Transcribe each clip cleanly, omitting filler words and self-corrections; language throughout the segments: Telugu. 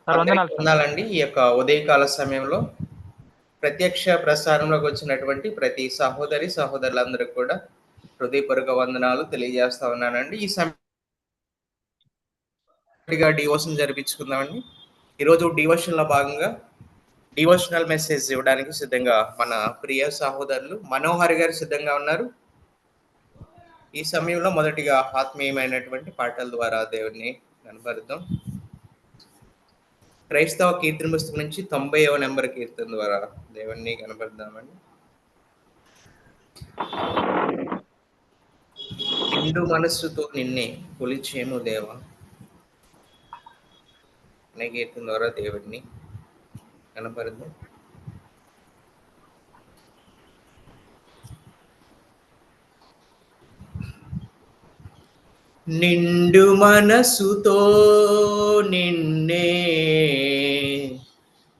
సార్ అందరికి వందనాలు సార్. వందనాలండి. ఈ యొక్క ఉదయకాల సమయంలో ప్రత్యక్ష ప్రసారంలోకి వచ్చినటువంటి ప్రతి సహోదరి, సహోదరులందరికి కూడా హృదయపూర్వక వందనాలు తెలియజేస్తా ఉన్నానండి. ఈ సమయంగా డివోషన్ జరిపించుకుందామండి. ఈరోజు డివోషన్‌లో భాగంగా డివోషనల్ మెసేజ్ ఇవ్వడానికి సిద్ధంగా మన ప్రియ సహోదరులు మనోహర్ గారు సిద్ధంగా ఉన్నారు. ఈ సమయంలో మొదటిగా ఆత్మీయమైనటువంటి పాటల ద్వారా దేవుడిని కనపరుద్దాం. క్రైస్తవ కీర్తన పుస్తకం నుంచి 90వ నెంబర్ కీర్తన ద్వారా దేవుణ్ణి కనపరుద్దామండి. నిండు మనస్సుతో నిన్నే కొలిచేము దేవా అనే కీర్తన ద్వారా దేవుడిని కనపరుద్దాం. నిండు మనసుతో నిన్నే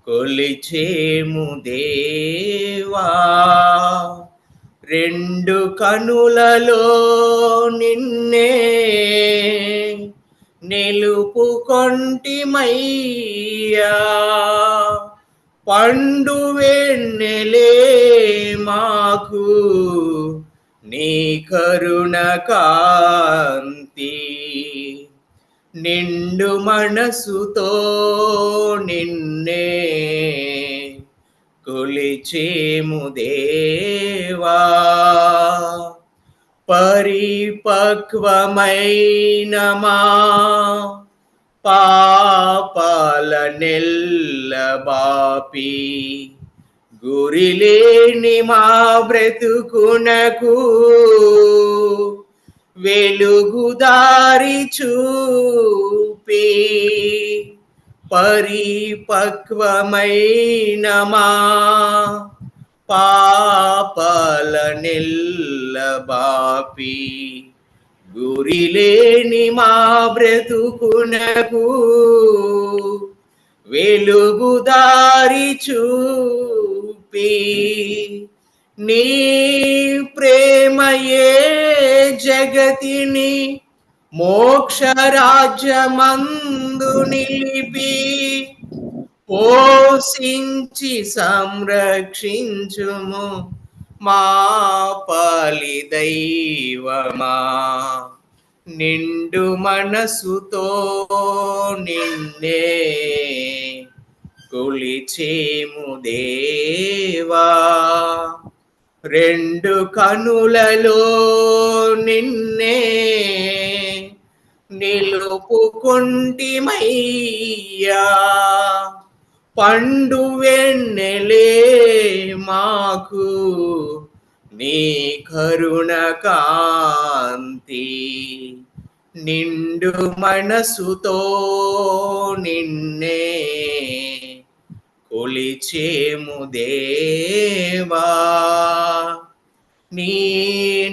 కొలిచేము దేవా, రెండు కనులలో నిన్నే నిలుపుకొంటిమయ్యా, పండు వెన్నెలే మాకు నీ కరుణ కాంతి, నిండు మనసుతో నిన్నే కొలిచేము దేవా, పరిపక్వమైన మా పాపాల నెల్లబాపి, గురిలేని మా బ్రతుకునకు వెలుగు దారి చూపి, పరిపక్వమైన మా పాపాల నెల్లబాపి, గురిలేని మా బ్రతుకునకు వెలుగు దారి చూపి, నీ ప్రేమయే జగతిని మోక్ష రాజ్యమందు నిలిపి, పోషించి సంరక్షించుము మా పాలి దైవమా, నిండు మనసుతో నిన్నే కొలిచేము దేవా, రెండు కనులలో నిన్నే నిలుపుకొంటిమయ్యా, పండు వెన్నెలే మాకు నీ కరుణ కాంతి, నిండు మనసుతో నిన్నే కొలిచేము దేవా, నీ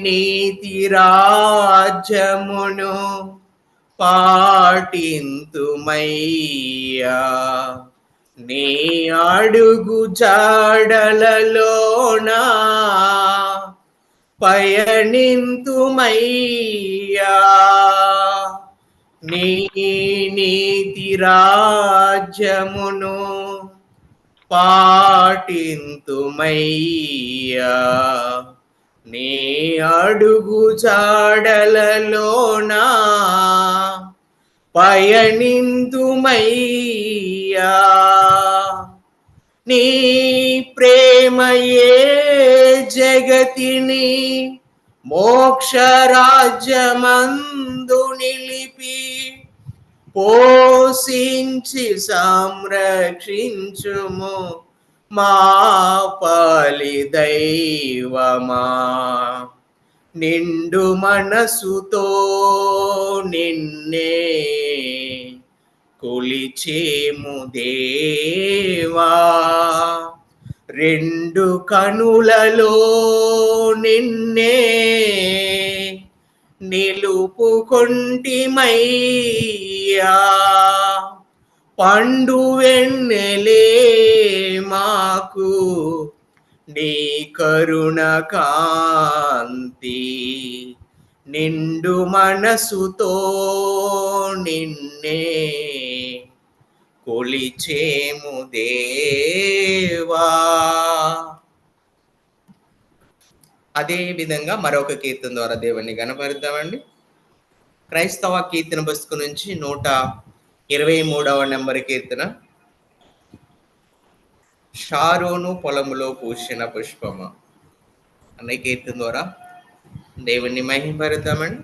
నీతి రాజ్యమును పాటింతుమయ్యా, నీ అడుగు జాడలలోనా పయనింతుమయ్యా, నీ నీతి రాజ్యమును పాటింతుమయ్యా, నీ అడుగు జాడలలోనా పయనింతుమయ్యా, నీ ప్రేమయే జగతిని మోక్ష రాజ్యమందు నిలిపి, పోషించి సంరక్షించుము మా పాలి దైవమా, నిండు మనసుతో నిన్నే కొలిచేము దేవా, రెండు కనులలో నిన్నే నిలుపుకొంటిమయ్యా, పండు వెన్నెలే మాకు నీ కరుణ కాంతి, నిండు మనసుతో నిన్నే కొలిచేము దేవా. అదే విధంగా మరొక కీర్తన ద్వారా దేవుణ్ణి గణపరుద్దామండి. క్రైస్తవ కీర్తన పుస్తకం నుంచి 123వ నెంబర్ కీర్తన. షారోను పొలములో పూసిన పుష్పమ అనే కీర్తన ద్వారా దేవుణ్ణి మహిమపరుద్దామండి.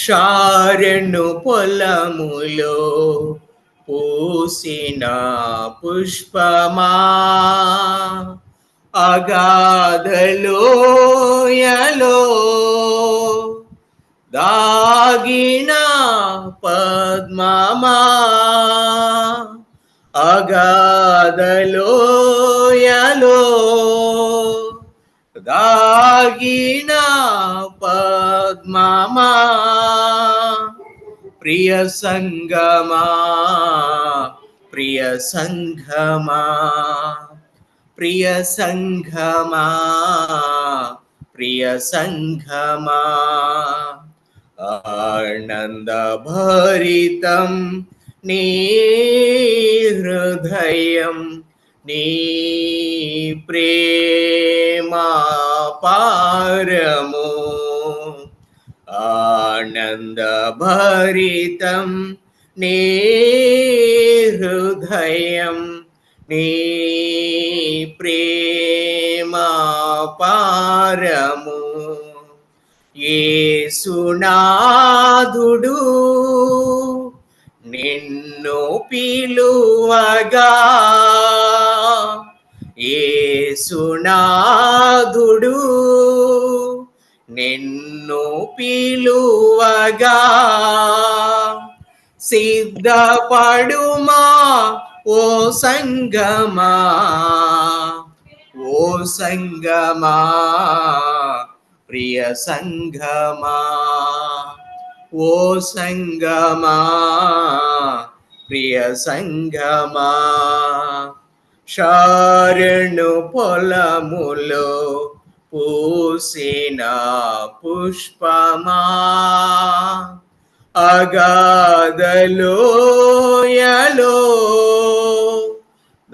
షారెను పొలములో పూసిన పుష్పమా, అగాధలోయలో దాగిన పద్మమా, అగాధలోయలో దాగిన పద్మమా, ప్రియ సంగమా, ప్రియ సంఘమా, ప్రియ సంఘమా, ప్రియ సంఘమా, ఆనంద భరితం నీ హృదయం, నీ ప్రేమా పారము, ఆనంద భరితం నీ హృదయం, నీ ప్రేమా పారము. యేసునాథుడు నిన్ను పిలువగా, యేసునాథుడు నిన్ను పిలువగా, సిద్ధపడుమా ఓ సంగమా, ఓ సంగమా, ప్రియ సంగమా, ఓ సంగమా, ప్రియ సంగమా, షారెను పొలములో పూసిన పుష్పమా, అగాధలోయలో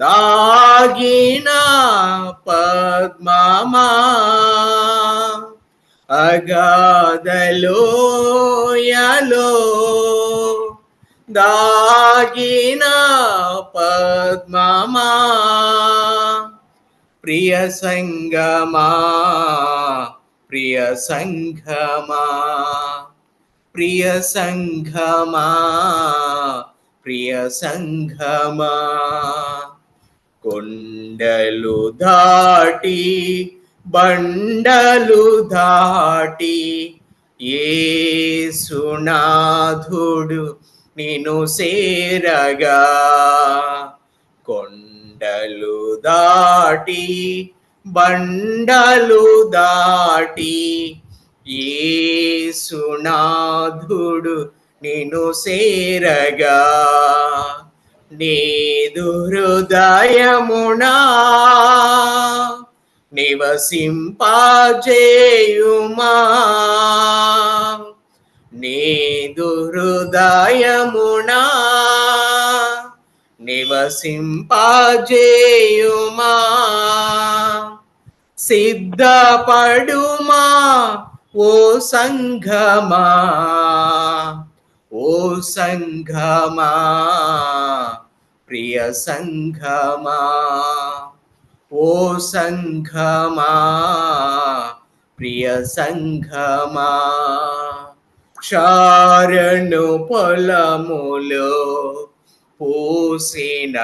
దాగిన పద్మమా, అగాధలోయలో దాగిన పద్మమా, ప్రియ సంగమా, ప్రియ సంఘమా, ప్రియ సంఘమా, ప్రియ సంఘమా, కొండలు దాటి బండలు దాటి యేసునాథుడు నిన్ను సేరగా, కొండలు దాటి బండలు దాటి యేసునాథుడు నిన్ను సేరగా, నీదు హృదయమునా నివసింపజేయుమా, నీదు హృదయమునా నివసింపజేయుమా, సిద్ధపడుమా ఓ సంఘమా, ఓ సంఘమా, ప్రియ సంఘమా, ఓ సంఘమా, ప్రియ సంఘమా, క్షారను పొలములో పూసిన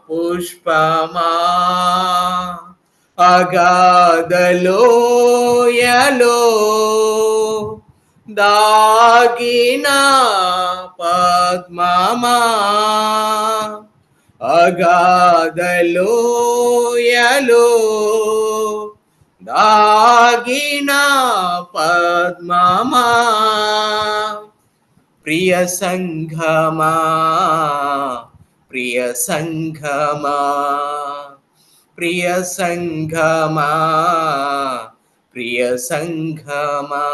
పుష్పమా, అగాధలోయలో దాగిన పద్మమా, అగాధలోయలో దాగిన పద్మమా, ప్రియ సంఘమా, ప్రియ సంఘమా, ప్రియ సంఘమా, ప్రియ సంఘమా.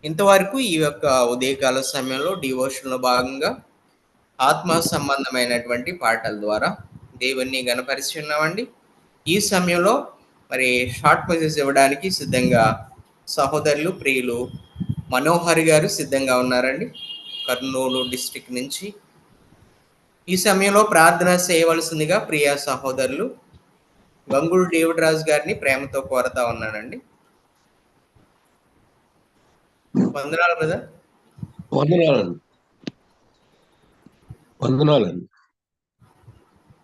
ఇంతవరకు ఈ యొక్క ఉదయకాల సమయంలో డివోషన్‌లో భాగంగా ఆత్మ సంబంధమైనటువంటి పాటల ద్వారా దేవుణ్ణి గణపరిచి ఉన్నామండి. ఈ సమయంలో మరి షార్ట్ మెసేజ్ ఇవ్వడానికి సిద్ధంగా సహోదరులు, ప్రియులు మనోహర్ గారు సిద్ధంగా ఉన్నారండి. కర్నూలు డిస్ట్రిక్ట్ నుంచి. ఈ సమయంలో ప్రార్థన చేయవలసిందిగా ప్రియ సహోదరులు గంగులు డేవిడ్ రాజు గారిని ప్రేమతో కోరుతా ఉన్నానండి. వందనాలు బ్రదర్. వందనాలండి. వందనాలండి.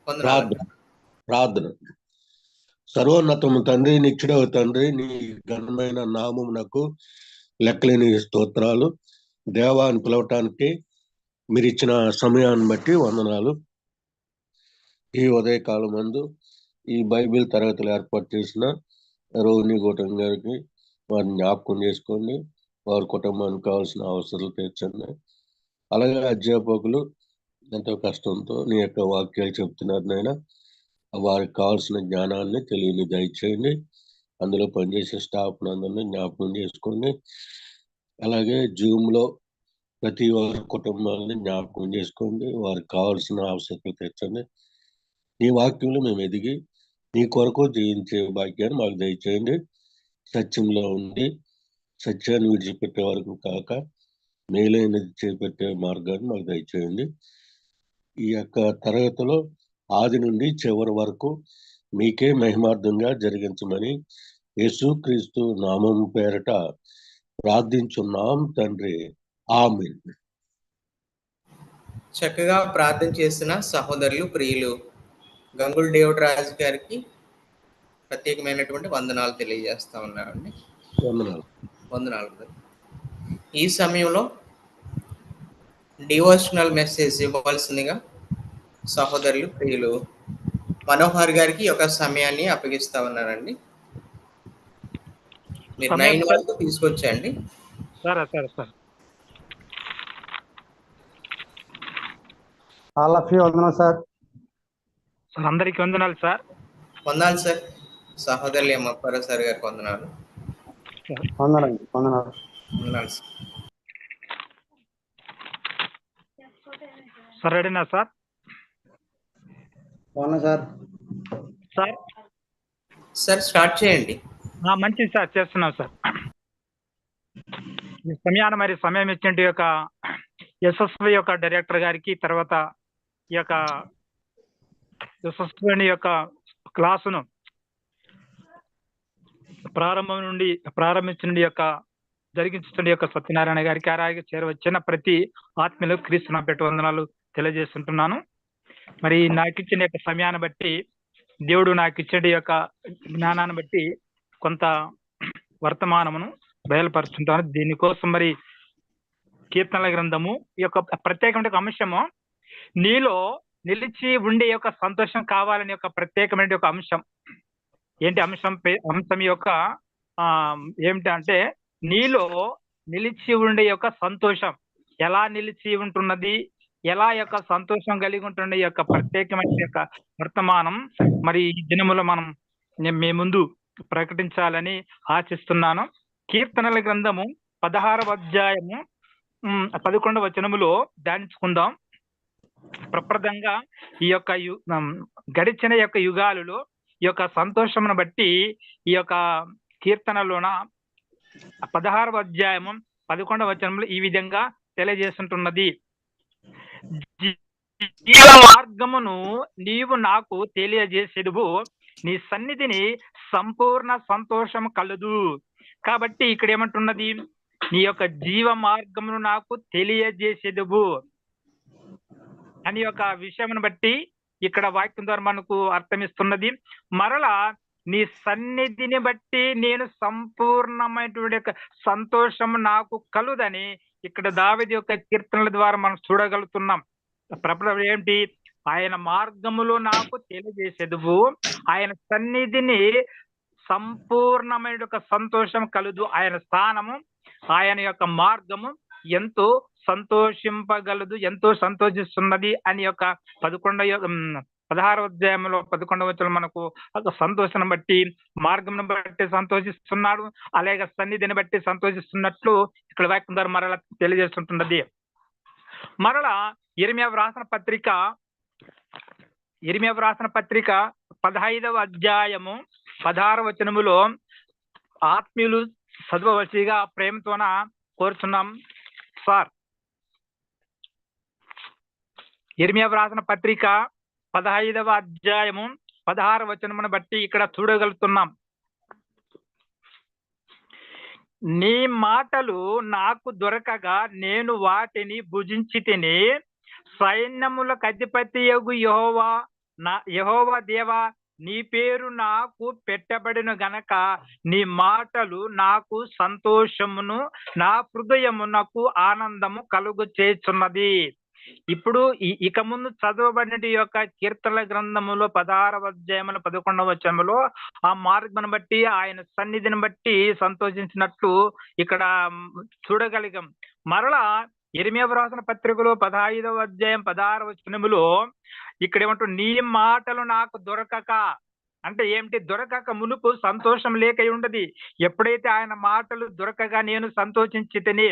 వందనాలు. ప్రార్థన. సర్వోన్నతము తండ్రి, నిత్యుడవు తండ్రి, నీ ఘనమైన నామమునకు లెక్కలేని స్తోత్రాలు. దేవాన్ని పిలవటానికి మీరు ఇచ్చిన సమయాన్ని బట్టి వందనాలు. ఈ ఉదయకాలం మందు ఈ బైబిల్ తరగతులు ఏర్పాటు చేసిన రోహిణి గౌటం గారికి వారిని జ్ఞాపకం చేసుకోండి. వారి కుటుంబానికి కావాల్సిన అవసరాలు తీర్చండి. అలాగే అధ్యాపకులు ఎంతో కష్టంతో నీ యొక్క వాక్యాలు చెప్తున్నారు నాయన. వారికి కావాల్సిన జ్ఞానాన్ని తెలియని దయచేయండి. అందులో పనిచేసే స్టాఫ్ అందరినీ జ్ఞాపకం చేసుకోండి. అలాగే జూమ్లో ప్రతి వారి కుటుంబాలని జ్ఞాపకం చేసుకోండి. వారికి కావాల్సిన అవసరాలు తీర్చండి. నీ వాక్యంలో మేము ఎదిగి నీ కొరకు జీవించే భాగ్యాన్ని మాకు దయచేయండి. సత్యంలో ఉండి సత్యాన్ని విడిచిపెట్టే వరకు కాక మేలైనది చేపట్టే మార్గాన్ని మాకు దయచేయండి. ఈ యొక్క తరగతిలో ఆది నుండి చివరి వరకు మీకే మహిమార్థంగా జరిగించమని యేసుక్రీస్తు నామం పేరట ప్రార్థించున్నాం తండ్రి. ఆమేన్. చక్కగా ప్రార్థన చేసిన సహోదరులు, ప్రియులు గంగులు డేవిడ్ రాజు గారికి ప్రత్యేకమైనటువంటి వందనాలు తెలియజేస్తా ఉన్నానండి. వందనాలు. ఈ సమయంలో డివోషనల్ మెసేజ్ ఇవ్వవలసిందిగా సహోదరులు, ప్రియులు మనోహర్ గారికి ఒక సమయాన్ని అప్పగిస్తా ఉన్నానండి. మీరు 9 వరకు తీసుకొచ్చండి. సరే సరే సార్. ఆల్ ఆఫ్ యూ వందనాలు సార్. అందరికీ వందనాలు సార్. వందనాలు సార్. సహోదరులు అమ్మప్పారా సార్ గారికి వందనాలు. వందనాలు. వందనాలు. వందనాలు సార్. సార్ రెడీనా సార్? అవునా సార్. సార్ సార్ స్టార్ట్ చేయండి. మంచిది సార్, చేస్తున్నాం సార్. ఈ సమయాన్ని మరి సమయం ఇచ్చిన యొక్క SSOE యొక్క డైరెక్టర్ గారికి, తర్వాత ఈ యొక్క SSOE యొక్క క్లాసును ప్రారంభించిన యొక్క జరిగించుతున్న యొక్క సత్యనారాయణ గారికి, అలాగే చేరవచ్చిన ప్రతి ఆత్మీయులు క్రీస్తు నా పెట్టి వందనాలు తెలియజేస్తుంటున్నాను. మరి నాకు ఇచ్చిన యొక్క సమయాన్ని బట్టి, దేవుడు నాకు ఇచ్చిన యొక్క జ్ఞానాన్ని బట్టి కొంత వర్తమానమును బయలుపరుస్తుంటాను. దీనికోసం మరి కీర్తనల గ్రంథము ఈ యొక్క ప్రత్యేకమైన అంశము, నీలో నిలిచి ఉండే యొక్క సంతోషం కావాలని యొక్క ప్రత్యేకమైన ఒక అంశం. ఏంటి అంశం యొక్క ఏమిటంటే, నీలో నిలిచి ఉండే యొక్క సంతోషం ఎలా నిలిచి ఉంటున్నది, ఎలా యొక్క సంతోషం కలిగి ఉంటున్న యొక్క ప్రత్యేకమైన యొక్క వర్తమానం మరి ఈ దినములో మనం మీ ముందు ప్రకటించాలని ఆశిస్తున్నాను. కీర్తనల గ్రంథము 16వ అధ్యాయము 11వ వచనములో ధ్యానించుకుందాం. ప్రప్రదంగా ఈ యొక్క గడిచిన యొక్క యుగాలలో ఈ యొక్క సంతోషమును బట్టి ఈ యొక్క కీర్తనలోన 16వ అధ్యాయము 11వ వచనంలో ఈ విధంగా తెలియజేస్తుంటున్నది. మార్గమును నీవు నాకు తెలియజేసేదువు, నీ సన్నిధిని సంపూర్ణ సంతోషం కలదు. కాబట్టి ఇక్కడ ఏమంటున్నది, నీ యొక్క జీవ మార్గమును నాకు తెలియజేసేదువు అని యొక్క విషయమును బట్టి ఇక్కడ వాక్యం ద్వారా మనకు అర్థమిస్తున్నది. మరలా నీ సన్నిధిని బట్టి నేను సంపూర్ణమైనటువంటి యొక్క సంతోషం నాకు కలుదని ఇక్కడ దావీదు యొక్క కీర్తనల ద్వారా మనం చూడగలుగుతున్నాం. ఏంటి, ఆయన మార్గములో నాకు తెలియజేసేదువు, ఆయన సన్నిధిని సంపూర్ణమైన యొక్క సంతోషం కలదు. ఆయన స్థానము, ఆయన యొక్క మార్గము ఎంతో సంతోషింపగలదు, ఎంతో సంతోషిస్తున్నది అని యొక్క 11వ 16వ అధ్యాయంలో 11వ వచనం మనకు ఒక సంతోషం బట్టి మార్గం బట్టి సంతోషిస్తున్నాడు, అలాగే సన్నిధిని బట్టి సంతోషిస్తున్నట్లు ఇక్కడ వాక్యం ద్వారా మరలా తెలియజేస్తుంటున్నది. మరలా ఇర్మీయా వ్రాసిన పత్రిక 15వ అధ్యాయము 16వ వచనములో ఆత్మీయులు చదవవలసిగా ప్రేమతోన కోరుచున్నాం సార్. ఇర్మీయా వ్రాసిన పత్రిక 15వ అధ్యాయము 16వ వచనమును బట్టి ఇక్కడ చూడగలుగుతున్నాం. నీ మాటలు నాకు దొరకగా నేను వాటిని భుజించి తిని, సైన్యములకు అధిపతియగు యెహోవా దేవా, నీ పేరు నాకు పెట్టబడిన గనక నీ మాటలు నాకు సంతోషమును, నా హృదయమునకు ఆనందము కలుగు చేస్తున్నది. ఇప్పుడు ఇక ముందు చదవబడిన యొక్క కీర్తనల గ్రంథములో 16వ అధ్యాయములో 11వ వచనములో ఆ మార్గమును బట్టి ఆయన సన్నిధిని బట్టి సంతోషించినట్లు ఇక్కడ చూడగలిగాం. మరలా ఇర్మీయా వ్రాసిన పత్రికలో 15వ అధ్యాయం 16వ వచనములో ఇక్కడ ఏమంటారు, నీ మాటలు నాకు దొరకక అంటే ఏమిటి? దొరకక మునుపు సంతోషం లేక ఉండదు. ఎప్పుడైతే ఆయన మాటలు దొరకగా నేను సంతోషించి తిని,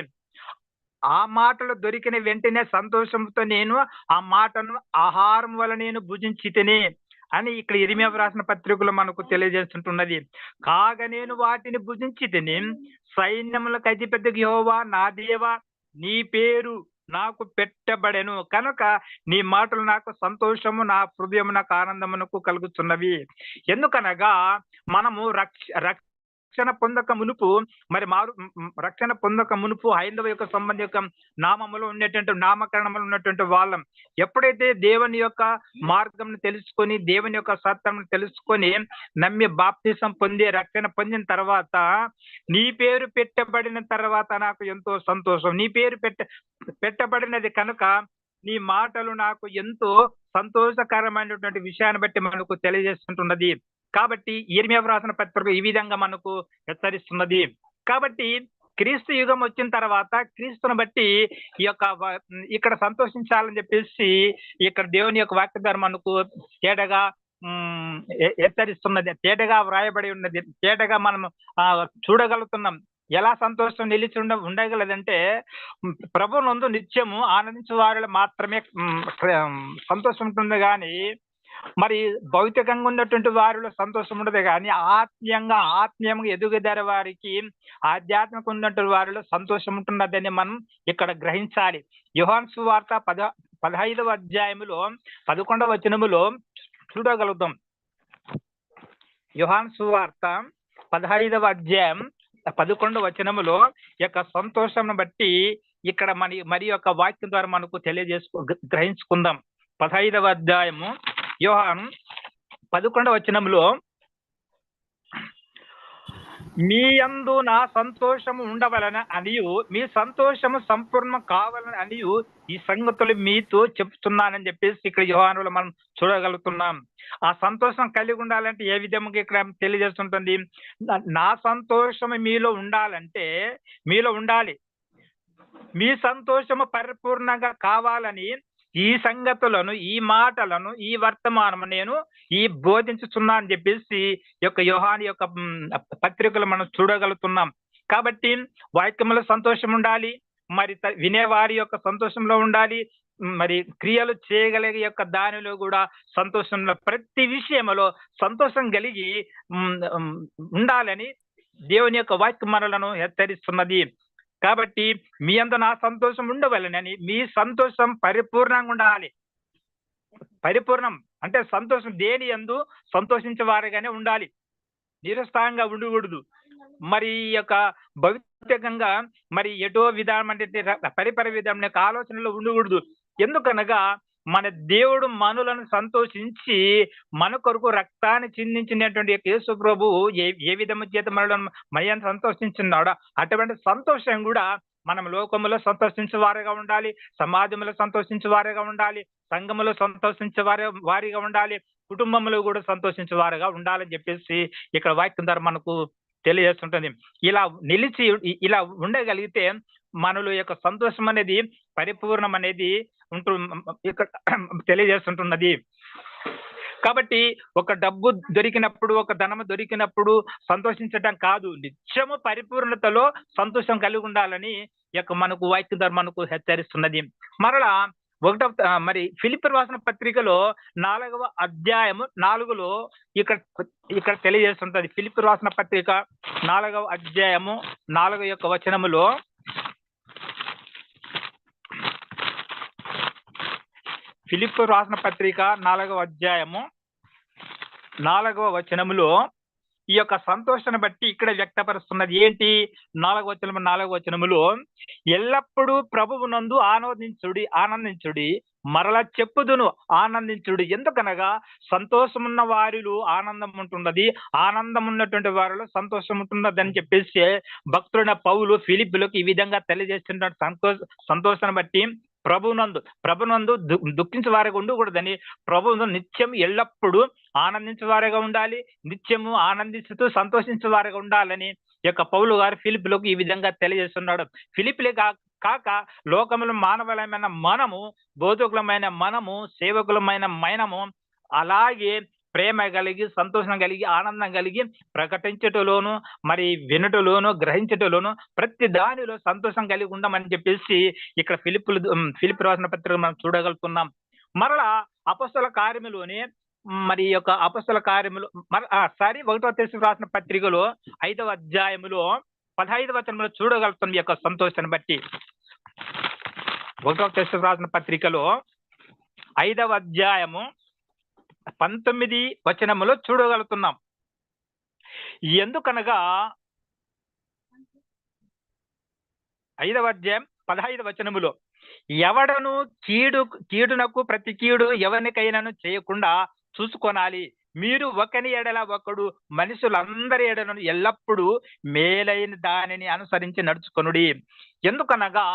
ఆ మాటలు దొరికిన వెంటనే సంతోషంతో నేను ఆ మాటను ఆహారం వల్ల నేను భుజించి తిని అని ఇక్కడ ఇర్మీయా వ్రాసిన పత్రికలో మనకు తెలియజేస్తుంటున్నది. కాగా నేను వాటిని భుజించి తిని, సైన్యములకు అధిపతి యెహోవా నా దేవా, నీ పేరు నాకు పెట్టబడెను కనుక నీ మాటలు నాకు సంతోషము, నా హృదయము నాకు ఆనందమునకు కలుగుతున్నవి. ఎందుకనగా మనము రక్షణ పొందక మునుపు రక్షణ పొందక మునుపు హైందవ యొక్క సంబంధ యొక్క నామములో ఉన్నటువంటి నామకరణములు ఉన్నటువంటి వాళ్ళం. ఎప్పుడైతే దేవుని యొక్క మార్గం తెలుసుకొని, దేవుని యొక్క సత్యం తెలుసుకొని నమ్మి బాప్తిసం పొంది రక్షణ పొందిన తర్వాత నీ పేరు పెట్టబడిన తర్వాత నాకు ఎంతో సంతోషం. నీ పేరు పెట్టబడినది కనుక నీ మాటలు నాకు ఎంతో సంతోషకరమైనటువంటి విషయాన్ని బట్టి మనకు తెలియజేస్తుంటున్నది. కాబట్టి ఇర్మీయా వ్రాసిన పత్రిక ఈ విధంగా మనకు హెచ్చరిస్తున్నది. కాబట్టి క్రీస్తు యుగం వచ్చిన తర్వాత క్రీస్తుని బట్టి ఈ యొక్క ఇక్కడ సంతోషించాలని చెప్పేసి ఇక్కడ దేవుని యొక్క వాక్య ద్వారా మనకు తేటగా హెచ్చరిస్తున్నది, తేటగా వ్రాయబడి ఉన్నది, తేటగా మనం చూడగలుగుతున్నాం. ఎలా సంతోషం నిలిచి ఉండగలదంటే ప్రభువునందు నిత్యము ఆనందించే వారిలో మాత్రమే సంతోషం ఉంటుంది, కానీ మరి భౌతికంగా ఉన్నటువంటి వారిలో సంతోషం ఉండదు. కానీ ఆత్మీయంగా ఎదుగుదల వారికి, ఆధ్యాత్మిక ఉన్నటువంటి వారిలో సంతోషం ఉంటున్నదని మనం ఇక్కడ గ్రహించాలి. యోహాను సువార్త 15వ అధ్యాయములో 11వ వచనములో చూడగలుగుతాం. యోహాను సువార్త 15వ అధ్యాయం 11వ వచనములో యొక్క సంతోషం బట్టి ఇక్కడ మరి యొక్క వాక్యం ద్వారా మనకు గ్రహించుకుందాం. 15వ అధ్యాయము యోహాను 11వ వచనములో, మీ యందు నా సంతోషము ఉండవలని అనియు మీ సంతోషము సంపూర్ణం కావాలని అనియు ఈ సంగతులు మీతో చెప్తున్నానని చెప్పేసి ఇక్కడ యోహానులో మనం చూడగలుగుతున్నాం. ఆ సంతోషం కలిగి ఉండాలంటే ఏ విధంగా ఇక్కడ తెలియజేస్తుంటుంది? నా సంతోషం మీలో ఉండాలంటే మీలో ఉండాలి. మీ సంతోషము పరిపూర్ణంగా కావాలని ఈ సంగతులను, ఈ మాటలను, ఈ వర్తమానము నేను బోధించుతున్నా అని చెప్పేసి యొక్క యోహాను యొక్క పత్రికలు మనం చూడగలుగుతున్నాం. కాబట్టి వాక్యములో సంతోషం ఉండాలి, మరి వినేవారి యొక్క సంతోషంలో ఉండాలి, మరి క్రియలు చేయగలిగే యొక్క దానిలో కూడా సంతోషంలో, ప్రతి విషయంలో సంతోషం కలిగి ఉండాలని దేవుని యొక్క వాక్య మనలను హెచ్చరిస్తున్నది. కాబట్టి మీ అందు నా సంతోషం ఉండవలనని, మీ సంతోషం పరిపూర్ణంగా ఉండాలి. పరిపూర్ణం అంటే సంతోషం దేని యందు సంతోషించే వారిగానే ఉండాలి, నిరుత్సాహంగా ఉండకూడదు. మరి ఈ యొక్క భౌతికంగా మరి ఎటో విధానం అంటే పరిపర విధానం యొక్క ఆలోచనలో ఉండకూడదు. ఎందుకనగా మన దేవుడు మనులను సంతోషించి మన కొరకు రక్తాన్ని చిందించినటువంటి యేసు ప్రభు ఏ విధము చేత మనలను మయ్యను సంతోషించున్నాడో అటువంటి సంతోషం కూడా మనం లోకములో సంతోషించే వారిగా ఉండాలి, సమాజంలో సంతోషించే వారిగా ఉండాలి, సంఘములో సంతోషించే వారిగా ఉండాలి, కుటుంబంలో కూడా సంతోషించే వారిగా ఉండాలని చెప్పేసి ఇక్కడ వాక్యం ద్వారా మనకు తెలియజేస్తుంటుంది. ఇలా నిలిచి ఇలా ఉండగలిగితే మనలో యొక్క సంతోషం అనేది పరిపూర్ణం అనేది ఇక్కడ తెలియజేస్తుంటున్నది. కాబట్టి ఒక డబ్బు దొరికినప్పుడు, ఒక ధనము దొరికినప్పుడు సంతోషించటం కాదు, నిత్యము పరిపూర్ణతలో సంతోషం కలిగి ఉండాలని మనకు వాక్య మనకు హెచ్చరిస్తున్నది. మరలా మరి ఫిలిప్పీయులకు రాసిన పత్రికలో 4వ అధ్యాయము 4లో ఇక్కడ తెలియజేస్తుంటది. ఫిలిప్పీయులకు రాసిన పత్రిక 4వ అధ్యాయము 4 వచనములో, ఫిలిప్పీయులకు రాసిన పత్రిక 4వ అధ్యాయము 4వ వచనములో ఈ సంతోషాన్ని బట్టి ఇక్కడ వ్యక్తపరుస్తున్నది ఏంటి? 4వ వచనములో, ఎల్లప్పుడూ ప్రభువునందు ఆనందించుడి, మరలా చెప్పుదును ఆనందించుడి, ఎందుకనగా సంతోషమున్న వారిలో ఆనందం ఉంటున్నది, ఆనందం ఉన్నటువంటి వారిలో సంతోషం ఉంటున్నది అని చెప్పేసి భక్తుడైన పౌలు ఫిలిప్పీయులకు ఈ విధంగా తెలియజేస్తున్న సంతోషాన్ని బట్టి ప్రభునందు దుఃఖించే వారిగా ఉండకూడదని, ప్రభువును నిత్యం ఎల్లప్పుడూ ఆనందించే వారిగా ఉండాలి, నిత్యము ఆనందిస్తూ సంతోషించే వారిగా ఉండాలని పౌలు గారు ఫిలిప్పీయులకు ఈ విధంగా తెలియజేస్తున్నాడు. ఫిలిప్పీలే కాక లోకములో మానవులమైన మనము, బోధకులమైన మనము, సేవకులమైన మనము అలాగే ప్రేమ కలిగి, సంతోషం కలిగి, ఆనందం కలిగి ప్రకటించటలోను, మరి వినటలోను, గ్రహించటలోను ప్రతి దానిలో సంతోషం కలిగి ఉండమని చెప్పేసి ఇక్కడ ఫిలిప్పీ రాసిన పత్రిక మనం చూడగలుగుతున్నాం. మరలా అపొస్తల కార్యములోనే మరి అపొస్తల కార్యములు 1వ తెస్సలోనికీయులకు రాసిన పత్రికలో 5వ అధ్యాయములో 15వ వచనంలో చూడగలుగుతాం ఈ సంతోషాన్ని బట్టి. 1వ తెస్సలోనికీయులకు రాసిన పత్రికలో 5వ అధ్యాయము 19 వచనములో చూడగలుగుతున్నాం. ఎందుకనగా 5వ అధ్యాయం 15వ వచనములో, ఎవడను కీడునకు ప్రతి కీడు ఎవరికైనాను చేయకుండా చూసుకొనాలి, మీరు ఒకని ఎడల ఒకడు మనుషులందరి ఎడలను ఎల్లప్పుడూ మేలైన దానిని అనుసరించి నడుచుకొనుడి. ఎందుకనగా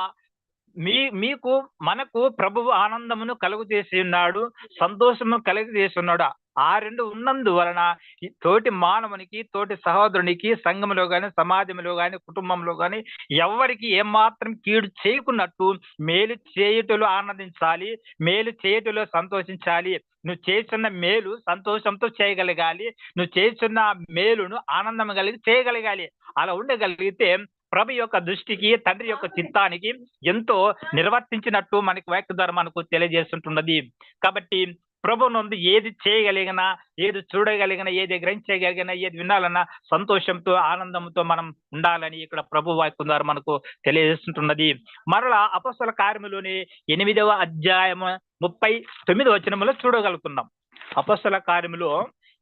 మనకు ప్రభువు ఆనందమును కలుగు చేసి ఉన్నాడు, సంతోషము కలుగు చేసి ఉన్నాడు. ఆ రెండు ఉన్నందువలన తోటి మానవునికి, తోటి సహోదరునికి సంఘంలో గాని, సమాజంలో గాని, కుటుంబంలో గాని ఎవరికి ఏమాత్రం కీడు చేయకున్నట్టు మేలు చేయుటలో ఆనందించాలి, మేలు చేయుటలో సంతోషించాలి. నువ్వు చేస్తున్న మేలు సంతోషంతో చేయగలగాలి, నువ్వు చేస్తున్న మేలును ఆనందం కలిగి చేయగలగాలి. అలా ఉండగలిగితే ప్రభు దృష్టికి, తండ్రి చిత్తానికి ఎంతో నిర్వర్తించినట్టు మనకి వాక్య ద్వారా మనకు తెలియజేస్తుంటున్నది. కాబట్టి ప్రభు నందు ఏది చేయగలిగినా, ఏది చూడగలిగినా, ఏది గ్రహించగలిగినా, ఏది వినాలన్నా సంతోషంతో, ఆనందంతో మనం ఉండాలని ఇక్కడ ప్రభు వాక్యం ద్వారా మనకు తెలియజేస్తుంటున్నది. మరలా అపొస్తల కార్యములోని 8వ అధ్యాయము 39వ వచనములో చూడగలుగుతున్నాం. అపొస్తల కార్యములో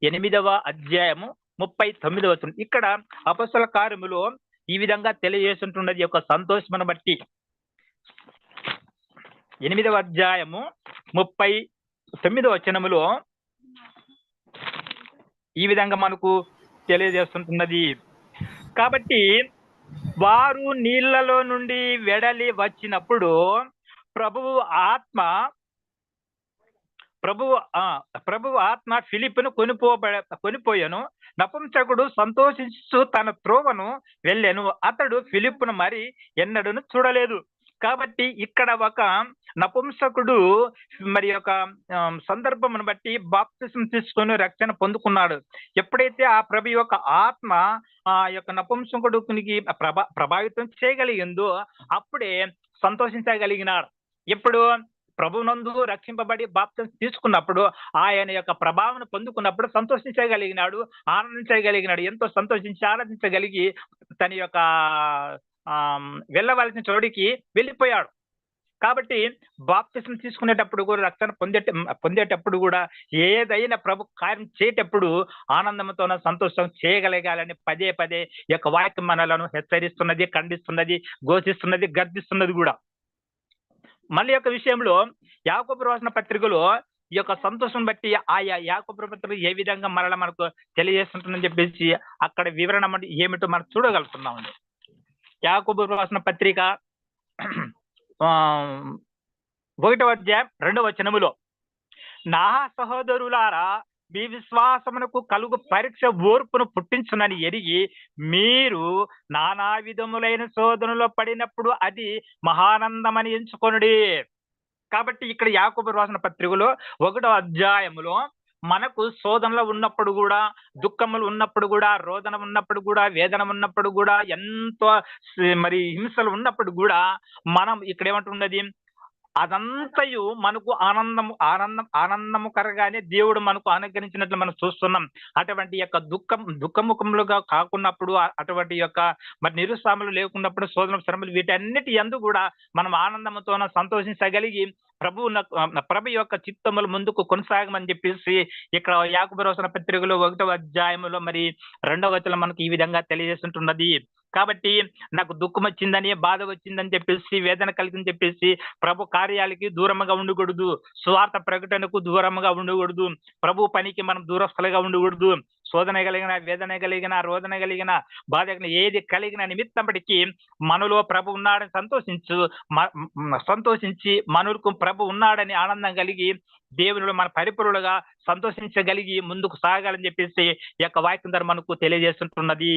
8వ అధ్యాయము 39వ వచనం. ఇక్కడ అపొస్తల కార్యములో ఈ విధంగా తెలియజేస్తుంటున్నది సంతోషమును బట్టి. 8వ అధ్యాయము 39వ వచనములో ఈ విధంగా మనకు తెలియజేస్తుంటున్నది. కాబట్టి వారు నీళ్లలో నుండి వెడలి వచ్చినప్పుడు ప్రభువు ఆత్మ ఫిలిప్పును కొనిపోయాను. నపుంసకుడు సంతోషిస్తూ తన త్రోవను వెళ్ళాను, అతడు ఫిలిప్పును మరి ఎన్నడూను చూడలేదు. కాబట్టి ఇక్కడ ఒక నపుంసకుడు మరి సందర్భమును బట్టి బాప్తిసం తీసుకొని రక్షణ పొందుకున్నాడు. ఎప్పుడైతే ఆ ప్రభు ఆత్మ ఆ నపుంసకుడికి ప్రభావితం చేయగలిగిందో అప్పుడే సంతోషించగలిగినాడు. ఎప్పుడు ప్రభునందు రక్షింపబడి బాప్తిసం తీసుకున్నప్పుడు, ఆయన ప్రభావం పొందుకున్నప్పుడు సంతోషించగలిగినాడు, ఆనందించగలిగినాడు. ఎంతో సంతోషించి ఆనందించగలిగి తన వెళ్ళవలసిన చోటికి వెళ్ళిపోయాడు. కాబట్టి బాప్తిసం తీసుకునేటప్పుడు కూడా, రక్షణ పొందేటప్పుడు కూడా ఏదైనా ప్రభు కార్యం చేసేటప్పుడు ఆనందంతో సంతోషం చేయగలగాలని పదే పదే వాక్యం మనలను హెచ్చరిస్తున్నది, ఖండిస్తున్నది, ఘోషిస్తున్నది, గర్జిస్తున్నది కూడా. మళ్ళీ విషయంలో యాకోబు రాసిన పత్రికలో ఈ సంతోషం బట్టి ఆయా యాకోబు పత్రిక ఏ విధంగా మరలా మనకు తెలియజేస్తుంటుందని చెప్పేసి అక్కడ వివరణ ఏమిటో మనం చూడగలుగుతున్నామండి. యాకోబు రాసిన పత్రిక 1వ అధ్యాయం 2వ వచనములో, నా సహోదరులారా, మీ విశ్వాసమునకు కలుగు పరీక్ష ఓర్పును పుట్టించునని ఎరిగి మీరు నానా విధములైన శోధనలో పడినప్పుడు అది మహానందమని ఎంచుకొనుడి. కాబట్టి ఇక్కడ యాకోబు రాసిన పత్రికలో 1వ అధ్యాయములో మనకు శోధనలో ఉన్నప్పుడు కూడా, దుఃఖములు ఉన్నప్పుడు కూడా, రోదన ఉన్నప్పుడు కూడా, వేదన ఉన్నప్పుడు కూడా, ఎంతో మరి హింసలు ఉన్నప్పుడు కూడా మనం ఇక్కడ ఏమంటున్నది, అదంతయు మనకు ఆనందము కరగానే దేవుడు మనకు అనుగ్రహించినట్లు మనం చూస్తున్నాం. అటువంటి యొక్క దుఃఖముఖములుగా కాకున్నప్పుడు, అటువంటి యొక్క మరి నిరుత్సాహములు లేకున్నప్పుడు, శోధన శ్రమలు వీటన్నిటి యందు కూడా మనం ఆనందంతో సంతోషించగలిగి ప్రభు యొక్క చిత్తములు ముందుకు కొనసాగమని చెప్పేసి ఇక్కడ యాకోబు రాసిన పత్రికలో 1వ అధ్యాయములో మరి 2వ వచనం మనకు ఈ విధంగా తెలియజేస్తుంటున్నది. కాబట్టి నాకు దుఃఖం వచ్చిందని, బాధ వచ్చిందని చెప్పేసి, వేదన కలిగిందని చెప్పేసి ప్రభు కార్యాలకి దూరంగా ఉండకూడదు, స్వార్థ ప్రకటనకు దూరంగా ఉండకూడదు, ప్రభు పనికి మనం దూరస్థలుగా ఉండకూడదు. శోధన కలిగిన, వేదన కలిగిన, రోదన కలిగిన, బాధ కలిగిన, ఏది కలిగిన నిమిత్తప్పటికీ మనలో ప్రభు ఉన్నాడని సంతోషించి మనకు ప్రభు ఉన్నాడని ఆనందం కలిగి దేవునిలో మన పరిపూర్ణులుగా సంతోషించగలిగి ముందుకు సాగాలని చెప్పేసి ఈ యొక్క వాక్యం ద్వారా మనకు తెలియజేస్తుంటున్నది.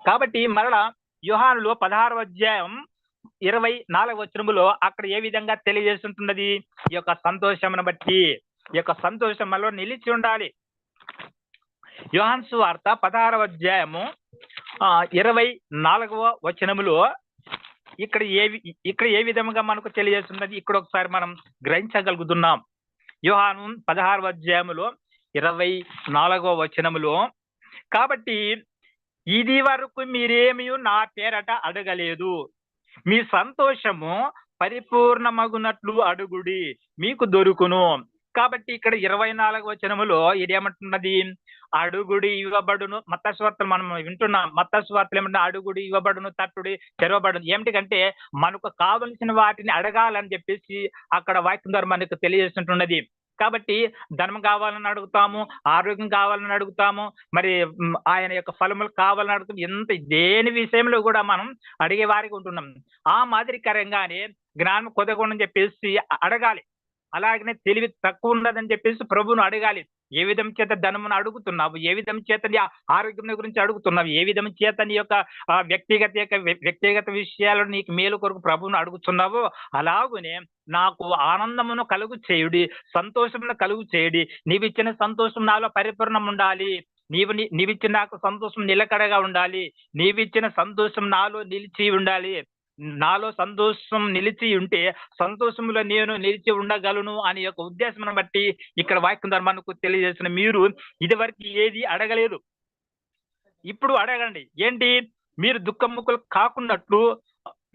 కాబట్టి మరలా యోహానులో 16వ అధ్యాయం 24వ వచనములో అక్కడ ఏ విధంగా తెలియజేస్తుంటున్నది, ఈ యొక్క సంతోషమును బట్టి, ఈ యొక్క సంతోషం మనలో నిలిచి ఉండాలి. యోహాను సువార్త 16వ అధ్యాయము 24వ వచనములో ఇక్కడ ఏ విధంగా మనకు తెలియజేస్తున్నది ఇక్కడ ఒకసారి మనం గ్రహించగలుగుతున్నాం. యోహాను 16వ అధ్యాయములో 24వ వచనములో, కాబట్టి ఇది వరకు మీరేమీ నా పేరట అడగలేదు, మీ సంతోషము పరిపూర్ణమగునట్లు అడుగుడి, మీకు దొరుకును. కాబట్టి ఇక్కడ 24వ వచనములో ఇదేమంటున్నది, అడుగుడి ఇవ్వబడును. మత్తయి సువార్తలు మనం వింటున్నాం. మత్తయి సువార్తలు ఏమంటే అడుగుడి ఇవ్వబడును, తట్టుడి తెరవబడును. ఏమిటికంటే మనకు కావలసిన వాటిని అడగాలని చెప్పేసి అక్కడ వాక్యం ద్వారా మనకు తెలియజేస్తుంటున్నది. కాబట్టి ధనం కావాలని అడుగుతాము, ఆరోగ్యం కావాలని అడుగుతాము, మరి ఆయన యొక్క ఫలములు కావాలని అడుగుతాం. ఎంత దేని విషయంలో కూడా మనం అడిగే వారికి ఉంటున్నాం. ఆ మాదిరికరంగానే జ్ఞానం కొదగొండని చెప్పేసి అడగాలి. అలాగనే తెలివి తక్కువ ఉన్నదని చెప్పేసి ప్రభువును అడగాలి. ఏ విధం చేత ధనమును అడుగుతున్నావు, ఏ విధం చేత నీ ఆరోగ్యం గురించి అడుగుతున్నావు, ఏ విధం చేత నీ యొక్క వ్యక్తిగత విషయాలను నీకు మేలు కొరకు ప్రభువును అడుగుతున్నావో, అలాగునే నాకు ఆనందమును కలుగు చేయుడి, సంతోషమును కలుగు చేయుడి. నీవిచ్చిన సంతోషం నాలో పరిపూర్ణం ఉండాలి, నీవిచ్చిన నాకు సంతోషం నిలకడగా ఉండాలి, నీవిచ్చిన సంతోషం నాలో నిలిచి ఉండాలి. నాలో సంతోషం నిలిచి ఉంటే సంతోషంలో నేను నిలిచి ఉండగలను అనే యొక్క ఉద్దేశం బట్టి ఇక్కడ వాక్యం ద్వారా మనకు తెలియజేసిన, మీరు ఇదివరకు ఏది అడగలేదు, ఇప్పుడు అడగండి. ఏంటి, మీరు దుఃఖముఖులు కాకున్నట్లు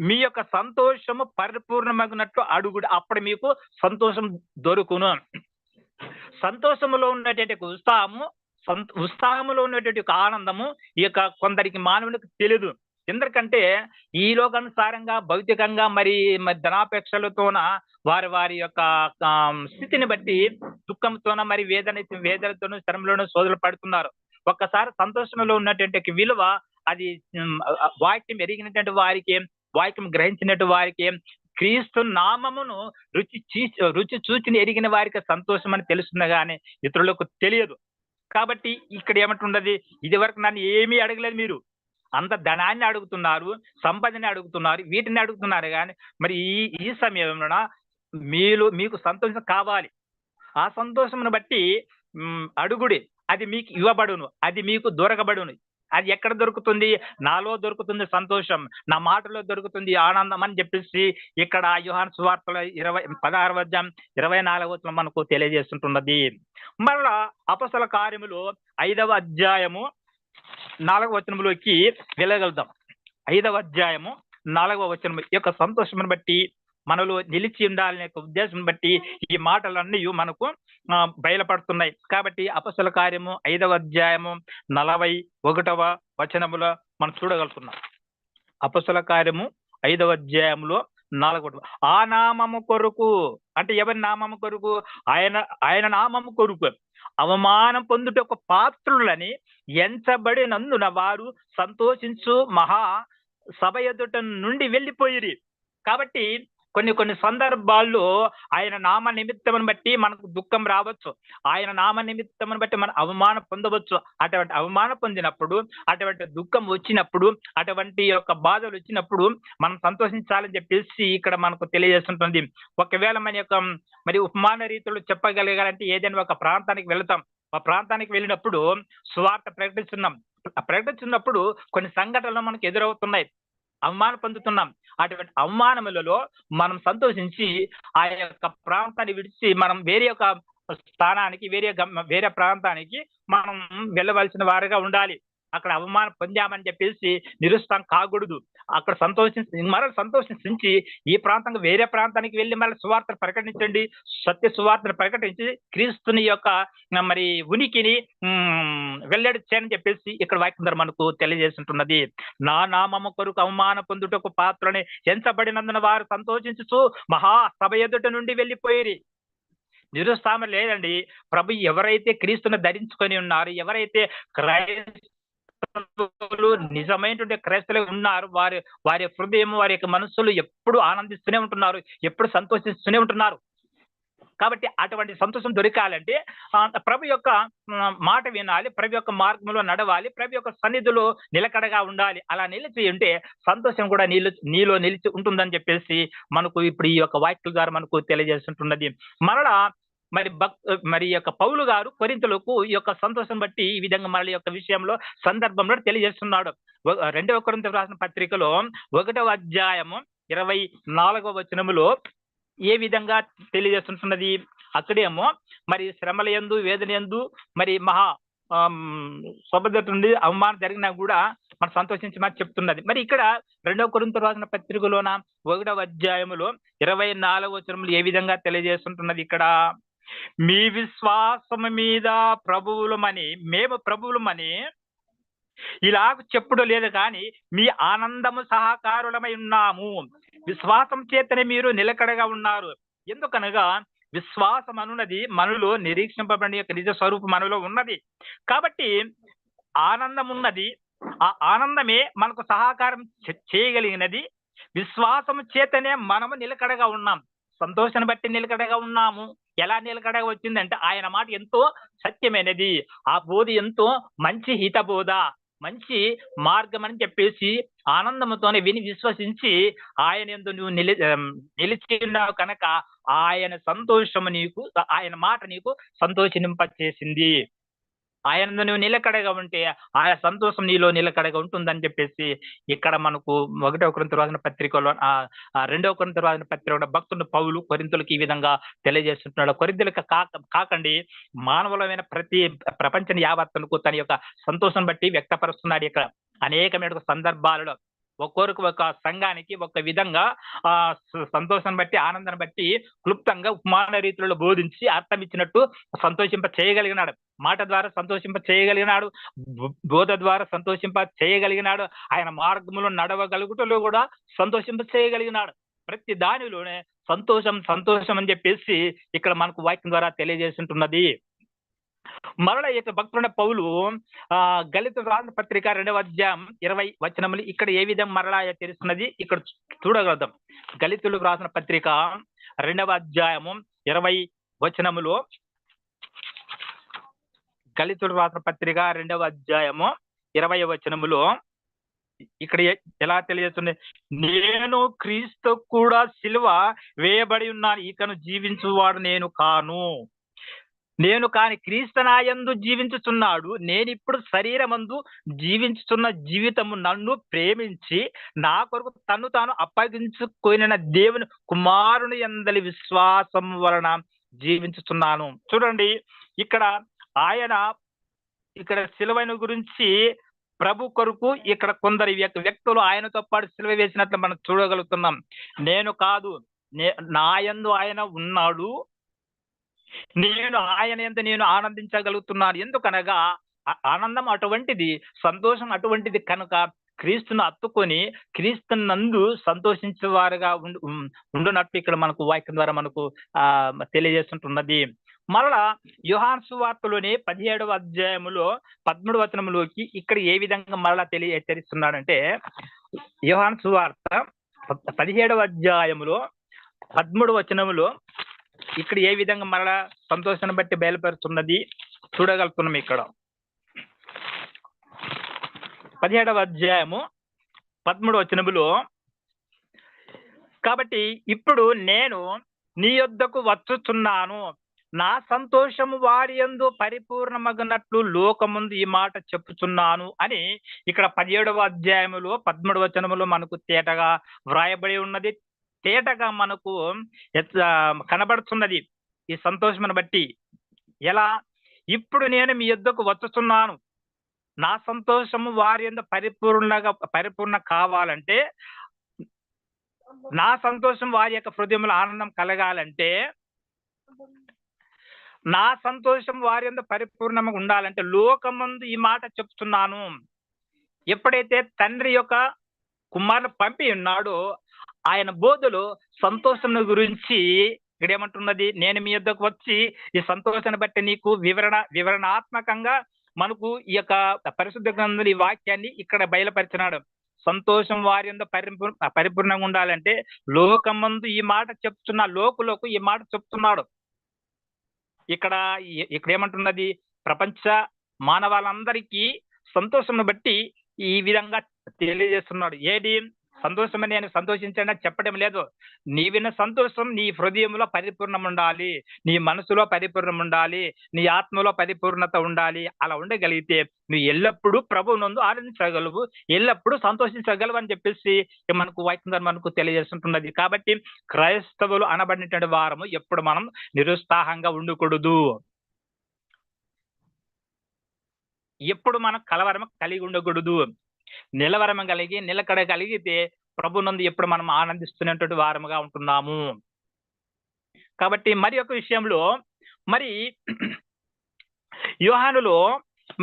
మీ యొక్క సంతోషము పరిపూర్ణమగినట్లు అడుగుడు, అప్పుడు మీకు సంతోషం దొరుకును. సంతోషములో ఉన్నటువంటి ఉత్సాహములో ఉన్నటువంటి ఆనందము ఈ యొక్క కొందరికి మానవునికి తెలియదు. ఎందుకంటే ఈ లోకానుసారంగా భౌతికంగా మరి ధనాపేక్షలతోన వారి యొక్క స్థితిని బట్టి దుఃఖంతోన మరి వేదనతోనూ శ్రమలోనూ సోదరులు పడుతున్నారు. ఒక్కసారి సంతోషంలో ఉన్నటువంటి విలువ అది వాక్యం ఎరిగినటువంటి వారికి, వాక్యం గ్రహించినటువంటి వారికి, క్రీస్తు నామమును రుచి చూచి ఎరిగిన వారికి సంతోషం అని తెలుస్తుంది కానీ ఇతరులకు తెలియదు. కాబట్టి ఇక్కడ ఏమంటున్నది, ఇది వరకు నన్ను ఏమీ అడగలేదు, మీరు అంత ధనాన్ని అడుగుతున్నారు, సంపదని అడుగుతున్నారు, వీటిని అడుగుతున్నారు. కానీ మరి ఈ సమయంలో మీకు సంతోషం కావాలి. ఆ సంతోషమును బట్టి అడుగుడి, అది మీకు ఇవ్వబడును, అది మీకు దొరకబడును. అది ఎక్కడ దొరుకుతుంది? నాలో దొరుకుతుంది సంతోషం, నా మాటలో దొరుకుతుంది ఆనందం అని చెప్పేసి ఇక్కడ యోహాను సువార్తలో 16వ అధ్యాయం 24వ వచనం మనకు తెలియజేస్తుంటున్నది. మరలా అపొస్తలుల కార్యములు 5వ అధ్యాయము 4వ వచనంలోకి వెళ్ళగలుగుతాం. 5వ అధ్యాయము 4వ వచనం యొక్క సంతోషం బట్టి మనలో నిలిచి ఉండాలనే ఉద్దేశం బట్టి ఈ మాటలన్నీ మనకు బయలుపడుతున్నాయి. కాబట్టి అపొస్తలుల కార్యము 5వ అధ్యాయము 41వ వచనములో మనం చూడగలుగుతున్నాం. అపొస్తలుల కార్యము 5వ అధ్యాయంలో 4వ, ఆ నామము కొరకు, అంటే ఎవరి నామము కొరకు? ఆయన నామము కొరకు అవమానం పొందుట ఒక పాత్రులని ఎంచబడినందున వారు సంతోషించు మహా సభ ఎదుట నుండి వెళ్ళిపోయిరి. కాబట్టి కొన్ని సందర్భాల్లో ఆయన నామ నిమిత్తమును బట్టి మనకు దుఃఖం రావచ్చు, ఆయన నామ నిమిత్తమును బట్టి మనం అవమానం పొందవచ్చు. అటువంటి అవమానం పొందినప్పుడు, అటువంటి దుఃఖం వచ్చినప్పుడు, అటువంటి యొక్క బాధలు వచ్చినప్పుడు మనం సంతోషించాలని చెప్పేసి ఇక్కడ మనకు తెలియజేస్తుంటుంది. ఒకవేళ మన యొక్క మరి ఉపమాన రీతులు చెప్పగలగాలంటే ఏదైనా ఒక ప్రాంతానికి వెళతాం, ఆ ప్రాంతానికి వెళ్ళినప్పుడు సువార్త ప్రకటిస్తున్నప్పుడు కొన్ని సంఘటనలు మనకు ఎదురవుతున్నాయి, అవమానం పొందుతున్నాం. అటువంటి అవమానములలో మనం సంతోషించి ఆ యొక్క ప్రాంతాన్ని విడిచి మనం వేరే ఒక స్థానానికి, వేరే ప్రాంతానికి మనం వెళ్ళవలసిన వారుగా ఉండాలి. అక్కడ అవమానం పొందామని చెప్పేసి నిరుత్సాహం కాకూడదు. అక్కడ సంతోషించి ఈ ప్రాంతంగా వేరే ప్రాంతానికి వెళ్ళి మళ్ళీ సువార్తను ప్రకటించండి, సత్య సువార్తను ప్రకటించి క్రీస్తుని యొక్క మరి ఉనికిని వెల్లడి చేయని చెప్పేసి ఇక్కడ వాక్యం ద్వారా మనకు తెలియజేస్తుంటున్నది. నా నామము కొరకు అవమాన పొందుటకు పాత్రని ఎంచబడినందున వారు సంతోషించుచు మహా సభ ఎదుట నుండి వెళ్ళిపోయిరి. నిరుత్సాహం లేదండి. ప్రభు ఎవరైతే క్రీస్తుని ధరించుకొని ఉన్నారు, ఎవరైతే నిజమైనటువంటి క్రైస్తవులు ఉన్నారు, వారి హృదయం, వారి యొక్క మనస్సులు ఎప్పుడు ఆనందిస్తూనే ఉంటున్నారు, ఎప్పుడు సంతోషిస్తూనే ఉంటున్నారు. కాబట్టి అటువంటి సంతోషం దొరకాలంటే ప్రభు యొక్క మాట వినాలి, ప్రభు యొక్క మార్గంలో నడవాలి, ప్రభు యొక్క సన్నిధిలో నిలకడగా ఉండాలి. అలా నిలిచి ఉంటే సంతోషం కూడా నీలో నిలిచి ఉంటుందని చెప్పేసి మనకు ఇప్పుడు ఈ యొక్క వాక్యం ద్వారా మనకు తెలియజేస్తుంటున్నది. మరలా మరి యొక్క పౌలు గారు కొరింథీయులకు ఈ యొక్క సంతోషం బట్టి ఈ విధంగా మన యొక్క విషయంలో సందర్భంలో తెలియజేస్తున్నాడు. 2వ కొరింథీయులకు రాసిన పత్రికలో 1వ అధ్యాయము 24వ వచనములో ఏ విధంగా తెలియజేస్తున్నది? అక్కడేమో మరి శ్రమల యందు, వేదన యందు మరి మహా సొబదట నుండి అవమానం జరిగినా కూడా మనం సంతోషించమని చెప్తున్నది. మరి ఇక్కడ 2వ కొరింథీయులకు రాసిన పత్రికలోన 1వ అధ్యాయములో 24వ వచనములు ఏ విధంగా తెలియజేస్తుంటున్నది? ఇక్కడ మీ విశ్వాసము మీద మేము ప్రభువులమని ఇలాగ చెప్పుడు లేదు, కానీ మీ ఆనందము సహకారులమై ఉన్నాము. విశ్వాసం చేతనే మీరు నిలకడగా ఉన్నారు. ఎందుకనగా విశ్వాసం అనున్నది మనలో నిరీక్షింపబడిన యొక్క నిజ స్వరూపం మనలో ఉన్నది. కాబట్టి ఆనందం ఉన్నది. ఆ ఆనందమే మనకు సహకారం చేయగలిగినది. విశ్వాసం చేతనే మనము నిలకడగా ఉన్నాం. సంతోషాన్ని బట్టి నిలకడగా ఉన్నాము. ఎలా నిలకడగా వచ్చిందంటే ఆయన మాట ఎంతో సత్యమైనది, ఆ బోధ ఎంతో మంచి హితబోధ, మంచి మార్గం అని చెప్పేసి ఆనందంతోనే విని విశ్వసించి ఆయన యందు నువ్వు నిలిచి ఉన్నావు కనుక ఆయన సంతోషము నీకు, ఆయన మాట నీకు సంతోషింపచేసింది. ఆయన నువ్వు నిలకడగా ఉంటే ఆయన సంతోషం నీలో నిలకడగా ఉంటుందని చెప్పేసి ఇక్కడ మనకు 1వ కొరింథీయులకు రాసిన పత్రికలో 2వ కొరింథీయులకు రాసిన పత్రికలో భక్తుడు పౌలు కొరింథీయులకు ఈ విధంగా తెలియజేస్తున్నాడు. కొరింథీయులకు కాకండి, మానవులమైన ప్రతి ప్రపంచ యావత్తులకు తన యొక్క సంతోషం బట్టి వ్యక్తపరుస్తున్నాడు. ఇక్కడ అనేకమైన సందర్భాలలో ఒక్కొరికి ఒక సంఘానికి ఒక విధంగా సంతోషం బట్టి, ఆనందాన్ని బట్టి క్లుప్తంగా ఉపమాన రీతిలో బోధించి అర్థం ఇచ్చినట్టు సంతోషింప చేయగలిగినాడు. మాట ద్వారా సంతోషింప చేయగలిగినాడు, బోధ ద్వారా సంతోషింప చేయగలిగినాడు, ఆయన మార్గంలో నడవగలుగుటలో కూడా సంతోషింప చేయగలిగినాడు. ప్రతి దానిలోనే సంతోషం అని చెప్పేసి ఇక్కడ మనకు వాక్యం ద్వారా తెలియజేస్తుంటున్నది. మరలా యొక్క భక్తుడైన పౌలు గళితులకు రాసిన పత్రిక 2వ అధ్యాయం 20 వచనములు ఇక్కడ ఏ విధంగా మరలా తెలుస్తున్నది ఇక్కడ చూడగలుగుతాం. గళితులకు రాసిన పత్రిక 2వ అధ్యాయము 20 వచనములో, గళితులకు రాసిన పత్రిక 2వ అధ్యాయము 20వ వచనములో ఇక్కడ ఎలా తెలియజేస్తుంది? నేను క్రీస్తు కూడా సిలువ వేయబడి ఉన్నాను, ఇకను జీవించువాడు నేను కాని క్రీస్తు నాయందు జీవించుచున్నాడు. నేను ఇప్పుడు శరీరమందు జీవించుతున్న జీవితము నన్ను ప్రేమించి నా కొరకు తను తాను అప్పగించుకొనిన దేవుని కుమారుని యందలి విశ్వాసం వలన జీవించుతున్నాను. చూడండి, ఇక్కడ సిలువను గురించి ప్రభు కొరకు ఇక్కడ కొందరు వ్యక్తులు ఆయనతో పాటు సిలువ వేసినట్లు మనం చూడగలుగుతున్నాం. నేను కాదు, నా యందు ఆయన ఉన్నాడు, నేను ఆయన యందు నేను ఆనందించగలుగుతున్నాను. ఎందుకనగా ఆనందం అటువంటిది, సంతోషం అటువంటిది కనుక క్రీస్తును అత్తుకొని క్రీస్తునందు సంతోషించేవారుగా ఉండునట్టు ఇక్కడ మనకు వాక్యం ద్వారా మనకు తెలియజేస్తుంటున్నది. మరలా యోహాను సువార్తలోని 17వ అధ్యాయములో 13వ వచనములోకి ఇక్కడ ఏ విధంగా మరలా హెచ్చరిస్తున్నాడంటే, యోహాను సువార్త 17వ అధ్యాయములో 13వ వచనములో ఇక్కడ ఏ విధంగా మరలా సంతోషాన్ని బట్టి బయలుపరుస్తున్నది చూడగలుగుతున్నాం. ఇక్కడ 17వ అధ్యాయము 13వ వచనములో, కాబట్టి ఇప్పుడు నేను నీ యొద్దకు వచ్చుచున్నాను, నా సంతోషము వారి యందు పరిపూర్ణమగునట్లు లోకముందు ఈ మాట చెప్పుచున్నాను అని ఇక్కడ 17వ అధ్యాయములో 13వ వచనములో మనకు తేటగా వ్రాయబడి ఉన్నది. తేటగా మనకు కనబడుతున్నది ఈ సంతోషమును బట్టి. ఎలా? ఇప్పుడు నేను మీ యొద్దకు వచ్చుచున్నాను, నా సంతోషము వారి యందు పరిపూర్ణ కావాలంటే, నా సంతోషం వారి యొక్క హృదయంలో ఆనందం కలగాలంటే, నా సంతోషం వారి యందు పరిపూర్ణంగా ఉండాలంటే లోకమందు ఈ మాట చెప్తున్నాను. ఎప్పుడైతే తండ్రి యొక్క కుమారుని పంపి ఉన్నాడో ఆయన బోధలో సంతోషం గురించి ఇక్కడ ఏమంటున్నది, నేను మీ యొద్దకు వచ్చి ఈ సంతోషాన్ని బట్టి నీకు వివరణాత్మకంగా మనకు ఈ యొక్క పరిశుద్ధ గ్రంథంలో ఈ వాక్యాన్ని ఇక్కడ బయలుపరిచినాడు. సంతోషం వారి యందు పరిపూర్ణంగా ఉండాలంటే లోకమందు ఈ మాట చెప్తున్నా, లోకులకు ఈ మాట చెప్తున్నాడు. ఇక్కడ ఏమంటున్నది, ప్రపంచ మానవాళ్ళందరికీ సంతోషం బట్టి ఈ విధంగా తెలియజేస్తున్నాడు. ఏది సంతోషమని నేను సంతోషించండి అని చెప్పడం లేదు. నీవిన్న సంతోషం నీ హృదయంలో పరిపూర్ణం ఉండాలి, నీ మనసులో పరిపూర్ణం ఉండాలి, నీ ఆత్మలో పరిపూర్ణత ఉండాలి. అలా ఉండగలిగితే నువ్వు ఎల్లప్పుడూ ప్రభువు నందు ఆనందించగలవు, ఎల్లప్పుడూ సంతోషించగలవు అని చెప్పేసి మనకు వాక్యం మనకు తెలియజేస్తుంటున్నది. కాబట్టి క్రైస్తవులు అనబడినటువంటి వారము ఎప్పుడు మనం నిరుత్సాహంగా ఉండకూడదు. ఎప్పుడు మనం కలవరం కలిగి ఉండకూడదు. నిలవరం కలిగి నిలకడ కలిగితే ప్రభునందు ఎప్పుడు మనం ఆనందిస్తున్నటువంటి వారముగా ఉంటున్నాము. కాబట్టి మరి ఒక విషయంలో, మరి యోహానులో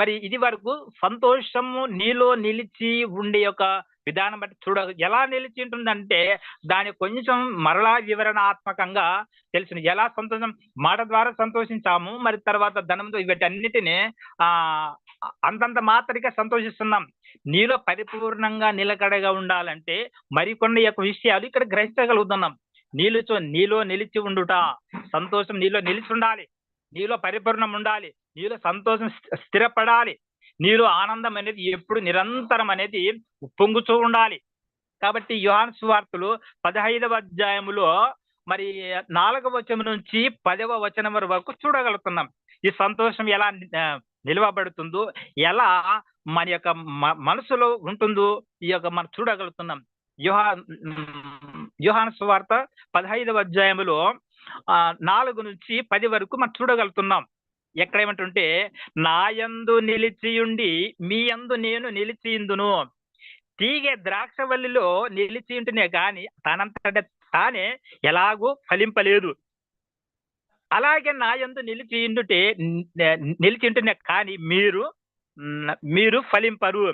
మరి ఇది వరకు సంతోషము నీలో నిలిచి ఉండే యొక్క విధానం బట్టి చూడ ఎలా నిలిచి ఉంటుందంటే దాని కొంచెం మరలా వివరణాత్మకంగా తెలిసిన. ఎలా సంతోషం మాట ద్వారా సంతోషించాము, మరి తర్వాత ధనంతో వీటన్నిటిని అంతంత మాత్రగా సంతోషిస్తున్నాం. నీలో పరిపూర్ణంగా నిలకడగా ఉండాలంటే మరికొన్ని యొక్క విషయాలు ఇక్కడ గ్రహించగలుగుతున్నాం. నీలో నిలిచి ఉండుట, సంతోషం నీలో నిలిచి ఉండాలి, నీలో పరిపూర్ణం ఉండాలి, నీలో సంతోషం స్థిరపడాలి, నీలో ఆనందం అనేది ఎప్పుడు నిరంతరం అనేది పొంగుతూ ఉండాలి. కాబట్టి యోహాను సువార్తలు 15వ అధ్యాయములో మరి 4వ వచనం నుంచి 10వ వచనం వరకు చూడగలుగుతున్నాం. ఈ సంతోషం ఎలా నిలవబడుతుందో, ఎలా మన యొక్క మనసులో ఉంటుందో ఈ యొక్క మనం చూడగలుగుతున్నాం. యోహాను సువార్త 15వ అధ్యాయములో 4 నుంచి 10 వరకు మనం చూడగలుగుతున్నాం. ఎక్కడ ఏమంటుంటే, నా యందు నిలిచియుండి మీ యందు నేను నిలిచియుందును, తీగె ద్రాక్షవల్లిలో నిలిచి ఉంటేనే కానీ తనంతట తానే ఎలాగూ ఫలింపలేదు, అలాగే నా యందు నిలిచి ఉంటేనే కానీ మీరు ఫలింపరు.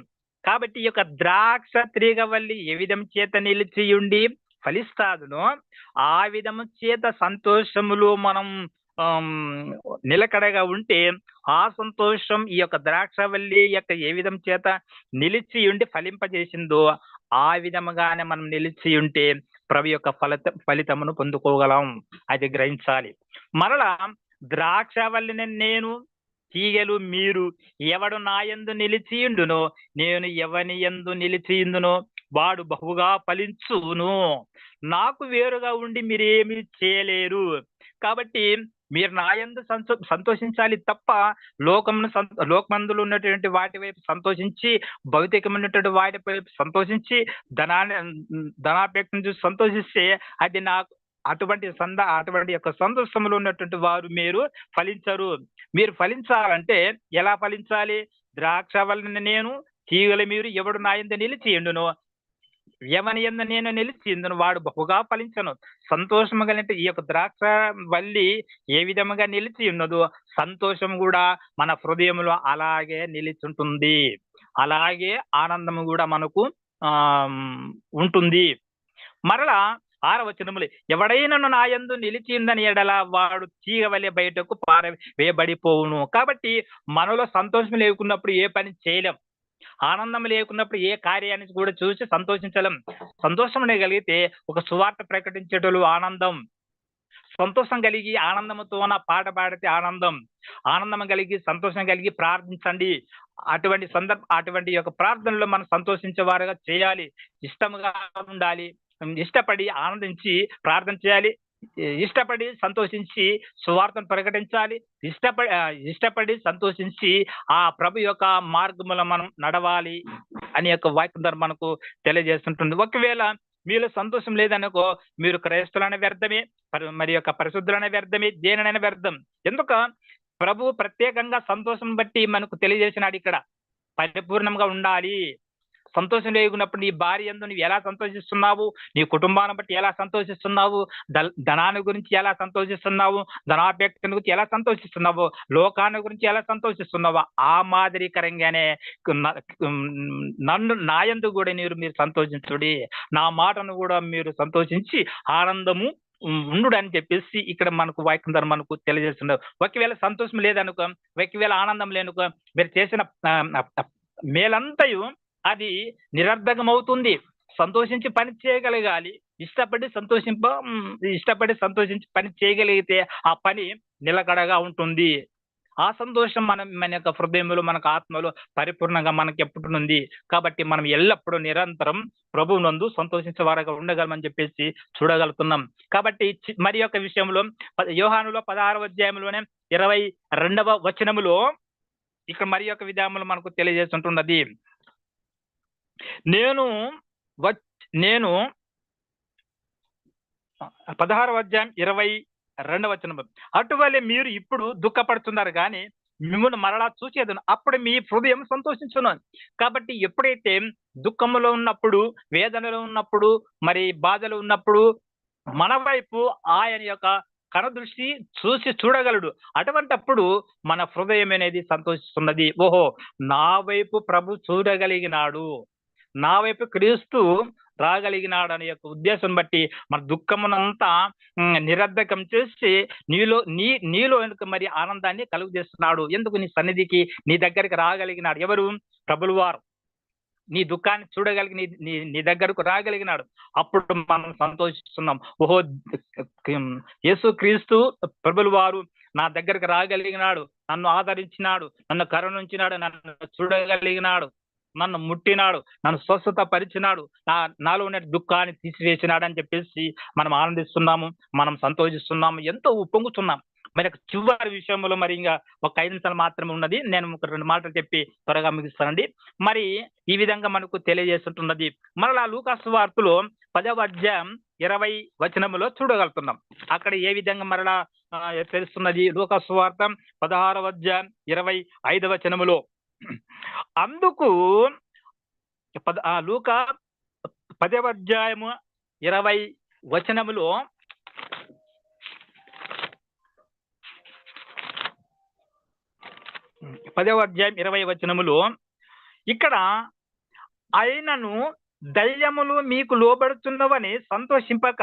కాబట్టి ఈ యొక్క ద్రాక్ష తీగవల్లి ఏ విధం చేత నిలిచి ఉండి ఫలిస్తాదునో ఆ విధము చేత సంతోషములో మనం నిలకడగా ఉంటే ఆ సంతోషం ఈ యొక్క ద్రాక్షవల్లి యొక్క ఏ విధం చేత నిలిచి ఉండి ఫలింపజేసిందో ఆ విధముగానే మనం నిలిచి ఉంటే ప్రభు యొక్క ఫలితమును పొందుకోగలం. అది గ్రహించాలి. మరలా ద్రాక్షవల్లిని నేను, తీగలు మీరు, ఎవడు నా యందు నిలిచియుండునో నేను ఎవని యందు నిలిచియుందునో వాడు బహుగా ఫలించును, నాకు వేరుగా ఉండి మీరేమీ చేయలేరు. కాబట్టి మీరు నా యందు సంతోషించాలి తప్ప లోకమందులో ఉన్నటువంటి వాటి వైపు సంతోషించి, భౌతికమైనటువంటి వాటి వైపు సంతోషించి, ధనాపేక్ష నుంచి సంతోషిస్తే అది నాకు అటువంటి యొక్క సంతోషంలో ఉన్నటువంటి వారు మీరు ఫలించరు. మీరు ఫలించాలంటే ఎలా ఫలించాలి? ద్రాక్షవల్లిని నేను, తీగలు మీరు, ఎవడు నా యందు నిలిచియుండునో ఎవని యందు నేను నిలిచియుందును వాడు బహుగా ఫలించను. సంతోషము కలిగిన ఈ యొక్క ద్రాక్ష వల్లి ఏ విధముగా నిలిచి ఉన్నదో సంతోషం కూడా మన హృదయంలో అలాగే నిలిచుంటుంది, అలాగే ఆనందము కూడా మనకు ఉంటుంది. మరలా 6వ వచనములు, ఎవడైనా నా యందు నిలిచిందని ఎడల వాడు తీగ వలె బయటకు పారవేయబడిపోవును. కాబట్టి మనలో సంతోషం లేకున్నప్పుడు ఏ పని చేయలేం. ఆనందం లేకున్నప్పుడు ఏ కార్యాన్ని కూడా చూసి సంతోషించలేం. సంతోషం కలిగితే ఒక సువార్త ప్రకటించేటోళ్ళు ఆనందం, సంతోషం కలిగి ఆనందంతోన పాట పాడితే ఆనందం, ఆనందం కలిగి సంతోషం కలిగి ప్రార్థించండి. అటువంటి యొక్క ప్రార్థనలో మనం సంతోషించే వారుగా చేయాలి, ఇష్టముగా ఉండాలి, ఇష్టపడి ఆనందించి ప్రార్థన చేయాలి, ఇష్టపడి సంతోషించి సువార్తను ప్రకటించాలి, ఇష్టపడి సంతోషించి ఆ ప్రభు యొక్క మార్గములో మనం నడవాలి అని యొక్క వాక్యం ద్వారా మనకు తెలియజేస్తుంటుంది. ఒకవేళ మీలో సంతోషం లేదనుకో, మీరు క్రైస్తవులైన వ్యర్థమే, మరి యొక్క పరిశుద్ధులైన వ్యర్థమే, దేనినైనా వ్యర్థం. ఎందుక ప్రభు ప్రత్యేకంగా సంతోషం బట్టి మనకు తెలియజేసినాడు. ఇక్కడ పరిపూర్ణంగా ఉండాలి. సంతోషం లేకున్నప్పుడు నీ భార్య యందు నువ్వు ఎలా సంతోషిస్తున్నావు, నీ కుటుంబాన్ని బట్టి ఎలా సంతోషిస్తున్నావు, ధనాన్ని గురించి ఎలా సంతోషిస్తున్నావు, ధనాపేక్ష గురించి ఎలా సంతోషిస్తున్నావు, లోకాన్ని గురించి ఎలా సంతోషిస్తున్నావు, ఆ మాదిరికరంగానే నా యందు కూడా మీరు సంతోషించుడి, నా మాటను కూడా మీరు సంతోషించి ఆనందము ఉండు అని చెప్పేసి ఇక్కడ మనకు వాక్యం ద్వారా మనకు తెలియజేస్తున్నారు. ఒకవేళ సంతోషం లేదనుకో, ఒకవేళ ఆనందం లేనుకో, మీరు చేసిన మేలంతయు అది నిరర్ధకం అవుతుంది. సంతోషించి పని చేయగలగాలి, ఇష్టపడి సంతోషించి పని చేయగలిగితే ఆ పని నిలకడగా ఉంటుంది. ఆ సంతోషం మన యొక్క హృదయంలో, మనకు ఆత్మలో పరిపూర్ణంగా మనకి ఎప్పుడు ఉంది. కాబట్టి మనం ఎల్లప్పుడూ నిరంతరం ప్రభువు నందు సంతోషించే వారుగా ఉండగలమని చెప్పేసి చూడగలుగుతున్నాం. కాబట్టి మరి యొక్క విషయంలో యోహానులో 16వ అధ్యాయంలోనే 22వ వచనములో ఇక్కడ మరి యొక్క విధానంలో మనకు తెలియజేస్తుంటున్నది. నేను 16వ అధ్యాయం 22వ వచనం, అటువలే మీరు ఇప్పుడు దుఃఖపడుతున్నారు కానీ మిమ్మల్ని మరలా చూసేదను, అప్పుడు మీ హృదయం సంతోషించును. కాబట్టి ఎప్పుడైతే దుఃఖంలో ఉన్నప్పుడు, వేదనలో ఉన్నప్పుడు, మరి బాధలో ఉన్నప్పుడు మన వైపు ఆయన యొక్క కనుదృష్టి చూడగలడు. అటువంటప్పుడు మన హృదయం అనేది సంతోషిస్తున్నది. ఓహో, నా వైపు ప్రభు చూడగలిగినాడు, నా వైపు క్రీస్తు రాగలిగినాడు అనే యొక్క ఉద్దేశం బట్టి మన దుఃఖమునంతా నిరర్ధకం చేసి నీలో మరి ఆనందాన్ని కలుగజేస్తున్నాడు. ఎందుకు? నీ సన్నిధికి, నీ దగ్గరికి రాగలిగినాడు. ఎవరు? ప్రభులు వారు. నీ దుఃఖాన్ని చూడగలిగి నీ దగ్గరకు రాగలిగినాడు. అప్పుడు మనం సంతోషిస్తున్నాం. ఓహో, యేసు క్రీస్తు ప్రభులు వారు నా దగ్గరకు రాగలిగినాడు, నన్ను ఆదరించినాడు, నన్ను కరుణించినాడు, నన్ను చూడగలిగినాడు, నన్ను ముట్టినాడు, నన్ను స్వస్థత పరిచినాడు, నాలో ఉన్న దుఃఖాన్ని తీసివేసినాడు అని చెప్పేసి మనం ఆనందిస్తున్నాము, మనం సంతోషిస్తున్నాము, ఎంతో ఉప్పొంగుతున్నాం. మరి చివరి విషయంలో మరి ఇంకా ఒక 5 నిమిషాలు మాత్రమే ఉన్నది. నేను ఒక 2 మాటలు చెప్పి త్వరగా ముగిస్తానండి. మరి ఈ విధంగా మనకు తెలియజేస్తుంటున్నది. మరలా లూకా సువార్తలో 10వ అధ్యాయం 20వ వచనములో చూడగలుగుతున్నాం. అక్కడ ఏ విధంగా మరలా తెలుస్తున్నది? లూకా సువార్త 16వ అధ్యాయం 25వ వచనములో, అందుకు లూకా 10వ అధ్యాయము 20వ వచనములో, ఇక్కడ అయినను దయ్యములు మీకు లోబడుతున్నవని సంతోషింపక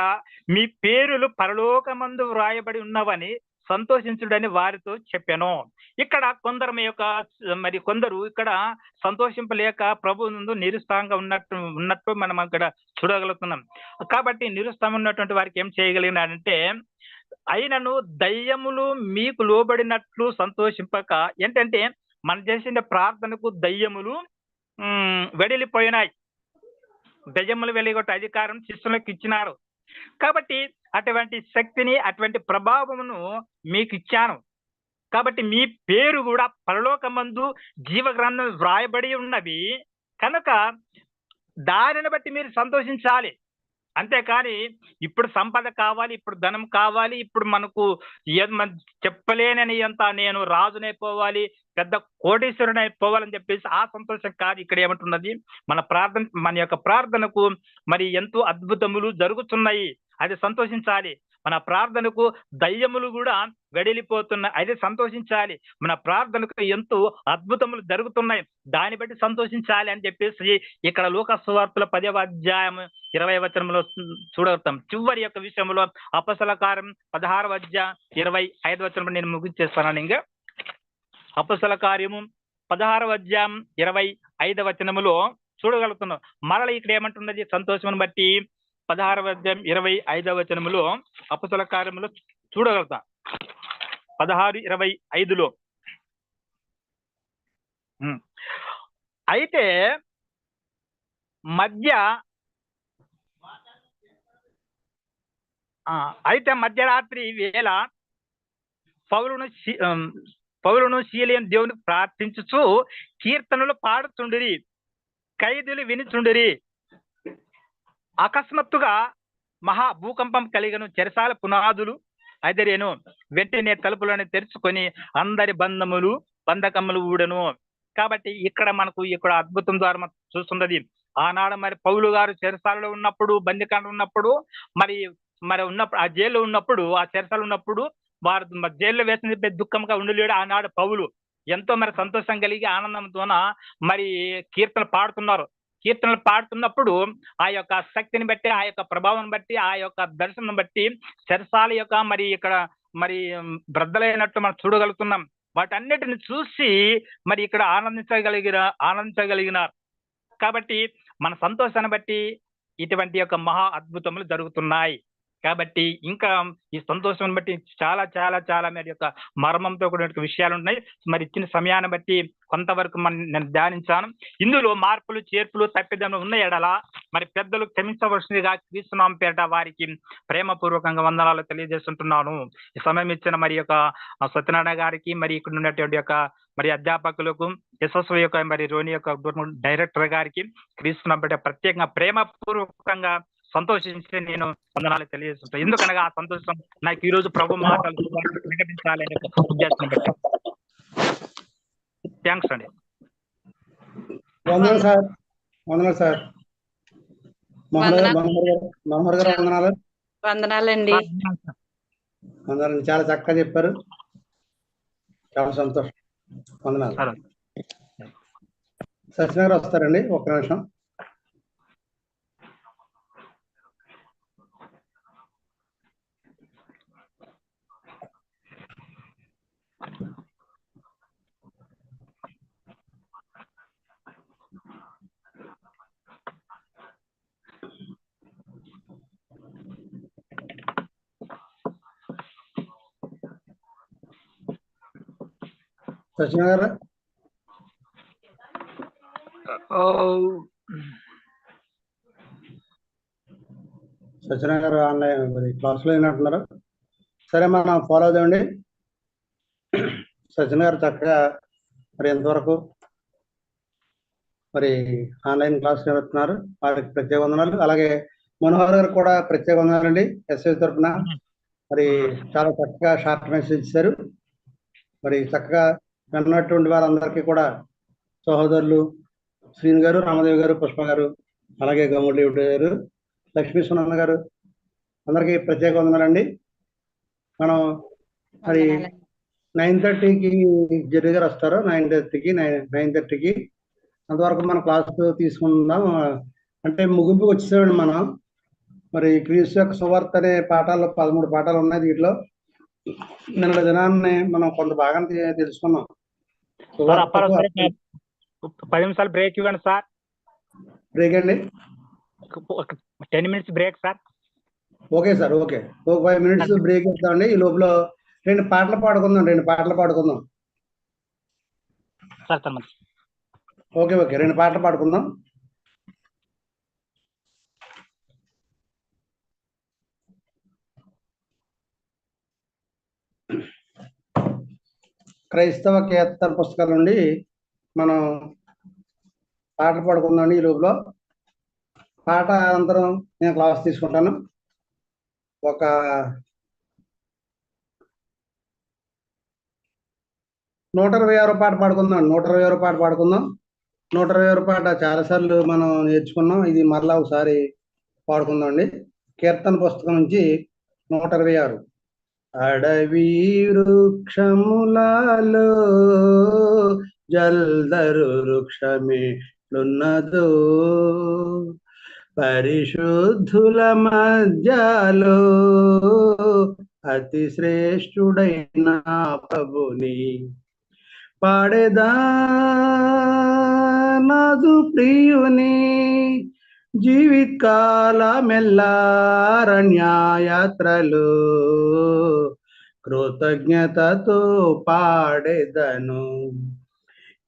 మీ పేరులు పరలోకమందు వ్రాయబడి ఉన్నవని సంతోషించుడని వారితో చెప్పాను. ఇక్కడ కొందరు ఇక్కడ సంతోషింపలేక ప్రభు నందు నిరుత్సాహంగా ఉన్నట్టు మనం అక్కడ చూడగలుగుతున్నాం. కాబట్టి నిరుత్సాహం ఉన్నటువంటి వారికి ఏం చేయగలిగినాడంటే, అయినను దయ్యములు మీకు లోబడినట్లు సంతోషింపక, ఏంటంటే మనం చేసిన ప్రార్థనకు దయ్యములు వెడలిపోయినాయి. దయ్యములు వెలిగొట్టే అధికారం శిష్యులకు ఇచ్చినారు. కాబట్టి అటువంటి శక్తిని, అటువంటి ప్రభావమును మీకు ఇచ్చాను. కాబట్టి మీ పేరు కూడా పరలోకమందు జీవ గ్రంథం వ్రాయబడి ఉన్నవి కనుక దానిని బట్టి మీరు సంతోషించాలి. అంతేకాని ఇప్పుడు సంపద కావాలి, ఇప్పుడు ధనం కావాలి, ఇప్పుడు మనకు చెప్పలేనని అంత నేను రాజునైపోవాలి, పెద్ద కోటీశ్వరునైపోవాలని చెప్పేసి ఆ సంతోషం కాదు. ఇక్కడ ఏమంటున్నది? మన యొక్క ప్రార్థనకు మరి ఎంతో అద్భుతములు జరుగుతున్నాయి, అది సంతోషించాలి. మన ప్రార్థనకు దయ్యములు కూడా వెడలిపోతున్నాయి, అది సంతోషించాలి. మన ప్రార్థనకు ఎంతో అద్భుతములు జరుగుతున్నాయి, దాన్ని బట్టి సంతోషించాలి అని చెప్పేసి ఇక్కడ లూకా సువార్తల 10వ అధ్యాయం 20వ వచనంలో చూడగలుగుతాం. చివరి యొక్క విషయంలో అపొస్తలుల కార్యం 16వ అధ్యాయం 25వ వచనంలో నేను ముగించేస్తాను. ఇంకా అపొస్తలుల కార్యము 16వ అధ్యాయం 25వ వచనములో చూడగలుగుతున్నాం. మరల ఇక్కడ ఏమంటున్నది సంతోషమును బట్టి 16వ అధ్యాయం 25వ వచనములో అపొస్తలుల కార్యములో చూడగలుగుతాం. 16:25లో అయితే మధ్యరాత్రి వేళ పౌలును శీలియను దేవునికి ప్రార్థించుచు కీర్తనలు పాడుచుండిరి, ఖైదీలు వినుచుండిరి. అకస్మాత్తుగా మహా భూకంపం కలిగను, చెరసాల పునాదులు అదిరేను. వెంటనే తలుపులను తెరుచుకొని అందరి బంధకములు ఊడెను. కాబట్టి ఇక్కడ అద్భుతం ద్వారా మనం చూస్తున్నది. ఆనాడు మరి పౌలు గారు చెరసాలలో ఉన్నప్పుడు, బందికాండ ఉన్నప్పుడు, మరి ఉన్నప్పుడు ఆ జైల్లో ఉన్నప్పుడు, ఆ చెరసాలు ఉన్నప్పుడు వారు జైల్లో వేసిన దుఃఖంగా ఉండలేడు. ఆనాడు పౌలు ఎంతో మరి సంతోషం కలిగి ఆనందంతోన మరి కీర్తనలు పాడుతున్నారు. కీర్తనలు పాడుతున్నప్పుడు ఆ యొక్క శక్తిని బట్టి, ఆ యొక్క ప్రభావం బట్టి, ఆ యొక్క దర్శనం బట్టి చెరసాల యొక్క మరి ఇక్కడ మరి బ్రద్దలైనట్టు మనం చూడగలుగుతున్నాం. వాటన్నిటిని చూసి మరి ఇక్కడ ఆనందించగలిగినారు. కాబట్టి మన సంతోషాన్ని బట్టి ఇటువంటి యొక్క మహా అద్భుతములు జరుగుతున్నాయి. కాబట్టి ఇంకా ఈ సంతోషం బట్టి చాలా చాలా చాలా మరి యొక్క మర్మంతో కూడిన విషయాలు ఉన్నాయి. మరి ఇచ్చిన సమయాన్ని బట్టి కొంతవరకు నేను ధ్యానించాను. ఇందులో మార్పులు చేర్పులు తప్పిదములు ఉన్న ఎడల మరి పెద్దలు క్షమించవలసిందిగా క్రీస్తునామం పేరిట వారికి ప్రేమపూర్వకంగా వందనాలు తెలియజేస్తుంటున్నాను. ఈ సమయం ఇచ్చిన మరి యొక్క సత్యనారాయణ గారికి, మరి ఇక్కడ ఉన్నటువంటి యొక్క మరి అధ్యాపకులకు, SSOE యొక్క మరి రోని యొక్క డైరెక్టర్ గారికి క్రీస్తునామం పేరిట ప్రత్యేకంగా ప్రేమపూర్వకంగా సంతోషించి నేను వందనాలు తెలియజేస్తుంటాను. ఎందుకనగా ఆ సంతోషం నాకు ఈ రోజు ప్రభు మాటలు ప్రకటించాలనే ఉద్దేశం బట్టి. థ్యాంక్స్ అండి. వందనాలు సార్. వందనాలు సార్. మనోహర్ గారు వందనాలు. వందనాలండి. వందనాలు, చాలా చక్కగా చెప్పారు. చాలా సంతోషం. వందనాలు. సత్యనారాయణ గారు వస్తారండి, ఒక్క నిమిషం. సత్యనారాయణ గారు సత్యనారాయణ గారు ఆన్లైన్ మరి క్లాస్లో వింటున్నారు. సరే, మనం ఫాలో అవుదామండి. సత్యనారాయణ గారు చక్కగా మరి ఎంతవరకు మరి ఆన్లైన్ క్లాస్ నిర్వహిస్తున్నారు, వారికి ప్రత్యేక వందనాలు. అలాగే మనోహర్ గారు కూడా ప్రత్యేక వందనాలండి. SSOE తరఫున మరి చాలా చక్కగా షార్ట్ మెసేజ్ ఇచ్చారు. మరి చక్కగా విన్నటువంటి వారందరికీ కూడా సహోదరులు శ్రీను గారు, రామదేవి గారు, పుష్ప గారు, అలాగే గమ్ముడి గారు, లక్ష్మీ సునన్న గారు, అందరికీ ప్రత్యేక వందనాలండి. మనం మరి 9:30కి జెర్రీ గారు వస్తారు. 9:30కి అంతవరకు మనం క్లాస్ తీసుకుందాం. అంటే ముగింపుకి వచ్చేసామండి మనం. మరి క్రీస్తు యొక్క సువార్త అనే పాఠాలు 13 పాఠాలు ఉన్నాయి. వీటిలో నిన్న దినాన్ని మనం కొంత భాగాన్ని తెలుసుకున్నాం. 10 నిమిషాలు బ్రేక్ ఇవ్వండి సార్. బ్రేక్ అండి, 10 minutes break sir. Okay sir, okay. ఒక 5 మినిట్స్ బ్రేక్ ఇస్తామండి. ఈ లోపల 2 పాటలు పాడుకుందాం. ఓకే, 2 పాటలు పాడుకుందాం. క్రైస్తవ కీర్తన పుస్తకాల నుండి మనం పాటలు పాడుకుందాం. ఈ లోపల పాట అనంతరం నేను క్లాస్ తీసుకుంటాను. ఒక 126 పాట పాడుకుందాం. 126 పాట పాడుకుందాం. 126 పాట చాలాసార్లు మనం నేర్చుకున్నాం. ఇది మరలా ఒకసారి పాడుకుందాం అండి. కీర్తన పుస్తకం నుంచి 126. అడవి వృక్షములలో జల్దరు వృక్షమేలున్నదో, పరిశుద్ధుల మధ్యలో అతి శ్రేష్ఠుడైన ప్రభుని పాడేదా నాదు ప్రియుని జీవితకాలమెల్లారణ్యయాత్రలు కృతజ్ఞతతో పాడేదను,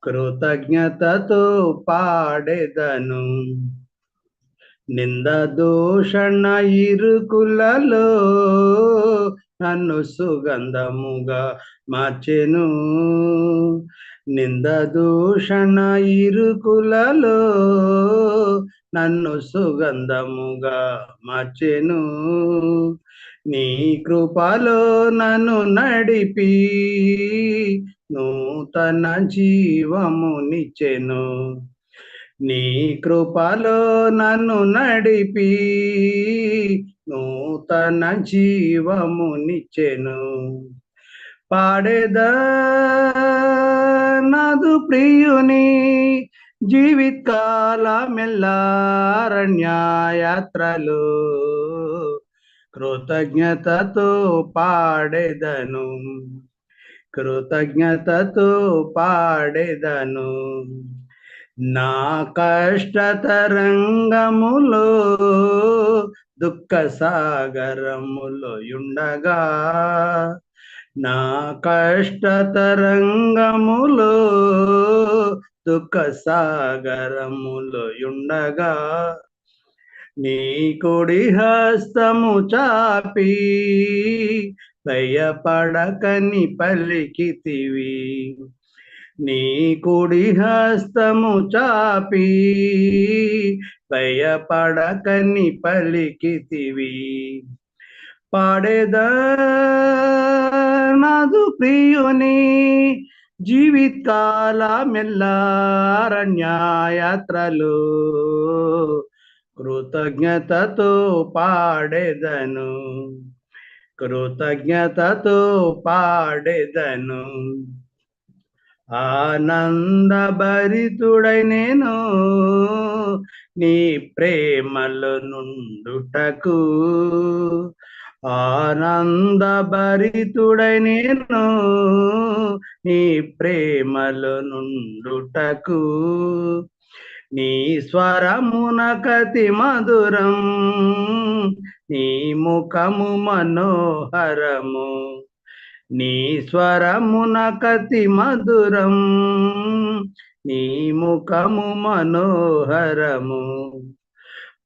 కృతజ్ఞతతో పాడేదను. నింద దూషణ ఇరుకులలో నన్ను సుగంధముగా మార్చెను, నింద దూషణ ఇరుకులలో నన్ను సుగంధముగా మార్చెను. నీ కృపలో నన్ను నడిపి నూతన జీవమునిచ్చెను, నీ కృపలో నన్ను నడిపి నూతన జీవమునిచ్చెను. పాడేదా నాదు ప్రియుని జీవితకాలమెల్లారణ్యయాత్రలు కృతజ్ఞతతో పాడేదను, కృతజ్ఞతతో పాడేదను. నా కష్టతరంగములో దుఃఖ సాగరములో యుండగా, నా కష్టతరంగములో దుఃఖ సాగరములో యుండగా, నీ కుడి హస్తము చాపి భయపడకని పలికితివి, నీ కుడి హస్తము చాపి భయపడకని పలికితివి. పాడేదా నాదు ప్రియుని జీవితకాలమెల్లారణ్యయాత్రలు కృతజ్ఞతతో పాడేదను, కృతజ్ఞతతో పాడేదను. ఆనందభరితుడై నేను నీ ప్రేమలో నుండుటకు, ఆనందభరితుడై నేను నీ ప్రేమలో నుండుటకు, నీ స్వరమునకతి మధురం, నీ ముఖము మనోహరము, నీ స్వరమునకతి మధురం, నీ ముఖము మనోహరము.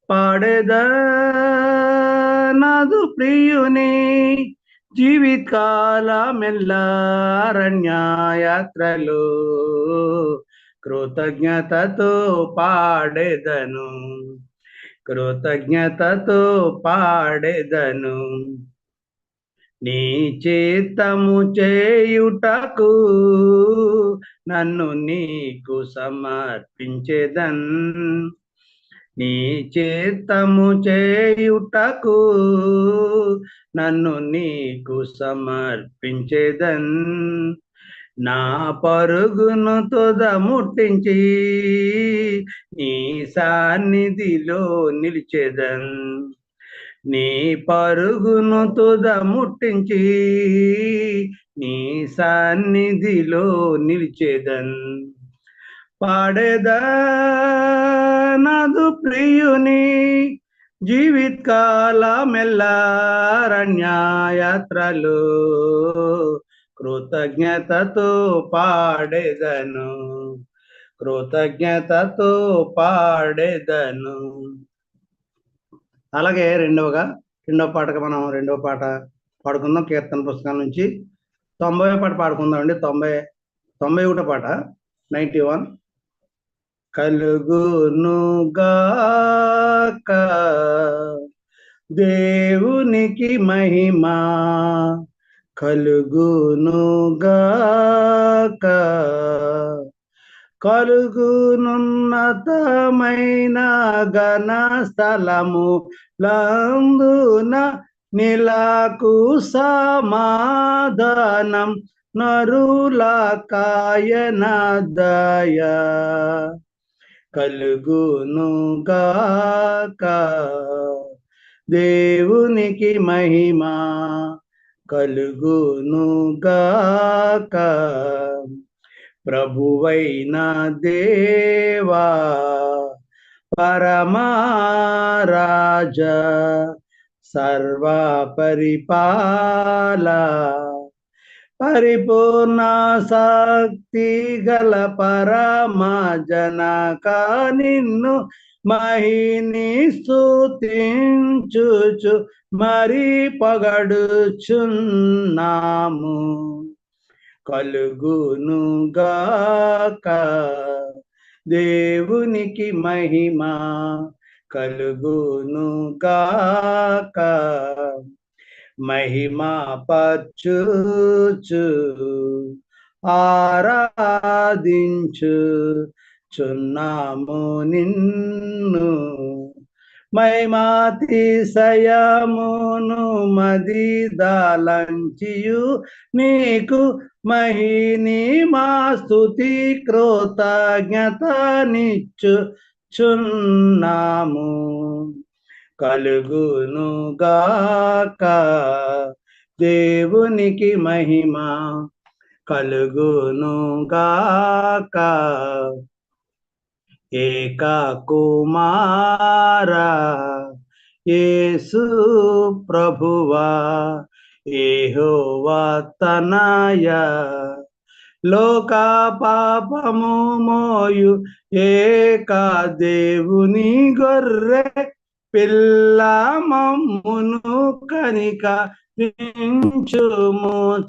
పాడేదా నాదు ప్రియుని జీవితకాలమెల్లారణ్యయాత్రలు కృతజ్ఞతతో పాడేదను, కృతజ్ఞతతో పాడేదను. నీ చిత్తము చేయుటకు నన్ను నీకు సమర్పించెదన్, నీ చిత్తము చేయుటకు నన్ను నీకు సమర్పించెదన్. నా పరుగును తుద ముట్టించి నీ సన్నిధిలో నిలిచెదన్, నీ పరుగును తుద ముట్టించి నీ సన్నిధిలో నిలిచెదన్. పాడేదా నాదు ప్రియుని జీవితకాలమెల్లారణ్యయాత్రలు కృతజ్ఞతతో పాడేదను, కృతజ్ఞతతో పాడేదను. అలాగే రెండవ పాటగా మనం రెండవ పాట పాడుకుందాం. కీర్తన పుస్తకం నుంచి 90వ పాట పాడుకుందామండి. 91వ పాట 91. కలుగునుగాక దేవునికి మహిమ, కలుగునుగాక, కలుగునున్నతమైన ఘన స్థలము లందున నిలకు సమాధానం నరులకాయన దయ. కలుగునుగాక దేవునికి మహిమ, కలుగునుగాక, ప్రభువైన దేవా పరమారాజా సర్వ పరిపాల పరిపూర్ణ శక్తి గల పరమ జనక నిన్ను మహిని స్తుతించుచు మరి పొగడుచున్నాము. కలుగునుగాక దేవునికి మహిమ కలుగునుగాక. మహిమ పర్చుచు ఆరాధించు చున్నాము నిన్ను. మహిమాతిశయమును మదిదలంచియు నీకు మహిని మా స్తుతి కృతజ్ఞతనిచ్చు చున్నాము. కలుగునుగాక దేవునికి మహిమ కలుగునుగాక. ఏక కుమార యేసు ప్రభువా యెహోవా తనయ లోక పాపము మోయు ఏక దేవుని గొర్రె పిల్ల మమ్మును కనికరించుము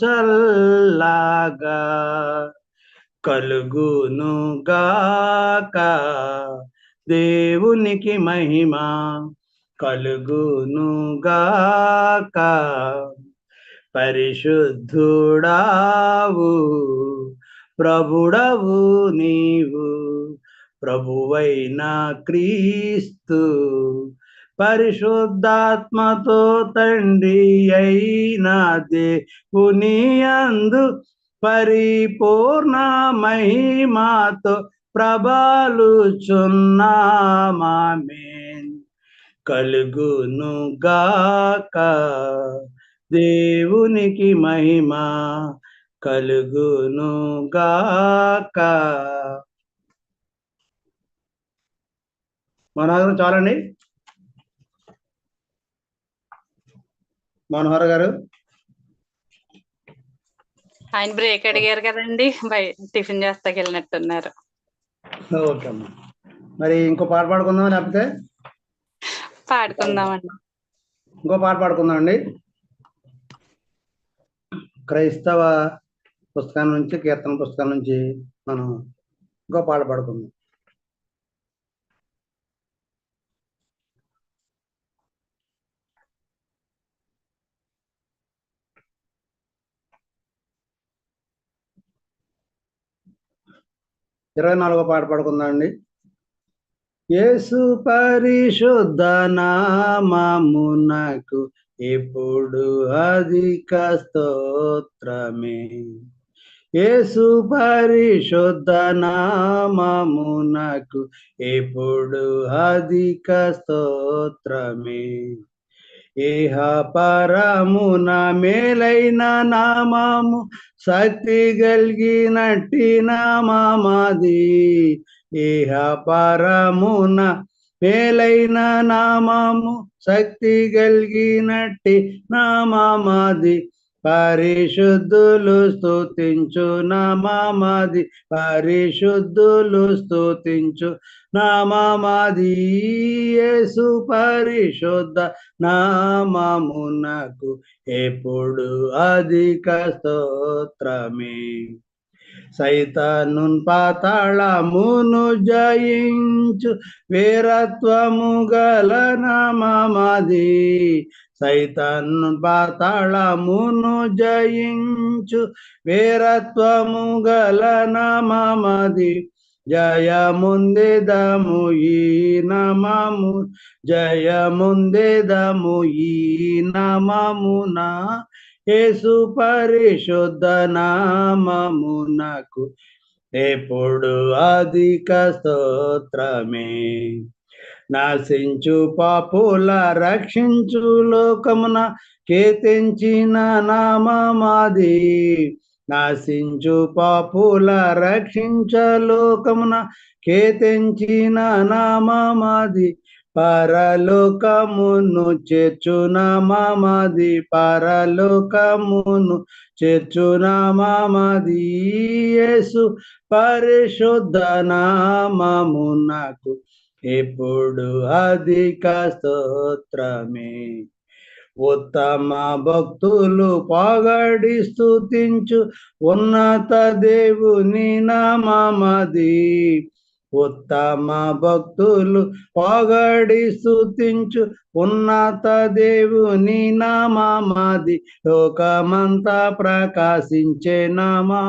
చల్లగా. కలుగునుగాక దేవునికి మహిమ కలుగునుగాక. పరిశుద్ధుడావు ప్రభుడవు నీవు ప్రభువైన క్రీస్తు పరిశుద్ధాత్మతో తండ్రి అయిన దేవుని యందు పరిపూర్ణ మహిమతో ప్రబలుచున్నామామేన్. కలుగునుగాక దేవునికి మహిమ కలుగునుగాక. మనోహర్ చాలండి. మనోహర్ గారు ఆయన బ్రేక్ అడిగారు కదండి, టిఫిన్ చేస్తాకి వెళ్ళినట్టున్నారు. ఓకే అమ్మా, మరి ఇంకో పాట పాడుకుందాం లేకపోతే పాడుకుందామండి. ఇంకో పాట పాడుకుందాం అండి. క్రైస్తవ పుస్తకం నుంచి, కీర్తన పుస్తకం నుంచి మనం ఇంకో పాట పాడుకుందాం. 24వ పాట పాడుకుందాం అండి. యేసు పరిశుద్ధ నామమునకు ఎప్పుడు అధిక స్తోత్రమే. యేసు పరిశుద్ధ నామమునకు ఎప్పుడు అధిక స్తోత్రమే. ఏహ పరమున మేలైన నామము శక్తి కలిగినట్టి నామది. ఏహ పరమున మేలైన నామము శక్తి కలిగినట్టి నామది. పరిశుద్ధులు స్తుతించు నామది. పరిశుద్ధులు స్తుతించు నామది. యేసు పరిశుద్ధ నామమునకు ఎప్పుడు అధిక స్తోత్రమే. సైతాను పాతాళమును జయించు వీరత్వము గల నామది. సైతాను పాతాళమును జయించు వీరత్వము గల నామది. జయముందెదము ఈ నామము, జయముందెదము ఈ నామమున. యేసు పరిశుద్ధ నామమునకు ఎప్పుడు అధిక స్తోత్రమే. నాశించు పాపుల రక్షించు లోకమున కీర్తించిన నామది. నాశించు పాపుల రక్షించలోకమున కేతించిన నామమాది పరలోకమును చేర్చునామాది పరలోకమును చేర్చునామాది యేసు పరిశుద్ధ నామమునకు ఎప్పుడు అధిక స్తోత్రమే. ఉత్తమ భక్తులు పొగడి స్తుతించు ఉన్నత దేవుని నామమది. ఉత్తమ భక్తులు పొగడి స్తుతించు ఉన్నత దేవుని నామమది. లోకమంతా ప్రకాశించే నామా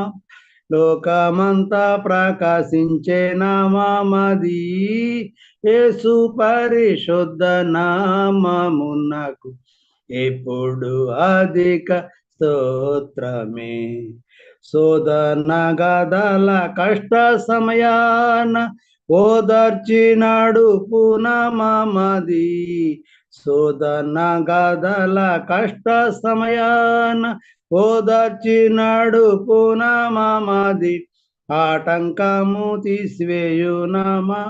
లోకమంతా ప్రకాశించే నామమది. యేసు పరిశుద్ధ నామమునకు ఎప్పుడు అధిక స్తోత్రమే. శోధన గదల కష్ట సమయాన ఓదార్చినాడు పునమది. శోధన గదల కష్ట సమయాన ఓదార్చినాడు పునమది. ఆటంకము తీసివేయునామా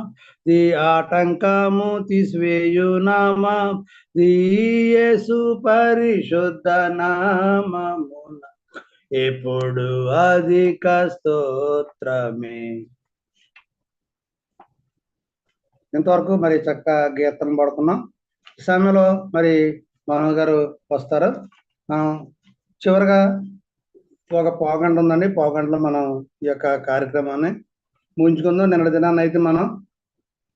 ఆటంకము తీసివేయునామా యేసు పరిశుద్ధ నామమున ఎప్పుడు అధిక స్తోత్రమే. ఇంతవరకు మరి చక్కగా గీతం పడుతున్నాం. ఈ సమయంలో మరి మోహన్ గారు వస్తారు. చివరిగా ఒక పావుగంట ఉందండి. పావుగంటలో మనం ఈ యొక్క కార్యక్రమాన్ని ముగించుకుందాం. నిన్నటి దినాన్ని అయితే మనం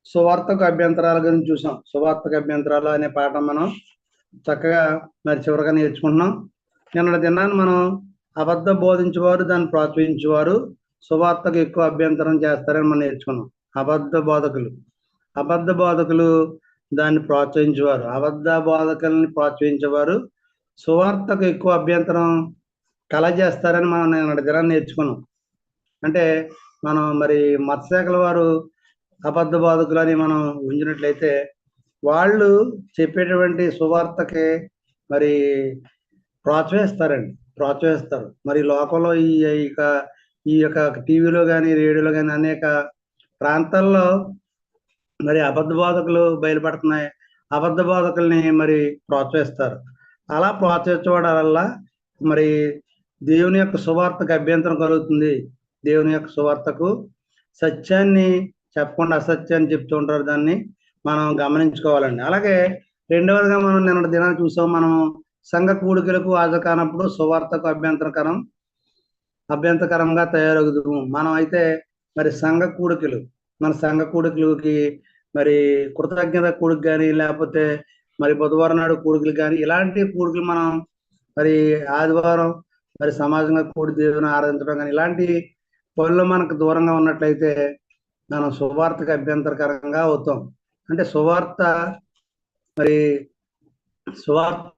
సువార్తకు అభ్యంతరాల గురించి చూసాం. సువార్తకు అభ్యంతరాలు అనే పాఠం మనం చక్కగా మరి చివరిగా నేర్చుకుంటున్నాం. నిన్నటి దినాన్ని మనం అబద్ధ బోధించేవారు దాన్ని ప్రోత్సహించేవారు సువార్తకు ఎక్కువ అభ్యంతరం చేస్తారని మనం నేర్చుకున్నాం. అబద్ధ బోధకులు దాన్ని ప్రోత్సహించేవారు, అబద్ధ బోధకుల్ని ప్రోత్సహించేవారు సువార్తకు ఎక్కువ అభ్యంతరం కలగజేస్తారని మనం నిన్నటి దినాన్ని నేర్చుకున్నాం. అంటే మనం మరి మత్స్యశాఖల వారు అబద్ధ బోధకులు అని మనం ఉంచినట్లయితే వాళ్ళు చెప్పేటువంటి సువార్తకి మరి ప్రోత్సహిస్తారు. మరి లోకంలో ఈ యొక్క టీవీలో కానీ రేడియోలో కానీ అనేక ప్రాంతాల్లో మరి అబద్ధ బోధకులు బయలుపడుతున్నాయి. అబద్ధ బోధకుల్ని మరి ప్రోత్సహిస్తారు. అలా ప్రోత్సహించడం వల్ల మరి దేవుని యొక్క సువార్తకు అభ్యంతరం కలుగుతుంది. దేవుని యొక్క సువార్తకు సత్యాన్ని చెప్పకుండా అసత్యాన్ని చెప్తూ ఉంటారు. దాన్ని మనం గమనించుకోవాలండి. అలాగే రెండవదిగా మనం నిన్నటి దినాన్ని చూసాం. మనం సంఘ కూడికలకు హాజరు కానప్పుడు సువార్తకు అభ్యంతరకరంగా తయారవుతాము. మనం అయితే మరి మన సంఘ కూడికలకి మరి కృతజ్ఞత కూడిక కానీ లేకపోతే మరి బుధవారం నాడు కూడికలు కానీ ఇలాంటి కూడికలు మనం మరి ఆదివారం మరి సమాజంగా కూడి దేవుని ఆరాధించడం కానీ ఇలాంటి పనులు మనకు దూరంగా ఉన్నట్లయితే మనం సువార్తకు అభ్యంతరకరంగా అవుతాం. అంటే సువార్త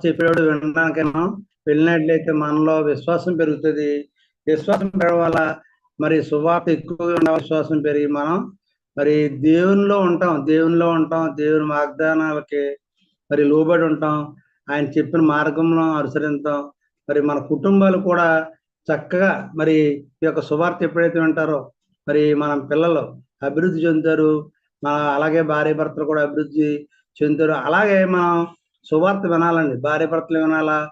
చెప్పేవాడు వినడానికైనా వెళ్ళినట్లయితే మనలో విశ్వాసం పెరుగుతుంది. విశ్వాసం పెరగడం వల్ల మరి సువార్త ఎక్కువగా ఉండే విశ్వాసం పెరిగి మనం మరి దేవునిలో ఉంటాం. దేవుని వాగ్దానాలకి మరి లోబడి ఉంటాం. ఆయన చెప్పిన మార్గంలో అనుసరిస్తాం. మరి మన కుటుంబాలు కూడా చక్కగా మరి ఈ యొక్క సువార్త ఎప్పుడైతే వింటారో మరి మన పిల్లలు అభివృద్ధి చెందుతారు. అలాగే భార్య భర్తలు కూడా అభివృద్ధి చెందుతారు. అలాగే మనం సువార్త వినాలండి. భార్య భర్తలు వినాలా,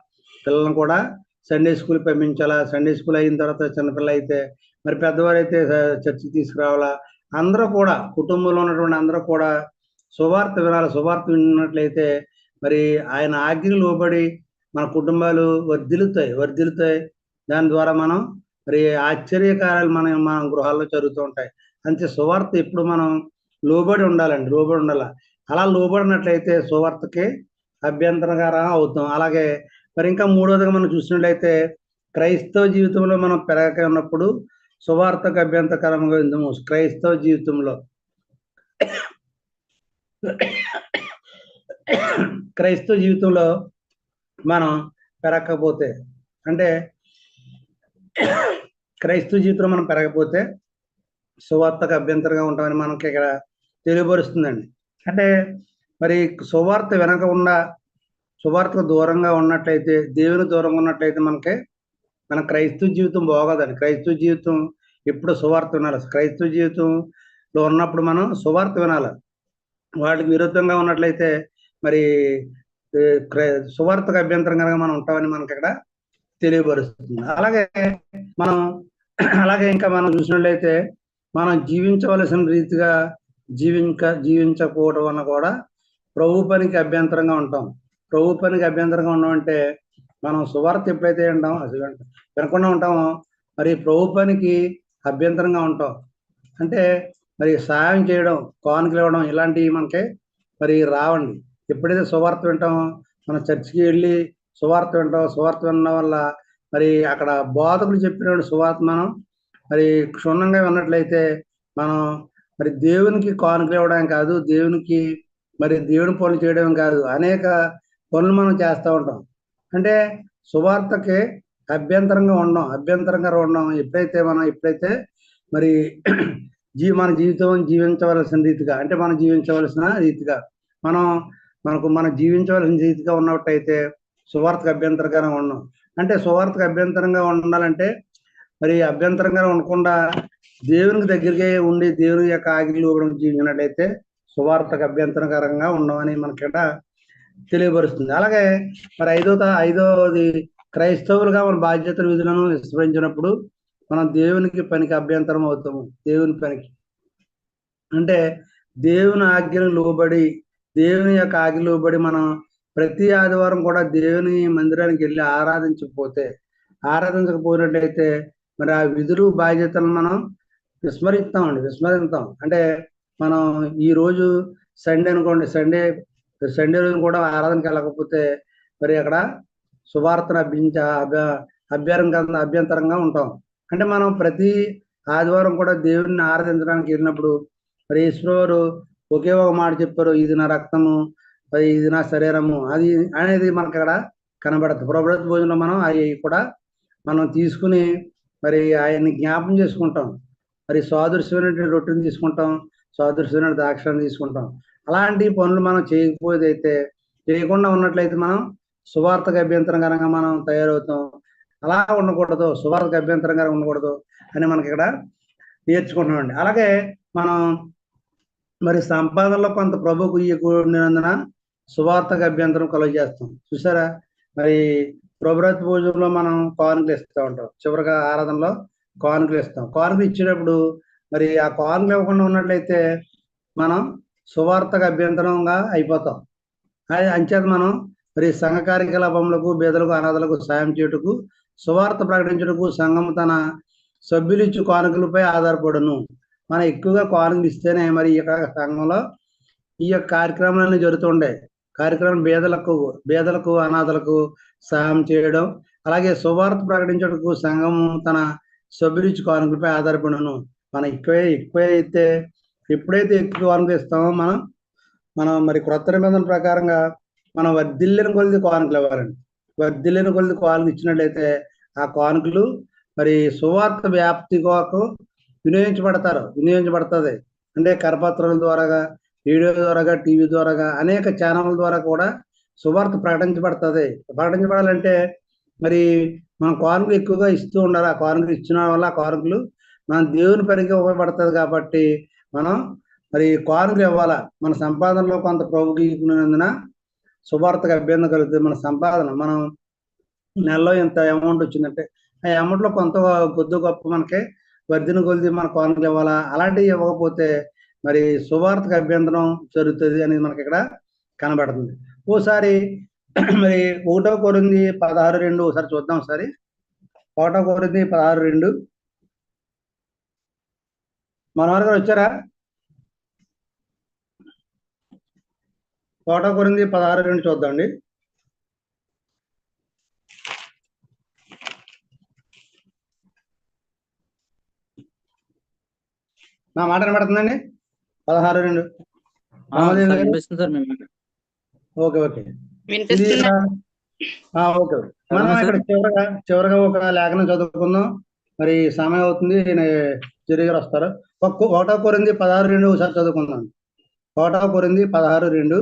పిల్లలను కూడా సండే స్కూల్ పంపించాలా. సండే స్కూల్ అయిన తర్వాత చిన్నపిల్ల అయితే మరి పెద్దవారు అయితే చర్చికి తీసుకురావాలా. అందరూ కూడా కుటుంబంలో ఉన్నటువంటి అందరూ కూడా సువార్త వినాలి. సువార్త విన్నట్లయితే మరి ఆయన ఆజ్ఞలు లోబడి మన కుటుంబాలు వర్ధిల్లుతాయి. దాని ద్వారా మనం మరి ఆశ్చర్యకార్యాలు మన గృహాల్లో జరుగుతూ ఉంటాయి. అంతే సువార్త ఎప్పుడు మనం లోబడి ఉండాలండి. అలా లోబడినట్లయితే సువార్తకి అభ్యంతరకరం అవుతాం. అలాగే మరి ఇంకా మూడవదిగా మనం చూసినట్లయితే క్రైస్తవ జీవితంలో మనం పెరగక ఉన్నప్పుడు సువార్తకు అభ్యంతరకరంగా ఉందాము. క్రైస్తవ జీవితంలో మనం పెరగకపోతే అంటే క్రైస్తవ జీవితంలో మనం పెరగకపోతే సువార్తకు అభ్యంతరంగా ఉంటామని మనకి ఇక్కడ తెలియపరుస్తుందండి. అంటే మరి సువార్త వినకుండా సువార్తకు దూరంగా ఉన్నట్లయితే, దేవుని దూరంగా ఉన్నట్లయితే మనకి మన క్రైస్తవ జీవితం బాగోదండి. క్రైస్తవ జీవితం ఎప్పుడు సువార్త వినాలి. క్రైస్తవ జీవితంలో ఉన్నప్పుడు మనం సువార్త వినాలి. వాటికి విరుద్ధంగా ఉన్నట్లయితే మరి సువార్తకు అభ్యంతరం కనుక మనం ఉంటామని మనకి ఇక్కడ తెలియపరుస్తుంది. అలాగే ఇంకా మనం చూసినట్లయితే మనం జీవించవలసిన రీతిగా జీవించకపోవడం వల్ల కూడా ప్రభు పనికి అభ్యంతరంగా ఉంటాం. ప్రభు పనికి అభ్యంతరంగా ఉన్నామంటే మనం సువార్త ఎప్పుడైతే వినకుండా ఉంటామో మరి ప్రభు పనికి అభ్యంతరంగా ఉంటాం. అంటే మరి సహాయం చేయడం, కానుకలు ఇవ్వడం ఇలాంటివి మనకి మరి రావండి. ఎప్పుడైతే సువార్త వింటామో మనం చర్చికి వెళ్ళి సువార్త వినడం వల్ల మరి అక్కడ బోధకులు చెప్పిన సువార్త మనం మరి క్షుణ్ణంగా విన్నట్లయితే మనం మరి దేవునికి కానుకలు ఇవ్వడం కాదు, దేవునికి మరి దేవుని పనులు చేయడం కాదు, అనేక పనులు మనం చేస్తూ ఉంటాం. అంటే సువార్తకి అభ్యంతరంగా ఉండడం ఎప్పుడైతే మరి మన జీవితం జీవించవలసిన రీతిగా, అంటే మనం జీవించవలసిన రీతిగా మనం జీవించవలసిన రీతిగా ఉన్నట్టయితే సువార్తకు అభ్యంతరంగా ఉన్నాం. అంటే సువార్తకు అభ్యంతరంగా ఉండాలంటే మరి అభ్యంతరంగా ఉండకుండా దేవునికి దగ్గరగా ఉండి దేవుని యొక్క ఆజ్ఞలు జీవించినట్లయితే సువార్తకు అభ్యంతరకరంగా ఉండమని మనకి ఇక్కడ తెలియపరుస్తుంది. అలాగే మరి ఐదవది క్రైస్తవులుగా మన బాధ్యతల విధులను విస్మరించినప్పుడు మనం దేవునికి పనికి అభ్యంతరం అవుతాము. దేవుని పనికి అంటే దేవుని ఆజ్ఞలు లోబడి, దేవుని యొక్క ఆజ్ఞలు లోబడి మనం ప్రతి ఆదివారం కూడా దేవుని మందిరానికి వెళ్ళి ఆరాధించకపోయినట్లయితే మరి ఆ విధులు బాధ్యతలను మనం విస్మరిస్తాం. అంటే మనం ఈ రోజు సండే అనుకోండి, సండే రోజు కూడా ఆరాధనకి వెళ్ళకపోతే మరి అక్కడ సువార్తను అభ్యంతరంగా ఉంటాం. అంటే మనం ప్రతి ఆదివారం కూడా దేవుడిని ఆరాధించడానికి వెళ్ళినప్పుడు మరి ఈశ్వరు ఒకే ఒక మాట చెప్పారు, ఇది నా రక్తము, ఇది నా శరీరము అది అనేది మనకు అక్కడ కనబడుతుంది. ప్రభుత్వ భోజనంలో మనం అవి కూడా మనం తీసుకుని మరి ఆయన్ని జ్ఞాపం చేసుకుంటాం. మరి సాదృశ్యమైన రొట్టెని తీసుకుంటాం, సాదృశ్యమైన ద్రాక్షను తీసుకుంటాం. అలాంటి పనులు మనం చేయకుండా ఉన్నట్లయితే మనం సువార్తకు అభ్యంతరంగా మనం తయారవుతాం. అలా ఉండకూడదు, సువార్తకు అభ్యంతరంగా ఉండకూడదు అని మనకి ఇక్కడ నేర్చుకుంటున్నామండి. అలాగే మనం మరి సంపాదనలో కొంత ప్రభుకు ఇయ్యకూడినందున సువార్తకు అభ్యంతరం కలుగజేస్తాం. చూసారా, మరి ప్రభుత్వ భోజనంలో మనం కానుకలు ఇస్తూ ఉంటాం. చివరిగా ఆరాధనలో కానుకలు ఇస్తాం. కానుకలు ఇచ్చేటప్పుడు మరి ఆ కానుకలు ఇవ్వకుండా ఉన్నట్లయితే మనం సువార్తకు అభ్యంతరంగా అయిపోతాం. అంచేత మనం మరి సంఘ కార్యకలాపములకు, బేదలకు, అనాథలకు సాయం చేయుటకు, సువార్త ప్రకటించుటకు సంఘం తన సభ్యులు ఇచ్చు కానుకలపై ఆధారపడును. మనం ఎక్కువగా కానుకలు ఇస్తేనే మరి ఈ సంఘంలో ఈ యొక్క కార్యక్రమాలన్నీ జరుగుతుండే. కార్యక్రమం బేదలకు, అనాథలకు సహాయం చేయడం, అలాగే సువార్త ప్రకటించుటకు సంఘము తన సభ్యులు ఇచ్చు కానుకలపై ఆధారపడును. మనం ఎప్పుడైతే ఎక్కువ కానుకలు ఇస్తామో మనం మరి క్రొత్త నిబంధన ప్రకారంగా మనం వర్ధిల్లిన కొలిది కానుకలు ఇవ్వాలండి. వర్ధిల్లిన కొలిది కానుకలు ఇచ్చినట్లయితే ఆ కానుకలు మరి సువార్త వ్యాప్తి కొరకు వినియోగించబడుతుంది. అంటే కరపత్రాల ద్వారాగా, రేడియో ద్వారాగా, టీవీ ద్వారాగా, అనేక ఛానళ్ళ ద్వారా కూడా సువార్త ప్రకటించబడాలంటే మరి మనం కానుకలు ఎక్కువగా ఇస్తూ ఉండాలి. ఆ కానుకలు ఇచ్చిన వల్ల ఆ కానుకలు మన దేవుని పనికి ఉపయోగపడుతుంది. కాబట్టి మనం మరి కానుకలు ఇవ్వాలా. మన సంపాదనలో కొంత ప్రభుకి ఇచ్చినందున సువార్తకు అభ్యంతరం కలుగుతుంది. మన సంపాదన మనం నెలలో ఎంత అమౌంట్ వచ్చిందంటే ఆ అమౌంట్లో కొంత కొద్ది గొప్ప మనకి వర్ధిన కొలిది మన కానుకలు ఇవ్వాలా. అలాంటివి ఇవ్వకపోతే మరి సువార్తకు అభ్యంతరం జరుగుతుంది అనేది మనకి ఇక్కడ కనబడుతుంది. ఓసారి మరి 1 కొరింథీ 16:2 ఒకసారి చూద్దాం. ఒకసారి 1 కొరింథీ 16:2 మనోహర్ గారు వచ్చారా? 1 కొరింథీ 16:2 చూద్దామండి. నా మాట వినబడుతుందండి? 16:2 ఓకే. ఓకే. మనం ఇక్కడ చివరగా ఒక లేఖనం చదువుకుందాం. మరి సమయం అవుతుంది, జరిగి వస్తారు. 1 కొరింథీ 16:2 ఒకసారి చదువుకుందాం. 1 కొరింథీ 16:2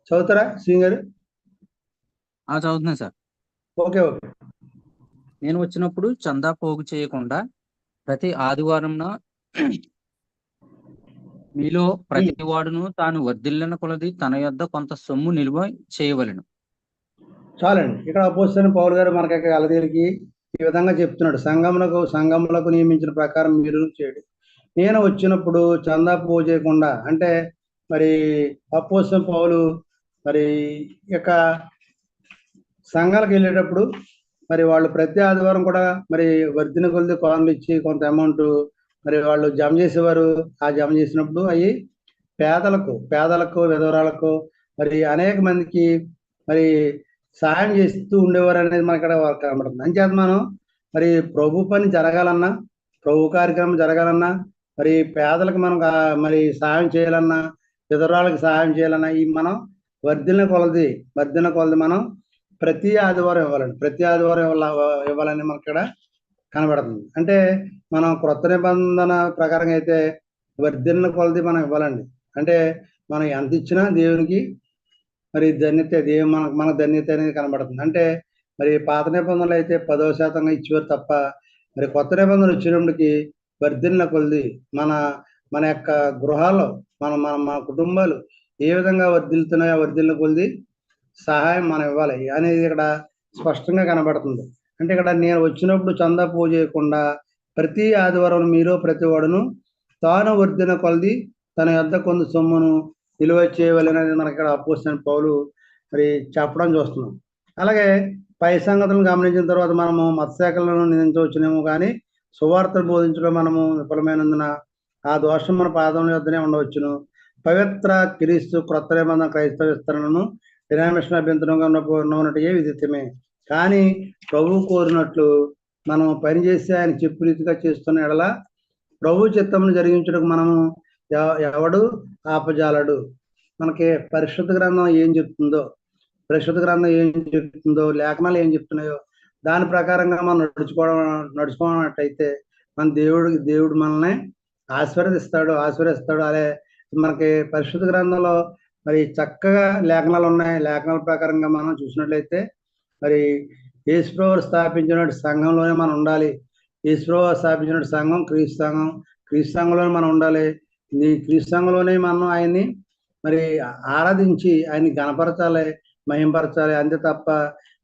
చదువుతారా శ్రీ గారు? చదువుతున్నాను సార్. Okay okay. నేను వచ్చినప్పుడు చందా పోగు చేయకుండా ప్రతి ఆదివారంన మీలో ప్రతి వాడును తాను వర్ధిల్లిన కొలది తన యొద్ద కొంత సొమ్ము నిల్వ చేయవలెను. చాలండి. ఇక్కడ అపోస్తలుడైన పౌలు గారు మనకి గలతీయులకి ఈ విధంగా చెప్తున్నాడు, సంఘములకు నియమించిన ప్రకారం మీరు చేయండి. నేను వచ్చినప్పుడు చందా పోగు చేయకుండా, అంటే మరి అపోస్తలుడైన పౌలు మరి యొక్క సంఘాలకు వెళ్ళేటప్పుడు మరి వాళ్ళు ప్రతి ఆదివారం కూడా మరి వర్ధిన కొలది కానులు ఇచ్చి కొంత అమౌంట్ మరి వాళ్ళు జమ చేసేవారు. ఆ జమ చేసినప్పుడు అవి పేదలకు విధవరాలకు మరి అనేక మందికి మరి సహాయం చేస్తూ ఉండేవారు అనేది మనకి ఇక్కడ కనబడుతుంది. అంచేత మనం మరి ప్రభు పని జరగాలన్నా, ప్రభు కార్యక్రమం జరగాలన్నా, మరి పేదలకు మనం మరి సహాయం చేయాలన్నా, విధవరాలకు సహాయం చేయాలన్నా ఈ మనం వర్ధిన కొలది మనం ప్రతి ఆదివారం ఇవ్వాలండి. ప్రతి ఆదివారం ఇవ్వాలని మనకి ఇక్కడ కనబడుతుంది. అంటే మనం క్రొత్త నిబంధన ప్రకారంగా అయితే వర్ధిన కొలది మనం ఇవ్వాలండి. అంటే మనం ఎంత ఇచ్చినా దేవునికి మరి ధన్యత, మన ధన్యత అనేది కనబడుతుంది. అంటే మరి పాత నిబంధనలు అయితే 10% ఇచ్చేవారు తప్ప, మరి కొత్త నిబంధనలు వచ్చినప్పటికి వర్ధిన కొలది మన యొక్క గృహాల్లో మన కుటుంబాలు ఏ విధంగా వర్ధిల్లుతున్నాయో వర్ధిల్లిన కొలది సహాయం మనం ఇవ్వాలి అనేది ఇక్కడ స్పష్టంగా కనబడుతుంది. అంటే ఇక్కడ నేను వచ్చినప్పుడు చందా పోగు చేయకుండా ప్రతి ఆదివారం మీలో ప్రతి వాడును తాను వర్ధిన కొలది తన యొద్ద కొంత సొమ్మును నిలువ చేయవలెనని మనకి ఇక్కడ అపోస్తలుడైన పౌలు మరి చెప్పడం చూస్తున్నాం. అలాగే పై సంగతులను గమనించిన తర్వాత మనము మతశాఖలను నిందించవచ్చునేమో, కానీ సువార్తను బోధించడం మనము విఫలమైనందున ఆ దోషం మన పాదముల యొద్దనే ఉండవచ్చును. పవిత్ర క్రీస్తు క్రొత్త నిబంధన క్రైస్తవ విస్తరణను డినామినేషన్ అభ్యంతరంగా ఉన్నట్టుగా విదితమే. కానీ ప్రభువు కోరినట్లు మనం పనిచేసి ఆయన చెప్పు రీతిగా చేస్తున్న ఎడల ప్రభు చిత్తమును జరిగించడానికి మనము ఎవడు ఆపజాలడు. మనకి పరిశుద్ధ గ్రంథం ఏం చెప్తుందో, లేఖనాలు ఏం చెప్తున్నాయో దాని ప్రకారంగా మనం నడుచుకోవనట్టయితే మన దేవుడు మనల్ని ఆశీర్వదిస్తాడు. అదే మనకి పరిశుద్ధ గ్రంథంలో మరి చక్కగా లేఖనాలు ఉన్నాయి. లేఖనాల ప్రకారంగా మనం చూసినట్లయితే మరి యేసుప్రభువు స్థాపించిన సంఘంలోనే మనం ఉండాలి. యేసుప్రభువు స్థాపించిన సంఘం క్రీస్తు సంఘంలోనే మనం ఉండాలి. ఈ క్రీస్తు సంఘంలోనే మనం ఆయన్ని మరి ఆరాధించి ఆయన్ని గణపరచాలి, మహింపరచాలి. అంతే తప్ప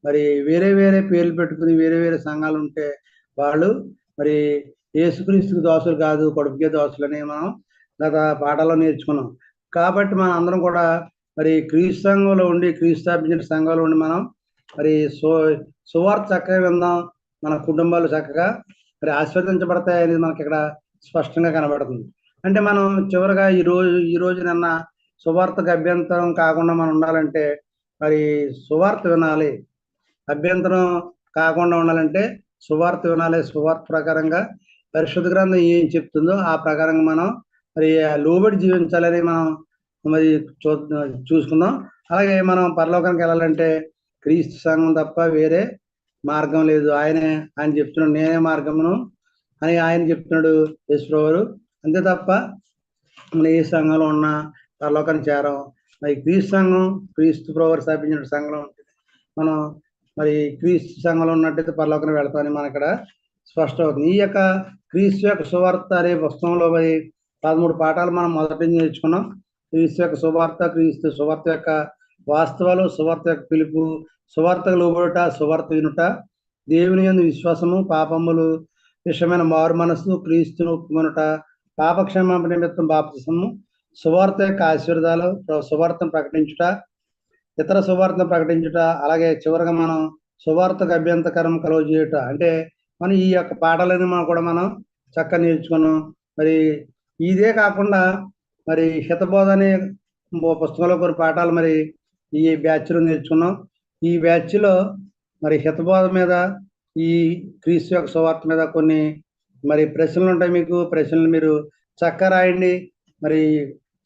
మరి వేరే పేర్లు పెట్టుకుని వేరే సంఘాలు ఉంటే వాళ్ళు మరి యేసుక్రీస్తుకు దోషులు కాదు, కడుపుకే దోషులని మనం గత పాఠాల్లో నేర్చుకున్నాం. కాబట్టి మనం అందరం కూడా మరి క్రీస్తు సంఘంలో ఉండి, క్రీస్తు స్థాపించిన సంఘంలో ఉండి మనం మరి సువార్త చక్కగా విందాం. మన కుటుంబాలు చక్కగా మరి ఆశీర్వదించబడతాయి అనేది మనకి ఇక్కడ స్పష్టంగా కనబడుతుంది. అంటే మనం చివరిగా ఈ రోజు నిన్న సువార్తకు అభ్యంతరం కాకుండా మనం ఉండాలంటే మరి సువార్త వినాలి. అభ్యంతరం కాకుండా ఉండాలంటే సువార్త వినాలి. సువార్త ప్రకారంగా పరిశుద్ధ గ్రంథం ఏం చెప్తుందో ఆ ప్రకారంగా మనం మరి లోబడి జీవించాలని మనం మరి చూసుకుందాం. అలాగే మనం పరలోకానికి వెళ్ళాలంటే క్రీస్తు సంఘం తప్ప వేరే మార్గం లేదు. ఆయన చెప్తున్నాడు, నేనే మార్గమును అని ఆయన చెప్తున్నాడు యేసుప్రభువు. అంతే తప్ప మన ఏ సంఘంలో ఉన్న పరలోకానికి చేరం. మరి క్రీస్తు ప్రభువు స్థాపించిన సంఘంలో ఉంటుంది. మనం మరి క్రీస్తు సంఘంలో ఉన్నట్టయితే పరలోకానికి వెళ్తామని మన ఇక్కడ స్పష్టం అవుతుంది. ఈ యొక్క క్రీస్తు యొక్క సువార్త అనే పుస్తకంలో మరి 13 పాఠాలు మనం మొదటి నుంచి నేర్చుకున్నాం. క్రీస్తు యొక్క సువార్త, క్రీస్తు సువార్త యొక్క వాస్తవాలు, సువార్త యొక్క పిలుపు, సువార్తకు లోబడుట, సువార్త వినుట, దేవుని యందు విశ్వాసము, పాపములు విషయమైన మారు మనస్సు, క్రీస్తును ఒప్పుకొనుట, పాపక్షమాపణ నిమిత్తం బాప్తిసము, సువార్త యొక్క ఆశీర్వాదాలు, సువార్తను ప్రకటించుట, ఇతర సువార్తను ప్రకటించుట, అలాగే చివరిగా మనం సువార్తకు అభ్యంతకరం కలుగ చేయుట. అంటే మనం ఈ యొక్క పాఠాలని మనం చక్కగా నేర్చుకున్నాం. మరి ఇదే కాకుండా మరి హితబోధ అనే పుస్తకంలో కొన్ని పాఠాలు మరి ఈ బ్యాచ్లో నేర్చుకున్నాం. ఈ బ్యాచ్లో మరి హితబోధ మీద, ఈ క్రీస్తు యొక్క సువార్త మీద కొన్ని మరి ప్రశ్నలు ఉంటాయి. మీకు ప్రశ్నలు మీరు చక్కగా రాయండి. మరి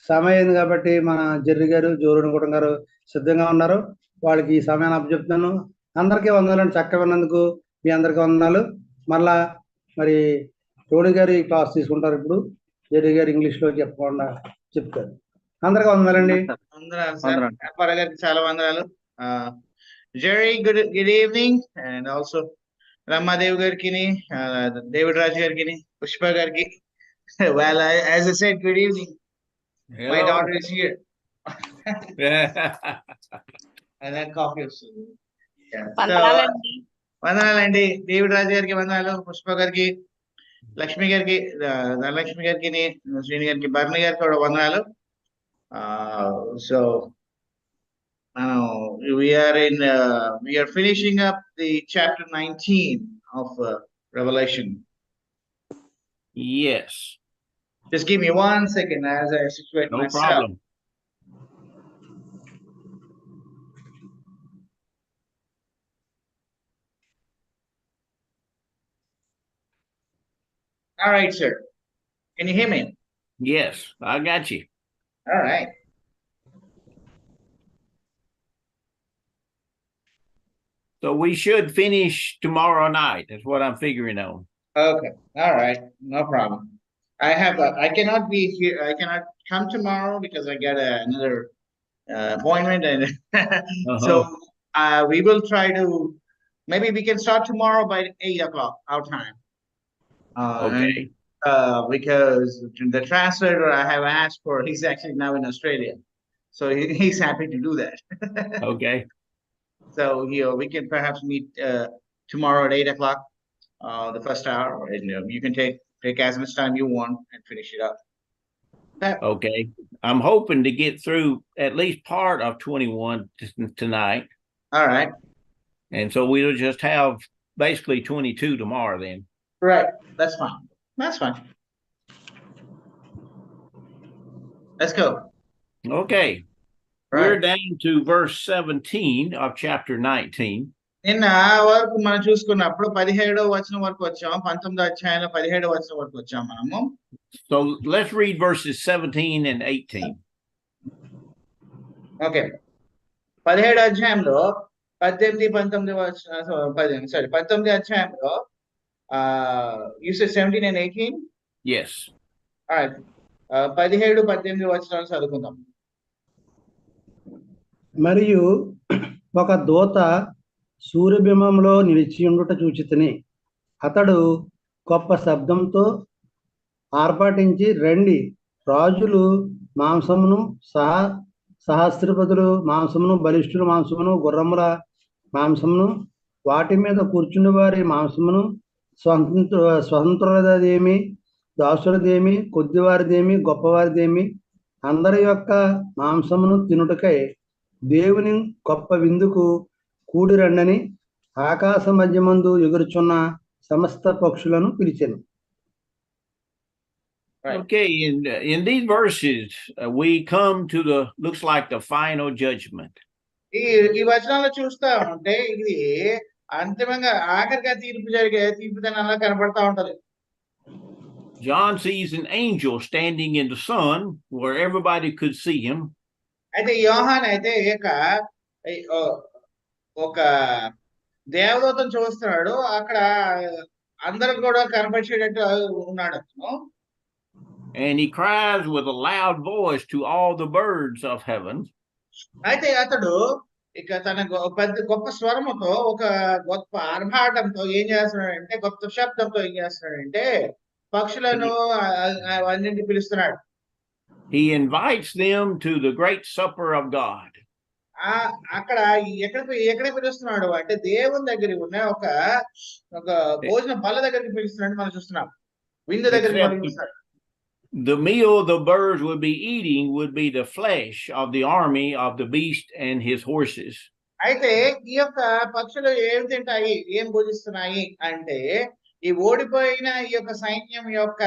సమయం అయింది కాబట్టి మన జర్రి గారు, జోరునిగూడెం గారు సిద్ధంగా ఉన్నారు. వాళ్ళకి ఈ సమయాన్ని అప్పచెప్తున్నాను. అందరికీ వందనాలు, చక్కగా విన్నందుకు మీ అందరికీ వందనాలు. మళ్ళా మరి టోనీ గారు ఈ క్లాస్ తీసుకుంటారు. ఇప్పుడు జర్రి గారు ఇంగ్లీష్లో చెప్పకుండా చెప్తారు. అందరికీ వందనాలండి. వందనాలు సార్. అప్పారావు గారికి చాలా వందనాలు. Jerry, good evening, and also Ramadev Garkini, David Raj Garkini, Pushpa Garki. Well, as I said, good evening. My Hello. daughter is here. And then coffee also. Yeah. So, వందనాలండి. వందనాలండి డేవిడ్ రాజు గారికి వందనాలు, పుష్ప గారికి, లక్ష్మి గారికి, ధనలక్ష్మి గారికి, శ్రీని గారికి, భరణి గారికి కూడా వందనాలు. So we are finishing up the chapter 19 of Revelation. Yes. Just give me 1 second as I situate No myself. problem. All right, sir. Can you hear me? Yes, I got you. All right. So we should finish tomorrow night. That's what I'm figuring on. Okay. All right. No problem. I cannot be here. I cannot come tomorrow because I got another appointment, and so we will try to. Maybe we can start tomorrow by 8 o'clock our time. Okay. And, because the translator I have asked for, he's actually now in Australia, so he's happy to do that. Okay. So we can perhaps meet tomorrow at 8 o'clock, the first hour, and you can take as much time you want and finish it up. Okay. I'm hoping to get through at least part of 21 tonight. All right. And so we'll just have basically 22 tomorrow then. Right. That's fine. That's fine. Let's go. Okay. Right. We're down to verse 17 of chapter 19. నిన్న వరకు మనం చూసుకున్నప్పుడు 17వ వచనం వరకు వచ్చాము, 19వ అధ్యాయంలో 17వ వచనం వరకు వచ్చాము మనము. So let's read verses 17 and 18. Okay. 17వ అధ్యాయంలో 18 19 19వ అధ్యాయంలో you said 17 and 18? Yes. All right. 17 18 వచనాలు చదువుకుందాం. మరియు ఒక దూత సూర్యబింబంలో నిలిచి ఉండుట చూచితిని. అతడు గొప్ప శబ్దంతో ఆర్భాటించి, రండి, రాజులు మాంసమును, సహస్రపతులు మాంసమును, బలిష్ఠుల మాంసమును, గుర్రముల మాంసమును, వాటి మీద కూర్చుని వారి మాంసమును, స్వతంత్రులదేమి, దాసులదేమి, కొద్దివారిదేమి, గొప్పవారిదేమి, అందరి యొక్క మాంసమును తినుటకై దేవుని గొప్ప విందుకు కూడి రండని ఆకాశ మధ్యమందు ఎగురుచున్న సమస్త పక్షులను పిలిచెను. Okay, in these verses, we come to looks like the final judgment. ఈ వచనాల్లో చూస్తా ఉంటే ఇది అంతిమంగా ఆఖరిగా తీర్పుదనంలా కనబడతా ఉంటది. John sees an angel standing in the sun where everybody could see him. అయితే యోహాన్ అయితే ఒక దేవదూతను చూస్తున్నాడు, అక్కడ అందరికి కూడా కనపరిచేటట్టు ఉన్నాడు అతను. And he cries with a loud voice to all the birds of heaven. అయితే అతడు ఇక తన గొప్ప స్వరముతో, ఒక గొప్ప ఆర్భాటంతో ఏం చేస్తున్నాడంటే, గొప్ప శబ్దంతో ఏం చేస్తున్నాడంటే పక్షులను అన్నింటినీ పిలుస్తున్నాడు. He invites them to the great supper of God. అక్కడ ఎక్కడ పిలుస్తున్నాడు అంటే దేవుని దగ్గర ఉన్న ఒక భోజన బల్ల దగ్గరికి పిలుస్తున్నాడు మనం చూస్తున్నాం, విందు దగ్గరికి పిలుస్తున్నాడు. The meal the birds would be eating would be the flesh of the army of the beast and his horses. అయితే ఈ యొక్క పక్షులు ఏం తింటాయి, ఏం భోజిస్తున్నాయి అంటే ఈ ఓడిపోయిన ఈ యొక్క సైన్యం యొక్క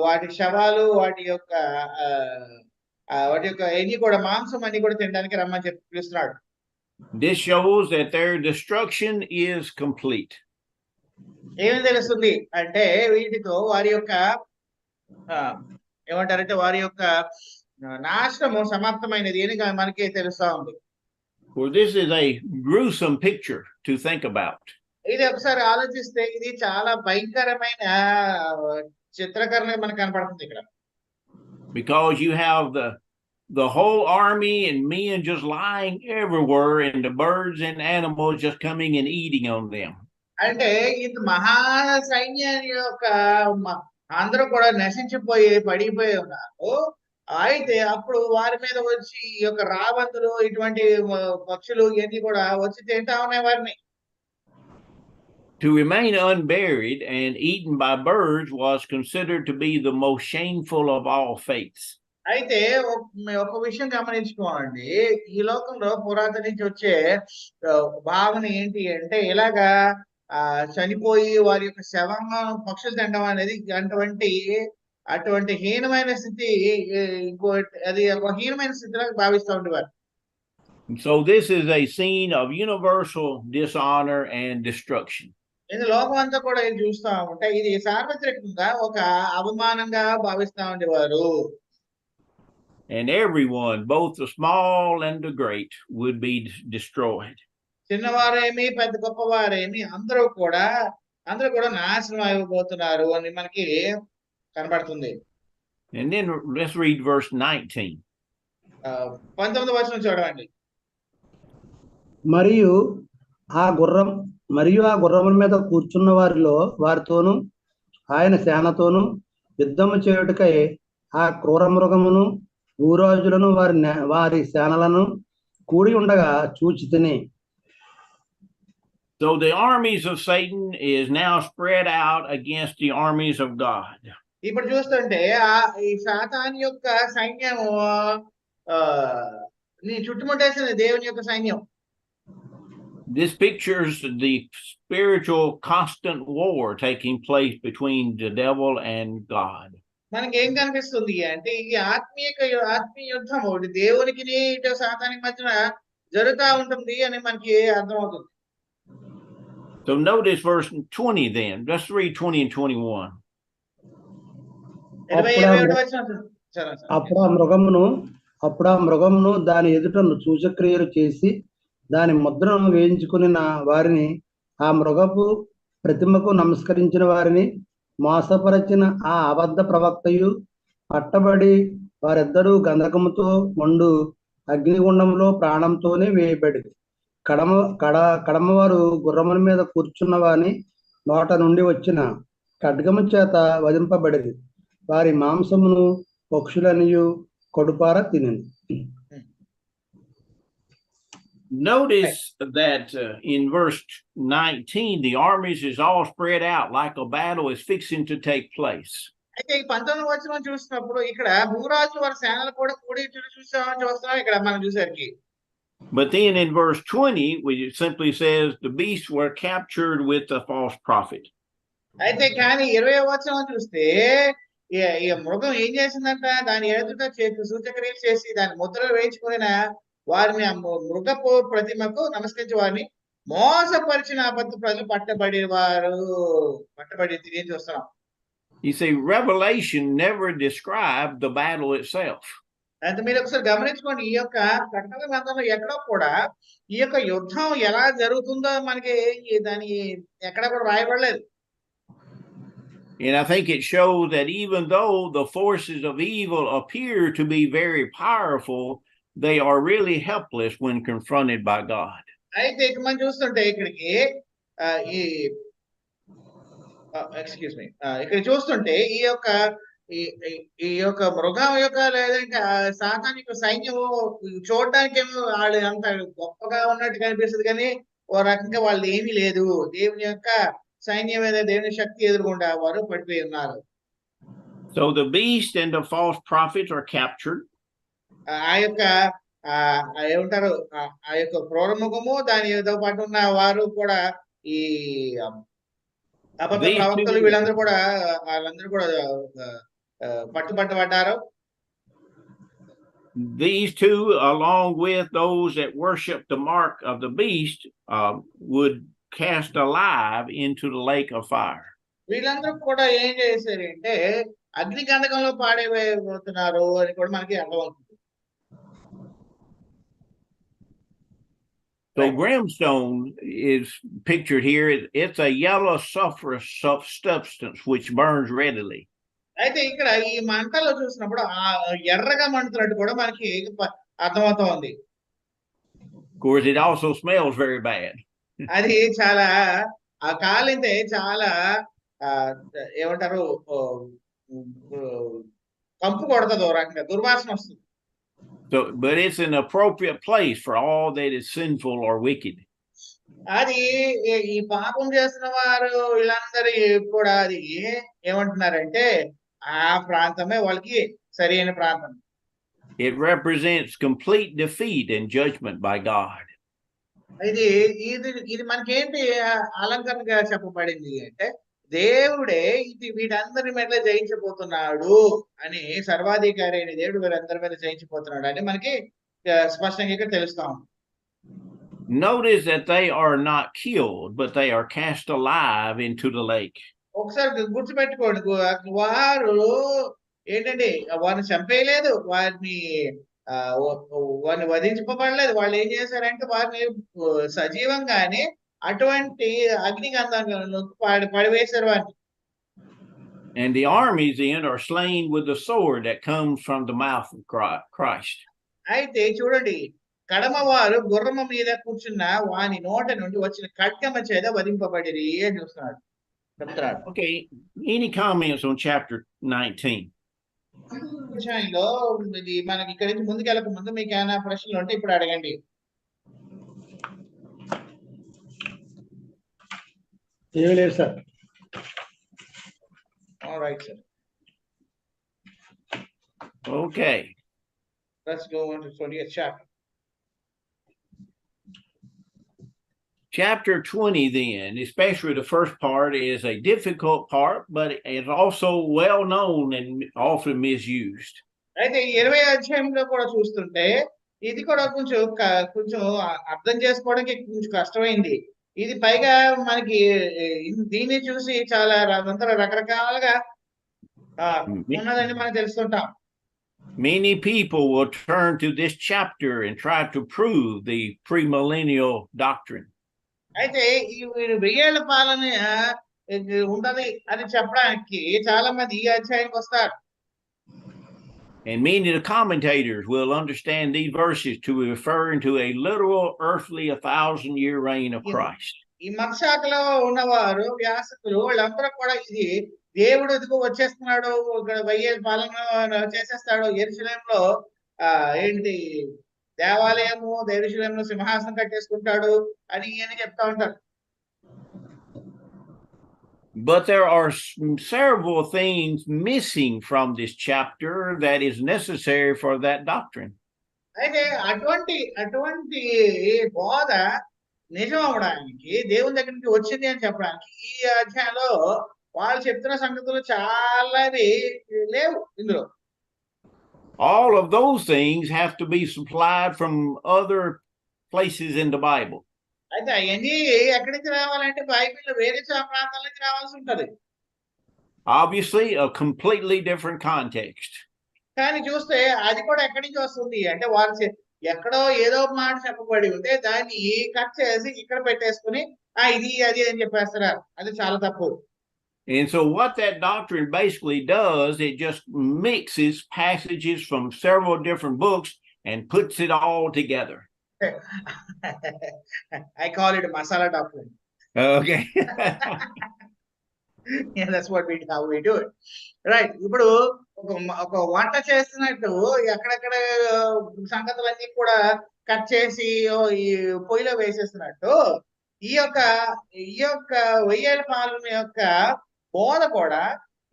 వాటి శవాలు, వాటి యొక్క ఎన్ని కూడా మాంసం అన్ని కూడా తినడానికి రమ్మని చెప్పి పిలుస్తున్నాడు. This shows that their destruction is complete. ఏమి తెలుస్తుంది అంటే వీటితో వారి యొక్క ఏమంటారంటే వారి యొక్క నాశనము సమాప్తమైనది అని మనకి తెలుస్తా ఉంది. For this is a gruesome picture to think about. ఇది ఒకసారి ఆలోచిస్తే ఇది చాలా భయంకరమైన చిత్రీకరణ మనకు కనపడుతుంది ఇక్కడ. Because you have the whole army and men just lying everywhere, and the birds and animals just coming and eating on them. అంటే ఇంత మహా సైన్యాన్ని యొక్క అందరూ కూడా నశించిపోయి పడిపోయి ఉన్నారు. అయితే అప్పుడు వారి మీద వచ్చి ఈ యొక్క రాబందులు ఇటువంటి పక్షులు ఇవన్నీ కూడా వచ్చి తింటా ఉన్నాయి వారిని. To remain unburied and eaten by birds was considered to be the most shameful of all faiths. అయితే ఒక విషయం గమనించుకోండి, ఈ లోకంలో పురాతన నుంచి వచ్చే భావన ఏంటి అంటే ఇలాగా చనిపోయి వారి యొక్క శవంగా పక్షులు తినడం అనేది అటువంటి హీనమైన స్థితి, అది ఒక హీనమైన స్థితిలో భావిస్తూ ఉండేవారు. So this is a scene of universal dishonor and destruction. ఇది లోకం అంతా కూడా ఇది చూస్తా ఉంటే ఇది సార్వత్రికంగా ఒక అవమానంగా భావిస్తా ఉండేవారు. And everyone, both the small and the great, would be destroyed. చిన్నవారేమి పెద్ద గొప్పవారేమి అందరూ కూడా నాశనం అయిపోతున్నారు అని మనకి కనబడుతుంది. And then let's read verse 19. 19వ వచనం చూడండి. మరియు ఆ గుర్రముల మీద కూర్చున్న వారితోనూ ఆయన సేనతోనూ యుద్ధము చేయుటకై ఆ క్రూర మృగమును భూరాజులను వారి సేనలను కూడి ఉండగా చూచితిని. So the armies of Satan is now spread out against the armies of God. ఇప్పుడు చూస్తుంటే ఈ సాతాను యొక్క సైన్యము చుట్టుముట్టేసిన దేవుని యొక్క సైన్యం. This pictures the spiritual constant war taking place between the devil and God. మనకి ఏం కనిపిస్తుంది అంటే ఈ ఆత్మీయ యుద్ధం ఒకటి దేవునికి ఇటు సాతానికి మధ్యన జరుగుతూ ఉంటుంది అని మనకి అర్థమవుతుంది. So notice verse 20 then. Let's read 20 and 21. అప్పుడు ఆ మృగమును దాని ఎదుట సూచక్రియలు చేసి దాని ముద్రను వేయించుకుని వారిని, ఆ మృగపు ప్రతిమకు నమస్కరించిన వారిని మోసపరచిన ఆ అబద్ధ ప్రవక్తయు పట్టబడి వారిద్దరూ గంధకముతో మండు అగ్నిగుండంలో ప్రాణంతోనే వేయబడి కడమవారు గుర్రముల మీద కూర్చున్న వాని నోట నుండి వచ్చిన ఖడ్గము చేత వధింపబడిది. వారి మాంసమును పక్షులనియు కడుపార తినింది. Notice that in verse 19, the armies is all spread out like a battle is fixing to take place. అయితే ఈ 19వ వచనం చూసినప్పుడు ఇక్కడ భూరాజులు వారి సేనలు కూడా కూడి చూస్తాం ఇక్కడ మనం చూసేసరికి. But then in verse 20, it simply says the beasts were captured with the false prophet. అయితే కానీ 20వ వచనం చూస్తే ఈ మృగం ఏం చేసిందంట, దాని ఎదుట సూచక్రియలు చేసి దాని ముద్రలు వేయించుకున్న వారిని మృగపు ప్రతిమకు నమస్కరించి వారిని మోసపరిచిన అబద్ధ ప్రజలు పట్టబడి తిరిగి చూస్తున్నాం. You see, Revelation never described the battle itself. అయితే మీరు ఒకసారి గమనించుకోండి, ఈ యొక్క ప్రకటన గ్రంథంలో ఎక్కడో కూడా ఈ యొక్క యుద్ధం ఎలా జరుగుతుందో మనకి దాని ఎక్కడ కూడా రాయబడలేదు. And I think it shows that even though the forces of evil appear to be very powerful, they are really helpless when confronted by God. అయితే ఇక మనం చూస్తుంటే ఇక్కడికి ఇక్కడ చూస్తుంటే ఈ యొక్క మృగం యొక్క లేదంటే సాతాను యొక్క సైన్యం చూడడానికి వాళ్ళు అంత గొప్పగా ఉన్నట్టు కనిపిస్తుంది, కానీ ఓ రకంగా వాళ్ళు ఏమీ లేదు. దేవుని యొక్క సైన్యం మీద దేవుని శక్తి ఎదురుకుండా వారు పడిపోయి ఉన్నారు. So the beast and the false prophets are captured. ఆ యొక్క ఏమంటారు, ఆ యొక్క క్రూరముఖము దానితో పాటు ఉన్న వారు కూడా ఈ అబద్ధ ప్రవక్తలు వాళ్ళందరూ కూడా పట్టుబడ్డారు. These two, along with those that worship the mark of the beast, would cast alive into the lake of fire. వీళ్ళందరూ కూడా ఏం చేశారంటే అగ్ని గంధకంలో పాడైపోతున్నారు అని కూడా మనకి అర్థమవుతుంది. So brimstone is pictured here. It's a yellow sulfurous substance which burns readily. అయితే ఇక్కడ ఈ మంటలో చూసినప్పుడు ఆ ఎర్రగా మండుతున్నట్టు కూడా మనకి అర్థమవుతా ఉంది. Of course, it also smells very bad. అది చాలా ఆ కాలితే చాలా ఏమంటారు కంపు కొడుతుంది, ఓ రకంగా దుర్వాసన వస్తుంది. So, but it's an appropriate place for all that is sinful or wicked. అది ఈ పాపం చేస్తున్న వారు వీళ్ళందరూ కూడా అది ఏమంటున్నారంటే ఆ ప్రాంతమే వాళ్ళకి సరైన ప్రాంతం. It represents complete defeat and judgment by God. ఇది ఇది మనకేంటి అలంకరణగా చెప్పబడింది అంటే దేవుడే ఇది వీటందరి మీద జయించబోతున్నాడు అని, సర్వాధికారి అయిన దేవుడు వీరందరి మీద జయించబోతున్నాడు అని మనకి స్పష్టంగా ఇక్కడ తెలుస్తాం. Notice that they are not killed, but they are cast alive into the lake. ఒకసారి గుర్తుపెట్టుకోండి, వారు ఏంటంటే వారిని చంపేయలేదు, వారిని వధించబడలేదు. వాళ్ళు ఏం చేశారంటే వారిని సజీవంగానే అటువంటి అగ్నిగంధంలో పడివేశారు వారిని. And the armies then are slain with the sword that comes from the mouth of Christ. అయితే చూడండి, కడమ వారు గుర్రమ మీద కూర్చున్న వాని నోట నుండి వచ్చిన ఖడ్గమ చేత వధింపబడిరి అని చూస్తున్నాడు, చెప్తున్నాడు. Okay, any comments on chapter 19? విషయంలో ఇది మనకి ఇక్కడి నుంచి ముందుకెళ్ళక ముందు మీకు ఏమైనా ప్రశ్నలు ఉంటే ఇప్పుడు అడగండి. ఏమీ లేదు sir. All right, sir. Okay. Let's go on to 20th chapter. Chapter 20 then, especially the first part, is a difficult part, but it's also well known and often misused. అయితే 20వ అధ్యాయంలో కూడా చూస్తుంటే ఇది కూడా కొంచెం అర్థం చేసుకోవడానికి కొంచెం కష్టమైంది. ఇది పైగా మనకి దీన్ని చూసి చాలా రకరకాలుగా ఉన్నదని మనం తెలుసుకుంటాం. Many people will turn to this chapter and try to prove the premillennial doctrine. అయితే ఈ 1000 ఏళ్ల పాలన ఉంటది అని చెప్పడానికి చాలా మంది ఈ అధ్యాయానికి వస్తారు. And many of the commentators will understand these verses to be referring to a literal earthly 1,000-year reign of Christ. ఈ మతశాఖలో ఉన్నవారు, వ్యాసకులు, వాళ్ళందరూ కూడా ఇది దేవుడు ఇదిగో వచ్చేస్తున్నాడు, ఇక్కడ 1000 ఏళ్ల పాలన చేసేస్తాడు, యెరూషలేములో ఏంటి దేవాలయము, యెరూషలేములో సింహాసనం కట్టేసుకుంటాడు అని చెప్తా ఉంటారు. But there are several things missing from this chapter that is necessary for that doctrine. అయితే అటువంటి బోధ నిజం అవడానికి, దేవుని దగ్గర నుంచి వచ్చింది అని చెప్పడానికి ఈ అధ్యాయంలో వాళ్ళు చెప్తున్న సంగతులు చాలావి లేవు ఇందులో. All of those things have to be supplied from other places in the Bible. అయితే అవన్నీ ఎక్కడి నుంచి రావాలంటే బైబిల్ వేరే ప్రాంతాల నుంచి రావాల్సి ఉంటది. Obviously, a completely different context. కానీ చూస్తే అది కూడా ఎక్కడి నుంచి వస్తుంది అంటే వాళ్ళు ఎక్కడో ఏదో మాట చెప్పబడి ఉంటే దాన్ని కట్ చేసి ఇక్కడ పెట్టేసుకుని ఇది అది అని చెప్పేస్తారు. అది చాలా తప్పు. And so what that doctrine basically does, it just mixes passages from several different books and puts it all together. I call it masala doctrine. Okay. Yeah, that's how we do it. Right. ఇప్పుడు ఒక వంట చేస్తున్నట్టు ఎక్కడెక్కడ సంగతులన్నీ కూడా కట్ చేసి ఈ పొయ్యిలో వేసేస్తున్నట్టు ఈ యొక్క 1000 ఏళ్ల పాలన యొక్క బోధ కూడా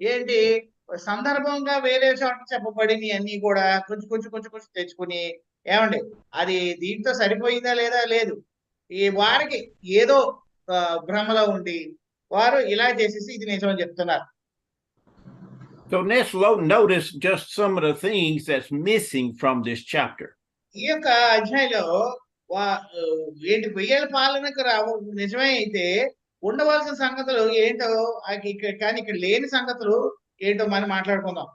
ఏంటి సందర్భంగా వేరే చోట చెప్పబడినవి అన్ని కూడా కొంచెం తెచ్చుకుని ఏమండి అది దీంతో సరిపోయిందా లేదా లేదు, ఈ వారికి ఏదో భ్రమలో ఉండి వారు ఇలా చేసేసి ఇది నిజమని చెప్తున్నారు. So let's notice just some of the things that's missing from this chapter. ఈ యొక్క అధ్యాయంలో ఏంటి 1000 ఏళ్ల పాలనకు నిజమే అయితే ఉండవలసిన సంగతులు ఏంటో కానీ ఇక్కడ లేని సంగతులు ఏంటో మనం మాట్లాడుకుందాం.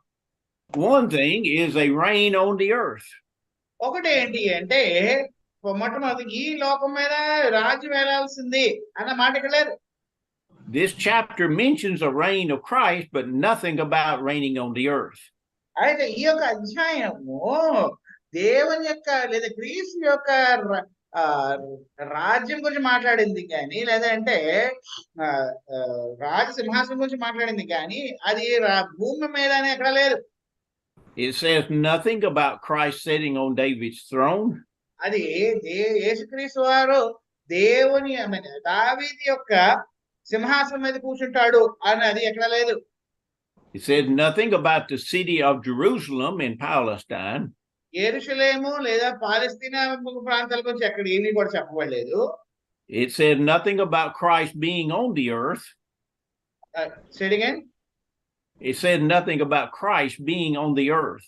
One thing is a reign on the earth. ఒకటి ఏంటి అంటే మొట్టమొదటి ఈ లోకం మీద రాజ్యం వేలాల్సింది అన్న మాట ఇక్కడ లేదు. This chapter mentions a reign of Christ, but nothing about reigning on the earth. అయితే ఈ యొక్క అధ్యాయము దేవుని యొక్క లేదా క్రీస్తు యొక్క ఆ, రాజ్యం గురించి మాట్లాడింది కానీ లేదంటే ఆ, ఆ, రాజ సింహాసనం గురించి మాట్లాడింది కానీ అది భూమి మీదనే ఎక్కడ లేదు. It says nothing about Christ sitting on David's throne. అది యేసుక్రీస్తు వారు దేవుని దావీదు యొక్క సింహాసనం మీద కూర్చుంటాడు అని అది ఎక్కడ లేదు. It says nothing about the city of Jerusalem in Palestine. యెరూషలేము లేదా పాలస్తీనా ప్రాంతాల గురించి ఎక్కడ ఏమీ కూడా చెప్పబడలేదు. It said nothing about Christ being on the earth. Say it again. It said nothing about Christ being on the earth.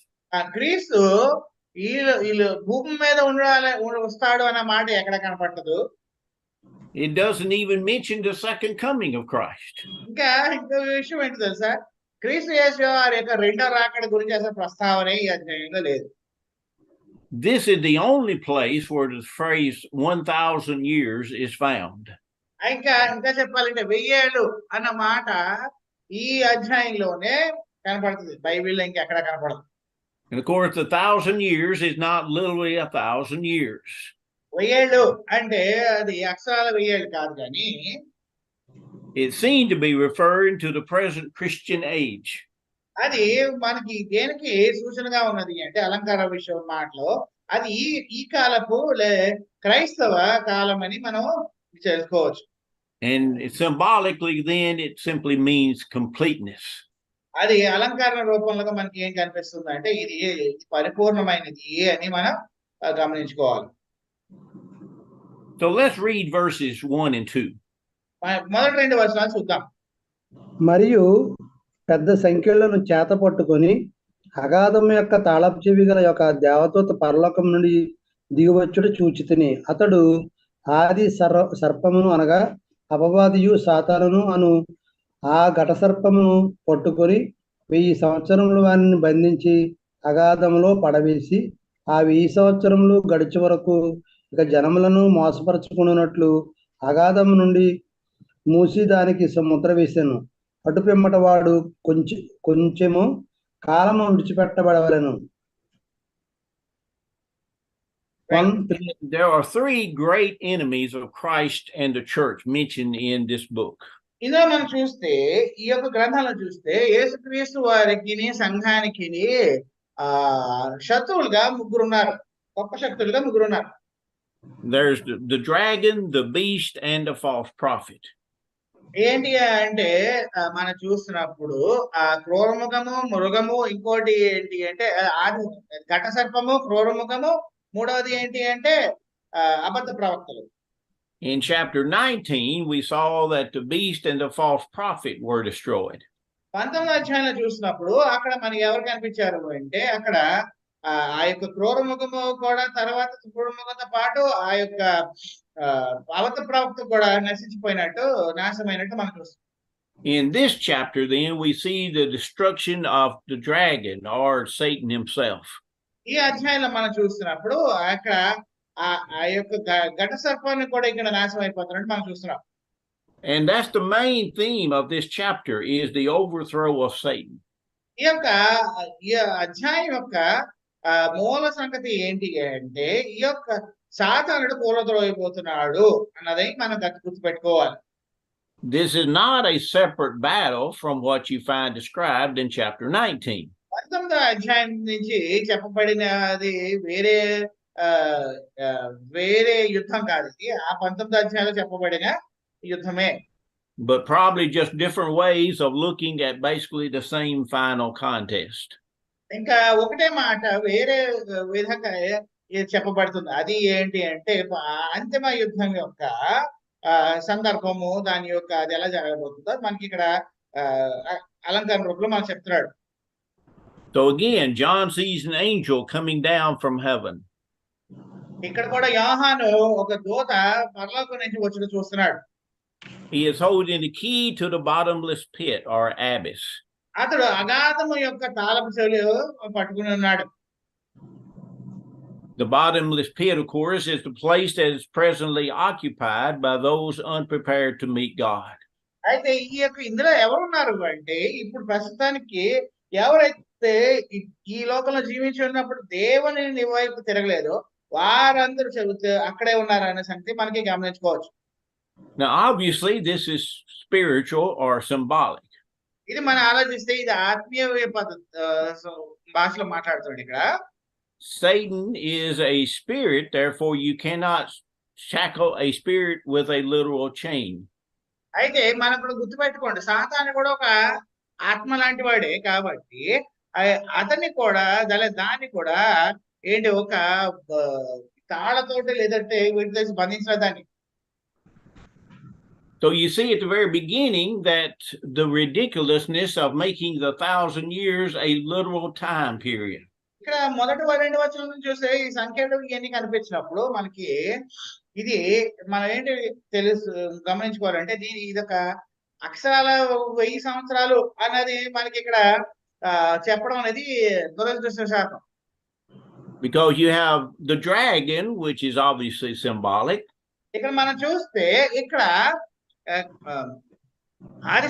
క్రీస్తు వీళ్ళు భూమి మీద వస్తాడు అన్న మాట ఎక్కడ కనపడదు. It doesn't even mention the second coming of Christ. ఇంకా ఇంకో విషయం ఏంటి తెలుసా, క్రీస్తు యేసు వారి యొక్క రెండో రాకడ గురించి అసలు ప్రస్తావన ఈ అధ్యాయంలో లేదు. This is the only place where the phrase 1,000 years is found. ఇంకా చెప్పాలంటే 1000 ఏళ్ళు అన్న మాట ఈ అధ్యాయంలోనే కనపడుతుంది, బైబిల్లో ఇంకెక్కడ కనపడదు. And of course, 1,000 years is not literally 1,000 years. 1000 ఏళ్ళు అంటే అది అక్షరాల 1000 ఏళ్ళు కాదు కానీ it seemed to be referring to the present Christian age. అది మనకి దేనికి సూచనగా ఉన్నది అంటే అలంకార విషయం మాటలో అది ఈ కాలపు క్రైస్తవ కాలం అని మనం చేసుకోవచ్చు. And symbolically then it simply means completeness. అది అలంకరణ రూపంలో మనకి ఏం కనిపిస్తుంది అంటే ఇది పరిపూర్ణమైనది అని మనం గమనించుకోవాలి. So let's read verses 1 and 2. మొదటి 2 వచనాలు చూద్దాం. మరియు పెద్ద సంఖ్యలను చేత పట్టుకొని అగాధం యొక్క తాళపు చెవి గల యొక్క దేవదూత పరలోకం నుండి దిగువచ్చుడు చూచితిని. అతడు ఆది సర్పమును అనగా అపవాదియు సాతానును అను ఆ ఘట సర్పమును పట్టుకొని 1000 సంవత్సరములు వారిని బంధించి అగాధంలో పడవేసి ఆ 1000 సంవత్సరములు గడిచే వరకు ఇక జనములను మోసపరచుకున్నట్లు అగాధం నుండి మూసి దానికి ముద్ర వేసాను. అటు పిమ్మట వాడు కొంచెము కాలము విడిచిపెట్టబడవలెను. There are 3 great enemies of Christ and the church mentioned in this book. ఇందులో మనం చూస్తే ఈ యొక్క గ్రంథాలను చూస్తే యేసుక్రీస్తు వారికి సంఘానికి శత్రువులుగా 3 ఉన్నారు, గొప్ప శక్తులుగా 3 ఉన్నారు. There's the dragon, the beast, and the false prophet. ఏంటి అంటే మనం చూస్తున్నప్పుడు ఆ క్రూరముఖము, మృగము, ఇంకోటి ఏంటి అంటే ఘట సర్పము, క్రూరముఖము, మూడవది ఏంటి అంటే అబద్ధ ప్రవక్తలు. In chapter 19, we saw that the beast and the false prophet were destroyed. 19వ అధ్యాయంలో చూసినప్పుడు అక్కడ మనకి ఎవరు కనిపించారు అంటే అక్కడ ఆ యొక్క క్రూరముఖము కూడా తర్వాత క్రూరముఖంతో పాటు ఆ యొక్క అబద్ధ ప్రవక్త కూడా నాశనమైనట్టు మనం చూస్తాం. In this chapter, then, we see the destruction of the dragon or Satan himself. ఈ అధ్యాయంలో మనం చూస్తున్నప్పుడు అక్కడ ఆ యొక్క ఘట సర్పాన్ని కూడా ఇక్కడ నాశనం అయిపోతున్నట్టు మనం చూస్తున్నాం. And that's the main theme of this chapter is the overthrow of Satan. ఈ అధ్యాయం యొక్క మూల సంగతి ఏంటి అంటే ఈ యొక్క సాతానుడు కూలద్రోయబోతున్నాడు అన్నది మనం గుర్తుపెట్టుకోవాలి. This is not a separate battle from what you find described in chapter 19. 19వ అధ్యాయం నుంచి చెప్పబడినది వేరే యుద్ధం కాదు. ఇది ఆ 19వ అధ్యాయంలో చెప్పబడిన యుద్ధమే. But probably just different ways of looking at basically the same final contest. ఇంకా ఒకటే మాట వేరే విధంగా చెప్పబడుతుంది. అది ఏంటి అంటే అంతిమ యుద్ధం యొక్క సందర్భము, దాని యొక్క అది ఎలా జరగబోతుందో మనకి ఇక్కడ అలంకరణ రూపంలో మనం చెప్తున్నాడు. So again, John sees an angel coming down from heaven. ఇక్కడ కూడా యోహాను ఒక దూత పరలోకం నుంచి వచ్చి చూస్తున్నాడు. He is holding the key to the bottomless pit or abyss. అతడు అగాధము యొక్క తాళపు చెవులు పట్టుకుని ఉన్నాడు. The bottomless pit, of course, is the place that is presently occupied by those unprepared to meet God. అయితే ఈ యొక్క ఇందులో ఎవరున్నారు అంటే ఇప్పుడు ప్రస్తుతానికి ఎవరైతే ఈ లోకంలో జీవించి ఉన్నప్పుడు దేవుని వైపు తిరగలేదో వారందరూ చెబుతూ అక్కడే ఉన్నారు అనే సంగతి మనకి గమనించుకోవచ్చు. Now, obviously, this is spiritual or symbolic. ఇది మనం ఆలోచిస్తే ఇది ఆత్మీయ భాషలో మాట్లాడుతాడు ఇక్కడ. Satan is a spirit, therefore you cannot shackle a spirit with a literal chain. అయితే మనం కూడా గుర్తుపెట్టుకోండి, సాతాను కూడా ఒక ఆత్మ లాంటి వాడే కాబట్టి అతన్ని కూడా దాన్ని కూడా ఏంటి ఒక తాళతోటి లేదంటే వీటి బంధించిన దాన్ని. So you see at the very beginning that the ridiculousness of making the 1,000 years a literal time period. ఇక్కడ మొదటి 2 వచనం నుంచి చూస్తే ఈ సంఖ్యలు ఇవన్నీ కనిపించినప్పుడు మనకి ఇది మనం ఏంటి గమనించుకోవాలంటే ఇదొక అక్షరాల 1000 సంవత్సరాలు అన్నది మనకి ఇక్కడ చెప్పడం అనేది దురదృష్టశాతం. Because you have the dragon, which is obviously symbolic. ఇక్కడ మనం చూస్తే ఇక్కడ ఆది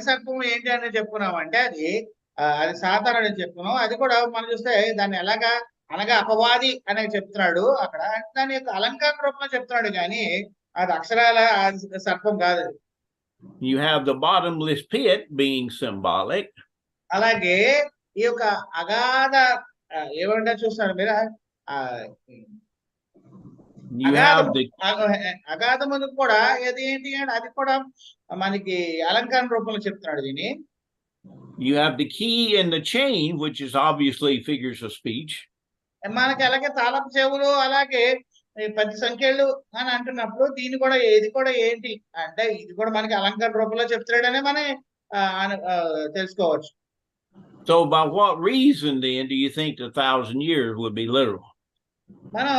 సర్పం ఏంటి అని చెప్పుకున్నామంటే అది సాతాను అని చెప్పుకున్నాం. అది కూడా మనం చూస్తే దాన్ని అనగా అపవాది అని చెప్తున్నాడు అక్కడ. దాని యొక్క అలంకార రూపంలో చెప్తున్నాడు కానీ అది అక్షరాల సర్పం కాదు. You have the bottomless pit being symbolic. అలాగే ఈ యొక్క అగాధ ఏమంటే చూస్తున్నారు మీరు, అగాధమును కూడా ఏంటి అంటే అది కూడా మనకి అలంకార రూపంలో చెప్తున్నాడు దీన్ని. You have the key and the chain, which is obviously figures of speech. మనకి అలాగే తాళపు చెవులు అలాగే 10 సంఖ్యలు అని అంటున్నప్పుడు దీన్ని కూడా ఇది కూడా ఏంటి అంటే ఇది కూడా మనకి అలంకార రూపంలో చెప్తున్నాడనే మనం తెలుసుకోవచ్చు. So by what reason then do you think the 1,000 years would be literal? మనం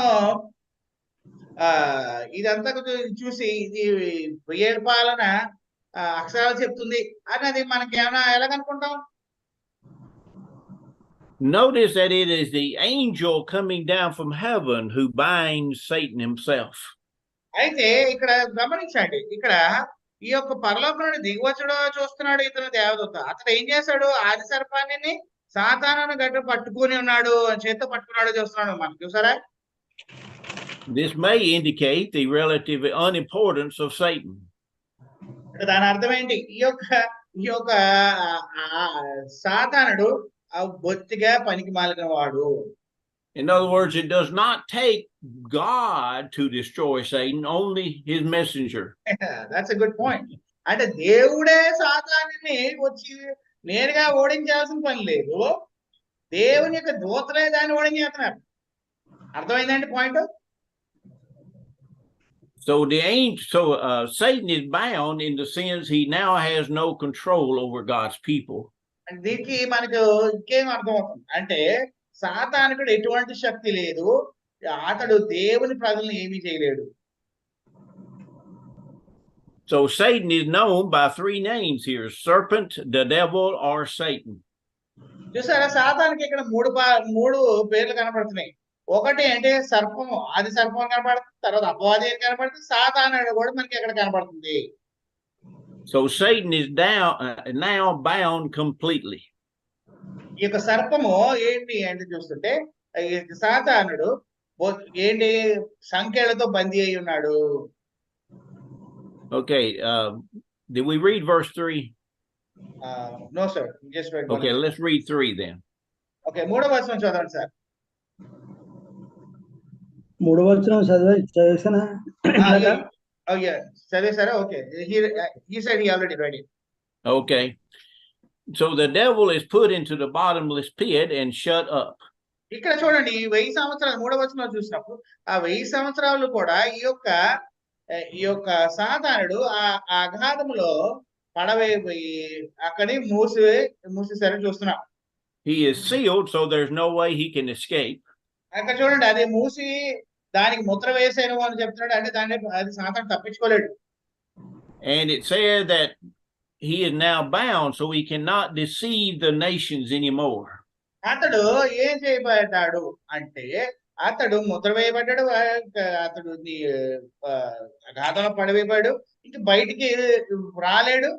ఇదంతా చూసి ఇది 1000 పాలన అక్షరాలు చెప్తుంది అన్నది మనకి ఏమైనా ఎలాగనుకుంటాం? Notice that it is the angel coming down from heaven who binds Satan himself. అయితే ఇక్కడ గమనించండి, ఇక్కడ ఈ యొక్క పరలోకం నుండి దిగువచ్చుడు చూస్తున్నాడు ఇతను దేవదూత. అతడు ఏం చేశాడు? ఆది సర్పాన్ని సాతానుని గట్టు పట్టుకుని ఉన్నాడు, చేత్తో పట్టుకున్నాడు చూస్తున్నాడు. మనం చూసారా? This may indicate the relative unimportance of Satan. దాని అర్థం ఏంటి? ఈ యొక్క సాతానుడు బొత్తిగా పనికి మాలిన వాడు. In other words, it does not take God to destroy Satan, only his messenger. That's a good point. అంటే దేవుడే సాతానుని వచ్చి నేరుగా ఓడించాల్సిన పని లేదు, దేవుని యొక్క దూతలే దాన్ని ఓడించేస్తున్నారు. అర్థమైందండి point? So Satan is bound in the sense he now has no control over God's people. దీనికి మనకు ఇంకేం అర్థమవుతుంది అంటే సాతానుడు ఎటువంటి శక్తి లేదు, అతడు దేవుని ప్రజలను ఏమీ చేయలేడు. So Satan is known by 3 names here: serpent, the devil, or Satan. చూసారా, సాతానుకి ఇక్కడ 3 పేర్లు కనపడుతున్నాయి. ఒకటి అంటే సర్పము, ఆది సర్పం కనపడుతుంది, తర్వాత అపవాది అని కనపడుతుంది, సాతానుడు కూడా మనకి ఎక్కడ కనపడుతుంది. So Satan is now bound completely. ఈ యొక్క సర్పము ఏంటి అంటే చూస్తుంటే సాతానుడు ఏంటి సంఖ్యలతో బందీ అయి ఉన్నాడు. Okay, did we read verse 3? No sir, just read. Okay, let's read 3 then. Okay, 3వ వచనం చదవండి సార్. 3వ వచనం చదివేసానా? Oh yeah, చదివేసారా? Okay, he said he already read it. Okay, so the devil is put into the bottomless pit and shut up. ఇక్కడ చూడండి, 1000 సంవత్సరాలు 3వ వచనం చూసినప్పుడు ఆ 1000 సంవత్సరాలు కూడా ఈ యొక్క సాతానుడు ఆ అగాధములో పడవేపోయి అక్కడి మూసేసరి చూస్తున్నాం. He is sealed, so there's no way he can escape. అక్కడ చూడండి, అది మూసి దానికి ముద్ర వేసాను అని చెప్తున్నాడు. అంటే అది సాతాను తప్పించుకోలేడు. And it said that he is now bound, so he cannot deceive the nations anymore. అతడు ఏం చేయబడ్డాడు అంటే అతడు ముద్ర వేయబడ్డాడు, అతడు అగాధంలో పడవేయబడ్డాడు, ఇంక బయటికి రాలేడు,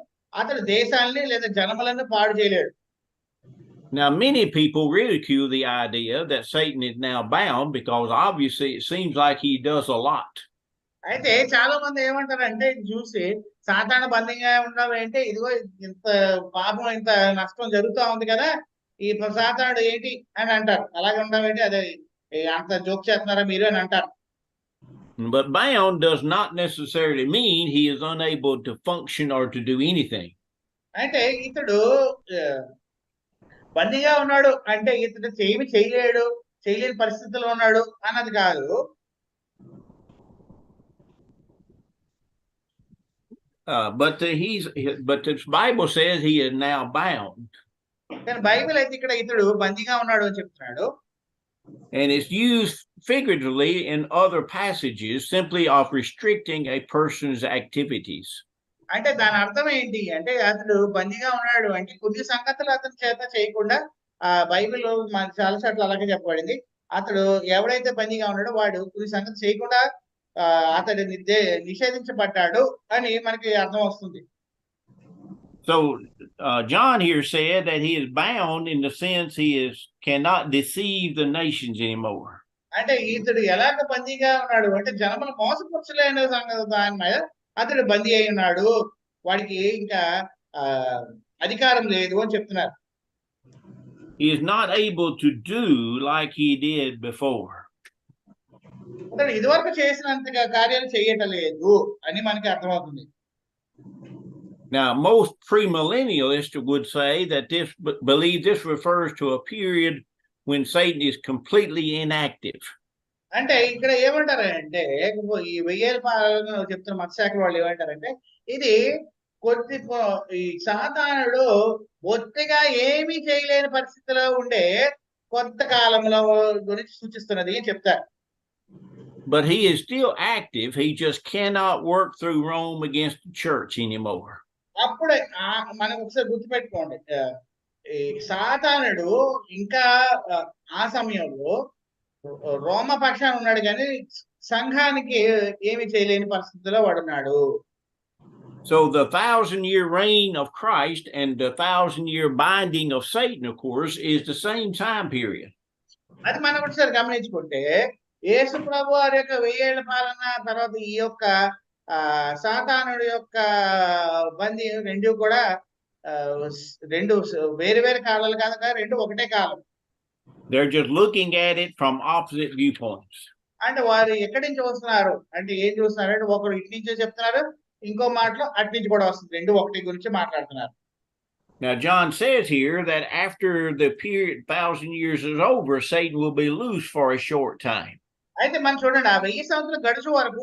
అతడు దేశాలని లేదా జనములను పాడు చేయలేడు. Now, many people ridicule the idea that Satan is now bound because obviously it seems like he does a lot. అయితే చాలా మంది ఏమంటారంటే చూసి సాతాను బందీగా ఉన్నావేంటే, ఇదిగో ఇంత పాపం ఇంత నష్టం జరుగుతూ ఉంది కదా, ఈ సాతానుడు ఏంటి అని అంటారు. అలాగే ఉన్నావేంటి, అదే అంత జోక్ చేస్తున్నారా మీరు అని అంటారు. But bound does not necessarily mean he is unable to function or to do anything. అయితే ఇతడు బందీగా ఉన్నాడు అంటే ఇతడు చేయలేని పరిస్థితిలో ఉన్నాడు అన్నది కాదు. But the Bible says he is now bound. కానీ బైబిల్ అయితే ఇక్కడ ఇతడు బందీగా ఉన్నాడు అని చెప్తున్నాడు. And it's used figuratively in other passages simply of restricting a person's activities. అంటే దాని అర్థం ఏంటి అంటే, అతడు బందీగా ఉన్నాడు అంటే కొద్ది సంగతులు అతని చేత చేయకుండా, బైబిల్ చాలా సార్లు అలాగే చెప్పబడింది, అతడు ఎవడైతే బందీగా ఉన్నాడో వాడు కొన్ని సంగతి చేయకుండా అతడు నిషేధించబడ్డాడు అని మనకి అర్థం వస్తుంది. So John here said that he is bound in the sense he cannot deceive the nations anymore. అంటే ఇతడు ఎలాగ బందీగా ఉన్నాడు అంటే జనములు మోసపరచలేని సంగతి దాని మీద అతడు బందీ అయి ఉన్నాడు, వాడికి ఇంకా అధికారం లేదు అని చెప్తున్నారు. He is not able to do like he did before. అతడు ఇదివరకు చేసినంతగా కార్యాలు చేయటలేదు అని మనకి అర్థమవుతుంది. Now, most premillennialists would say that believe this refers to a period when Satan is completely inactive. అంటే ఇక్కడ ఏమంటారంటే, ఈ 1000 పాలన చెప్తున్న మతశాఖ వాళ్ళు ఏమంటారంటే, ఇది ఈ సాతానుడు బొత్తిగా ఏమీ చేయలేని పరిస్థితిలో ఉండే కొంత కాలంలో గురించి సూచిస్తున్నది అని చెప్తారు. But he is still active. He just cannot work through Rome against the church anymore. అప్పుడే మనం ఒకసారి గుర్తుపెట్టుకోండి, ఈ సాతానుడు ఇంకా ఆ సమయంలో రోమ పక్షాన ఉన్నాడు కానీ సంఘానికి ఏమి చేయలేని పరిస్థితిలో వాడున్నాడు. So the 1000-year reign of Christ and the 1000-year binding of Satan, of course, is the same time period. అది మనం ఒకసారి గమనించుకుంటే యేసు ప్రభు వారి యొక్క 1000 ఏళ్ల పాలన తర్వాత ఈ యొక్క సాతానుడి యొక్క బందీ రెండు కూడా రెండు వేరు వేరు కాలాలు కాదు, రెండు ఒకటే కాలం. They're just looking at it from opposite viewpoints. అంటే వారు ఎక్కడి నుంచి వస్తున్నారు అంటే ఏం చూస్తున్నారు అంటే, ఒకరు ఇటు నుంచే చెప్తున్నారు, ఇంకో మాటలో అటు నుంచి కూడా వస్తుంది, రెండు ఒకటి గురించి మాట్లాడుతున్నారు. Now John says here that after the period 1000 years is over, Satan will be loose for a short time. అయితే మనం చూడండి, ఆ 1000 సంవత్సరాలు గడుచు వరకు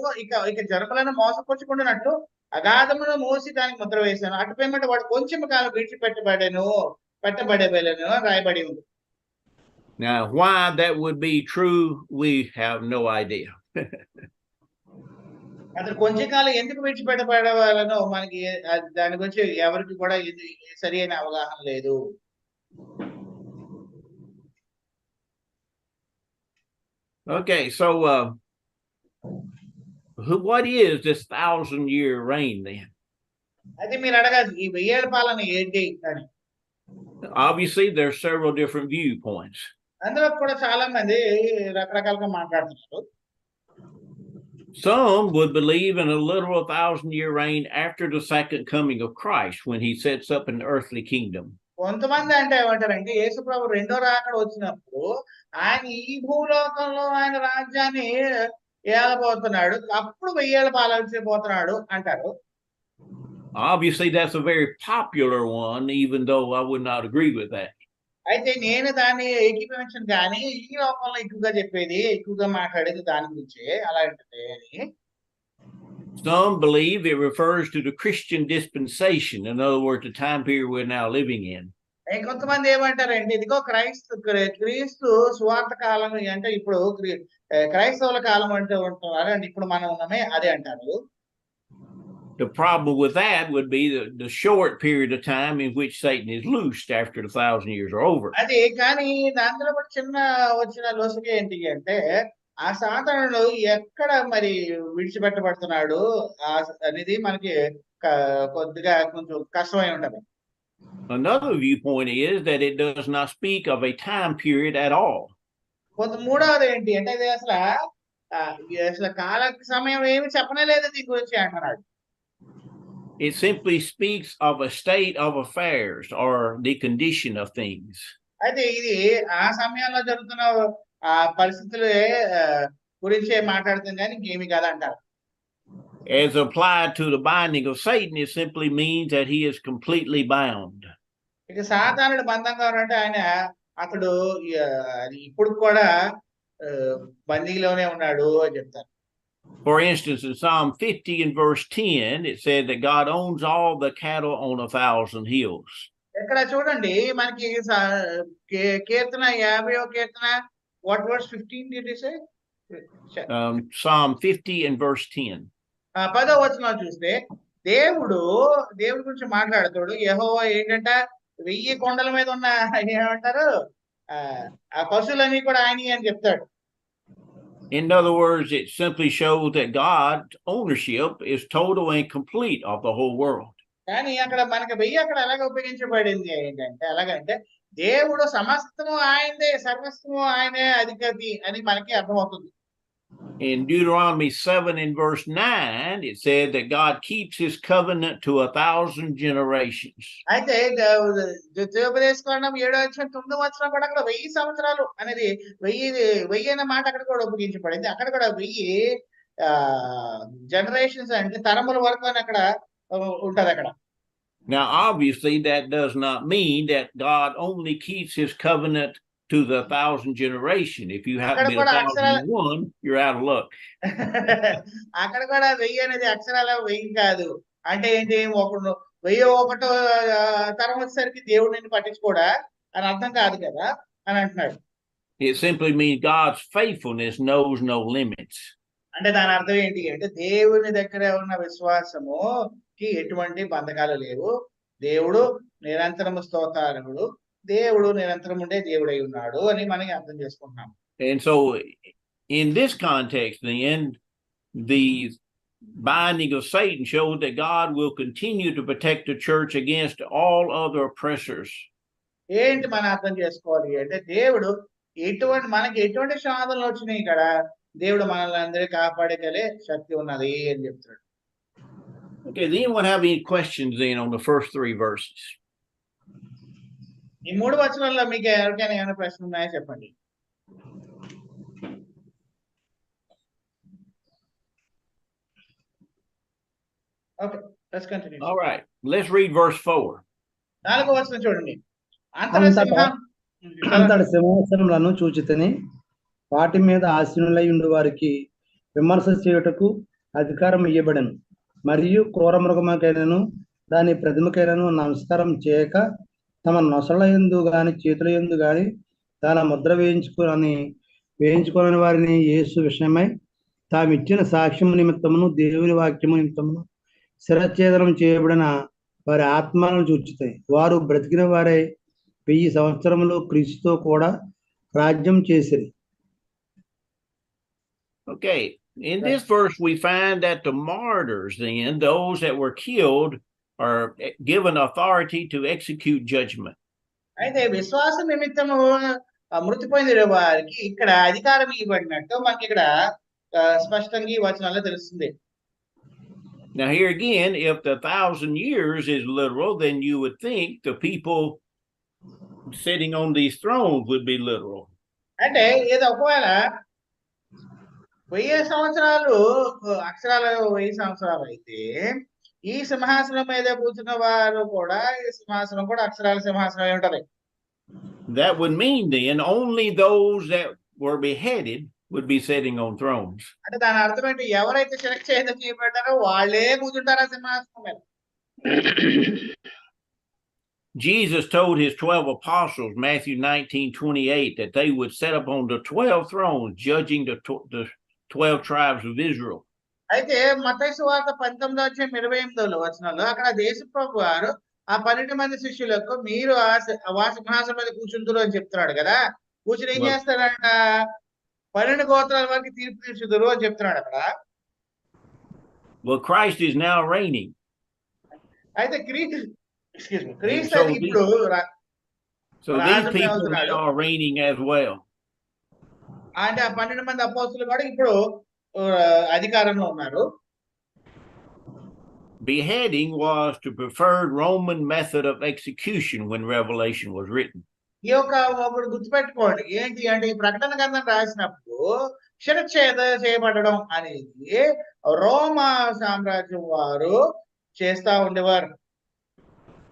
ఇక జనములను మోసపుచ్చుకుంటున్నట్లు అగాధమును మోసి దానికి ముద్ర వేశాను, అటుపైమంటే వాడు కొంచెం కాలం పెట్టబడేను రాయబడి ఉంది. Now why that would be true, we have no idea. అతను కొంచెం కాలం ఎందుకు విడిచిపెట్టబడవాలనో మనకి దాని గురించి ఎవరికి కూడా సరి అయిన అవగాహన లేదు. Okay, so what is this 1000-year reign then? అయితే మీరు అడగాలి, ఈ 1000 ఏళ్ల పాలన ఏంటి అని. Obviously there are several different viewpoints. అందులో కూడా చాలా మంది రకరకాలుగా మాట్లాడుతున్నారు. Some would believe in a literal 1000-year reign after the second coming of Christ, when he sets up an earthly kingdom. కొంతమంది అంటే ఏమంటారంటే, యేసు ప్రభు రెండో రాకడ వచ్చినప్పుడు ఆయన ఈ భూలోకంలో ఆయన రాజ్యాన్ని ఏలబోతున్నాడు, అప్పుడు 1000 ఏళ్ల పాలించబోతున్నాడు అంటారు. Obviously that's a very popular one, even though I would not agree with that. అయితే నేను దాన్ని ఏకీభవించను, కానీ ఈ లోకంలో ఎక్కువగా మాట్లాడేది దాని గురించే అలాంటిదే అని. Some believe it refers to the Christian dispensation, in other words, the time period we're now living in. కొంతమంది ఏమంటారంటే, ఇదిగో క్రీస్తు స్వార్థ కాలం అంటే ఇప్పుడు క్రైస్తవుల కాలం అంటే ఉంటున్నారు, అంటే ఇప్పుడు మనం ఉన్నామే అదే అంటారు. The problem with that would be the short period of time in which Satan is loosed after the 1,000 years are over. అది కానీ దాంట్లో కూడా చిన్న వచ్చిన లోసుక ఏంటి అంటే ఆ సాతానుడు ఎక్కడ మరి విడిచిపెట్టబడుతున్నాడు అనేది మనకి కొద్దిగా కొంచెం కష్టమై ఉంటది. Another viewpoint is that it does not speak of a time period at all. మూడవది ఏంటి అంటే ఇది అసలు కాల సమయం ఏమి చెప్పనే లేదు దీని గురించి అంటున్నాడు. It simply speaks of a state of affairs or the condition of things. అయితే ఇది ఆ సమయంలో జరుగుతున్న ఆ పరిస్థితులే గురించే మాట్లాడుతుంది కానీ ఇంకేమి కాదు అంటారు. As applied to the binding of Satan, it simply means that he is completely bound. ఇక సాతానుడు బంధంగా ఉన్నట్టు అతడు ఇప్పుడు కూడా బందీలోనే ఉన్నాడు అని చెప్తారు. For instance, in Psalm 50 and verse 10, it said that God owns all the cattle on 1,000 hills. ఇక్కడ చూడండి మనకి కీర్తన 50వ కీర్తన what verse 15 did you say? Psalm 50 and verse 10. 10వ వచనం చూస్తే దేవుడు గురించి మాట్లాడుతాడు. యెహోవా ఏంటంట 1000 కొండల మీద ఉన్న ఏమంటారు ఆ పశువులన్నీ కూడా ఆయనవి అని చెప్తాడు. In other words, it simply shows that God's ownership is total and complete of the whole world. కానీ అక్కడ మనకి 1000 అక్కడ ఎలాగ ఉపయోగించబడింది ఏంటంటే ఎలాగంటే దేవుడు సమస్తము ఆయనదే, సర్వస్వము ఆయనే అధిపతి అని మనకి అర్థమవుతుంది. In Deuteronomy 7 and verse 9, it said that God keeps his covenant to 1,000 generations. అయితే ద్వితీయోపదేశకాండం 7వ అధ్యాయం 9వ వచనం కూడా అక్కడ 1000 సంవత్సరాలు అనేది 1000 అనే మాట అక్కడ కూడా ఉపయోగించబడింది. అక్కడ కూడా 1000 జనరేషన్స్ అంటే తరముల వరకు అని అక్కడ ఉంటది అక్కడ. Now, obviously, that does not mean that God only keeps his covenant to the 1,000 generation. If you have been 1,001, you're out of luck. అక్కడ కూడా 1000 అనేది అక్షరాల 1000 కాదు. అంటే ఏంటి 1001 తరం వచ్చేసరికి దేవుడు నిన్ను పట్టించుకోడా అని అర్థం కాదు కదా అని అంటున్నాడు. It simply means God's faithfulness knows no limits. అంటే దాని అర్థం ఏంటి అంటే దేవుని దగ్గర ఉన్న విశ్వాసముకి ఎటువంటి బంధకాలు లేవు. దేవుడు నిరంతరము స్తోత్రార్హుడు, దేవుడు నిరంతరం ఉండే దేవుడై ఉన్నాడు అని మనకి అర్థం చేసుకుంటున్నాం. And so in this context, then, the binding of Satan shows that God will continue to protect the church against all other oppressors. ఏంటి మనం అర్థం చేసుకోవాలి అంటే దేవుడు మనకి ఎటువంటి శోధనలు వచ్చినాయి కదా దేవుడు మనల్ని అందరినీ కాపాడగలే శక్తి ఉన్నది అని చెప్తున్నాడు. Okay, does anyone have any questions then on the first 3 verses? ఈ 3 వచనాల్లో మీకు ఎవరికైనా ఏమైనా ప్రశ్నలు ఉన్నాయో చెప్పండి. Okay, let's continue. All right, let's read verse 4. 4వ వచనం చూడండి. అంతటి సింహాసనములను చూచితిని, వాటి మీద ఆసీనులై ఉండు వారికి విమర్శ చేయుటకు అధికారం ఇయ్యబడెను. మరియు క్రూర మృగముకైనను దాని ప్రతిమకైనను నమస్కారం చేయక తమ నొసల యందు గాని చేతుల యందు గాని దాని ముద్ర వేయించుకోని వారిని యేసు విషయమై తామిచ్చిన సాక్ష్యము నిమిత్తమును దేవుని వాక్యము నిమిత్తమును శిరఛేదనం చేయబడిన వారి ఆత్మలను చూచుతాయి. వారు బ్రతికిన వారై 1000 సంవత్సరములు క్రీస్తుతో కూడా రాజ్యం చేసిరి. Okay, in this verse we find that the martyrs, then those that were killed, are given authority to execute judgment. అయితే విశ్వాస నిమిత్తము మృతిపోయిన వారికి ఇక్కడ అధికారం ఇవ్వబడినట్టు మనకి ఇక్కడ స్పష్టంగా ఈ వచనాల్లో తెలుస్తుంది. Now here again, if the 1,000 years is literal, then you would think the people sitting on these thrones would be literal. అంటే ఏదో ఒకవేళ 1000 సంవత్సరాలు అక్షరాల 1000 సంవత్సరాలు అయితే ఈ సింహాసనం మీద కూర్చున్న వారు కూడా ఈ సింహాసనం కూడా అక్షరాల సింహాసనం ఉంటది. That would mean then only those that were beheaded would be sitting on thrones. అంటే దాని అర్థం ఏంటి? ఎవరైతే శిరఛేదనం చేయబడ్డారో వాళ్ళే కూర్చుంటారు ఆ సింహాసనం మీద. Jesus told his 12 apostles, Matthew 19:28, that they would set up on the 12 thrones, judging the 12 tribes of Israel. అయితే మత్తయి సువార్త 19:28 అక్కడ యేసుప్రభు వారు ఆ 12 మంది శిష్యులకు మీరు ఆ సింహాసనం మీద కూర్చుంటారు అని చెప్తున్నాడు కదా. కూర్చుని ఏం చేస్తాడంట? 12 గోత్రాల వరకు తీర్పు తీర్చుదురు అని చెప్తున్నాడు అక్కడ. Well, Christ is now reigning. అయితే క్రీస్తు So ఇప్పుడు so these people they are reigning as well. అంటే ఆ 12 మంది అపోస్తులు కూడా ఇప్పుడు అధికారంలో ఉన్నారు. Beheading was the preferred Roman method of execution when Revelation was written. ఈ యొక్క ఒకటి గుర్తుపెట్టుకోండి, ఏంటి అంటే ఈ ప్రకటన గ్రంథం రాసినప్పుడు శిరచ్ఛేద చేయబడడం అనేది రోమా సామ్రాజ్యం వారు చేస్తా ఉండేవారు.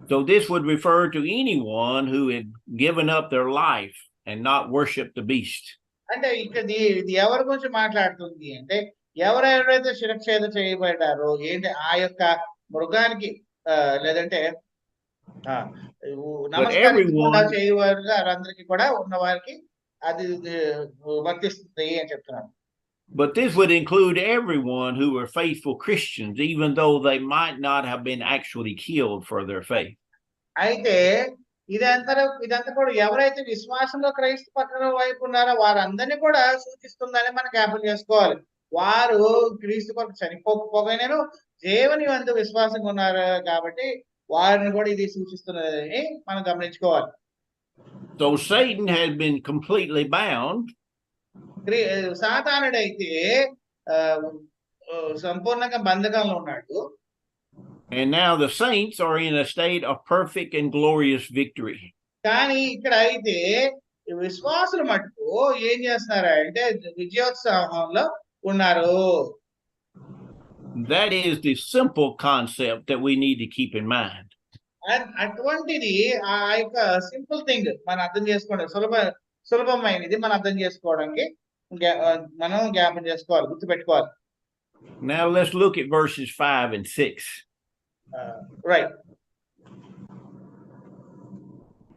So this would refer to anyone who had given up their life and not worshiped the beast. అంటే ఇక్కడ ఇది ఎవరి గురించి మాట్లాడుతుంది అంటే ఎవరెవరైతే శిరచ్ఛేద చేయబడ్డారో ఏంటి ఆ యొక్క మృగానికి లేదంటే నమస్కరించకుండా చేయవారు వారందరికీ కూడా ఉన్న వారికి అది వర్తిస్తుంది అని చెప్తున్నాను. But this would include everyone who were faithful Christians, even though they might not have been actually killed for their faith. అయితే ఇదంతా కూడా ఎవరైతే విశ్వాసంలో క్రైస్తవ పట్టణ వైపు ఉన్నారో వారందరినీ కూడా సూచిస్తుందని మనం జ్ఞాపకం చేసుకోవాలి. వారు క్రీస్తు కొరకు చనిపోకపోయినాను దేవుని యందు విశ్వాసంగా ఉన్నారు కాబట్టి వారిని కూడా ఇది సూచిస్తున్నదని మనం గమనించుకోవాలి. So Satan has been completely bound. సాతానుడైతే సంపూర్ణంగా బంధకంలో ఉన్నాడు. And now the saints are in a state of perfect and glorious victory. కానీ ఇక్కడ అయితే విశ్వాసులు మటుకు ఏం చేస్తున్నారంటే విజయోత్సాహంలో ఉన్నారు. That is the simple concept that we need to keep in mind. అటువంటిది ఆ యొక్క సింపుల్ థింగ్ మనం అర్థం చేసుకోవడం సులభమైనది మనం అర్థం చేసుకోవడానికి మనం జ్ఞాపకం చేసుకోవాలి, గుర్తుపెట్టుకోవాలి. Now let's look at verses 5 and 6. Right.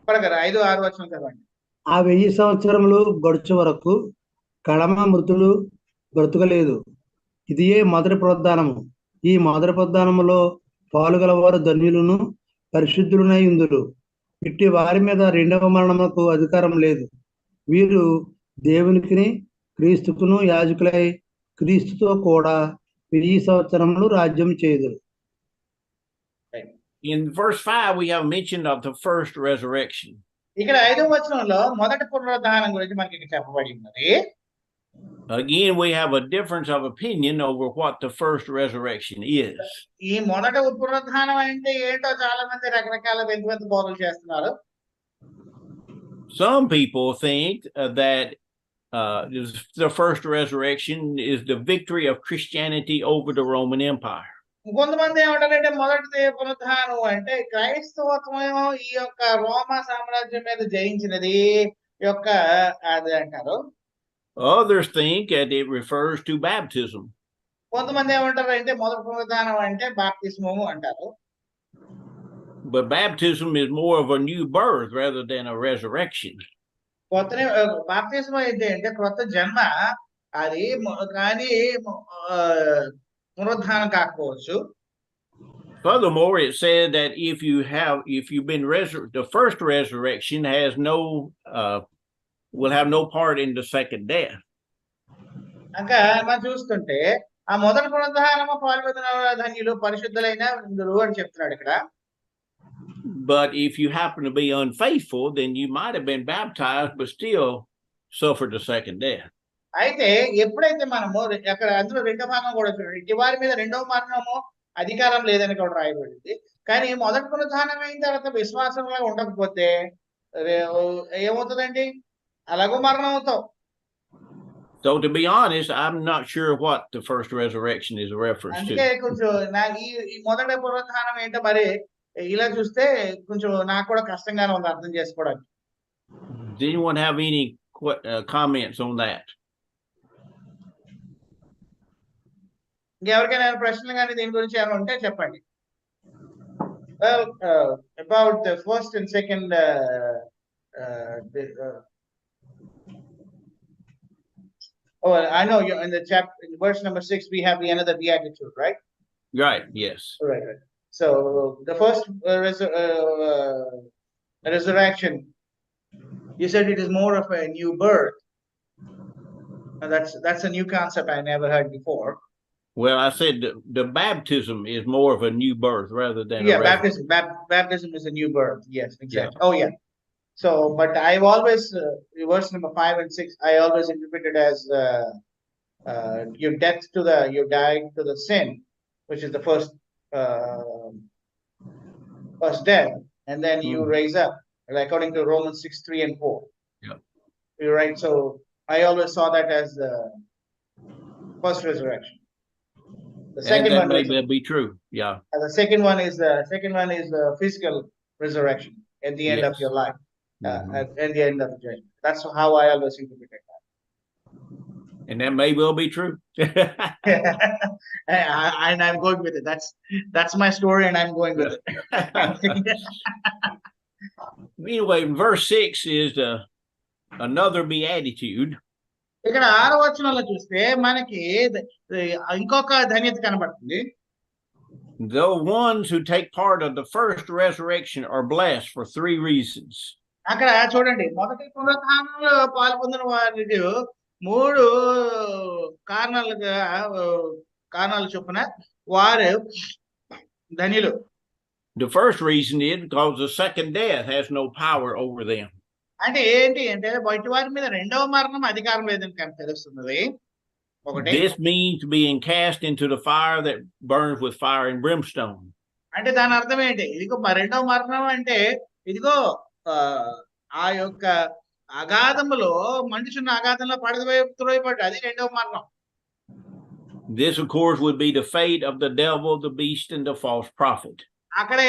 5-6 వచనం చదవండి. ఆ 1000 సంవత్సరములు గడుచు వరకు కడమ మృతులు బ్రతుకలేదు. ఇదియే మొదటి పునరుద్ధానము. ఈ మొదటి పునరుద్ధానములో పాలుగలవారు ధన్యులను పరిశుద్ధులనై ఉందురు. ఇట్టి వారి మీద రెండవ మరణములకు అధికారం లేదు. వీరు దేవునికి క్రీస్తుకును యాజకులై క్రీస్తుతో కూడా 1000 సంవత్సరములు రాజ్యం చేయుదురు. In verse 5 we have mention of the first resurrection. ఇక్కడ 5వ వచనంలో మొదటి పునరుద్ధానం గురించి మనకి చెప్పబడి ఉన్నది. Again we have a difference of opinion over what the first resurrection is. ఈ మొదటి పునరుద్ధానం అంటే ఏంటో చాలా మంది రకరకాల వింత బోధలు చేస్తున్నారు. Some people think that the first resurrection is the victory of Christianity over the Roman Empire. కొంతమంది ఏమంటారంటే మొదటి పునరుద్ధానం అంటే క్రైస్తవత్వం ఈ యొక్క రోమా సామ్రాజ్యం మీద జయించినది యొక్క అది అంటారు. Others think that it refers to baptism. కొంతమంది ఏమంటారు అంటే మొదటి పునరుద్ధానం అంటే బాప్తిస్మము అంటారు. But baptism is more of a new birth rather than a resurrection. బాప్తిస్మం ఏంటి అంటే కొత్త జన్మ, అది కానీ పునరుద్ధానం కాకపోవచ్చు. Furthermore, it said that if you've been the first resurrection will have no part in the second death. ఇంకా మనం చూస్తుంటే ఆ మొదటి పునరుద్ధానము పాల్గొన్న ధన్యులు పరిశుద్ధులైన అని చెప్తున్నాడు ఇక్కడ. But if you happen to be unfaithful, then you might have been baptized but still suffered the second death. అయితే ఎప్పుడైతే మనము అక్కడ అందులో రెండో భాగం కూడా చూడండి, ఇటు వారి మీద రెండవ మరణము అధికారం లేదని కూడా రాయబడింది. కానీ మొదటి పునరుద్ధానం అయిన తర్వాత విశ్వాసంలో ఉండకపోతే ఏమవుతుందండి? అలాగూ మరణం అవుతావు. So to be honest, I'm not sure what the first resurrection is a reference to. అందుకే కొంచెం నాకు ఈ మొదటి పునరుద్ధానం ఏంటో మరి ఇలా చూస్తే కొంచెం నాకు కూడా కష్టంగానే ఉంది అర్థం చేసుకోవడానికి. Does anyone have any comments on that? ఇంకెవరికైనా ప్రశ్నలు కానీ దీని గురించి ఏమైనా ఉంటే చెప్పండి. Well, about the first and second Oh, I know you in the chapter, in verse number 6, we have the another beatitude, right? Right. Yes. Right. So the first resurrection, you said it is more of a new birth. That's a new concept I never heard before. Well, I said the baptism is more of a new birth rather than a baptism. Baptism is a new birth. Yes, exactly. Yeah. Oh, yeah. So, but I've always verse number 5 and 6. I always interpreted as your death to you died to the sin, which is the first death, and then you raise up, according to Romans 6, 3 and 4. Yeah. You're right. So I always saw that as the first resurrection. The second one may be true. Yeah. The second one is the physical resurrection at the end of your life, at the end of the judgment. That's how I always interpreted that. And that may well be true. And I'm going with it. That's my story, and I'm going with it. Anyway, verse 6 is another beatitude. ఇక్కడ 6వ వచనంలో చూస్తే మనకి ఇంకొక ధన్యత కనబడుతుంది. The ones who take part of the first resurrection are blessed for 3 reasons. అక్కడ చూడండి, మొదటి పునరుత్థానంలో పాల్పొందిన వారికి 3 కారణాలు చొప్పున వారు ధన్యులు. The first reason is because the second death has no power over them. అంటే ఏంటి అంటే బయట వారి మీద రెండవ మరణం అధికారం లేదని తెలుస్తున్నది. This means being cast into the fire that burns with fire and brimstone. అంటే దాని అర్థం ఏంటి? ఇదిగో రెండవ మరణం అంటే ఇదిగో ఆ యొక్క అగాధములో మండుచున్న అగాధంలో పడవేయబడ్డాడు, అది రెండవ మరణం. This of course would be the fate of the devil, the beast, and the false prophet. అక్కడ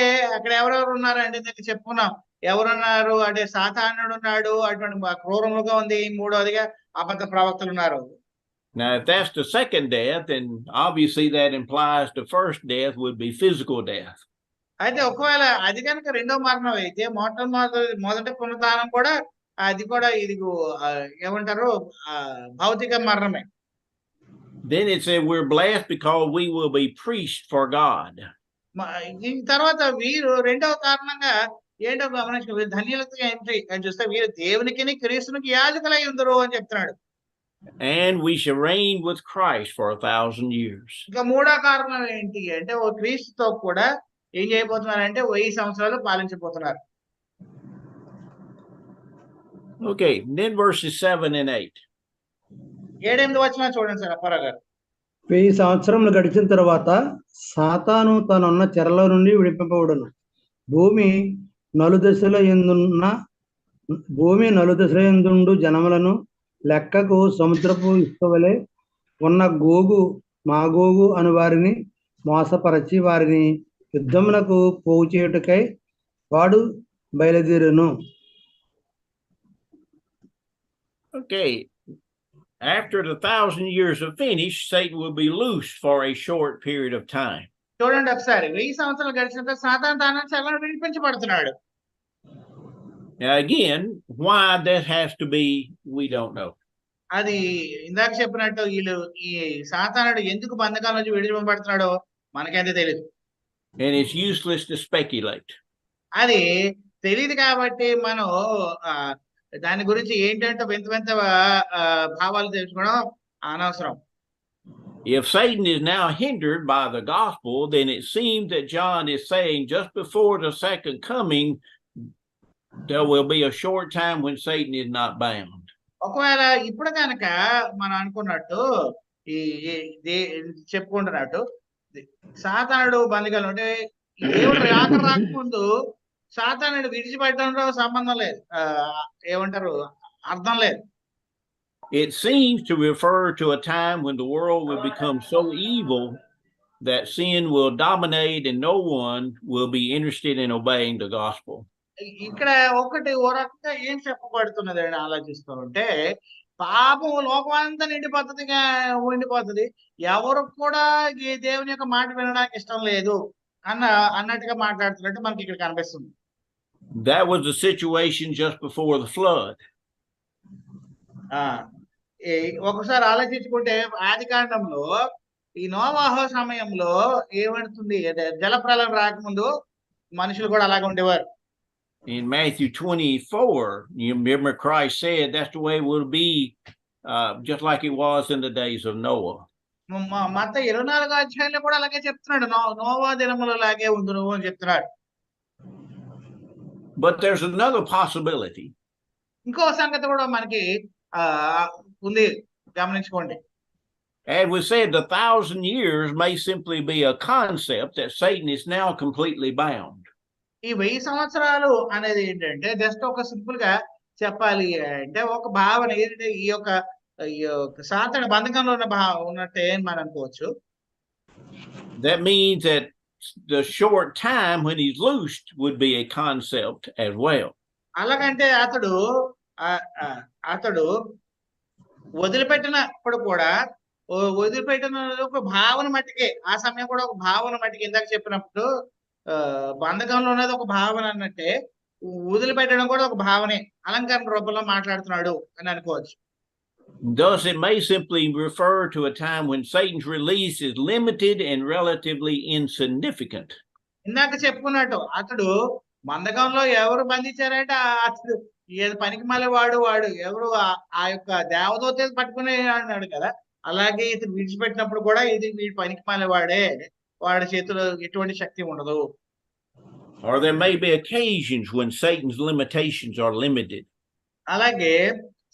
ఎవరెవరు ఉన్నారంటే నేను చెప్పుకున్నాం. ఎవరున్నారు అంటే సాతానుడు ఉన్నాడు, అటువంటి క్రూరముగా ఉంది, మూడవదిగా అబద్ధ ప్రవక్తలు ఉన్నారు. Now, if that's the second death, then obviously that implies the first death would be physical death. అయితే ఒకవేళ అది కనుక రెండో మరణం అయితే మొదటి పునరుత్థానం కూడా అది కూడా ఇది ఏమంటారు భౌతిక మరణమే. Then it said we're blessed because we will be priests for God. తర్వాత వీరు రెండవ కారణంగా ఏంటో గమనించుకో, ధన్యులతో ఏంటి అని చూస్తే వీరు దేవునికి క్రీస్తునికి యాజకులై ఉందరు అని చెప్తున్నాడు. And we shall reign with Christ for 1,000 years. ఇంకా మూడో కారణం ఏంటి అంటే క్రీస్తుతో కూడా ఏం చేయబోతున్నారంటే 1000 సంవత్సరాలు పాలించబోతున్నారు. Okay, then verses 7 and 8. 7-8 వచనాలు చూడండి సార్ అప్పారావు గారు. 1000 సంవత్సరములు గడిచిన తర్వాత సాతాను తనున్న చెరలో నుండి విడిపింపబడును. భూమి నలుదశల యందుండు జనములను లెక్కకు సముద్రపు ఇసుకవలె ఉన్న గోగు మాగోగు అను వారిని మోసపరచి వారిని యుద్ధమునకు పోగు చేయుటకై వాడు బయలుదేరును. Okay, after the 1,000 years are finished, Satan will be loosed for a short period of time. చూడండి ఒకసారి 1000 సంవత్సరాలు గడిచిన సాతాను తాను చాలా విడిపించబడుతున్నాడు. Now again, why that has to be, we don't know. అది ఇందాక చెప్పినట్టు వీళ్ళు ఈ సాతానుడు ఎందుకు బంధకాల నుంచి విడిపించబడుతున్నాడో మనకైతే తెలియదు. And it's useless to speculate. అది తెలియదు కాబట్టి మనం దాని గురించి ఏంటంటే వింత భావాలు తెలుసుకోవడం అనవసరం. If Satan is now hindered by the gospel, then it seems that John is saying just before the second coming, there will be a short time when Satan is not bound. ఒకవేళ ఇప్పుడు కనుక మనం అనుకున్నట్టు చెప్పుకుంటున్నట్టు సాతానుడు బంధకాలు అంటే దేవుడు రాకముందు సాతానుడు విడిచిపెట్టడంలో సంబంధం లేదు, ఏమంటారు అర్థం లేదు. It seems to refer to a time when the world will become so evil that sin will dominate and no one will be interested in obeying the gospel. ఇక్కడ ఒకటి ఓ రకంగా ఏం చెప్పబడుతున్నది అని ఆలోచిస్తూ ఉంటే పాపం లోకమంతా ఉండిపోతుంది, ఎవరు కూడా ఈ దేవుని యొక్క మాట వినడానికి ఇష్టం లేదు అన్నట్టుగా మాట్లాడుతున్నట్టు మనకి ఇక్కడ కనిపిస్తుంది. That was the situation just before the flood. ఒకసారి ఆలోచించుకుంటే ఆది కాండంలో ఈ నోవాహు సమయంలో ఏమడుతుంది, జలప్రలయం రాకముందు మనుషులు కూడా అలాగే ఉండేవారు. In Matthew 24, you remember Christ said that's the way it will be, just like it was in the days of Noah. మత్తయి 24వ అధ్యాయంలో కూడా అలాగే చెప్తున్నాడు, నోవా దినములో లాగే ఉండును అని చెప్తున్నాడు. But there's another possibility. ఇంకో సంగతి కూడా మనకి ఉంది, గమనించుకోండి. As we said, the 1,000 years may simply be a concept that Satan is now completely bound. ఈ 1000 సంవత్సరాలు అనేది ఏంటంటే జస్ట్ ఒక సింపుల్ గా చెప్పాలి అంటే ఒక భావన ఏంటంటే ఈ యొక్క సాతాను బంధకంలో ఉన్నట్టే మనం అనుకోవచ్చు. That means that the short time when he's loosed would be a concept as well. అలాగంటే అతడు వదిలిపెట్టినప్పుడు కూడా వదిలిపెట్టిన ఒక భావన మట్టికే, ఆ సమయం కూడా ఒక భావన మట్టికి, ఇందాక చెప్పినప్పుడు బంధకంలో ఉన్నది ఒక భావన అన్నట్టే వదిలిపెట్టడం కూడా ఒక భావనే, అలంకరణ రూపంలో మాట్లాడుతున్నాడు అని అనుకోవచ్చు. Thus, it may simply refer to a time when Satan's release is limited and relatively insignificant. ఇందాక చెప్పుకున్నట్టు అతడు బంధకంలో ఎవరు బంధించారంటే అతడు ఏది పనికి మళ్ళీ వాడు ఎవరు ఆ యొక్క దేవదూత పట్టుకునే అన్నాడు కదా, అలాగే ఇతను విడిచిపెట్టినప్పుడు కూడా ఇది వీడి పనికి మళ్ళీ వాడి చేతిలో ఎటువంటి శక్తి ఉండదు. Or there may be occasions when Satan's limitations are limited. అలాగే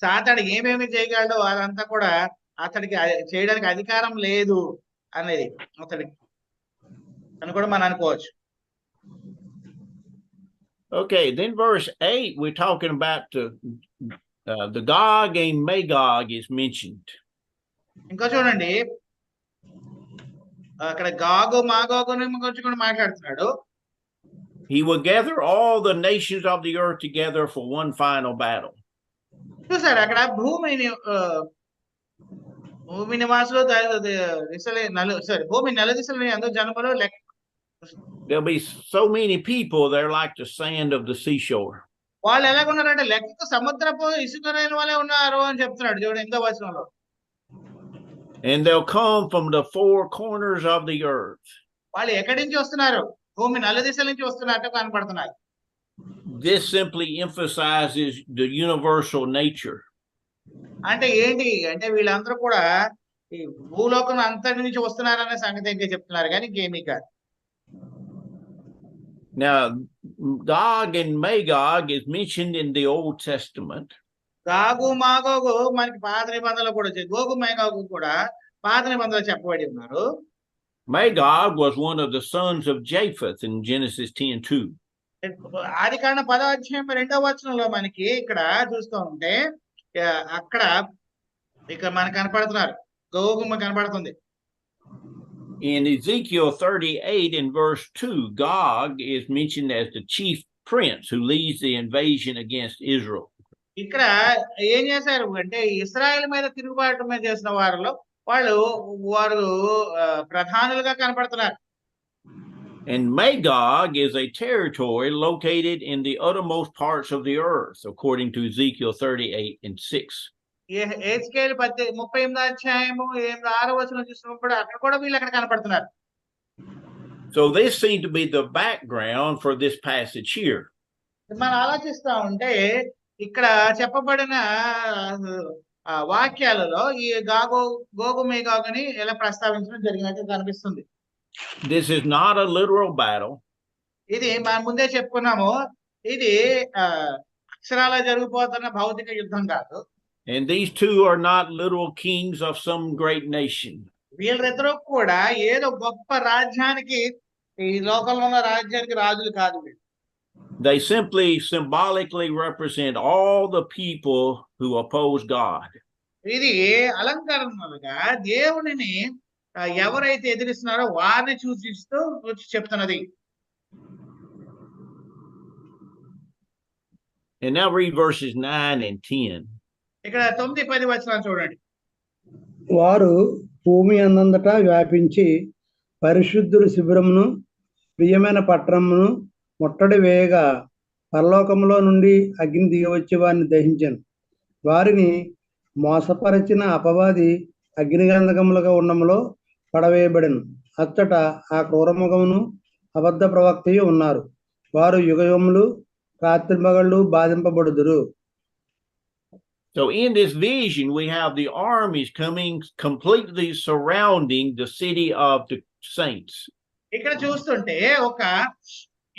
సాతాను ఏమేమి చేయగలడో అదంతా కూడా అతడికి చేయడానికి అధికారం లేదు అనేది అతడికి అని కూడా మనం అనుకోవచ్చు. Okay, then verse 8, we're talking about the Gog and Magog is mentioned. ఇంకా చూడండి, అక్కడ గాగు మాగోగుని గురించి కూడా మాట్లాడుతున్నాడు. He will gather all the nations of the earth together for one final battle. చూసారు, అక్కడ భూమి నివాసులు భూమి నెల దిశలు అందరూ జనములు లెక్క. There'll be so many people, they're like the sand of the seashore. వాళ్ళు ఎలాగున్నారంటే లెక్కకు సముద్రపు ఇసుకరైన వాళ్ళే ఉన్నారు అని చెప్తున్నాడు చూడండి 8వ వచనంలో. And they'll come from the four corners of the earth. వాళ్ళు ఎక్కడి నుంచి వస్తున్నారు? భూమి నలు దిశల నుంచి వస్తున్నట్టు కనపడుతున్నారు. This simply emphasizes the universal nature. అంటే ఏంటి అంటే వీళ్ళందరూ కూడా ఈ భూలోకం అంతటి నుంచి వస్తున్నారనే సంగతి ఇంకా చెప్తున్నారు కానీ ఇంకేమీ కాదు. Now, Gog and Magog is mentioned in the Old Testament. గాగు Magog మనకి పాత నిబంధనలో కూడా గోగు మేఘాగు కూడా పాత నిబంధనలో చెప్పబడి ఉన్నారు. Magog was one of the sons of Japheth in Genesis 10:2. ఆది కాండం 10వ అధ్యాయం 2వ వచనంలో మనకి ఇక్కడ చూస్తూ ఉంటే అక్కడ ఇక్కడ మనకు కనపడుతున్నారు, గోగు కనపడుతుంది. In Ezekiel 38 in verse 2, Gog is mentioned as the chief prince who leads the invasion against Israel. ఇక్కడ ఏం చేశారు అంటే ఇశ్రాయేలు మీద తిరుగుబాటు మీద చేసిన వారు ప్రధానులుగా కనపడుతున్నారు. And Magog is a territory located in the uttermost parts of the earth, according to Ezekiel 38:6. Ezekiel 38వ అధ్యాయము 6వ వచనం చూసినప్పుడు అక్కడ కూడా వీళ్ళు అక్కడ కనపడుతున్నారు. So this seems to be the background for this passage here. మనం ఆలోచిస్తా ఉంటే ఇక్కడ చెప్పబడిన వాక్యాలలో ఈ గోగు మేఘాగుని ఎలా ప్రస్తావించడం జరిగినట్టు కనిపిస్తుంది. This is not a literal battle. ఇది మనం ముందే చెప్పుకున్నాము, ఇది అక్షరాల జరిగిపోతున్న భౌతిక యుద్ధం కాదు. And these two are not literal kings of some great nation. వీళ్ళిద్దరూ కూడా ఏదో గొప్ప రాజ్యానికి, ఈ లోకంలో ఉన్న రాజ్యానికి రాజులు కాదు. They simply symbolically represent all the people who oppose God. ఇది అలంకరణలుగా దేవునిని ఎవరైతే ఎదిరిస్తున్నారో వారిని సూచిస్తూ చెప్తున్నది. And now read verses 9 and 10. ఇక్కడ 9-10 వచనాలు చూడండి. వారు భూమి అందంతటా వ్యాపించి పరిశుద్ధుల శిబిరమును ప్రియమైన పట్టణమును ముట్టడి వేయగా పరలోకములో నుండి అగ్ని దిగవచ్చి వారిని దహించాను. వారిని మోసపరిచిన అపవాది అగ్నిగంధకములుగా ఉండములో పడవేయబడెను. అచ్చట ఆ క్రూరముఖమును అబద్ధ ప్రవక్తయు ఉన్నారు. వారు యుగములు రాత్రింబగళ్ళు బాధింపబడుదురు. So in this vision, we have the armies coming completely surrounding the city of the saints. ఇక్కడ చూస్తుంటే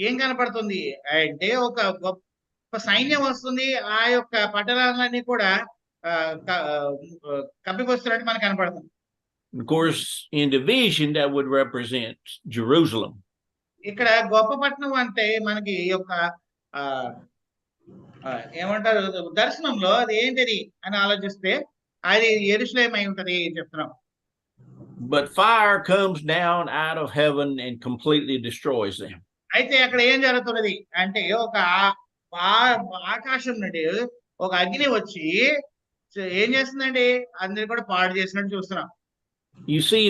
ఏం కనపడుతుంది అంటే ఒక గొప్ప సైన్యం వస్తుంది. ఆ యొక్క పట్టణాలన్నీ కూడా కప్పిపోస్తున్నట్టు మనకు కనపడుతుంది. Of course, in the vision, that would represent Jerusalem. ఇక్కడ గొప్ప పట్టణం అంటే మనకి యొక్క ఏమంటారు దర్శనంలో అది ఏంటిది అని ఆలోచిస్తే అది యెరూషలేము అయి ఉంటది చెప్తున్నాం. But fire comes down out of heaven and completely destroys them. అయితే అక్కడ ఏం జరుగుతున్నది అంటే ఆకాశం నుండి ఒక అగ్ని వచ్చి ఏం చేస్తుందండి అందరిని కూడా పాడు చేసినట్టు చూస్తున్నాం. You see,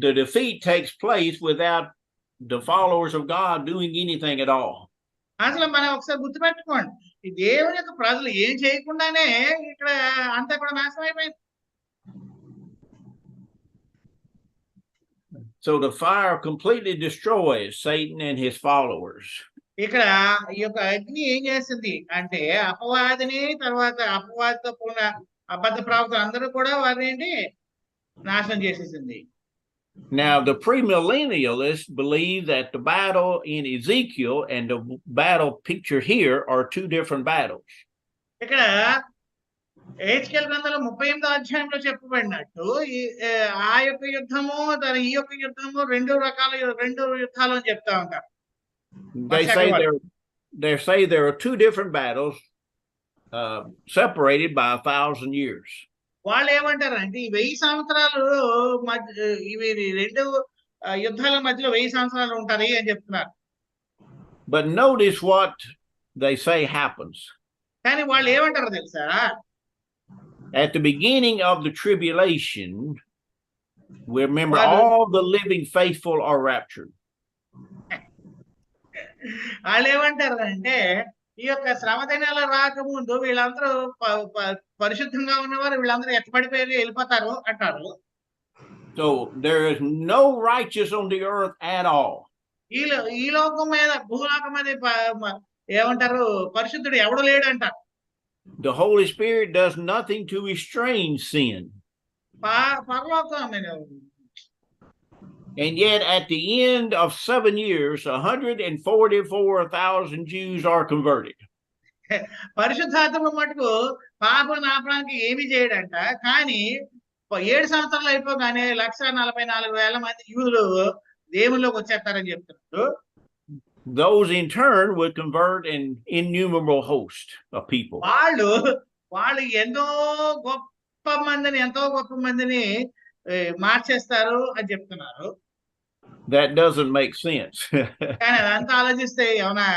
the defeat takes place without the followers of God doing anything at all. అసలు మనం ఒకసారి గుర్తుపెట్టుకోండి, ఈ దేవుని యొక్క ప్రజలు ఏం చేయకుండానే ఇక్కడ అంతా కూడా నాశనం అయిపోయింది. So the fire completely destroys Satan and his followers. ఇక్కడ ఈ యొక్క అగ్ని ఏం చేస్తుంది అంటే అపవాదిని తర్వాత అపవాదితో కూడిన అబద్ధ ప్రవక్తలు అందరూ కూడా వారిని నాశనం చేసేసింది. Now, the premillennialists believe that the battle in Ezekiel and the battle picture here are two different battles. ఇక్కడ హెచ్కేల్ గ్రంథంలో 38వ అధ్యాయంలో చెప్పబడినట్టు ఆ యొక్క యుద్ధము ఈ యొక్క యుద్ధము రెండు యుద్ధాలు అని చెప్తా ఉంటారు. They say there are two different battles separated by 1,000 years. వాళ్ళు ఏమంటారు అంటే ఈ 1000 సంవత్సరాలు ఇవి రెండు యుద్ధాల మధ్యలో 1000 సంవత్సరాలు ఉంటాయి అని చెప్తున్నారు. But notice what they say happens. కానీ వాళ్ళు ఏమంటారు తెలుసా? At the beginning of the tribulation, we remember all the living faithful are raptured. వాళ్ళు ఏమంటారు అంటే ఈ యొక్క శ్రమ దినాలు రాకముందు వీళ్ళందరూ పరిశుద్ధంగా ఉన్నవారు వీళ్ళందరూ ఎత్తపడిపోయి వెళ్ళిపోతారు అంటారు. So there is no righteous on the earth at all. ఈ లోకం మీద భూలోకం మీద ఏమంటారు పరిశుద్ధుడు ఎవడు లేడు అంటారు. The Holy Spirit does nothing to estrange sin. And yet at the end of 7 years, 144,000 Jews are converted. పరిశుద్ధాత్మ మటుకు పాపం నాపడానికి ఏమి చేయడంట, కానీ 7 సంవత్సరాలు అయిపోగానే 144,000 మంది యూదులు దేవుళ్ళలోకి వచ్చేస్తారని చెప్తున్నారు. Those in turn would convert an innumerable host of people. వాళ్ళు ఎంతో గొప్ప మందిని మార్చేస్తారు అని చెప్తున్నారు. That doesn't make sense. కానీ అదంతా ఆలోచిస్తే ఏమన్నా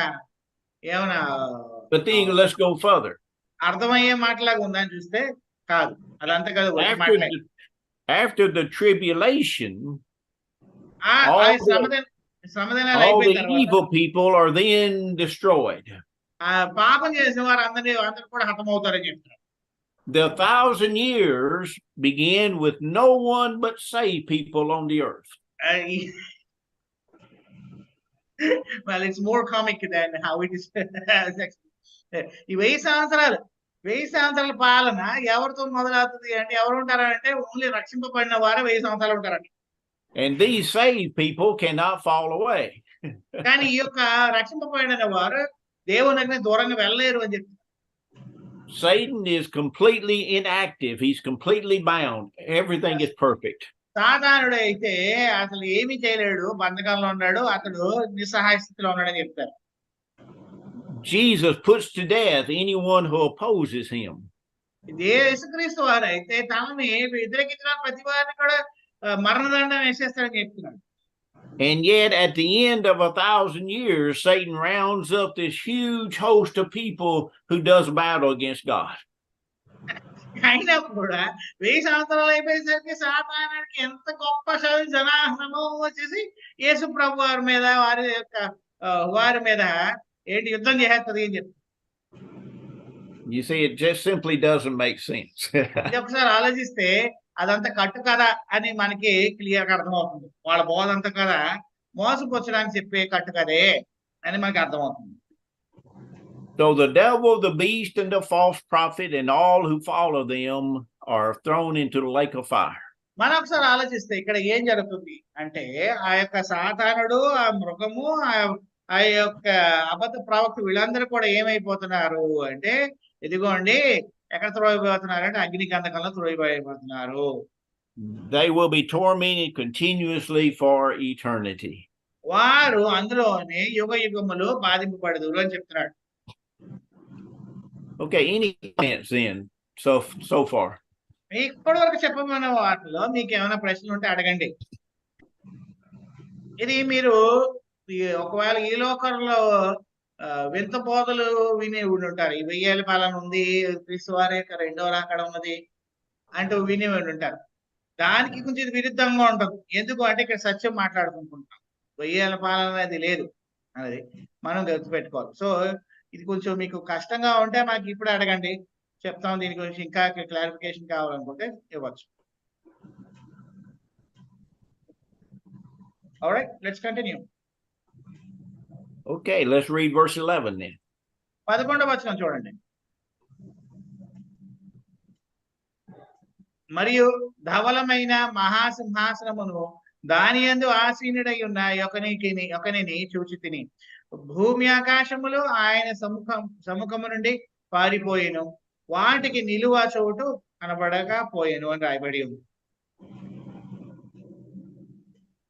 But then let's go further. అర్థమయ్యే మాటలాగా ఉందని చూస్తే కాదు, అదంతా కాదు. After the tribulation, all the evil people are then destroyed. పాపం చేసిన వారు అందరూ కూడా హతమవుతారని చెప్తున్నారు. The 1,000 years began with no one but saved people on the earth. Well, it's more comic than how it is. ఈ 1000 సంవత్సరాల పాలన ఎవరితో మొదలవుతుంది అంటే ఎవరు ఉంటారంటే ఓన్లీ రక్షింపబడిన వారే 1000 సంవత్సరాలు ఉంటారండి. And these saved people cannot fall away. కానీ ఈ యొక్క రక్షింపబడిన వారు దేవునికి దూరంగా వెళ్ళలేరు అని చెప్తున్నారు. Satan is completely inactive. He's completely bound. Everything is perfect. సాతానుడు అయితే అసలు ఏమీ చేయలేడు, బంధకంలో ఉన్నాడు, అతడు నిస్సహాయ స్థితిలో ఉన్నాడని చెప్తారు. Jesus puts to death anyone who opposes him. యేసుక్రీస్తు వారు అయితే తనని వ్యతిరేకించిన ప్రతి వారిని కూడా మరణదండం వేసేస్తాడని చెప్తున్నాడు. And yet at the end of 1,000 years, Satan rounds up this huge host of people who does battle against God. అయినా కూడా 1000 సంవత్సరాలు అయిపోయేసరికి సాతానుడికి ఎంత గొప్ప జనాహ్నమో వచ్చేసి యేసు ప్రభు వారి మీద ఏంటి యుద్ధం చేసేస్తుంది అని చెప్తారు. You see, it just simply doesn't make sense. ఇది ఒకసారి ఆలోచిస్తే అదంతా కట్టు కదా అని మనకి క్లియర్ గా అర్థమవుతుంది. వాళ్ళ బోధ అంతా కదా మోసపుచ్చడానికి చెప్పే కట్టు కదే అని మనకి అర్థమవుతుంది. So the devil, the beast, and the false prophet, and all who follow them are thrown into the lake of fire. మనం ఒకసారి ఆలోచిస్తే ఇక్కడ ఏం జరుగుతుంది అంటే ఆ యొక్క సాతానుడు, ఆ మృగము, ఆ యొక్క అబద్ధ ప్రవక్త వీళ్ళందరూ కూడా ఏమైపోతున్నారు అంటే ఇదిగోండి ఎక్కడ త్రోయబోతున్నారు అంటే అగ్ని గంధకంలో త్రోయబోతున్నారు. They will be tormented continuously for eternity. వారు అందులోనే యుగ యుగములు బాధింపబడదురు అని చెప్తున్నాడు. Okay, any comments then so far? ఇప్పటి వరకు చెప్పమన్న వాటిలో మీకు ఏమైనా ప్రశ్నలు ఉంటే అడగండి. ఇది మీరు ఒకవేళ ఈ లోకంలో వింత బోధలు విని ఉంటారు. ఈ 1000 ఏళ్ల పాలన ఉంది, క్రీస్తు వారి యొక్క రెండవ రాకడ ఉన్నది అంటూ విని ఉంటారు. దానికి కొంచెం ఇది విరుద్ధంగా ఉంటుంది. ఎందుకు అంటే ఇక్కడ సత్యం మాట్లాడుకుంటున్నాం. 1000 ఏళ్ల పాలన అనేది లేదు అనేది మనం గుర్తుపెట్టుకోవాలి. సో ఇది కొంచెం మీకు కష్టంగా ఉంటే మాకు ఇప్పుడు అడగండి, చెప్తాం. దీని గురించి ఇంకా క్లారిఫికేషన్ కావాలనుకుంటే ఇవ్వచ్చు. All right, let's continue. Okay, let's read verse 11 then. 11వ వచనం చూడండి. మరియు ధవలమైన మహాసింహాసనమును దాని యందు ఆసీనుడై ఉన్న ఒకనిని చూచితిని. భూమి ఆకాశములు ఆయన సముఖము నుండి పారిపోయెను, వాటికి నిలువ చోటు కనబడకపోయెను అని రాయబడి ఉంది.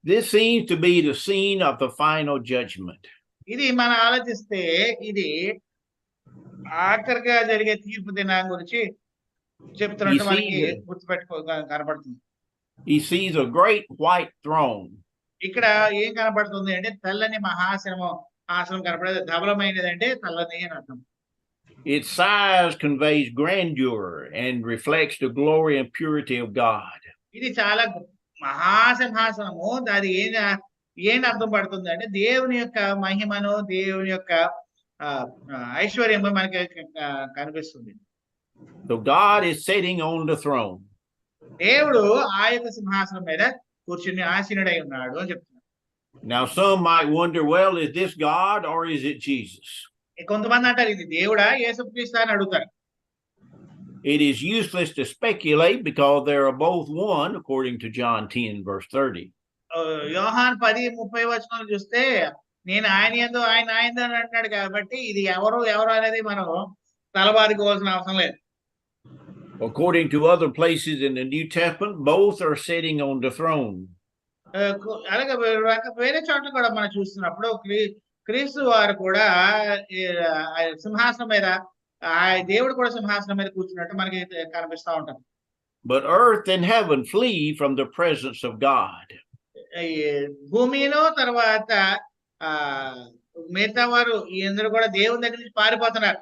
This seems to be the scene of the final judgment. ఇది మనం ఆలోచిస్తే ఇది ఆఖరిగా జరిగే తీర్పు దినం గురించి చెప్తున్నట్టు మనకి కనబడుతుంది. He sees a great white throne. ఇక్కడ ఏం కనబడుతుంది అంటే తెల్లని ఆసనం కనబడేది. ధవలమైనది అంటే తెల్లని అని అర్థం. Its size conveys grandeur and reflects the glory and purity of God. ఇది చాలా మహాసింహాసనము. అది ఏం అర్థం పడుతుంది అంటే దేవుని యొక్క మహిమను, దేవుని యొక్క ఐశ్వర్యము మనకి కనిపిస్తుంది. So God is sitting on the throne. దేవుడు ఆ యొక్క సింహాసనం మీద కూర్చుని ఆసీనుడై ఉన్నాడు అని చెప్తున్నాడు. Now some might wonder, well, is this God or is it Jesus? కొంతమంది అంటారు ఇది దేవుడా యేసుక్రీస్తు అని అడుగుతారు. It is useless to speculate because they are both one, according to John 10 verse 30. యోహాను 10:30 వచనాలు చూస్తే నేను ఆయన యందు ఆయన అని అంటాడు కాబట్టి ఇది ఎవరు అనేది మనం తలబాదుకోవాల్సిన అవసరం లేదు. According to other places in the New Testament, both are sitting on the throne. అలాగే వేరే చోట్ల కూడా మనం చూస్తున్నప్పుడు క్రీస్తు వారు కూడా సింహాసనం మీద, దేవుడు కూడా సింహాసనం మీద కూర్చున్నట్టు మనకి కనిపిస్తా ఉంటాం. But earth and heaven flee from the presence of God. భూమిలో తర్వాత మిగతా వారు అందరూ కూడా దేవుని దగ్గర నుంచి పారిపోతున్నారు.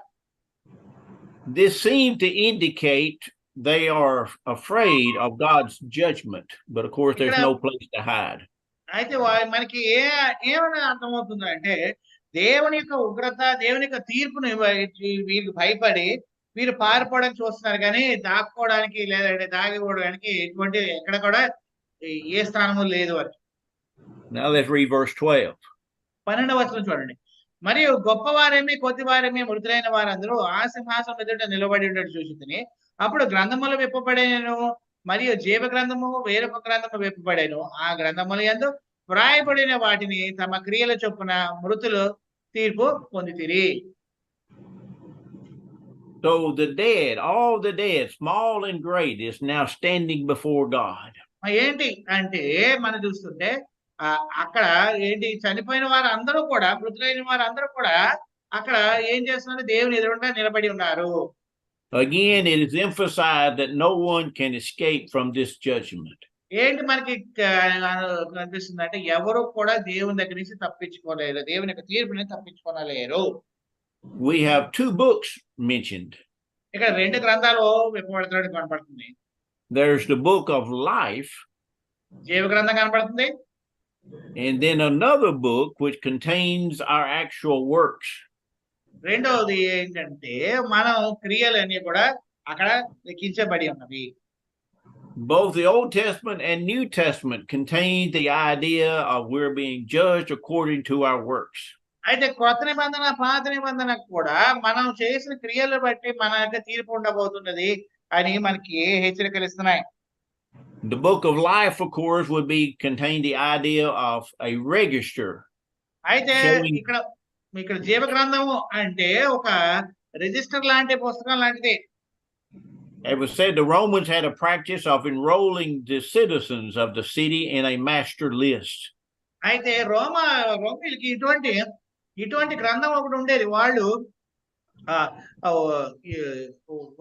This seems to indicate they are afraid of God's judgment, but of course there's no place to hide. అయితే మనకి ఏమని అర్థమవుతుందంటే దేవుని యొక్క ఉగ్రత, దేవుని యొక్క తీర్పును వీరికి భయపడి వీరు పారిపోవడానికి చూస్తున్నారు, కానీ దాక్కోవడానికి లేదంటే దాగిపోవడానికి ఎటువంటి ఎక్కడ కూడా ఏ స్థానము లేదు వారికి. Now let's read verse 12. 12వ వచనం చూడండి. మరియు గొప్పవారేమి కొద్దివారేమి మృతులైన వారందరూ ఆ సింహాసనం ఎదుట నిలబడి ఉండేది చూసితిని. అప్పుడు గ్రంథములు విప్పబడేను, మరియు జీవ గ్రంథము వేరొక గ్రంథము విప్పబడేను. ఆ గ్రంథముల యందు వ్రాయబడిన వాటిని తమ క్రియల చొప్పున మృతులు తీర్పు పొందితిరి. So the dead, all the dead, small and great, is now standing before God. ఏంటి అంటే మనం చూస్తుంటే అక్కడ ఏంటి చనిపోయిన వారు అందరూ కూడా, మృతులైన వారు అందరూ కూడా అక్కడ ఏం చేస్తున్నారు? దేవుని ఎదురుగా నిలబడి ఉన్నారు. Again, it is emphasized that no one can escape from this judgment. ఏంటి మనకి కనిపిస్తుంది అంటే ఎవరు కూడా దేవుని దగ్గర నుంచి తప్పించుకోలేరు, దేవుని యొక్క తీర్పుని తప్పించుకోలేరు. We have two books mentioned. ఇక్కడ 2 గ్రంథాలు విప్పబడుతున్నట్టు కనపడుతుంది. There's the book of life, జీవ గ్రంథం కనపడుతుంది, and then another book which contains our actual works. రెండవది ఏంటంటే మనం క్రియలన్నీ కూడా అక్కడ లెక్కించబడి ఉన్నవి. Both the Old Testament and New Testament contain the idea of we're being judged according to our works. అయితే కొత్త నిబంధన పాత నిబంధన కూడా మనం చేసిన క్రియలు బట్టి మన యొక్క తీర్పు ఉండబోతున్నది అని మనకి హెచ్చరికలు ఇస్తున్నాయి. The book of life, of course, would be contain the idea of a register. అయితే ఇక్కడ జీవ గ్రంథము అంటే ఒక రిజిస్టర్ లాంటి పుస్తకం లాంటిది. It was said the Romans had a practice of enrolling the citizens of the city in a master list. అయితే రోమిలకి ఇటువంటి గ్రంథం ఒకటి ఉండేది. వాళ్ళు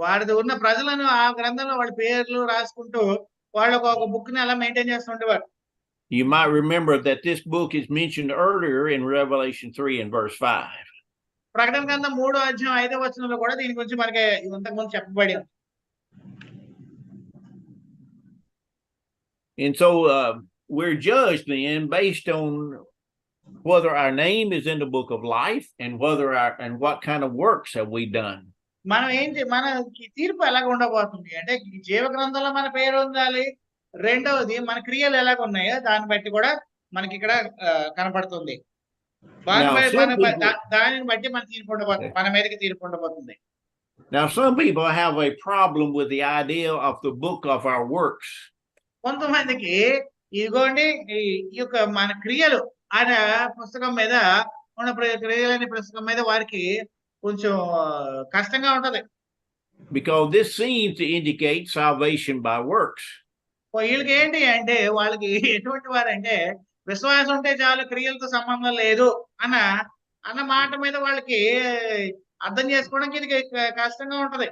వాడిది ఉన్న ప్రజలను ఆ గ్రంథంలో వాళ్ళ పేర్లు రాసుకుంటూ వాళ్ళకు ఒక బుక్ ని అలా maintain చేస్తుండేవారు. You might remember that this book is mentioned earlier in Revelation 3 and verse 5. ప్రకటన గ్రంథం 3:5 కూడా దీని గురించి మనకి ఇంతకుముందు చెప్పబడి ఉంది. And so we're judged then based on whether our name is in the book of life and what kind of works have we done. మన తీర్పు ఎలాగ ఉండబోతుంది అంటే జీవ గ్రంథంలో మన పేరు ఉండాలి. రెండవది మన క్రియలు ఎలాగ ఉన్నాయో దాన్ని బట్టి కూడా మనకి ఇక్కడ కనపడుతుంది. దానిని బట్టి మన తీర్పు ఉండబోతుంది, మన మీదకి తీర్పు ఉండబోతుంది. Now some people have a problem with the idea of the book of our works. కొంతమందికి ఇదిగోండి ఈ యొక్క మన క్రియలు అనే పుస్తకం మీద ఉన్న క్రియలనే పుస్తకం మీద వారికి కొంచెం కష్టంగా ఉంటది. Because this seems to indicate salvation by works. వీళ్ళకి ఏంటి అంటే వాళ్ళకి ఎటువంటి వారంటే విశ్వాసం ఉంటే చాలు, క్రియలతో సంబంధం లేదు అన్న మాట మీద వాళ్ళకి అర్థం చేసుకోవడానికి ఇది కష్టంగా ఉంటది.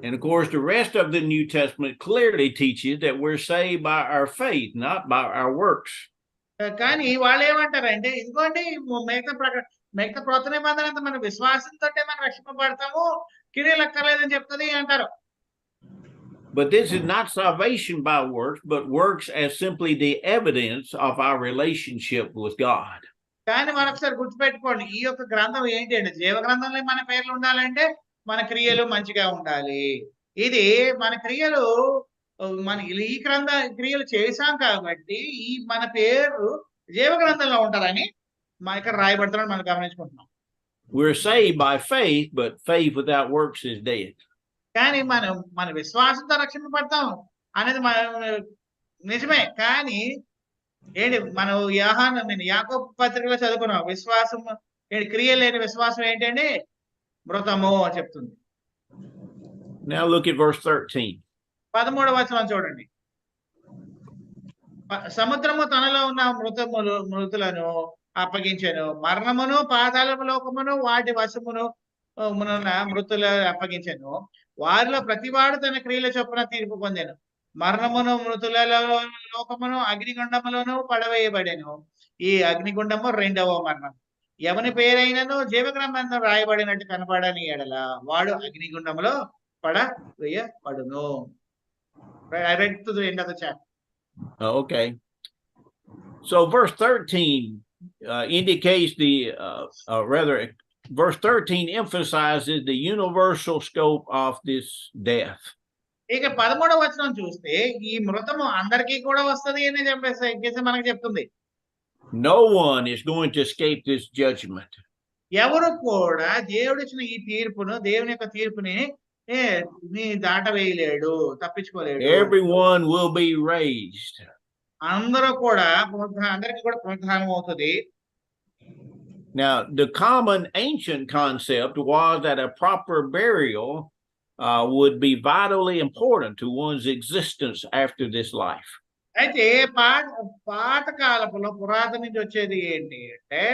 And of course, the rest of the New Testament clearly teaches that we're saved by our faith, not by our works. కానీ వాళ్ళు ఏమంటారంటే ఇదిగోండి మిగతా కొత్త నిబంధన అంతా మన విశ్వాసంతో మనం రక్షింపబడతాము, క్రియలు అక్కర్లేదని చెప్తుంది అంటారు. But this is not salvation by works, but works as simply the evidence of our relationship with God. కానీ మరొకసారి గుర్తుపెట్టుకోండి, ఈ యొక్క గ్రంథం ఏంటి అంటే జీవ గ్రంథంలో మన పేర్లు ఉండాలంటే మన క్రియలు మంచిగా ఉండాలి. ఇది మన క్రియలు ఈ క్రియలు చేశాం కాబట్టి ఈ మన పేరు జీవ గ్రంథంలో ఉండాలని ఇక్కడ రాయబడతారని మనం గమనించుకుంటున్నాం. We're saved by faith, but faith without works is dead. కానీ మన విశ్వాసంతో రక్షింపబడతాం అనేది నిజమే. కానీ ఏంటి మనం యాకోబు పత్రికలో చదువుకున్నాం, విశ్వాసం క్రియ లేని విశ్వాసం ఏంటండి? మృతము అని చెప్తుంది. Now look at verse 13. 13వ వచనం చూడండి. సముద్రము తనలో ఉన్న మృతులను అప్పగించెను, మరణమును పాతాళ లోకమును వాటి వశమును మృతుల అప్పగించెను, వారిలో ప్రతివాడు తన క్రియల చొప్పున తీర్పు పొందెను. మరణమును మృతుల లోకమును అగ్నిగుండములను పడవేయబడెను. ఈ అగ్నిగుండము రెండవ మరణం. ఎవని పేరైనను జీవగ్రంథంలో రాయబడినట్టు కనపడని ఎడల వాడు అగ్నిగుండములో పడవేయబడును. I read to the end of the chapter. Okay. So verse 13 indicates verse 13 emphasizes the universal scope of this death. ఇక 13వ వచనం చూస్తే ఈ మృతము అందరికీ కూడా వస్తది అని చెప్పేసి మనకు చెప్తుంది. No one is going to escape this judgment. ఎవరు కూడా దేవుడిచ్చిన ఈ తీర్పును, దేవుని యొక్క తీర్పుని దాటవేయలేడు, తప్పించుకోలేడు. Everyone will be raised. అందరూ కూడా అందరికీ కూడా పునరుద్ధానం అవుతుంది. Now, the common ancient concept was that a proper burial would be vitally important to one's existence after this life. అయితే పాత కాలపులో పురాతన నుంచి వచ్చేది ఏంటి అంటే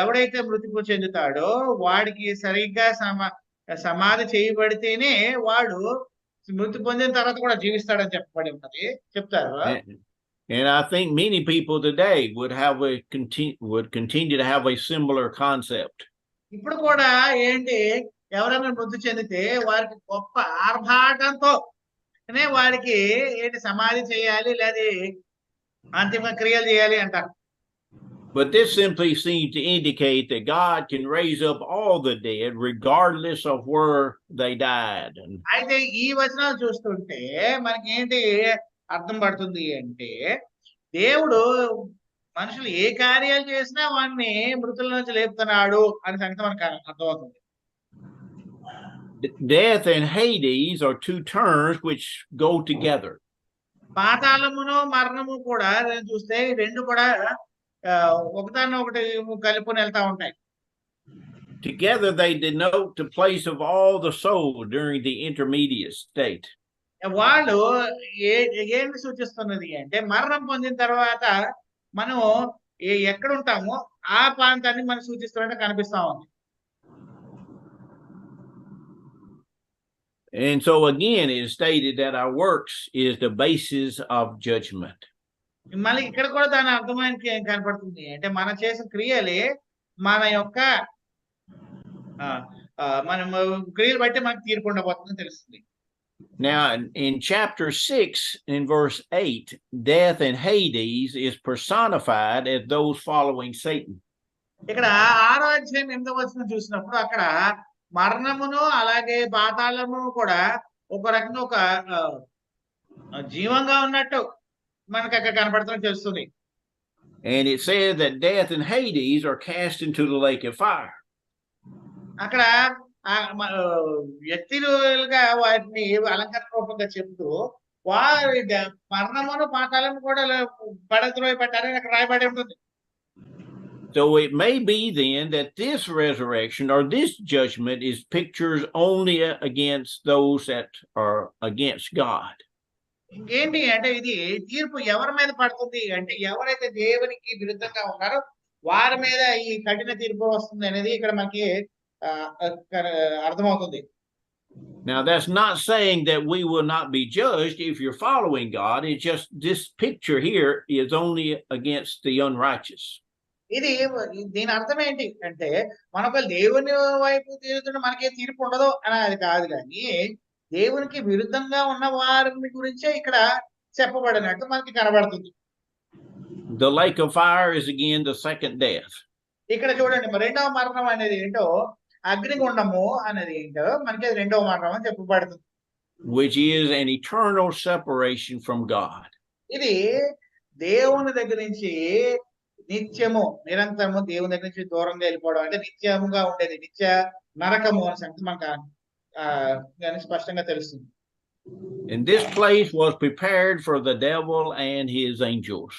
ఎవడైతే మృతికి చెందుతాడో వాడికి సరిగ్గా సమాధి చేయబడితేనే వాడు మృతి పొందిన తర్వాత కూడా జీవిస్తాడని చెప్పబడి ఉన్నది, చెప్తారు. And I think many people today would continue to have a similar concept. ఇప్పుడు కూడా ఏంటి, ఎవరైనా మృతి చెందితే వారికి గొప్ప ఆర్భాటంతో వారికి ఏంటి సమాధి చేయాలి లేదా అంతిమ క్రియలు చేయాలి అంటారు. But this simply seems to indicate that God can raise up all the dead regardless of where they died. అయితే ఈ వచనాలు చూస్తుంటే మనకి ఏంటి అర్థం పడుతుంది అంటే దేవుడు మనుషులు ఏ కార్యాలు చేసినా వాడిని మృతుల నుంచి లేపుతున్నాడు అనే సంగతి మనకు అర్థమవుతుంది. Death and Hades are two terms which go together. పాతాళమును మరణము కూడా చూస్తే రెండు కూడా ఒకదాన్ని ఒకటి కలుపుకొని వెళ్తా ఉంటాయి. Together they denote the place of all the soul during the intermediate state. వాళ్ళు ఏంటి సూచిస్తున్నది అంటే మరణం పొందిన తర్వాత మనం ఎక్కడ ఉంటామో ఆ ప్రాంతాన్ని మనం సూచిస్తున్నట్టు కనిపిస్తా ఉంది. And so again it is stated that our works is the basis of judgment. మళ్ళీ ఇక్కడ కూడా దాని అర్థమానికి ఏం కనపడుతుంది అంటే మనం చేసిన క్రియలే మన యొక్క మనం క్రియలు బట్టి మనకు తీర్పు ఉండబోతుందని తెలుస్తుంది. Now in chapter 6 in verse 8, death and Hades is personified as those following Satan. ఇక్కడ 6వ అధ్యాయం 8వ వచనం చూసినప్పుడు అక్కడ మరణమును అలాగే పాతాళమును కూడా ఒక రకంగా ఒక జీవంగా ఉన్నట్టు మనకు అక్కడ కనపడతాం తెలుస్తుంది. And it says that death and Hades are cast into the lake of fire. అక్కడ వ్యక్తులుగా వాటిని అలంకరణ రూపంగా చెప్తూ వారి మరణమును పాతాళము కూడా పడద్రోయి పెట్టారని అక్కడ రాయబడి ఉంటుంది. So it may be then that this resurrection or this judgment is pictures only against those that are against God. ఇంకేంటి అంటే ఇది తీర్పు ఎవరి మీద పడుతుంది అంటే ఎవరైతే దేవునికి విరుద్ధంగా ఉన్నారో వారి మీద ఈ కఠిన తీర్పు వస్తుంది అనేది ఇక్కడ మనకి అర్థమవుతుంది. Now that's not saying that we will not be judged if you're following God. It's just this picture here is only against the unrighteous. ఇది దీని అర్థం ఏంటి అంటే మనకు దేవుని వైపు తీరుతుంటే మనకే తీర్పు ఉండదు అని అది కాదు, కానీ దేవునికి విరుద్ధంగా ఉన్న వారిని గురించే ఇక్కడ చెప్పబడినట్టు మనకి కనబడుతుంది. The lake of fire is again the second death. ఇక్కడ చూడండి రెండవ మరణం అనేది ఏంటో, అగ్నిగుండము అనేది ఏంటో మనకి రెండవ మరణం అని చెప్పబడుతుంది. Which is an eternal separation from God. ఇది దేవుని దగ్గర నుంచి నిత్యము నిరంతరము దేవుని దగ్గర నుంచి దూరంగా వెళ్ళిపోవడం అంటే నిత్యముగా ఉండేది నిత్య నరకము అనే సంగతి మనకు స్పష్టంగా తెలుస్తుంది. And this place was prepared for the devil and his angels.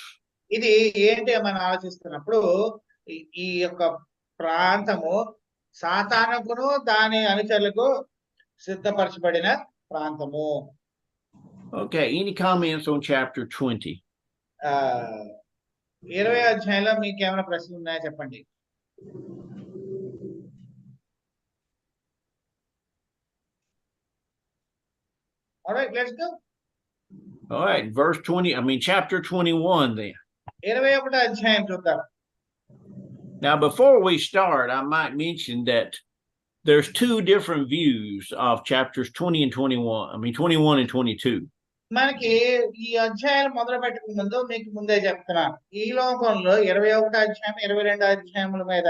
ఇది ఏంటి మనం ఆలోచిస్తున్నప్పుడు ఈ యొక్క ప్రాంతము సాతానుకును దాని అనుచరులకు సిద్ధపరచబడిన ప్రాంతము. Okay, any comments on chapter 20? 20వ అధ్యాయంలో మీకు ఏమైనా ప్రశ్నలు ఉన్నాయా చెప్పండి. All right, let's go. All right, chapter 21 then. 21వ అధ్యాయం చూద్దాం. Now, before we start, I might mention that there's two different views of chapters 20 and 21 and 22. మనకి ఈ అధ్యాయాలు మొదలు పెట్టక ముందు మీకు ముందే చెప్తున్నాను, ఈ లోకంలో 21వ అధ్యాయం 22వ అధ్యాయముల మీద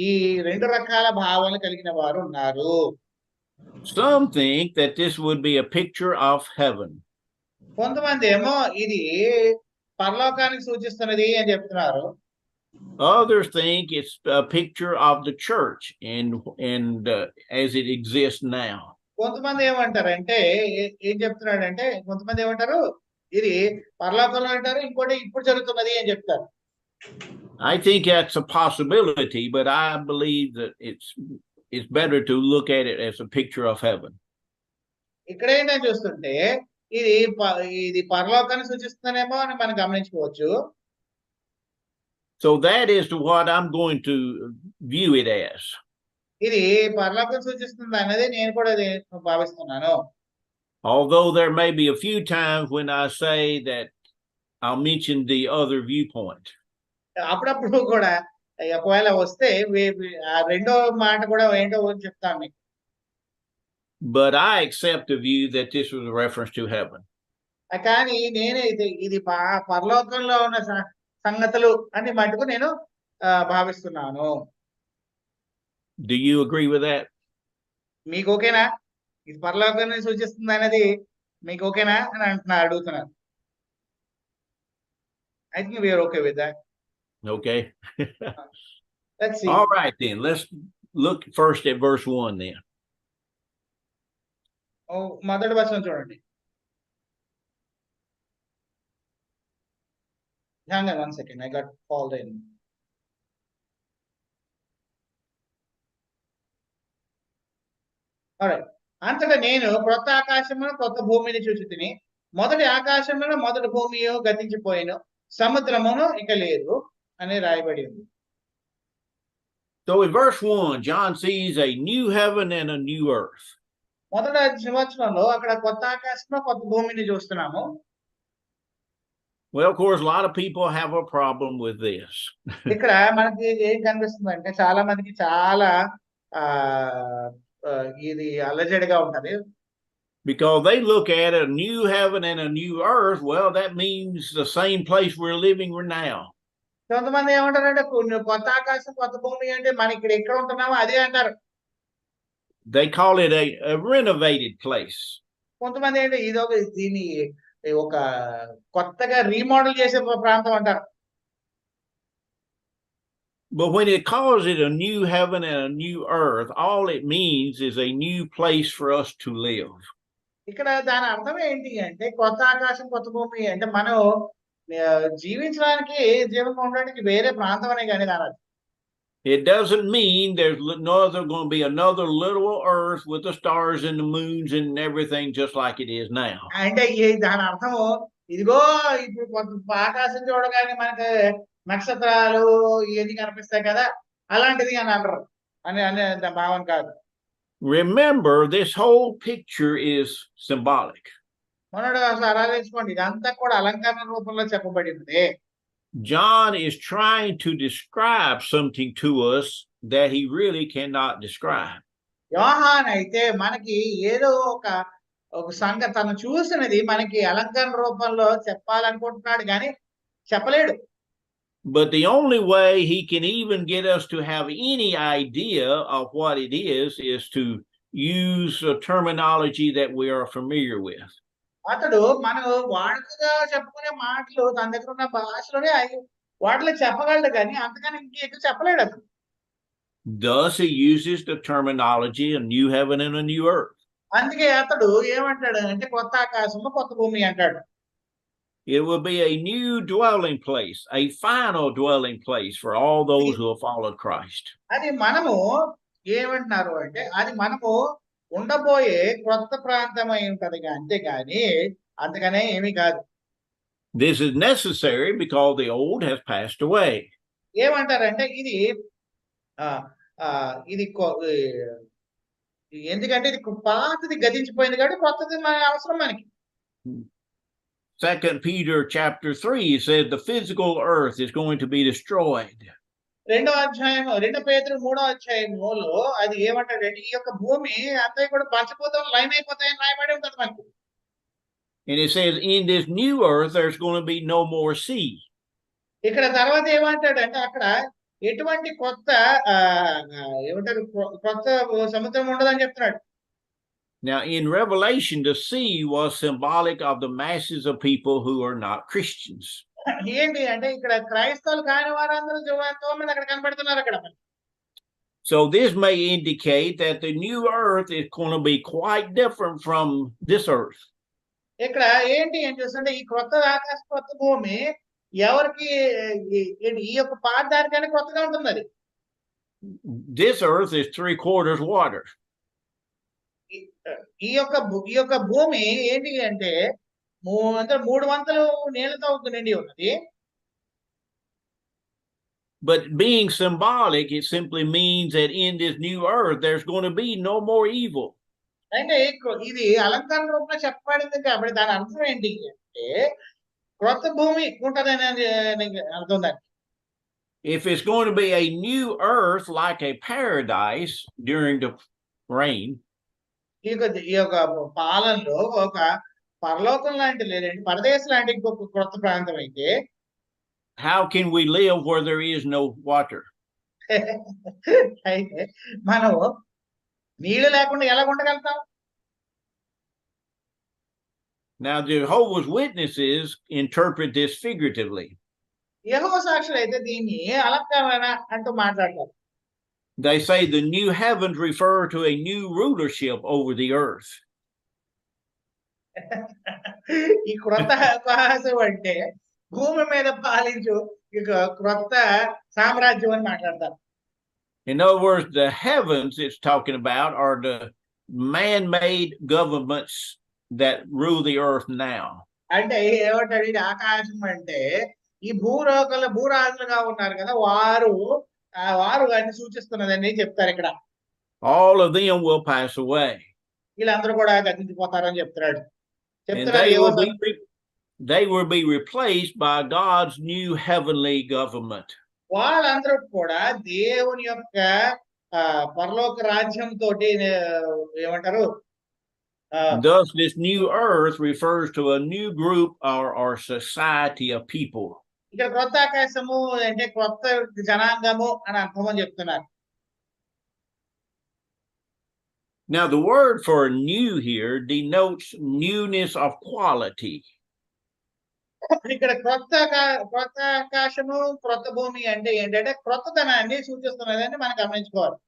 ఈ రెండు రకాల భావాలు కలిగిన వారు ఉన్నారు. Some think that this would be a picture of heaven. కొంతమంది ఏమో ఇది పరలోకానికి సూచిస్తున్నది అని చెప్తున్నారు. Others think it's a picture of the church and as it exists now. కొంతమంది ఏమంటారంటే ఏం చెప్తున్నాడంటే కొంతమంది ఏమంటారు ఇది పరలోకంలో అంటారు, ఇంకోటి ఇప్పుడు జరుగుతున్నది అని చెప్తారు. I think that's a possibility, but I believe that it's better to look at it as a picture of heaven. ఇక్కడ ఏంటని చూస్తుంటే ఇది పరలోకాన్ని సూచిస్తుందేమో అని మనం గమనించుకోవచ్చు. So that is what I'm going to view it as. ఇది పరలోకం సూచిస్తుంది అనేది నేను కూడా భావిస్తున్నాను. Although there may be a few times when I say that I'll mention the other viewpoint. అప్పుడప్పుడు కూడా ఒకవేళ వస్తే రెండో మాట కూడా ఏంటో చెప్తాను మీకు. But I accept the view that this was a reference to heaven. కానీ నేనే ఇది పరలోకంలో ఉన్న సంగతులు అని మటుకు నేను భావిస్తున్నాను. Do you agree with that? మీకు ఓకేనా? ఇది పరలోకాన్ని సూచిస్తుంది అనేది మీకు ఓకేనా అని అడుగుతున్నారు. I think we are okay with that. Okay. Let's see. All right, then. Let's look first at verse 1 then. మొదటి వచనం చూడండి. Hang on 1 second. I got called in. All right. అంతటా నేను క్రొత్త ఆకాశమును క్రొత్త భూమిని చూచితిని. మొదటి ఆకాశమును మొదటి భూమి గతించిపోయిను, సముద్రమును ఇక లేదు అని రాయబడి ఉంది. So in verse 1, John sees a new heaven and a new earth. మొదటి వచనంలో అక్కడ కొత్త ఆకాశము కొత్త భూమిని చూస్తున్నాము. Well, of course, a lot of people have a problem with this. ఇక్కడ మనకి ఏం కనిపిస్తుంది అంటే చాలా మందికి చాలా ఇది అలజడిగా ఉంటది. Because they look at a new heaven and a new earth, well, that means the same place we're living now. కొంతమంది ఏమంటారంటే కొత్త ఆకాశం కొత్త భూమి అంటే మన ఇక్కడ ఎక్కడ ఉంటున్నామో అదే అంటారు. They call it a renovated place. కొంతమంది ఏంటి దీన్ని ఒక కొత్తగా రీమోడల్ చేసే ప్రాంతం అంటారు. But when it calls it a new heaven and a new earth, all it means is a new place for us to live. ఇక్కడ దాని అర్థం ఏంటి అంటే కొత్త ఆకాశం కొత్త భూమి అంటే మనం జీవించడానికి జీవంగా ఉండడానికి వేరే ప్రాంతం అనే కానీ దాని అర్థం. It doesn't mean there's going to be another little earth with the stars and the moons and everything just like it is now. అంటే దాని అర్థము ఇదిగో ఇప్పుడు కొంత ఆకాశం చూడగానే మనకి నక్షత్రాలు ఇవన్నీ కనిపిస్తాయి కదా అలాంటిది అని అంటారు అనే భావన కాదు. Remember, this whole picture is symbolic. మనోడు అసలు ఆరాధించుకోండి ఇదంతా కూడా అలంకరణ రూపంలో చెప్పబడింది. John is trying to describe something to us that he really cannot describe. యోహాన్ అయితే మనకి ఏదో ఒక సంగతి తను చూసినది మనకి అలంకరణ రూపంలో చెప్పాలనుకుంటున్నాడు కానీ చెప్పలేడు. But the only way he can even get us to have any idea of what it is to use a terminology that we are familiar with. అతడు మనం వాడుకగా చెప్పుకునే మాటలు తన దగ్గర ఉన్న భాషలోనే వాటిలో చెప్పగలడు కానీ అంతకని ఇంకెక్కువ చెప్పలేడు అతను. Thus he uses the terminology a new heaven and a new earth. అందుకే అతడు ఏమంటాడు అంటే కొత్త ఆకాశము కొత్త భూమి అంటాడు. It will be a new dwelling place, a final dwelling place for all those who have followed Christ. అది మనము ఏమంటున్నారు అంటే అది మనము ఉండబోయే కొత్త ప్రాంతం అయి ఉంటది అంతేగాని అంతగానే ఏమీ కాదు. This is necessary because the old has passed away. ఏమంటారంటే ఇది ఎందుకంటే ఇది పాతది గతించిపోయింది కాబట్టి కొత్తది అవసరం మనకి. 2 Peter chapter 3 says the physical earth is going to be destroyed. 2 పేతురు 3వ అధ్యాయంలో అది ఏమంటాడంటే ఈ యొక్క భూమి అంతా కూడా పంచభూతం లైన్ అయిపోతాయని రాయబడి ఉంటుంది మనకు. And it says in this new earth there's going to be no more sea. ఇక్కడ తర్వాత ఏమంటాడంటే అక్కడ ఎటువంటి కొత్త ఏమంటారు కొత్త సముద్రం ఉండదని చెప్తున్నాడు. Now in Revelation the sea was symbolic of the masses of people who are not Christians. ఏంటి అంటే ఇక్కడ క్రైస్తవులు కాని వారందరూ ఎంతో మంది అక్కడ కనబడుతున్నారు అక్కడ. So this may indicate that the new earth is going to be quite different from this earth. ఇక్కడ ఏంటి అని చూస్తుంటే ఈ కొత్త ఆకాశ కొత్త భూమి ఎవరికి ఈ యొక్క పాత దానికన్నా కొత్తగా ఉంటుంది. అది This earth is 3/4 water. ఈ యొక్క భూమి ఏంటి అంటే 3/4 నీళ్ళతో నిండి ఉన్నది. But being symbolic, it simply means that in this new earth there's going to be no more evil. అంటే ఇది అలంకరణ రూపంలో చెప్పబడింది కాబట్టి దాని అర్థం ఏంటి అంటే కొత్త భూమి ఉంటదని అర్థం దానికి. If it's going to be a new earth like a paradise during the rain, ఈ యొక్క పాలనలో ఒక పరలోకం లాంటి లేదండి పరదేశం లాంటి ఇంకొక కొత్త ప్రాంతం అయితే how can we live where there is no water? అయితే మనం నీళ్లు లేకుండా ఎలా ఉండగలుగుతాం? Now, the Jehovah's Witnesses interpret this figuratively. యెహోవా సాక్షులు అయితే దీన్ని అలంకరణ అంటూ మాట్లాడతారు. They say the new heavens refer to a new rulership over the earth. ఈ క్రొత్త ఆకాశం అంటే భూమి మీద పాలించు ఇక క్రొత్త సామ్రాజ్యం అని మాట్లాడతారు. In other words, the heavens it's talking about are the man-made governments that rule the earth now. అంటే ఏమంటాడు ఇది ఆకాశం అంటే ఈ భూరాజులుగా ఉన్నారు కదా వారు అన్ని సూచిస్తున్నదని చెప్తారు ఇక్కడ. All of them will pass away. వీళ్ళందరూ కూడా గతించిపోతారని చెప్తున్నాడు. And they will be replaced by God's new heavenly government. వాళ్ళందరూ కూడా దేవుని యొక్క పరలోక రాజ్యం తోటి ఏమంటారు. Thus, this new earth refers to a new group or society of people. ఇక్కడ క్రొత్త ఆకాశము అంటే క్రొత్త జనాంగము అని అర్థం అని చెప్తున్నారు. Now, the word for new here denotes newness of quality. ఇక్కడ క్రొత్త ఆకాశము క్రొత్త భూమి అంటే ఏంటంటే క్రొత్తదనాన్ని సూచిస్తున్నదని మనం గమనించుకోవాలి.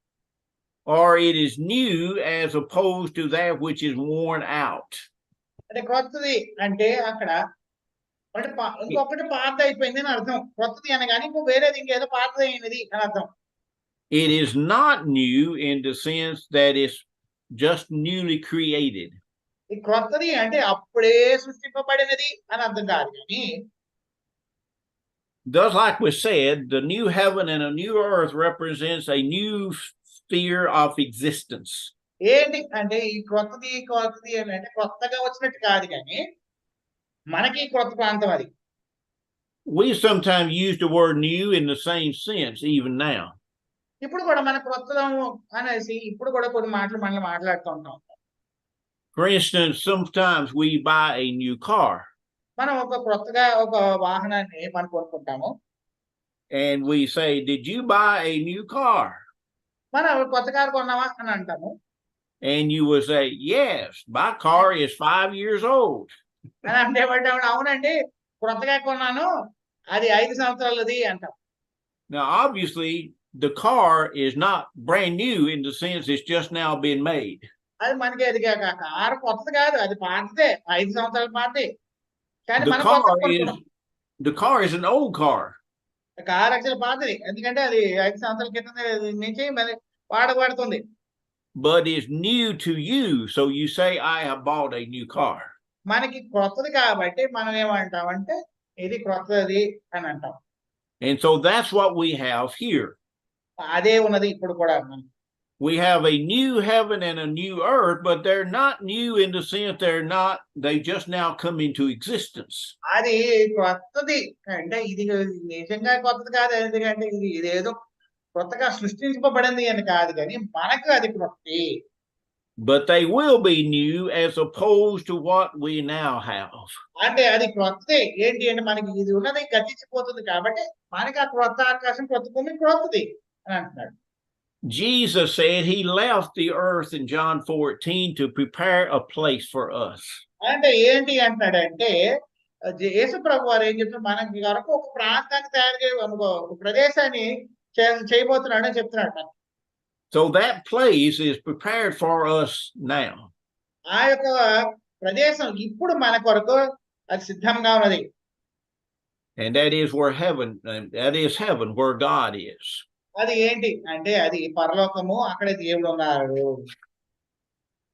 Or it is new as opposed to that which is worn out. అంటే క్రొత్తది అంటే అక్కడ అంటే ఇంకొకటి పాత అయిపోయింది అని అర్థం. క్రొత్తది అనగానే ఇంకో వేరేది ఇంకేదో పాతది అయినది అని అర్థం. It is not new in the sense that it's just newly created. ఈ క్రొత్తది అంటే అప్పుడే సృష్టింపబడినది అని అర్థం కాదు కానీ Thus, like we said, the new heaven and a new earth represents a new sphere of existence. ఏంటి అంటే ఈ క్రొత్తది అని అంటే కొత్తగా వచ్చినట్టు కాదు కానీ మనకి క్రొత్త ప్రాంతం అది. We sometimes use the word new in the same sense even now. ఇప్పుడు కూడా మన క్రొత్తదము అనేసి ఇప్పుడు కూడా కొన్ని మాటలు మనం మాట్లాడుతూ ఉంటాం. For instance, sometimes we buy a new car. మనం కొత్తగా ఒక వాహనాన్ని మనం కొనుక్కుంటాము. And we say, "Did you buy a new car?" మనం కొత్త కారు కొన్నావా అని అంటాము. And you will say, "Yes, my car is 5 years old." అని అంటే అవునండి కొత్తగా కొన్నాను అది 5 సంవత్సరాలది అంటాం. Now, obviously, the car is not brand new in the sense it's just now been made. అది మనకి అది కారు కొత్తది కాదు అది పాతదే 5 సంవత్సరాల పాతది. కానీ The car is an old car. Car actual పాతది ఎందుకంటే అది 5 సంవత్సరాల క్రితం నుంచి మరి వాడబడుతుంది. But it's new to you, so you say, "I have bought a new car." మనకి క్రొత్తది కాబట్టి మనం ఏమంటామంటే ఇది క్రొత్తది అని అంటాం. And so that's what we have here. అదే ఉన్నది ఇప్పుడు కూడా. We have a new heaven and a new earth, but they're not new in the sense they just now come into existence. అది కొత్తది అంటే ఇది నిజంగా కొత్తది కాదు ఎందుకంటే ఇదేదో కొత్తగా సృష్టించబడింది అని కాదు కానీ మనకు అది కొత్తది. But they will be new as opposed to what we now have. అంటే అది కొత్తది ఏంటి అంటే మనకి ఇది ఉన్నది గతించిపోతుంది కాబట్టి మనకి ఆ క్రొత్త ఆకాశం క్రొత్త భూమి క్రొత్తది అని అంటున్నాడు. Jesus said he left the earth in John 14 to prepare a place for us. అంటే ఏంటి అంటాడంటే యేసు ప్రభు వారు ఏం చెప్తున్నారు మనకి వరకు ఒక ప్రాంతాన్ని తయారు ఒక ప్రదేశాన్ని చేయబోతున్నాడు అని చెప్తున్నాడు. So that place is prepared for us now. ఆ యొక్క ప్రదేశం ఇప్పుడు మన కొరకు అది సిద్ధంగా ఉన్నది. And that is heaven where God is. అది ఏంటి అంటే అది పరలోకము అక్కడే దేవుడు ఉన్నారు.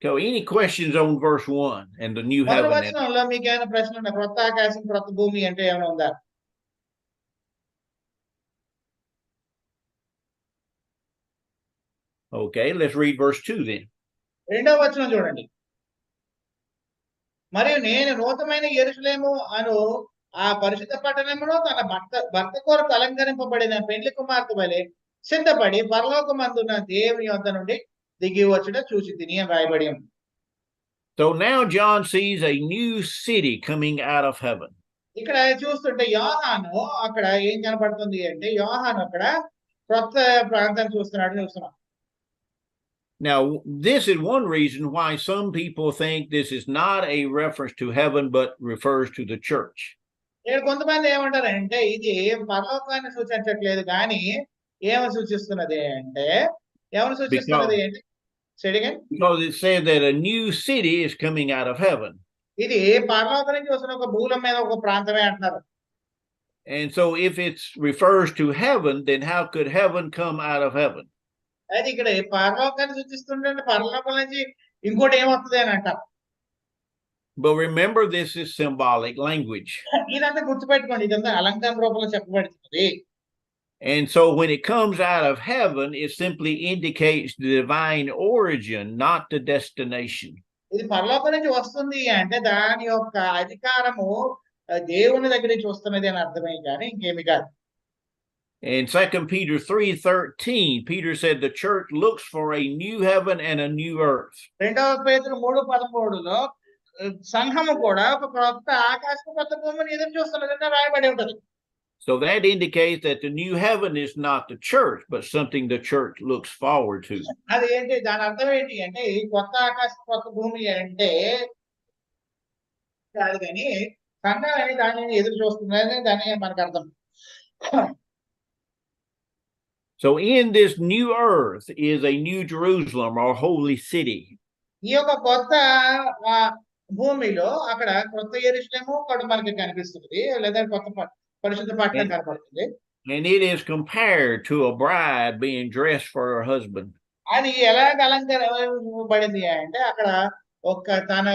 So any questions on verse 1 and the new heaven? వచనంలో మీకు ఏమైనా ప్రశ్నలు ఉన్నాయి? క్రొత్త ఆకాశం క్రొత్త భూమి అంటే ఏమైనా ఉందా? Okay, let's read verse 2 then. 2వ వచనం చూడండి. మరియు నేను నూతనమైన యెరూషలేము అను ఆ పరిశుద్ధ పట్టణములో తన భర్త కొరకు అలంకరింపబడిన పెండ్లి కుమార్తె వలె సిద్ధపడి పరలోకమందున్న దేవుని వద్ద నుండి దిగి వచ్చుట చూసి తిని అని రాయబడి ఉంది. So now John sees a new city coming out of heaven. ఇక్కడ చూస్తుంటే యోహాను అక్కడ ఏం కనపడుతుంది అంటే యోహాను అక్కడ కొత్త ప్రాంతాన్ని చూస్తున్నాం. Now, this is one reason why some people think this is not a reference to heaven, but refers to the church. ఇక్కడ కొంతమంది ఏమంటారంటే ఇది పరలోకాన్ని సూచించట్లేదు కానీ ఏమని సూచిస్తున్నది అంటే ఏమని సూచిస్తున్నది అంటే because it said that a new city is coming out of heaven. ఇది పరలోకం నుంచి వస్తున్న ఒక భూలం మీద ఒక ప్రాంతమే అంటున్నారు. And so if it refers to heaven, then how could heaven come out of heaven? అయితే ఇక్కడ పరలోకాన్ని సూచిస్తుంటే పరలోకం నుంచి ఇంకోటి ఏమవుతుంది అని అంటారు. But remember, this is symbolic language. ఇదంతా గుర్తుపెట్టుకోండి, ఇదంతా అలంకార రూపంలో చెప్పబడుతుంది. And so when it comes out of heaven, it simply indicates the divine origin, not the destination. ఇది పరలోకం నుంచి వస్తుంది అంటే దాని యొక్క అధికారము దేవుని దగ్గర నుంచి వస్తున్నది అని అర్థమే కానీ ఇంకేమి కాదు. In 2 Peter 3:13, Peter said the church looks for a new heaven and a new earth. 2 పేతురు 3:13లో సంఘము కూడా ఒక కొత్త ఆకాశం కొత్త భూమిని ఎదురు చూస్తున్నదని రాయబడి ఉంటుంది. So that indicates that the new heaven is not the church, but something the church looks forward to. అది ఏంటి, దాని అర్థం ఏంటి అంటే ఈ కొత్త ఆకాశం కొత్త భూమి అంటే కాదు కానీ సంఘాలని దానిని ఎదురు చూస్తుందని దాని మనకు అర్థం. So in this new earth is a new Jerusalem or holy city. ఈ యొక్క కొత్త భూమిలో అక్కడ కొత్త యెరూషలేము కూడా మనకి కనిపిస్తుంది, లేదా కొత్త పరిశుద్ధ పట్టణం కనపడుతుంది. And it is compared to a bride being dressed for her husband. అది ఎలాగ అలంకరించబడింది అంటే అక్కడ ఒక తన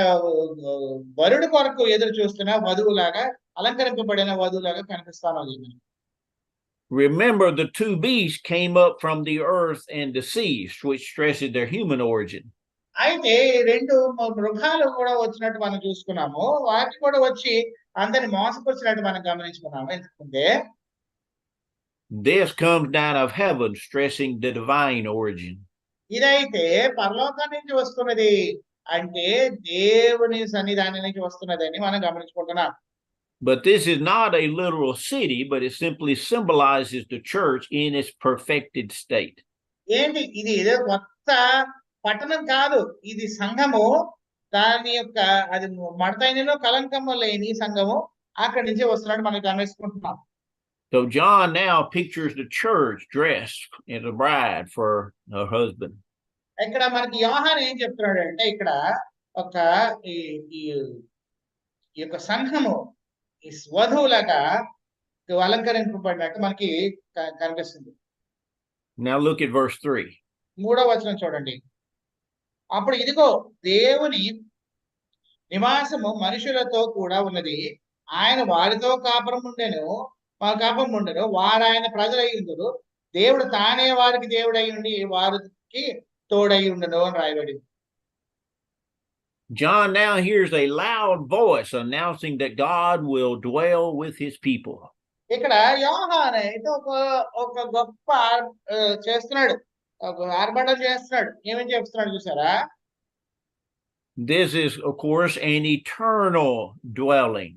వరుడు కొరకు ఎదురు చూస్తున్న వధువులాగా అలంకరింపబడిన వధువులాగా కనిపిస్తాను. Remember, the two beasts came up from the earth and the sea, which stresses their human origin. అయితే రెండు మృగాలు కూడా వచ్చినట్టు మనం చూసుకున్నాము, వాటి కూడా వచ్చి అందరిని మోసపరిచినట్టు మనం గమనించుకున్నాము. ఎందుకంటే this comes down of heaven, stressing the divine origin. ఇదైతే పరలోకం నుంచి వస్తున్నది అంటే దేవుని సన్నిధానం నుంచి వస్తున్నది అని మనం గమనించుకుంటున్నాం. But this is not a literal city, but it simply symbolizes the church in its perfected state. ఏంటి ఇది, ఏదో కొత్త పట్టణం కాదు, ఇది సంఘము, దాని యొక్క అది మడతైనలో కలంకము లేని సంఘము అక్కడి నుంచి వస్తున్నట్టు మనం గమనించుకుంటున్నాం. So John now pictures the church dressed as a bride for her husband. ఇక్కడ మనకి యోహాను ఏం చెప్తున్నాడు అంటే ఇక్కడ ఒక ఈ యొక్క సంఘము ఈ వధువులాగా అలంకరింపబడినట్టు మనకి కనిపిస్తుంది. Now look at verse 3. 3వ వచనం చూడండి. అప్పుడు ఇదిగో దేవుని నివాసము మనుషులతో కూడా ఉన్నది, ఆయన వారితో కాపురం ఉండెను వారు ఆయన ప్రజలై ఉండును, దేవుడు తానే వారికి దేవుడై ఉండి వారికి తోడై ఉండను అని రాయబడింది. John now hears a loud voice announcing that God will dwell with his people. ఇక్కడ యోహాను అయితే ఒక గొప్ప చేస్తున్నాడు, ఆర్భాటం చేస్తున్నాడు. ఏమేమి చేస్తున్నాడు చూసారా? This is, of course, an eternal dwelling.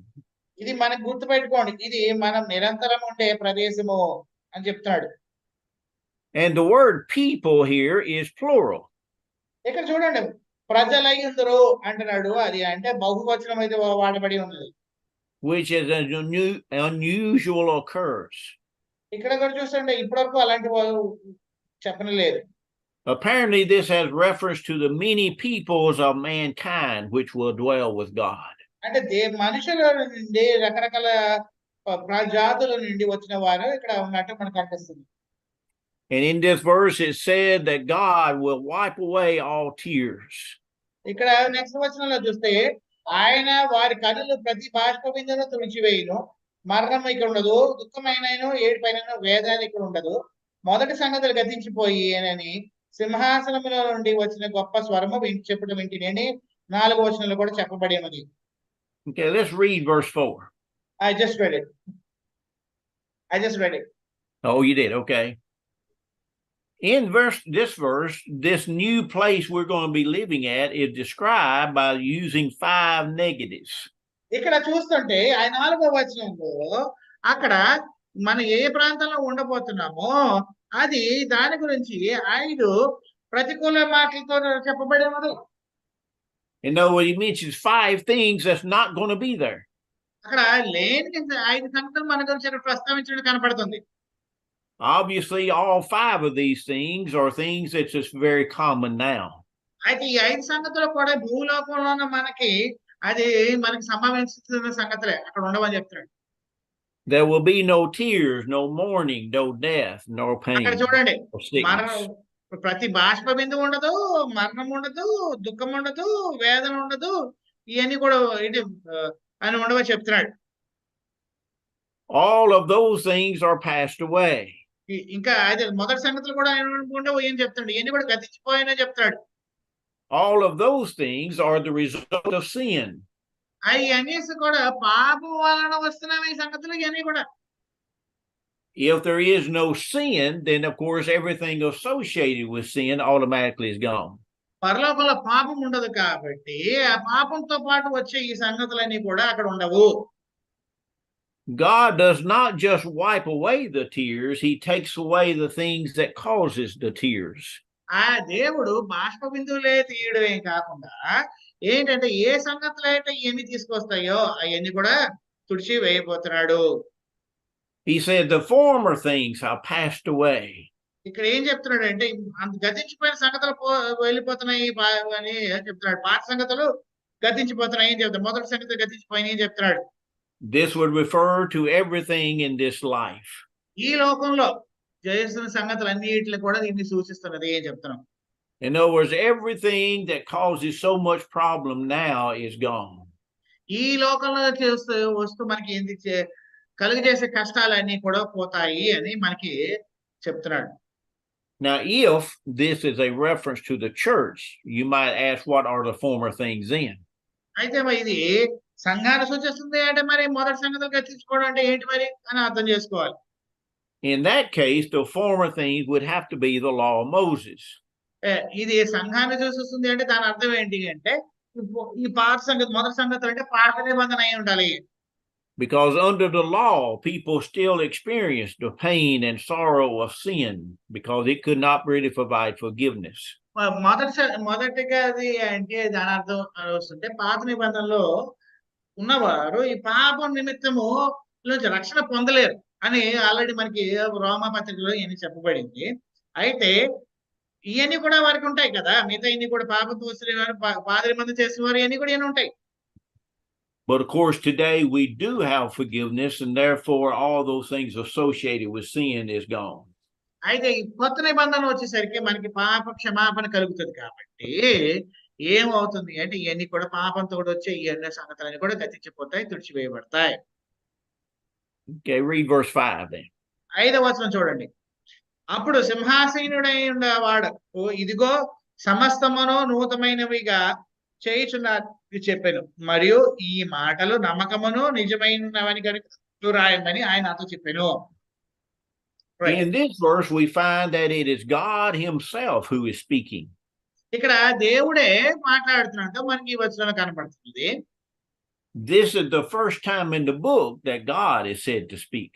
ఇది మనకు గుర్తుపెట్టుకోండి, ఇది మనం నిరంతరం ఉండే ప్రదేశము అని చెప్తున్నాడు. And the word people here is plural. ఇక్కడ చూడండి, ప్రజలై ఉందరు అంటున్నాడు, అది అంటే బహువచనం అయితే వాడబడి ఉన్నది, which is an unusual occurrence. ఇక్కడ కూడా చూస్తుంటే ఇప్పటివరకు అలాంటి చెప్పనే లేదు. Apparently this has reference to the many peoples of mankind which will dwell with God. అంటే మనుషుల నుండి రకరకాల జాతుల నుండి వచ్చిన వారు ఇక్కడ ఉన్నట్టు మనకు అనిపిస్తుంది. And in this verse it said that God will wipe away all tears. ఇక్కడ నెక్స్ట్ వచనంలో చూస్తే ఆయన వారి కన్నులు ప్రతి బాష్ప బిందును తుడిచివేయును, మరణం ఇక్కడ ఉండదు, దుఃఖమైనను ఏడుపైనను వేదన ఇక్కడ ఉండదు, మొదటి సంగతులు గతించిపోయినని సింహాసనములో నుండి వచ్చిన గొప్ప స్వరము చెప్పడం వింటిని 4వ వచనంలో కూడా చెప్పబడి ఉన్నది. Okay, let's read verse 4. I just read it. Oh, you did? Okay. In this verse, this new place we're going to be living at is described by using 5 negatives. ఇక్కడ చూస్తుంటే ఆ 4వ వచనంలో అక్కడ మనం ఏ ప్రాంతంలో ఉండబోతున్నామో అది దాని గురించి 5 ప్రతికూల మాటలతో చెప్పబడి ఉన్నది. In other words, he mentions 5 things that's not going to be there. అక్కడ లేని 5 సంగతులు మన గురించి ఇక్కడ ప్రస్తావించడం కనపడుతుంది. Obviously, all 5 of these things are things that's just very common now. అయితే ఈ 5 సంగతులు కూడా భూలోకంలో ఉన్న మనకి అది మనకి సంభవిస్తున్న సంగతులే, అక్కడ ఉండవని చెప్తున్నాడు. There will be no tears, no mourning, no death, no pain. అక్కడ చూడండి, or sickness. ప్రతి బాష్ప బిందువు ఉండదు, మరణం ఉండదు, దుఃఖం ఉండదు, వేదన ఉండదు, ఇవన్నీ కూడా ఇది అని ఉండవని చెప్తున్నాడు. All of those things are passed away. ఇంకా అదే మొదటి సంగతులు కూడా ఉండవు ఏం చెప్తాడు, ఇవన్నీ కూడా గతించిపోయినా చెప్తాడు. All of those things are the result of sin. అవి అనేసి కూడా పాపం వలన వస్తున్నవి ఈ సంగతులు ఇవన్నీ కూడా. If there is no sin, then of course everything associated with sin automatically is gone. పరలోకంలో పాపం ఉండదు కాబట్టి ఆ పాపంతో పాటు వచ్చే ఈ సంగతులన్నీ కూడా అక్కడ ఉండవు. God does not just wipe away the tears, he takes away the things that causes the tears. ఆ దేవుడు బాష్ప బిందువులే తీయడమే కాకుండా ఏంటంటే ఏ సంగతులు అయితే ఇవన్నీ తీసుకొస్తాయో అవన్నీ కూడా తుడిచి వేయబోతున్నాడు. He said the former things have passed away. ఇక్కడ ఏం చెప్తున్నాడు అంటే గతించిపోయిన సంగతులు వెళ్ళిపోతున్నాయి అని చెప్తున్నాడు. పాత సంగతులు గతించిపోతున్నాయి అని చెప్తాడు. మొదటి సంగతులు గతించిపోయినాయి అని చెప్తున్నాడు. This would refer to everything in this life. ఈ లోకంలో చేస్తున్న సంగతులు అన్నిటిని కూడా దీన్ని సూచిస్తున్నది అని చెప్తున్నాం. In other words, everything that causes so much problem now is gone. ఈ లోకంలో వస్తూ మనకి ఏంది కలుగజేసే కష్టాలన్నీ కూడా పోతాయి అని మనకి చెప్తున్నాడు. Now, if this is a reference to the church, you might ask, what are the former things then? అయితే మరి ఇది సంఘాన్ని సూచిస్తుంది అంటే మరి మొదటి సంగతులు గతించుకోవడం అంటే ఏంటి మరి అని అర్థం చేసుకోవాలి. In that case, the former things would have to be the law of Moses. ఇది సంఘాన్ని సూచిస్తుంది అంటే దాని అర్థం ఏంటి అంటే ఈ పాత సంగతి మొదటి సంగతులు అంటే పాత నిబంధన అయి ఉండాలి. Because under the law, people still experienced the pain and sorrow of sin because it could not really provide forgiveness. మొదటిగా అది అంటే దాని అర్థం వస్తుంటే పాత నిబంధనలో ఉన్నవారు ఈ పాపం నిమిత్తము నుంచి రక్షణ పొందలేరు అని ఆల్రెడీ మనకి రోమా పత్రికలో ఇవన్నీ చెప్పబడింది. అయితే ఇవన్నీ కూడా వారికి ఉంటాయి కదా, మిగతా ఇవన్నీ కూడా పాపం తోసేవారు పాత నిబంధన చేసేవారు ఇవన్నీ కూడా ఇవన్నీ ఉంటాయి. But of course, today we do have forgiveness, and therefore all those things associated with sin is gone. అయితే ఈ కొత్త నిబంధన వచ్చేసరికి మనకి పాప క్షమాపణ కలుగుతుంది కాబట్టి ఏమవుతుంది అంటే ఇవన్నీ కూడా పాపంతో వచ్చే ఇవన్నీ సంగతులన్నీ కూడా గతించిపోతాయి, తుడిచివేయబడతాయి. Okay, read verse 5 then. 5వ వచనం చూడండి. అప్పుడు సింహాసీనుడై ఉండేవాడు ఇదిగో సమస్తమును నూతనమైనవిగా చేయుచున్నది చెప్పాను, మరియు ఈ మాటలు నమ్మకమును నిజమైనవని కనుక రాయమని ఆయన నాతో చెప్పాను. In this verse, we find that it is God himself who is speaking. ఇక్కడ దేవుడే మాట్లాడుతున్నట్టు మనకి ఈ వచనంలో కనబడుతుంది. This is the first time in the book that God is said to speak.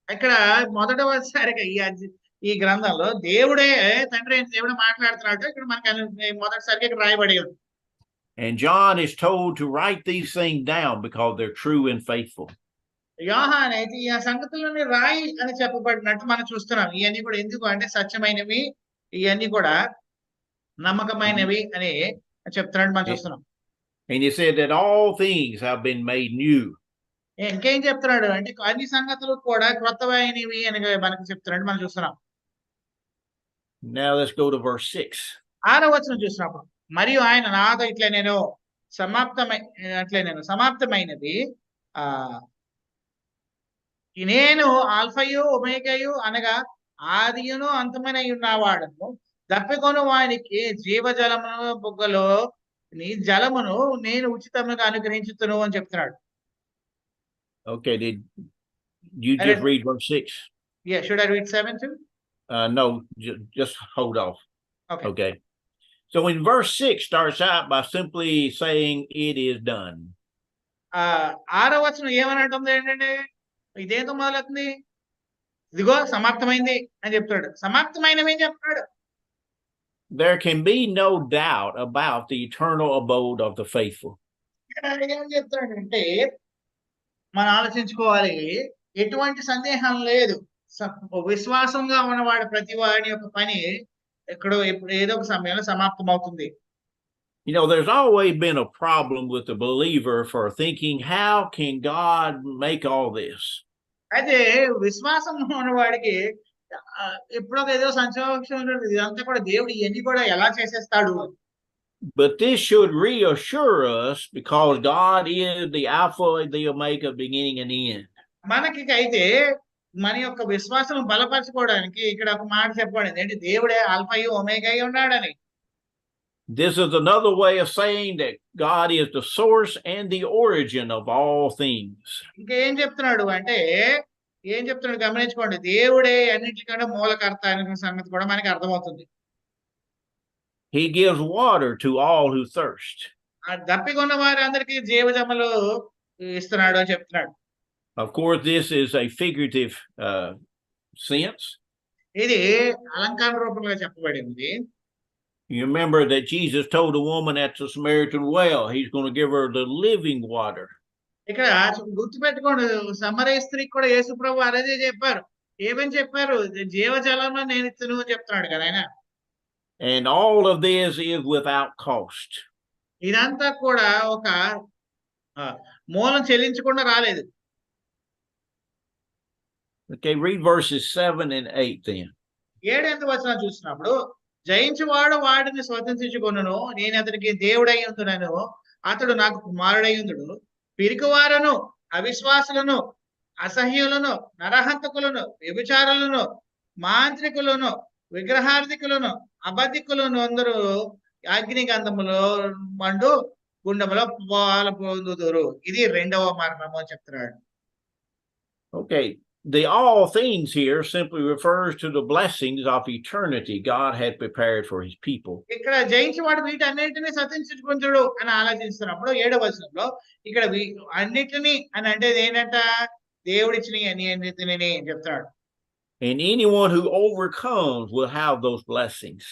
ఇక్కడ మొదటిసారిగా ఈ గ్రంథంలో దేవుడే తండ్రి అయిన దేవుడే మాట్లాడుతున్నాడు. ఇక్కడ మనకి మొదటిసారిగా ఇక్కడ రాయబడి ఉంది. And John is told to write these things down because they're true and faithful. యోహాను అయితే ఈ సంగతులని రాయి అని చెప్పబడినట్టు మనం చూస్తున్నాం. ఇవన్నీ కూడా ఎందుకు అంటే సత్యమైనవి, ఇవన్నీ కూడా నమ్మకమైనవి అని చెప్తున్నాడు మనం చూస్తున్నాం. And he said that all things have been made new. ఇంకేం చెప్తున్నాడు అంటే అన్ని సంగతులు కూడా క్రొత్తమైనవి అని మనకు చెప్తున్నాడు మనం చూస్తున్నాం. Now let's go to verse 6. 6వ వచనం చూసినప్పుడు మరియు ఆయన నాతో నేను సమాప్తమైనది నేను ఆల్ఫయు ఒమేగయు అనగా ఆదియును అంతమైన ఉన్నవాడను దప్పికొను వానికి జీవజలమును బుగ్గలో నీ జలమును నేను ఉచితంగా అనుగ్రహించుతును అని చెప్తున్నాడు. Okay, did you just read verse 6? Yeah, should I read 7 too? No, just hold off. Okay. So in verse 6 starts out by simply saying it is done. 6వ వచనం ఏమని అంటుంది ఏంటంటే ఇదేంతో మొదలవుతుంది, ఇదిగో సమాప్తమైంది అని చెప్తాడు. సమాప్తమైనవి ఏం చెప్తాడు? There can be no doubt about the eternal abode of the faithful. ఏం చెప్తాడంటే మనం ఆలోచించుకోవాలి, ఎటువంటి సందేహం లేదు, విశ్వాసంగా ఉన్నవాడు ప్రతి వాడి యొక్క పని ఎక్కడో ఏదో ఒక సమయంలో సమాప్తం అవుతుంది. You know, there's always been a problem with the believer for thinking, how can God make all this? అయితే విశ్వాసం ఉన్నవాడికి ఎప్పుడో ఏదో సంక్షోభం ఇదంతా కూడా దేవుడు ఇవన్నీ కూడా ఎలా చేసేస్తాడు. But this should reassure us because God is the Alpha, the Omega, beginning and end. మనకి అయితే మన యొక్క విశ్వాసం బలపరచుకోవడానికి ఇక్కడ ఒక మాట చెప్పబడింది, ఏంటి? దేవుడే ఆల్ఫాయు ఒమేగాయు ఉన్నాడని. This is another way of saying that God is the source and the origin of all things. ఇంకేం చెప్తున్నాడు అంటే, ఏం చెప్తున్నాడు గమనించుకోండి, దేవుడే అన్నిటికన్నా మూలకర్త అనే సంగతి కూడా మనకి అర్థమవుతుంది. He gives water to all who thirst. దప్పికొన్న వారందరికీ జీవజమ్మలు ఇస్తున్నాడు అని చెప్తున్నాడు. Of course, this is a figurative sense. ఇది అలంకార రూపంలో చెప్పబడింది. You remember that Jesus told the woman at the Samaritan well, he's going to give her the living water. ఇక్కడ గుర్తుపెట్టుకోండి, సమరయ స్త్రీకి కూడా యేసు ప్రభు అదే చెప్పారు. ఏమని చెప్పారు? జీవజలంలో నేను ఇస్తాను అని చెప్తున్నాడు కదా ఆయన. And all of this is without cost. ఇదంతా కూడా ఒక మూలం చెల్లించకుండా రాలేదు. Okay, read verses 7 and 8 then. 7వ వచనం చూసినప్పుడు, జయించువాడు వాడిని స్వతంత్రించుకొనును, నేను అతనికి దేవుడై ఉందునను, అతడు నాకు కుమారుడై ఉందుడు. పిరికివారును, అవిశ్వాసులను, అసహ్యులను, నరహంతకులను, వ్యభిచారులను, మాంత్రికులను, విగ్రహార్థికులను, అబద్ధికులను అందరూ అగ్నిగంధములో మండు గుండములో పొందుదురు. ఇది 2వ మరణము అని చెప్తున్నాడు. Okay, the all things here simply refers to the blessings of eternity God had prepared for his people. ఇక్కడ జయించేవాడు వీటన్నిటిని స్వతంత్రించుకుంటాడు అని ఆలోచిస్తున్నప్పుడు 7వ వచనంలో ఇక్కడ అన్నిటిని అని అంటే ఏంటంట, దేవుడిచ్చినవి అన్నిటిని చెప్తున్నాడు. And anyone who overcomes will have those blessings.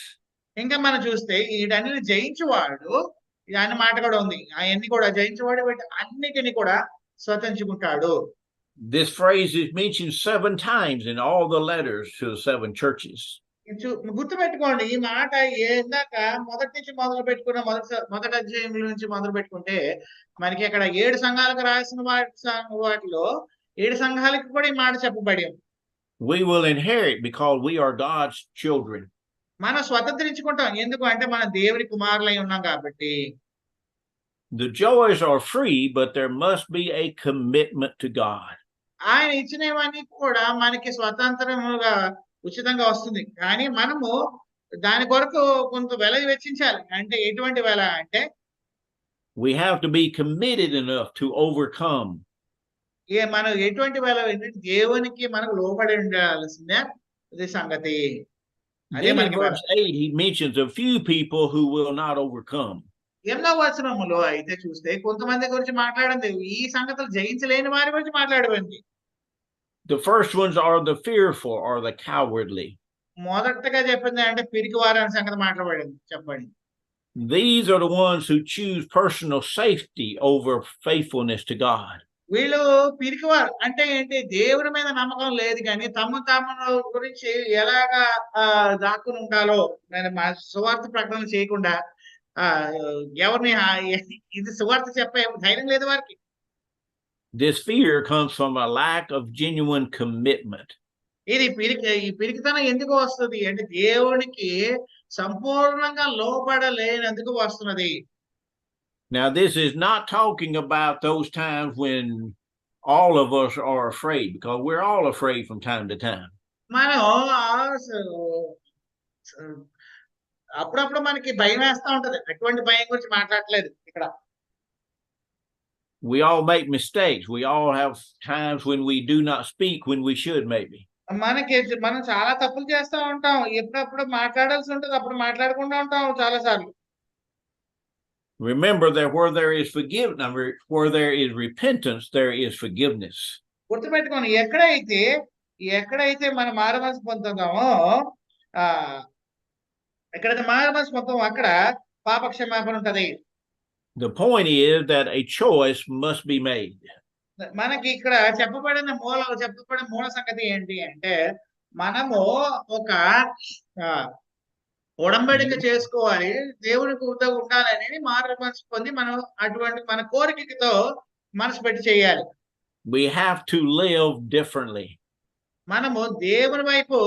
ఇంకా మనం చూస్తే వీటన్నిటిని జయించేవాడు అనే మాట కూడా ఉంది. అవన్నీ కూడా జయించేవాడు అన్నిటిని కూడా స్వతంత్రించుకుంటాడు. This phrase is mentioned 7 times in all the letters to the 7 churches. గుర్తుపెట్టుకోండి, ఈ మాట ఇందాక మొదటి నుంచి మొదలు పెట్టుకున్న మొదటి అధ్యాయం నుంచి మొదలు పెట్టుకుంటే మనకి అక్కడ 7 సంఘాలకు రాసిన వాటిలో 7 సంఘాలకు కూడా ఈ మాట చెప్పబడి. We will inherit because we are God's children. మనం స్వతంత్రించుకుంటాం, ఎందుకు అంటే మనం దేవుని కుమారులై ఉన్నాం కాబట్టి. The joys are free, but there must be a commitment to God. ఆయన ఇచ్చినవన్నీ కూడా మనకి స్వతంత్రముగా ఉచితంగా వస్తుంది, కానీ మనము దాని కొరకు కొంత వెల వెచ్చించాలి. అంటే ఎటువంటి వెల అంటే, we have to be committed enough to overcome. మనం ఎటువంటి వెల ఏంటంటే దేవునికి మనకు లోబడి ఉండాల్సిందే ఇది సంగతి. అదే Then in మనకి verse 8 he mentions a few people who will not overcome. 8వ వచనములో అయితే చూస్తే కొంతమంది గురించి మాట్లాడింది, ఈ సంగతులు జయించలేని వారి గురించి మాట్లాడబడింది. The first ones are the fearful or the cowardly. మొదటగా చెప్పింది అంటే పిరికివారు అనే సంగతి మాట్లాడబడింది చెప్పండి. These are the ones who choose personal safety over faithfulness to God. వీళ్ళు పిరికివారు అంటే ఏంటి? దేవుని మీద నమ్మకం లేదు, కానీ తమ గురించి ఎలాగా దాక్కుని ఉండాలో నేను సువార్త ప్రకటన చేయకుండా ఎవరిని ఇది సువార్త చెప్పే ధైర్యం లేదు వారికి. This fear comes from a lack of genuine commitment. ఈ పిరికితనం ఎందుకు వస్తుంది అంటే దేవునికి సంపూర్ణంగా లోబడలేనందుకు వస్తున్నది. Now, this is not talking about those times when all of us are afraid, because we're all afraid from time to time. మనం అప్పుడప్పుడు మనకి భయం వేస్తూ ఉంటది, అటువంటి భయం గురించి మాట్లాడలేదు ఇక్కడ. We all make mistakes. We all have times when we do not speak when we should, maybe. మనం చాలా తప్పులు చేస్తూ ఉంటాం, ఎప్పుడప్పుడు మాట్లాడాల్సి ఉంటుంది, అప్పుడు మాట్లాడకుండా ఉంటాం చాలా సార్లు. Remember that where there is where there is repentance, there is forgiveness. గుర్తుపెట్టుకోండి, ఎక్కడైతే మనం మారుమనసు పొందుతామో ఎక్కడైతే మారుమనసు పొందుతామో అక్కడ పాప క్షమాపణ ఉంటది. The point is that a choice must be made. మనకి ఇక్కడ చెప్పబడిన మూల సంగతి ఏంటి అంటే, మనము ఒక ఉడంబడిక చేసుకోవాలి, దేవునికి ఉండాలని మారు మనసు పొంది మనం అటువంటి మన కోరికతో మనసు పెట్టి చేయాలి. We have to live differently. మనము దేవుని వైపు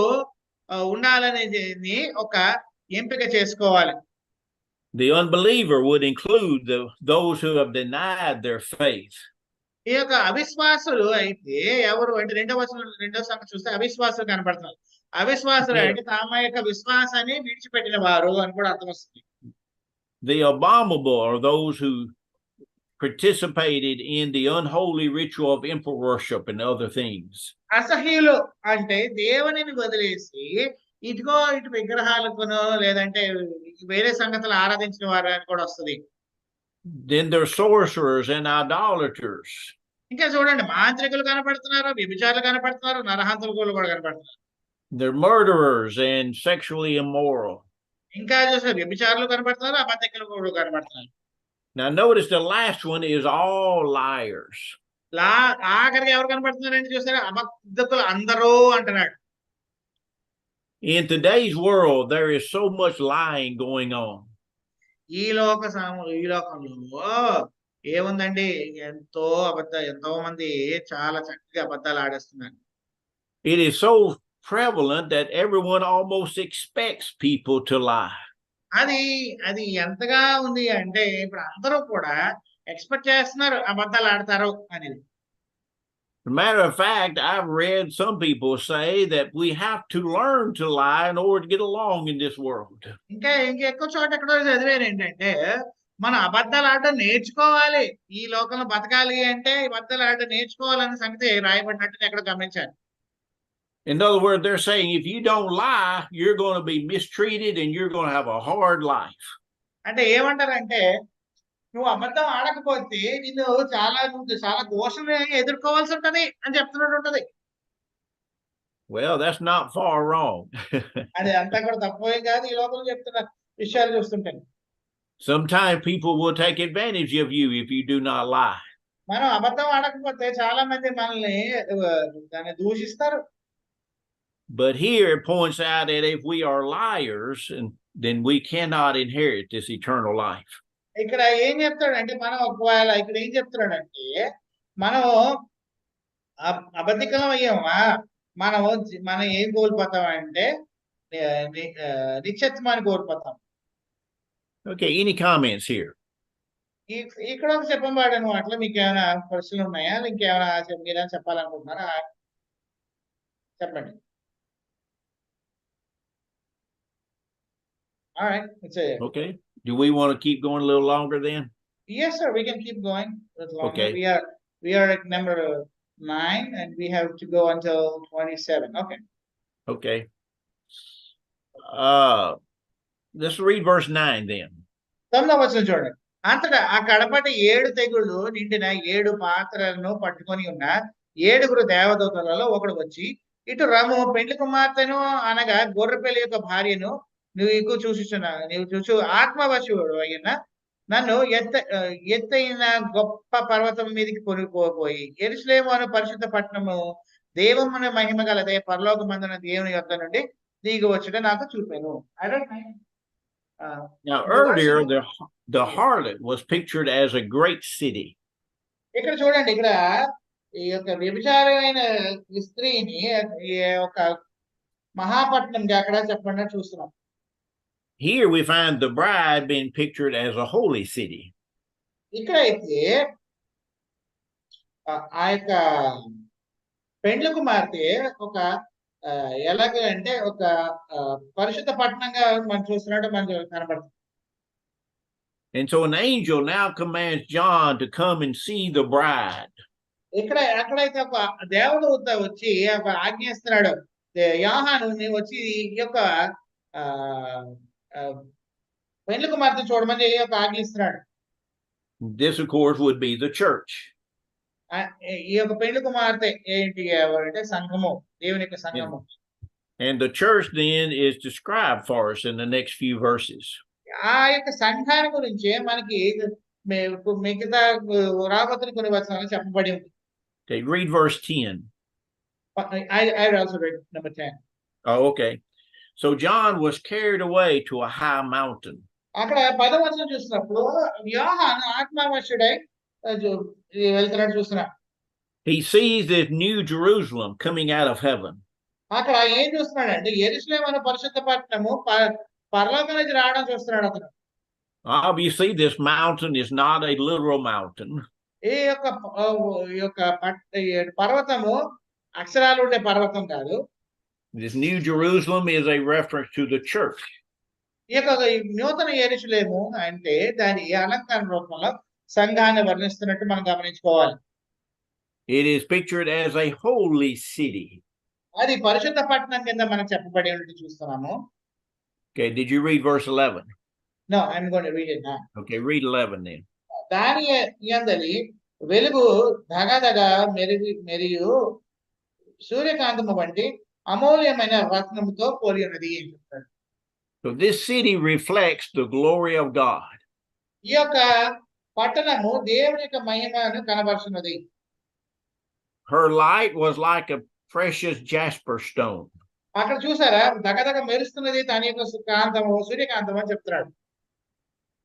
ఉండాలనేది ఒక ఎంపిక చేసుకోవాలి. The unbeliever would include those who have denied their faith. ఈ యొక్క అవిశ్వాసులు అయితే ఎవరు అంటే రెండవ సంగతి చూస్తే అవిశ్వాసులు కనపడుతున్నారు. అవిశ్వాసులు అంటే తమ యొక్క విశ్వాసాన్ని విడిచిపెట్టిన వారు అని కూడా అర్థం వస్తుంది. The abominable are those who participated in the unholy ritual of emperor worship and other things. అసహ్యులు అంటే దేవునిని వదిలేసి ఇటు విగ్రహాలకునో లేదంటే వేరే సంగతులు ఆరాధించిన వారు అని కూడా వస్తుంది. Then there are sorcerers and idolaters. ఇంకా చూడండి, మాంత్రికులు కనపడుతున్నారు, వ్యభిచారులు కనపడుతున్నారు, నరహంతకులు కూడా కనపడుతున్నారు. They're murderers and sexually immoral. ఇంకా చూస్తే వ్యభిచారులు కనపడుతున్నారు, అబద్ధికులు కూడా కనపడుతున్నారు. Now notice the last one is all liars. ఆఖరికి ఎవరు కనపడుతున్నారంటే చూస్తారా, అబద్ధికులు అందరూ అంటున్నాడు. In today's world, there is so much lying going on. ఈ లోకంలో ఏముందండి, ఎంతో మంది చాలా చక్కగా అబద్ధాలు ఆడేస్తున్నారు. It is so prevalent that everyone almost expects people to lie. అది ఎంతగా ఉంది అంటే ఇప్పుడు అందరూ కూడా ఎక్స్పెక్ట్ చేస్తున్నారు అబద్ధాలు ఆడతారు అనేది. As a matter of fact, I've read some people say that we have to learn to lie in order to get along in this world. ఇంకా ఎక్కువ చోట ఎక్కడో చదివారు ఏంటంటే, మనం అబద్ధాలు ఆడటం నేర్చుకోవాలి, ఈ లోకంలో బతకాలి అంటే అబద్ధాలు ఆడటం నేర్చుకోవాలనే సంగతి రాయబడినట్టు ఎక్కడ గమనించాను. In other words, they're saying if you don't lie, you're going to be mistreated and you're going to have a hard life. అంటే ఏమంటారంటే, నువ్వు అబద్ధం ఆడకపోతే నువ్వు చాలా దోషం ఎదుర్కోవాల్సి ఉంటది అని చెప్తున్నట్టు ఉంటది. Well, that's not far wrong. అది అంతా కూడా తప్పేం కాదు, ఈ లోకంలో చెప్తున్న విషయాలు చూస్తుంటాను. Sometimes people will take advantage of you if you do not lie. మనం అబద్ధం ఆడకపోతే చాలా మంది మనల్ని దాన్ని దూషిస్తారు. But here it points out that if we are liars, then we cannot inherit this eternal life. ఇక్కడ ఏం చెప్తాడంటే, మనం ఒకవేళ ఇక్కడ ఏం చెప్తున్నాడంటే, మనం అబద్ధికలం అయ్యామా, మనం ఏం కోల్పోతామంటే నిత్యత్వాన్ని కోల్పోతాం. Okay, any comments here? ఇక్కడ ఒక చెప్పబడిన అట్లా మీకు ఏమైనా ప్రశ్నలు ఉన్నాయా, ఇంకేమైనా మీరేమైనా చెప్పాలనుకుంటున్నారా? చెప్పండి. All right, okay. Do we want to keep going a little longer then? Yes, sir. We can keep going a little longer. Okay. We are at number 9, and we have to go until 27. Okay. Okay. Let's read verse 9 then. 9వ వచనం చూడండి. అంతటా ఆ కడపటి 7 తెగుళ్ళు నిండిన 7 పాత్రలను పట్టుకొని ఉన్న 7 దేవదూతలలో ఒకడు వచ్చి, ఇటు రమ్ము, పెండ్లి కుమార్తెను అనగా గొర్రెపిల్ల యొక్క భార్యను నీవు చూసు ఆత్మవశుడు అయిన నన్ను ఎత్తైన గొప్ప పర్వతం మీదకి కొనుక్కోపోయి యెరూషలేము అను పరిశుద్ధ పట్టణము దేవమున మహిమ గలదే పరలోకమందున దేవుని యొద్ద నుండి దిగి వచ్చుట నాకు చూపాను. Now earlier the harlot was pictured as a great city. ఇక్కడ చూడండి, ఇక్కడ ఈ యొక్క వ్యభిచారమైన స్త్రీని ఒక మహాపట్నంగా అక్కడ చెప్పండి చూస్తున్నాం. Here we find the bride being pictured as a holy city. ఇక్కడైతే ఆ యొక్క పెండ్లి కుమార్తె ఒక ఎలాగంటే ఒక పరిశుద్ధ పట్టణంగా మనం చూస్తున్నట్టు మనకు కనబడుతుంది. And so an angel now commands John to come and see the bride. ఎక్కడైతే ఒక దేవదూత వచ్చి ఒక ఆజ్ఞిస్తున్నాడు, యోహాను నీవు వచ్చి ఈ యొక్క పెండ్లి కుమార్తె చూడమని ఒక ఆజ్ఞిస్తున్నాడు. This, of course, would be the church. ఈ యొక్క పెళ్లి కుమార్తె ఏంటి ఎవరంటే సంఘము, దేవుని యొక్క సంఘము. And the church then is described for us in the next few verses. ఆ యొక్క సంఘాన్ని గురించి మనకి మిగతా రాబోతున్న కొన్ని వచనాలు చెప్పబడి ఉంది. Okay, read verse 10. I also read number 10. Oh, okay. So John was carried away to a high mountain. అక్కడ 10వ వచనం చూసినప్పుడు యోహాను ఆత్మవశుడై వెళ్తున్నాడు చూస్తున్నా. He sees this new Jerusalem coming out of heaven. అక్కడ ఏం చూస్తున్నాడంటే యెరూషలేము అనే పరిశుద్ధ పట్టణము పరలోకం నుంచి రావడం చూస్తున్నాడు అతను. Obviously, this mountain is not a literal mountain. ఈ యొక్క పర్వతము అక్షరాలు ఉండే పర్వతం కాదు. This new Jerusalem is a reference to the church. ఈ యొక్క నూతన యెరూషలేము అంటే దాని అలంకరణ రూపంలో సంఘాన్ని వర్ణిస్తున్నట్టు మనం గమనించుకోవాలి. It is pictured as a holy city. అది పరిశుద్ధ పట్టణం కింద మనం చెప్పబడి ఉన్నట్టు చూస్తున్నాము. Okay, did you read verse 11? No, I'm going to read it now. Okay, read 11 then. దాని యందలి వెలుగు ధగధగ మెరియు సూర్యకాంతము వంటి అమూల్యమైన రత్నముతో పోలి ఉన్నది అని చెప్తాడు. So this city reflects the glory of God. ఈ యొక్క పట్టణము దేవుని యొక్క మహిమను కనబరుచున్నది. Her light was like a precious jasper stone. అక్కడ చూసారా దగదగ మెరుస్తున్నది దాని యొక్క కాంతము సూర్యకాంతం అని చెప్తున్నాడు.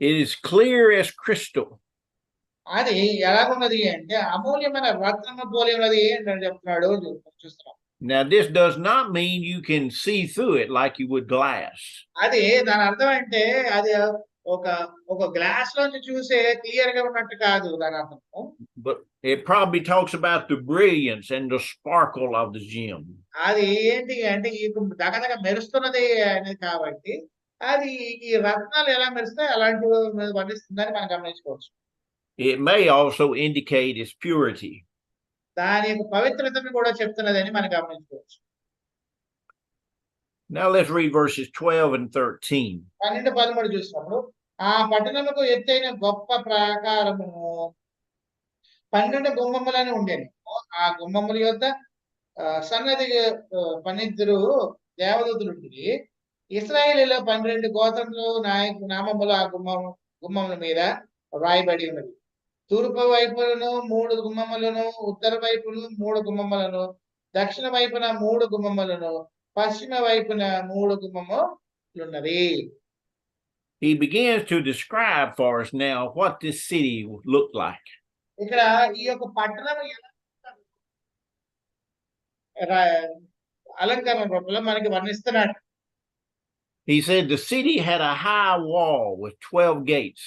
It is clear as crystal. అది ఎలాగున్నది అంటే అమూల్యమైన రత్నము పోలి ఉన్నది అని చెప్తున్నాడు చూస్తున్నాం. Now this does not mean you can see through it like you would glass. అది దాని అర్థం అంటే అది ఒక గ్లాస్ లోంచి చూసే క్లియర్ గా ఉన్నట్టు కాదు దాని అర్థము. But it probably talks about the brilliance and the sparkle of the gem. అది ఏంటి అంటే ఈ దగదగ మెరుస్తున్నది అనేది కాబట్టి అది ఈ రత్నాలు ఎలా మెరుస్తాయి అలాంటివి వర్ణిస్తుందని మనం గమనించుకోవచ్చు. It may also indicate its purity. దాని యొక్క పవిత్రతను కూడా చెప్తున్నదని మనం గమనించుకోవచ్చు. Now let's read verses 12 and 13. 12-13 చూసినప్పుడు ఆ పట్టణముకు ఎత్తైన గొప్ప ప్రాకారము 12 గుమ్మములను ఉండేది. ఆ గుమ్మముల యొద్ద సన్నది 12 దేవదూతలుంటిరి. ఇశ్రాయేలీలో 12 గోత్రములు నామములు ఆ గుమ్మముల మీద రాయబడి ఉన్నది. తూర్పు వైపులను 3 గుమ్మములను, ఉత్తర వైపును 3 గుమ్మములను, దక్షిణ వైపున 3 గుమ్మములను, పశ్చిమ వైపున 3 గుమ్మములున్నవి. He begins to describe for us now what this city looked like. ఇక్కడ ఈ యొక్క పట్టణం అలంకరణ రూపంలో మనకి వర్ణిస్తున్నాడు. He said the city had a high wall with 12 gates.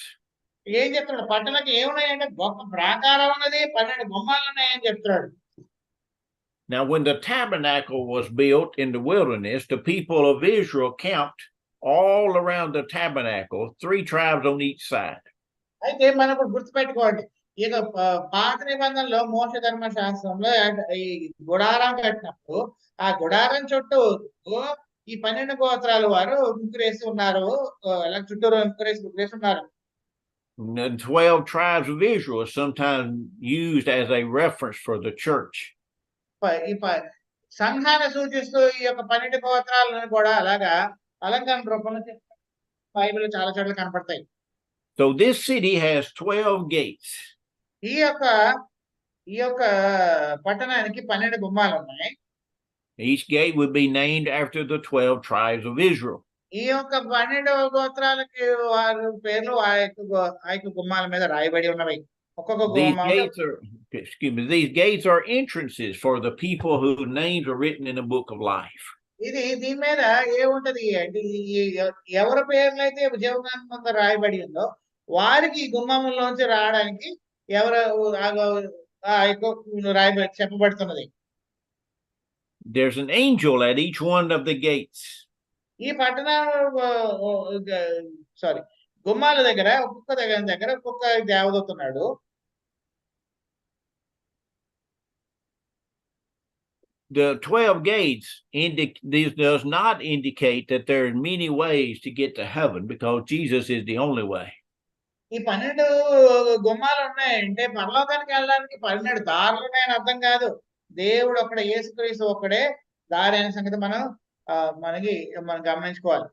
ఏం చెప్తున్నాడు? పట్టణానికి ఏమున్నాయంటే గొప్ప ప్రాకారం ఉన్నది, 12 గుమ్మాలు ఉన్నాయని చెప్తున్నాడు. Now, when the tabernacle was built in the wilderness, the people of Israel camped all around the tabernacle, 3 tribes on each side. అయితే మనం ఇప్పుడు గుర్తుపెట్టుకోండి, ఇక పాత నిబంధనలో మోషే ధర్మశాస్త్రంలో ఈ గుడారం కట్టినప్పుడు ఆ గుడారం చుట్టూ ఈ 12 గోత్రాల వారు ముగ్గురేసి ఉన్నారు. అలా చుట్టూరు ముగ్గురేసి ఉన్నారు. The 12 tribes of Israel is sometimes used as a reference for the church. ఈ సంఘాన్ని సూచిస్తూ ఈ యొక్క 12 గోత్రాలను కూడా అలాగా అలంకరణ రూపంలో బైబిల్ చాలా చోట్ల కనపడతాయి. So this city has 12 gates. ఈ యొక్క పట్టణానికి 12 గుమ్మాలు ఉన్నాయి. Each gate would be named after the 12 tribes of Israel. ఈ యొక్క 12 గోత్రాలకి వారి పేర్లు ఆ యొక్క గుమ్మాల మీద రాయబడి ఉన్నవి. These gates are entrances for the people whose names are written in the book of life. దీని మీద ఏముంటది అంటే ఎవరి పేర్లైతే జీవగ్రంథంలో రాయబడి ఉందో వారికి ఈ గుమ్మములోంచి రావడానికి రాయబడి చెప్పబడుతున్నది. There's an angel at each one of the gates. ఈ పట్టణ గుమ్మాల దగ్గర ఒక్కొక్క దగ్గర ఒక్కొక్క దేవదూత ఉన్నాడు. The 12 gates this does not indicate that there are many ways to get to heaven, because Jesus is the only way. ఈ 12 గుమ్మాలు ఉన్నాయంటే పరలోకానికి వెళ్ళడానికి 12 దారులు ఉన్నాయని అర్థం కాదు. దేవుడు ఒక్కడే, యేసుక్రీస్తు ఒక్కడే దారి అనే సంగతి మనం గమనించుకోవాలి.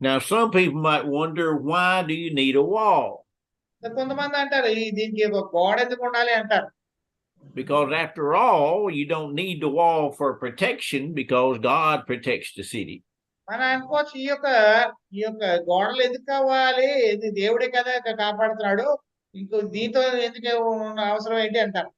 Now, some people might wonder, why do you need a wall? కొంతమంది అంటారు దీనికి ఒక గోడ ఎందుకు ఉండాలి అంటారు. Because after all, you don't need the wall for protection because God protects the city. మనం అనుకోవచ్చు ఈ యొక్క గోడలు ఎందుకు కావాలి, ఇది దేవుడే కదా కాపాడుతున్నాడు, దీంతో ఎందుకు అవసరం ఏంటి అంటారు.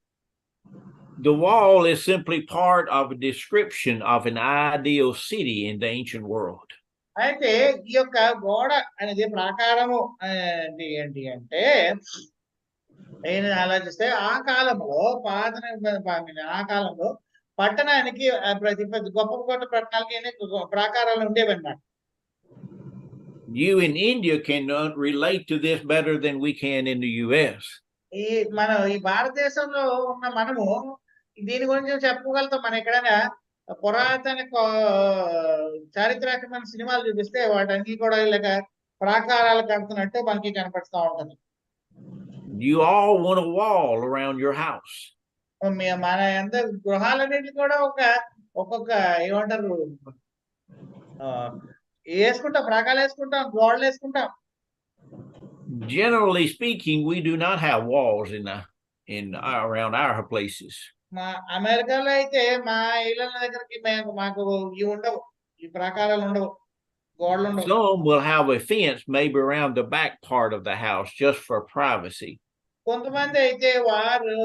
The wall is simply part of a description of an ideal city in the ancient world. అయితే ఈ యొక్క గోడ అనేది ప్రాకారము ఏంటి అంటే నేను ఆలోచిస్తే ఆ కాలంలో ఆ కాలంలో పట్టణానికి ప్రతి గొప్ప గొప్ప పట్టణాలకి ప్రాకారాలు ఉండేవి అన్నమాట. You in India cannot relate to this better than we can in the US. మనం ఈ భారతదేశంలో ఉన్న మనము దీని గురించి చెప్పగలుగుతాం. మనం ఎక్కడైనా పురాతన చారిత్రాత్మకమైన సినిమాలు చూపిస్తే వాటన్ని కూడా ఇలాగ ప్రాకారాలు కడుతున్నట్టు మనకి కనపడుతూ ఉంటుంది. You all want a wall around your house. మన అందరు గృహాలన్నింటినీ కూడా ఒక్కొక్క ఏమంటారు వేసుకుంటాం, ప్రాకారాలు వేసుకుంటాం, గోడలు వేసుకుంటాం. Generally speaking, we do not have walls around our places. మా అమెరికాలో అయితే మా ఇళ్ళ దగ్గరికి మాకు ఇవి ఉండవు, ఈ ప్రాకారాలు ఉండవు, గోడలు ఉండవు. Some will have a fence maybe around the back part of the house just for privacy. కొంతమంది అయితే వారు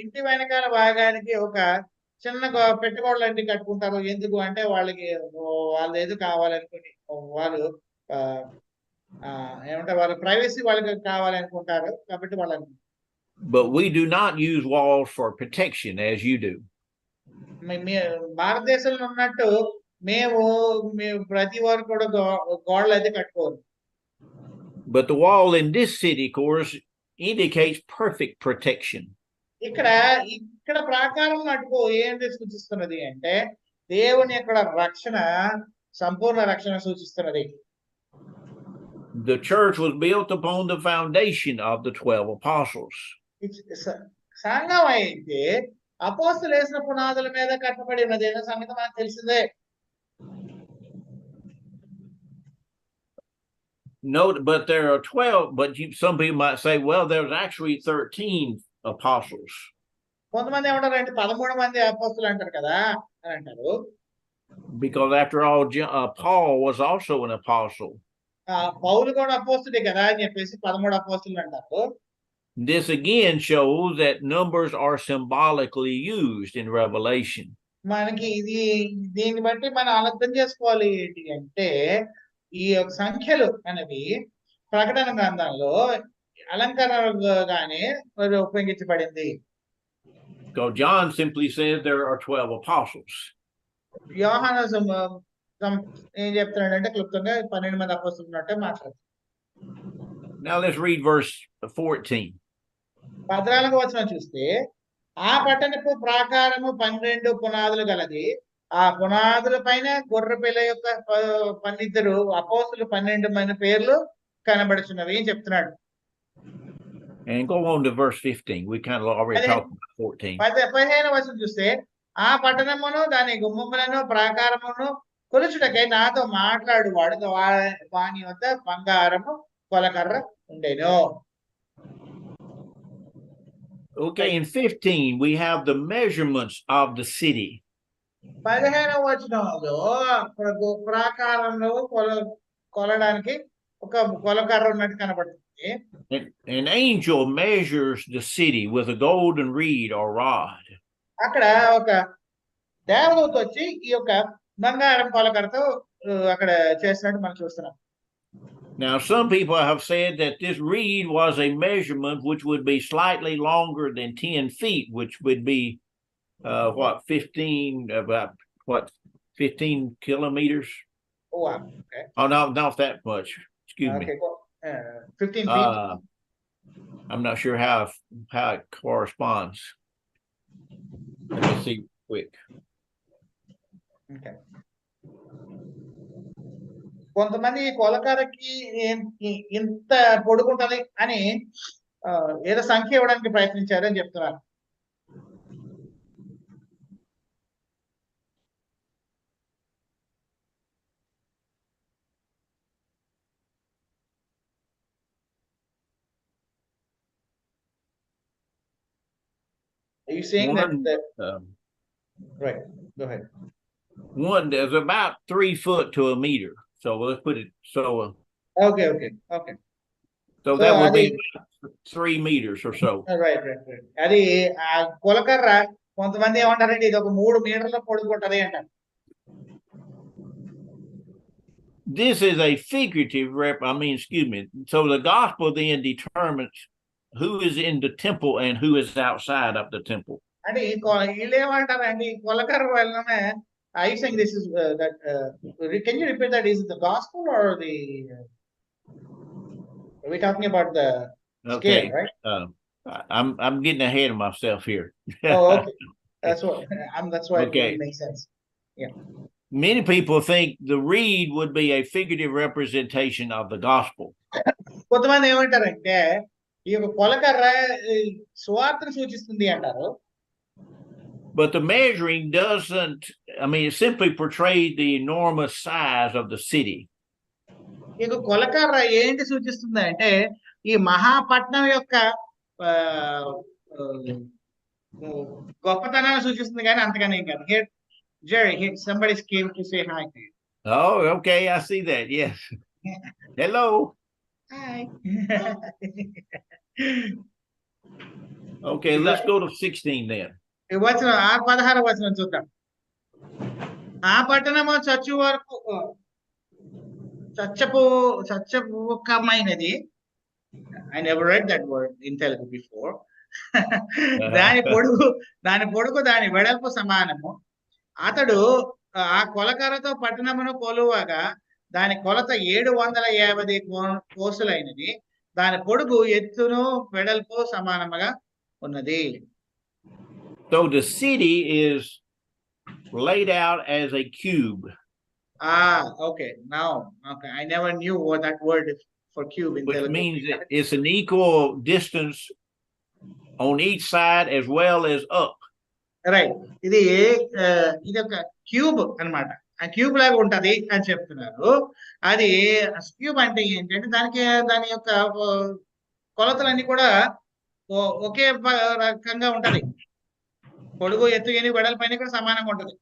ఇంటి వెనకాల భాగానికి ఒక చిన్న పెట్టుకోవడం లాంటివి కట్టుకుంటారు. ఎందుకు అంటే వాళ్ళు ఏదో కావాలనుకుని వాళ్ళు ఏమంటారు వాళ్ళ ప్రైవసీ వాళ్ళకి కావాలనుకుంటారు కాబట్టి వాళ్ళు. But we do not use walls for protection as you do. భారతదేశంలో ఉన్నట్టు మేము ప్రతి వారు కూడా గోడలు అయితే కట్టుకోరు. But the wall in this city, of course, indicates perfect protection. ఇక్కడ ప్రాకారం అటుకో ఏంటి సూచిస్తున్నది అంటే దేవుని యొక్క రక్షణ, సంపూర్ణ రక్షణ సూచిస్తున్నది. The church was built upon the foundation of the 12 apostles. సంఘం అయితే అపోస్తలులు వేసిన పునాదుల మీద కట్టబడి ఉన్నది అనే సంగతి మనకు తెలిసిందే. Note, but there are 12, but some people might say, well, there's actually 13 apostles. కొంతమంది ఏమంటారు అంటే 13 మంది అపోస్తలులు అంటారు కదా అని అంటారు. Because after all, Paul was also an apostle. పౌలు కూడా అపోస్తలుడే కదా అని చెప్పేసి 13 అపోస్తలులు అంటారు. This again shows that numbers are symbolically used in Revelation. మనకి దీన్ని బట్టి మనం అర్థం చేసుకోవాలి ఏంటి అంటే ఈ సంఖ్యలు అనేవి ప్రకటన గ్రంథంలో అలంకరణగానే ఉపయోగించబడింది. So John simply says there are 12 apostles. యోహాను ఏం చెప్తున్నాడంటే క్లుప్తంగా 12 మంది అపోస్తలులు ఉన్నట్టే మాట్లాడుతారు. Now let's read verse 14. 14వ వచనం చూస్తే ఆ పట్టణపు ప్రాకారము 12 పునాదులు గలది, ఆ పునాదుల పైన గొర్రెపిల్ల యొక్క 12 అపోస్తలులు 12 మంది పేర్లు కనబడుచున్నవి అని చెప్తున్నాడు. And go on to verse 15. We kind of already talked about 14. 15వ వచనం చూస్తే ఆ పట్టణమును దాని గుమ్మములను ప్రాకారమును కొలుచుటకై నాతో మాట్లాడువాడు వాని వద్ద బంగారము కొలకర్ర ఉండెను. Okay, in 15 we have the measurements of the city. 15వ వచనంలో ప్రాకారంలో కొలడానికి ఒక కొలకర్ర ఉన్నట్టు కనబడుతుంది. An angel measures the city with a golden reed or rod. అక్కడ ఒక దేవదూత వచ్చి ఈ యొక్క బంగారం కొలకర్రతో అక్కడ చేసినట్టు మనం చూస్తున్నాం. Now, some people have said that this reed was a measurement which would be slightly longer than 10 feet, which would be 15 kilometers? Oh, okay. Oh, no, not that much. Excuse me. 15 feet. I'm not sure how it corresponds. Let me see quick. Okay. కొంతమంది ఈ కొలకరకి ఇంత పొడుగుంటది అని ఏదో సంఖ్య ఇవ్వడానికి ప్రయత్నించారని చెప్తున్నారు. Are you saying that right, go ahead. One is about 3 foot to a meter. So let's put it so. Okay. So that would be 3 meters or so. Right. అది ఆ కొలకర్ర కొంతమంది ఏమంటారంటే ఇది ఒక 3 మీటర్ల పొడుగుంటది అంటారు. This is a figurative so the gospel then determines who is in the temple and who is outside of the temple. అంటే వీళ్ళు ఏమంటారండి ఈ కొలకర్ర వల్లనే I think this is that can you repeat that? Is it the gospel or the are we talking about the scale, right? I'm getting ahead of myself here. Oh, okay. That's why okay. It makes sense. Yeah. Many people think the reed would be a figurative representation of the gospel. కొంతమంది ఏమంటారంటే ఈ కొలకర్ర సువార్తను సూచిస్తుంది అంటారు. But the measuring doesn't, it simply portrayed the enormous size of the city. ఇక కొలకర్ర ఏంటి సూచిస్తుంది అంటే ఈ మహాపట్నం యొక్క గొప్పతనాన్ని సూచిస్తుంది కానీ అంతగానే ఏం కాదు. Here, Jerry, somebody came to say hi to you. Oh, okay, I see that. Yes. Hello. Hi. Okay, let's go to 16 then. వచనం 16వ వచనం చూద్దాం. ఆ పట్టణము చచ్చపుకమైనది. I never read that word in Telugu before. దాని పొడుగు దాని వెడల్పు సమానము. అతడు ఆ కొలకరతో పట్టణమును కొలువగా దాని కొలత 750 కోసులైనది. దాని పొడుగు ఎత్తును వెడల్పు సమానముగా ఉన్నది. So the city is laid out as a cube. Okay. I never knew what that word is for cube in Telugu. Which means it's an equal distance on each side as well as up. Right. ఇది ఒక క్యూబ్ అన్నమాట. ఆ క్యూబ్ లాగా ఉంటది అని చెప్తున్నారు. అది క్యూబ్ అంటే ఏంటంటే దాని యొక్క కొలతలన్నీ కూడా ఒకే రకంగా ఉంటది. పొడుగు ఎత్తు ఎని వెడల్పైన కూడా సమానంగా ఉంటది.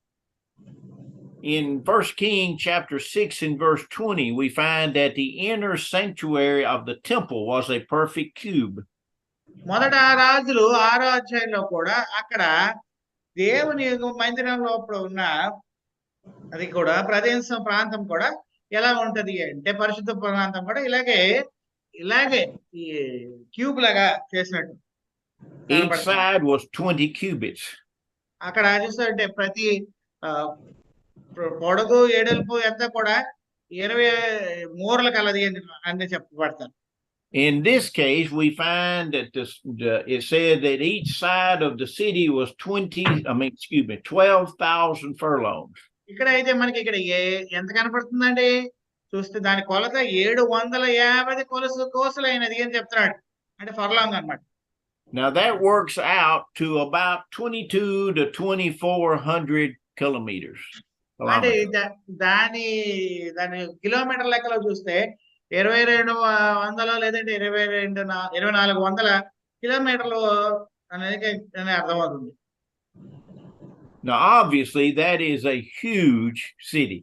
In 1 Kings chapter 6 and verse 20, we find that the inner sanctuary of the temple was a perfect cube. మొదట రాజులు 6వ అధ్యాయంలో కూడా అక్కడ దేవుని మందిరం లోపల ఉన్న అది కూడా ప్రాంతం కూడా ఎలా ఉంటది అంటే పరిశుద్ధ ప్రాంతం కూడా ఇలాగే ఈ క్యూబ్ లాగా చేసినట్టు. Each side was 20 cubits. అక్కడ చూస్తుంటే ప్రతి పొడగు ఎడల్పు ఎంత కూడా 20 మూరలు కలది అని చెప్పబడతారు. In this case, we find that it said that each side of the city was 12,000 furlongs. ఇక్కడ అయితే మనకి ఇక్కడ ఎంత కనపడుతుందండి చూస్తే దాని కొలత 750 కోసులైనది అని చెప్తున్నాడు. అంటే ఫర్లాంగ్ అన్నమాట. Now that works out to about 22 to 2,400 kilometers. అంటే దాని కిలోమీటర్ లెక్కలో చూస్తే 2200 లేదంటే 2400 కిలోమీటర్లు అనేది అర్థమవుతుంది. Now obviously that is a huge city.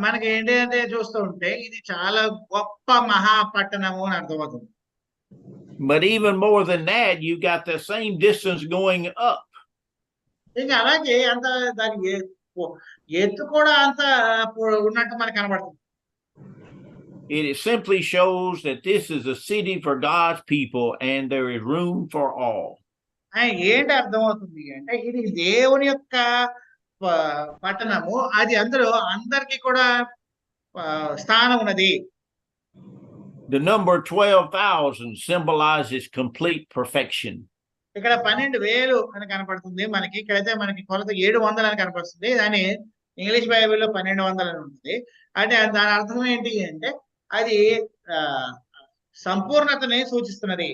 మనకి ఏంటి అంటే చూస్తూ ఉంటే ఇది చాలా గొప్ప మహాపట్టణము అని అర్థమవుతుంది. But even more than that, you got the same distance going up. ఇంకా అలాగే అంత దాని ఎత్తు కూడా అంత ఉన్నట్టు మనకు కనబడుతుంది. It simply shows that this is a city for God's people and there is room for all. ఏంటి అర్థమవుతుంది అంటే ఇది దేవుని యొక్క పట్టణము, అది అందులో అందరికి కూడా స్థానం ఉన్నది. The number 12,000 symbolizes complete perfection. ఇక్కడ 12,000 అని కనపడుతుంది ఇక్కడైతే మనకి కొలత 700 అని కనపడుతుంది. దాని ఇంగ్లీష్ బైబిల్లో 1200 అని ఉంటుంది. అంటే దాని అర్థం ఏంటి అంటే అది సంపూర్ణతని సూచిస్తున్నది.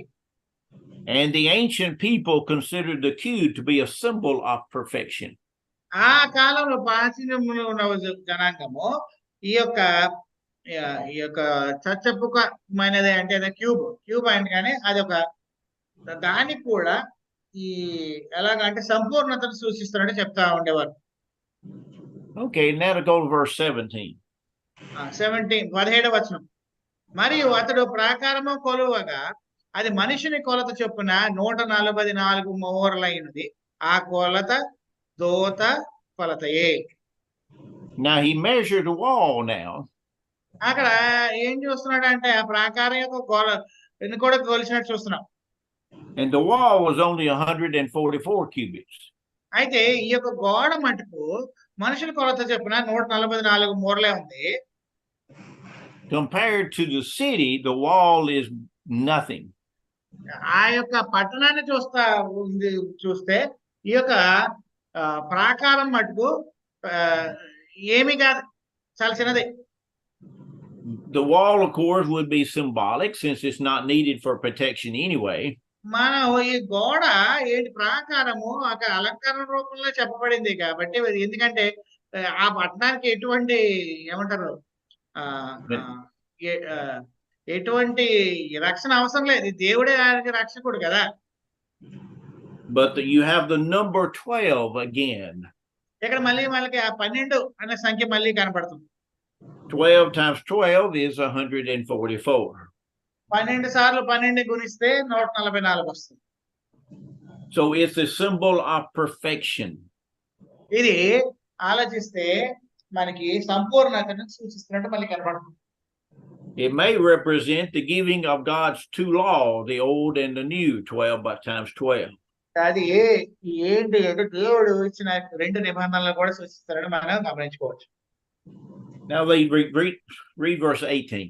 And the ancient people considered the cube to be a symbol of perfection. ఆ కాలంలో ప్రాచీనంలో ఉన్న జనాంగము ఈ యొక్క చచ్చపుకమైనది అంటే క్యూబ్ అంటే కానీ అది ఒక దానికి కూడా ఈ ఎలాగంటే సంపూర్ణతను సూచిస్తున్నట్టు చెప్తా ఉండేవారు. Okay, now to go to verse 17. 17వ వచనం. మరియు అతడు ప్రాకారము కొలువగా అది మనిషిని కొలత చొప్పున 144 మూరలైనది. ఆ కొలత దోత కొలతయే. Now he measured the wall now. అక్కడ ఏం చూస్తున్నాడు అంటే ఆ ప్రాకారం యొక్క కూడా కొలిచినట్టు చూస్తున్నాం. And the wall was only 144 cubits. అయితే ఈ యొక్క గోడ మటుకు మనుషుల కొలత చెప్పిన 144 మూరలే ఉంది. Compared to the city, the wall is nothing. ఆ యొక్క పట్టణాన్ని చూస్తే ఈ యొక్క ప్రాకారం మటుకు ఏమి కాదు, చాలా చిన్నది. The wall, of course, would be symbolic since it's not needed for protection anyway. మనం ఈ గోడ ఏంటి ప్రాకారము అక్కడ అలంకరణ రూపంలో చెప్పబడింది కాబట్టి, ఎందుకంటే ఆ పట్టణానికి ఎటువంటి ఏమంటారు ఎటువంటి రక్షణ అవసరం లేదు, దేవుడే ఆయనకి రక్షకుడు కదా. But you have the number 12 again. ఇక్కడ మళ్ళీ మనకి ఆ 12 అనే సంఖ్య మళ్ళీ కనపడుతుంది. 12 times 12 is 144. 12 సార్లు 12 గుణిస్తే 144 వస్తుంది. So it's a symbol of perfection. ఇది ఆలోచిస్తే మనకి సంపూర్ణతను సూచిస్తున్నట్టు మళ్ళీ కనపడుతుంది. It may represent the giving of God's two laws, the old and the new, 12 times 12. అది ఏంటి అంటే దేవుడు ఇచ్చిన 2 నిబంధనలు కూడా సూచిస్తారని మనం గమనించుకోవచ్చు. Now read verse 18.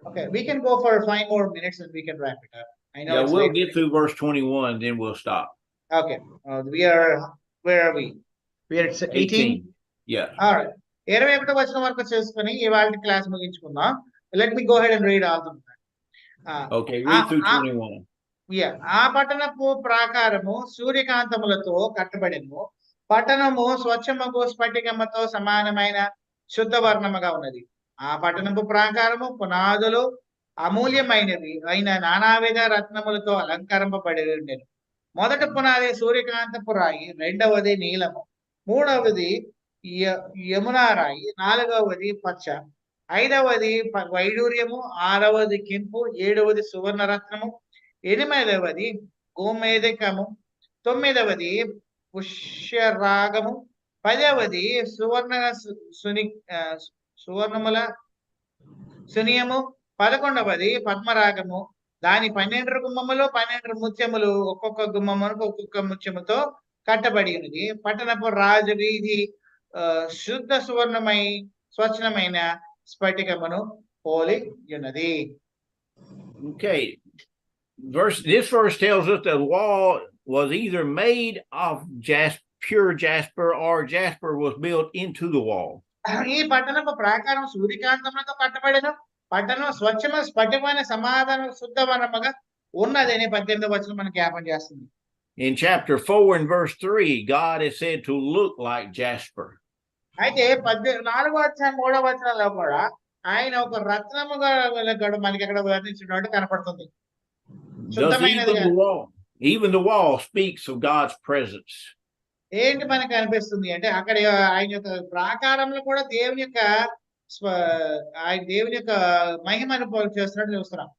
Okay, we can go for 5 more minutes and we can wrap it up. I know we'll get through verse 21, then we'll stop. Okay, where are we? We are at 18. Yeah. All right. 21వ వచనం వరకు చేసుకొని ఇవాళ క్లాస్ ముగించుకుందాం. Let me go ahead and read all of them. Okay, read through 21. Yeah. ఆ పట్టణపు ప్రాకారము సూర్యకాంతములతో కట్టబడిను. పట్టణము స్వచ్ఛమగు స్ఫటికముతో సమానమైన శుద్ధ వర్ణముగా ఉన్నది. ఆ పట్టణపు ప్రాకారము పునాదులు అమూల్యమైనవి అయిన నానావిధ రత్నములతో అలంకరింపబడి ఉండేది. మొదటి పునాది సూర్యకాంతపు రాయి, రెండవది నీలము, మూడవది యమునా రాయి, నాలుగవది పచ్చ, ఐదవది వైడూర్యము, ఆరవది కెంపు, ఏడవది సువర్ణరత్నము, ఎనిమిదవది గోమేధికము, తొమ్మిదవది పుష్యరాగము, పదవది సువర్ణముల సునియము, 11వది పద్మరాగము. దాని 12 గుమ్మములు 12 ముత్యములు, ఒక్కొక్క గుమ్మమునకు ఒక్కొక్క ముత్యముతో కట్టబడి ఉన్నది. పట్టణపు రాజు వీధి శుద్ధ సువర్ణమై స్వచ్ఛమైన స్ఫటికమును పోలి ఉన్నది. Okay, this verse tells us that the wall was either made of pure jasper or jasper was built into the wall. ఈ పట్టణపు ప్రాకారం సూర్యకాంతములతో కట్టబడిన పట్టణం స్వచ్ఛమైన స్ఫటికమైన సమాధాన శుద్ధవనముగా ఉన్నదని 18వ వచనం మనకు జ్ఞాపకం చేస్తుంది. In chapter 4 and verse 3, God is said to look like jasper. అయితే 4వ అధ్యాయం 3వ వచనంలో కూడా ఆయన ఒక రత్నముగా మనకి అక్కడ వర్ణించినట్టు కనపడుతుంది. Even the wall speaks of God's presence. ఏంటి మనకు అనిపిస్తుంది అంటే అక్కడ ఆయన యొక్క ప్రాకారంలో కూడా దేవుని యొక్క మహిమను చేస్తున్నట్టు చూస్తున్నాం.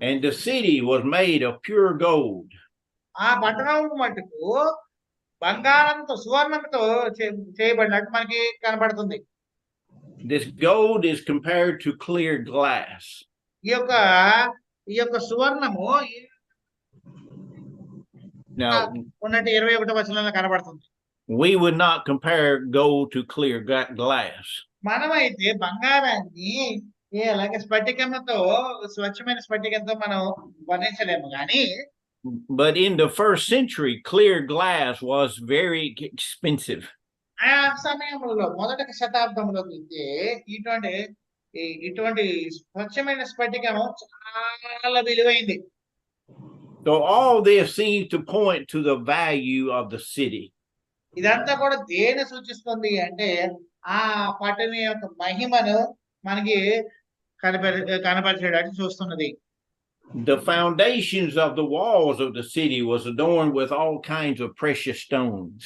And the city was made of pure gold. ఆ పట్టణం మటుకు బంగారంతో సువర్ణంతో చేయబడినట్టు మనకి కనపడుతుంది. This gold is compared to clear glass. ఈ యొక్క సువర్ణము ఉన్నట్టు 21వ వచనంలో కనబడుతుంది. We would not compare gold to clear glass. మనమైతే బంగారాన్ని అలాగే స్ఫటికంతో స్వచ్ఛమైన స్ఫటికంతో మనం వర్ణించలేము కానీ, but in the first century clear glass was very expensive. ఆ సమయంలో మొదటి శతాబ్దంలో చూస్తే ఇటువంటి ఇటువంటి స్వచ్ఛమైన స్ఫటికము చాలా విలువైంది. So all this seems to point to the value of the city. ఇదంతా కూడా దేని సూచిస్తుంది అంటే ఆ పట్టణం యొక్క మహిమను మనకి కనపరిచేటట్టు చూస్తున్నది. The foundations of the walls of the city was adorned with all kinds of precious stones.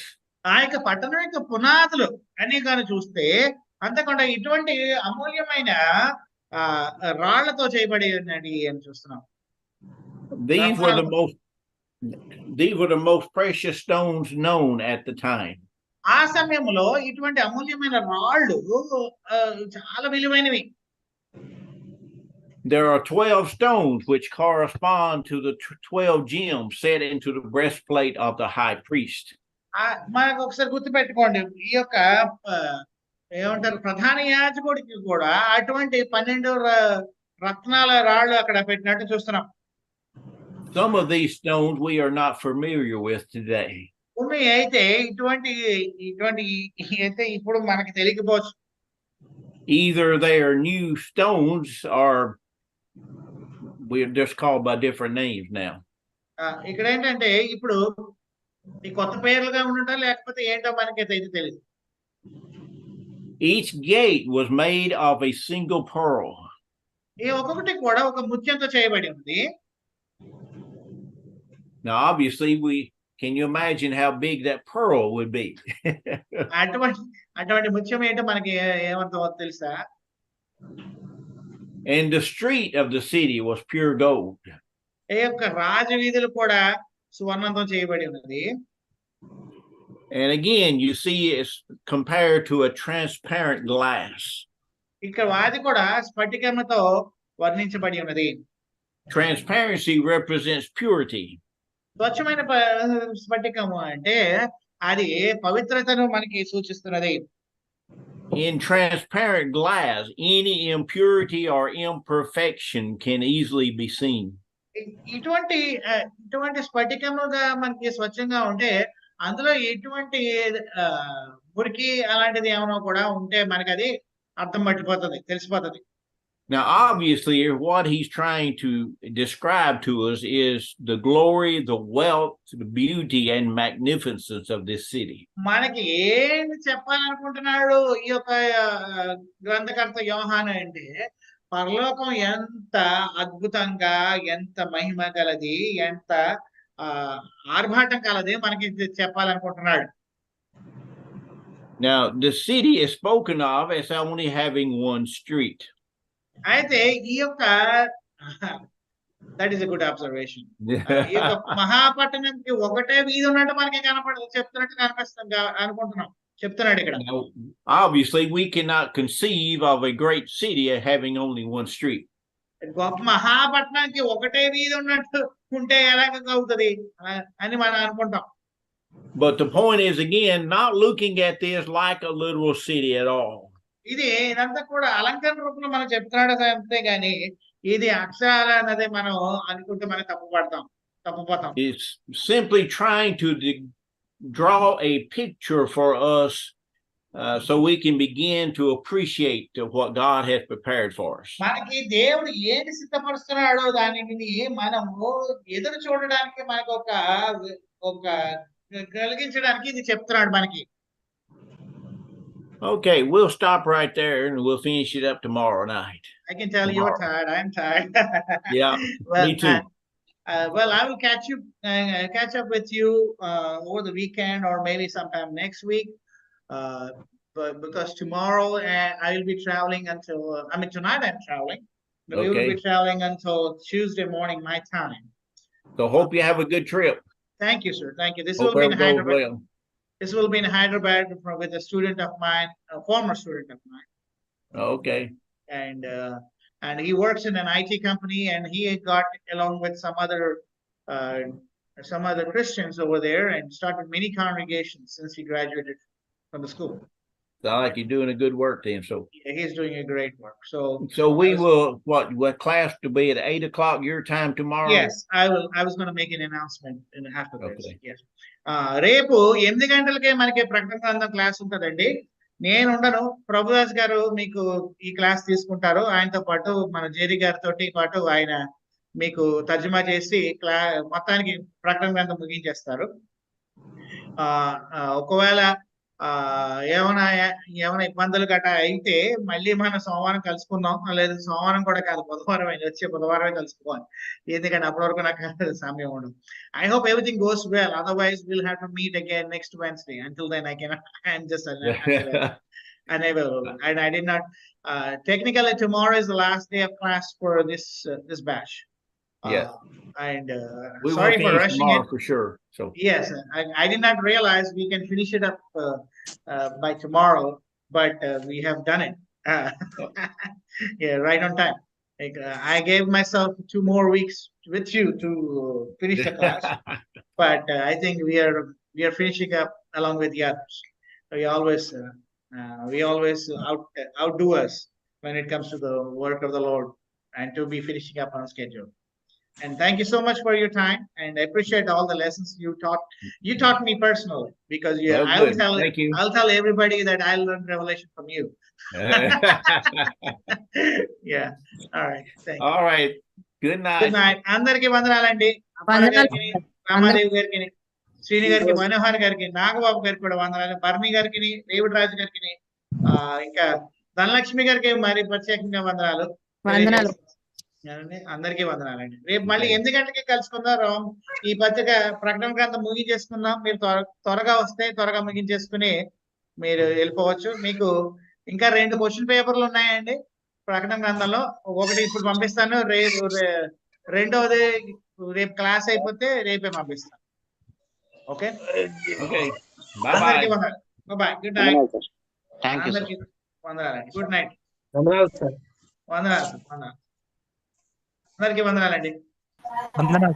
ఆ యొక్క పట్టణం యొక్క పునాదులు అని కానీ చూస్తే అంతకుండా ఇటువంటి అమూల్యమైన రాళ్లతో చేయబడి ఉన్నది అని చూస్తున్నాం. These were the most precious stones known at the time. ఆ సమయంలో ఇటువంటి అమూల్యమైన రాళ్ళు చాలా విలువైనవి. There are 12 stones which correspond to the 12 gems set into the breastplate of the high priest. మనకు ఒకసారి గుర్తుపెట్టుకోండి, ఈ యొక్క ఏమంటారు ప్రధాన యాజకుడికి కూడా అటువంటి 12 రత్నాల రాళ్ళు అక్కడ పెట్టినట్టు చూస్తున్నాం. Some of these stones we are not familiar with today. కొన్ని అయితే ఇటువంటి అయితే ఇప్పుడు మనకి తెలియకపోవచ్చు. Either they are new stones or we're just called by different names now. ఇక్కడ ఏంటంటే ఇప్పుడు ఈ కొత్త పేర్లుగా ఉండటం లేకపోతే ఏంటో మనకైతే ఇది తెలియదు. Each gate was made of a single pearl. ఈ ఒక్కొక్కటి కూడా ఒక ముత్యంతో చేయబడి ఉంది. Now, obviously, can you imagine how big that pearl would be? అటువంటి ముత్యం ఏంటో మనకి ఏమంతో తెలుసా? And the street of the city was pure gold. ఈ యొక్క రాజవీధులు కూడా సువర్ణంతో చేయబడి ఉన్నది. And again, you see it's compared to a transparent glass. ఇక్కడ అది కూడా స్ఫటికముతో వర్ణించబడి ఉన్నది. Transparency represents purity. స్వచ్ఛమైన స్ఫటికము అంటే అది పవిత్రతను మనకి సూచిస్తున్నది. In transparent glass, any impurity or imperfection can easily be seen. ఇటువంటి స్ఫటికముగా మనకి స్వచ్ఛంగా ఉంటే అందులో ఎటువంటి మురికి అలాంటిది ఏమైనా కూడా ఉంటే మనకి అది అర్థం పట్టిపోతుంది, తెలిసిపోతుంది. Now, obviously, what he's trying to describe to us is the glory, the wealth, the beauty, and magnificence of this city. మనకి ఏంటి చెప్పాలనుకుంటున్నాడు ఈ యొక్క గ్రంథకర్త యోహాను అంటే పరలోకం ఎంత అద్భుతంగా, ఎంత మహిమ గలది, ఎంత ఆర్భాటం కలది మనకి చెప్పాలనుకుంటున్నాడు. Now, the city is spoken of as only having one street. అయితే ఈ యొక్క that is a good observation. ఈ యొక్క మహాపట్టణంకి ఒకటే వీధి ఉన్నట్టు మనకి చెప్తున్నట్టు అనుకుంటున్నాం, చెప్తున్నాడు ఇక్కడ. Obviously, we cannot conceive of a great city having only one street. గొప్ప మహాపట్నానికి ఒకటే వీధి ఉన్నట్టు ఉంటే ఎలాగ అవుతుంది అని మనం అనుకుంటాం. But the point is, again, not looking at this like a literal city at all. ఇది ఇదంతా కూడా అలంకరణ రూపంలో మనం చెప్తున్నాడు అంతే గాని ఇది అక్షరాలు అన్నది మనం అనుకుంటే మనం తప్పుపోతాం. It's simply trying to draw a picture for us so we can begin to appreciate what God has prepared for us. మనకి దేవుడు ఏది సిద్ధపరుస్తున్నాడో దానిని మనము ఎదురు చూడడానికి మనకు ఒక కలిగించడానికి ఇది చెప్తున్నాడు మనకి. Okay, we'll stop right there and we'll finish it up tomorrow night. I can tell you're tired. I'm tired. Yeah, me too. Well, I will catch up with you over the weekend or maybe sometime next week. But because tomorrow I will be traveling until tonight I'm traveling. But we will be traveling until Tuesday morning my time. So hope you have a good trip. Thank you, sir. Thank you. This hope will be in Hyderabad. Well. This will be in Hyderabad with a student of mine, a former student of mine. Okay. And he works in an IT company, and he got along with some other Christians over there and started many congregations since he graduated from the school. Sound like you're doing a good work then. So yeah, he's doing a great work. So we will what class to be at 8:00 your time tomorrow? Yes, I will. I was going to make an announcement after this. Yes. రేపు 8 గంటలకే మనకి ప్రకటన గ్రంథం క్లాస్ ఉంటుందండి. నేను ఉండను, ప్రభుదాస్ గారు మీకు ఈ క్లాస్ తీసుకుంటారు. ఆయనతో పాటు మన జేరి గారితో పాటు ఆయన మీకు తర్జుమా చేసి మొత్తానికి ప్రకటన గ్రంథం ముగించేస్తారు. ఒకవేళ ఏమైనా ఇబ్బందులు గట్రా అయితే మళ్ళీ మనం సోమవారం కలుసుకుందాం. లేదు సోమవారం కూడా కాదు, బుధవారం వచ్చే బుధవారమే కలుసుకోవాలి, ఎందుకంటే అప్పటి వరకు నాకు సమయం ఉండదు. I hope everything goes well. Otherwise, we'll have to meet again next Wednesday. Until then, I'm just unable. And I did not. Technically, tomorrow is the last day of class for this batch. Yeah. And we sorry will for finish rushing tomorrow it. for sure. So yes, I did not realize we can finish it up by tomorrow, but we have done it. Yeah, right on time. Like, I gave myself 2 more weeks with you to finish the class, but I think we are finishing up along with the others. We always outdo us when it comes to the work of the Lord and to be finishing up on schedule. And thank you so much for your time, and I appreciate all the lessons you taught. You taught me personally, because I'll tell everybody that I learned Revelation from you. Yeah. All right. Thank you. All right. Good night. Good night. Andarki vandanalandi. Apara gariki, Ramadev gariki, Srini gariki, Manohar gariki, Nagababu gariki kuda vandanalalu, Barni gariki, David Raj gariki, ఇంకా ధనలక్ష్మి గారికి మరి ప్రత్యేకంగా వందనాలు. అందరికీ వందనాలండి. రేపు మళ్ళీ 8 గంటలకి కలుసుకుందాం. ఈ పత్రిక ప్రకటన గ్రంథం ముగించేసుకుందాం. మీరు త్వరగా వస్తే త్వరగా ముగించేసుకుని మీరు వెళ్ళిపోవచ్చు. మీకు ఇంకా 2 క్వశ్చన్ పేపర్లు ఉన్నాయండి ప్రకటన గ్రంథంలో. ఒకటి ఇప్పుడు పంపిస్తాను, రెండవది రేపు క్లాస్ అయిపోతే రేపే పంపిస్తాను. ఓకే. అందరికీ వందనాలు. బాయ్. Good night. అందరికీ వందనాలండి. Good night. వందనాలు. అందరికీ వందనాలండి. వందనాలు.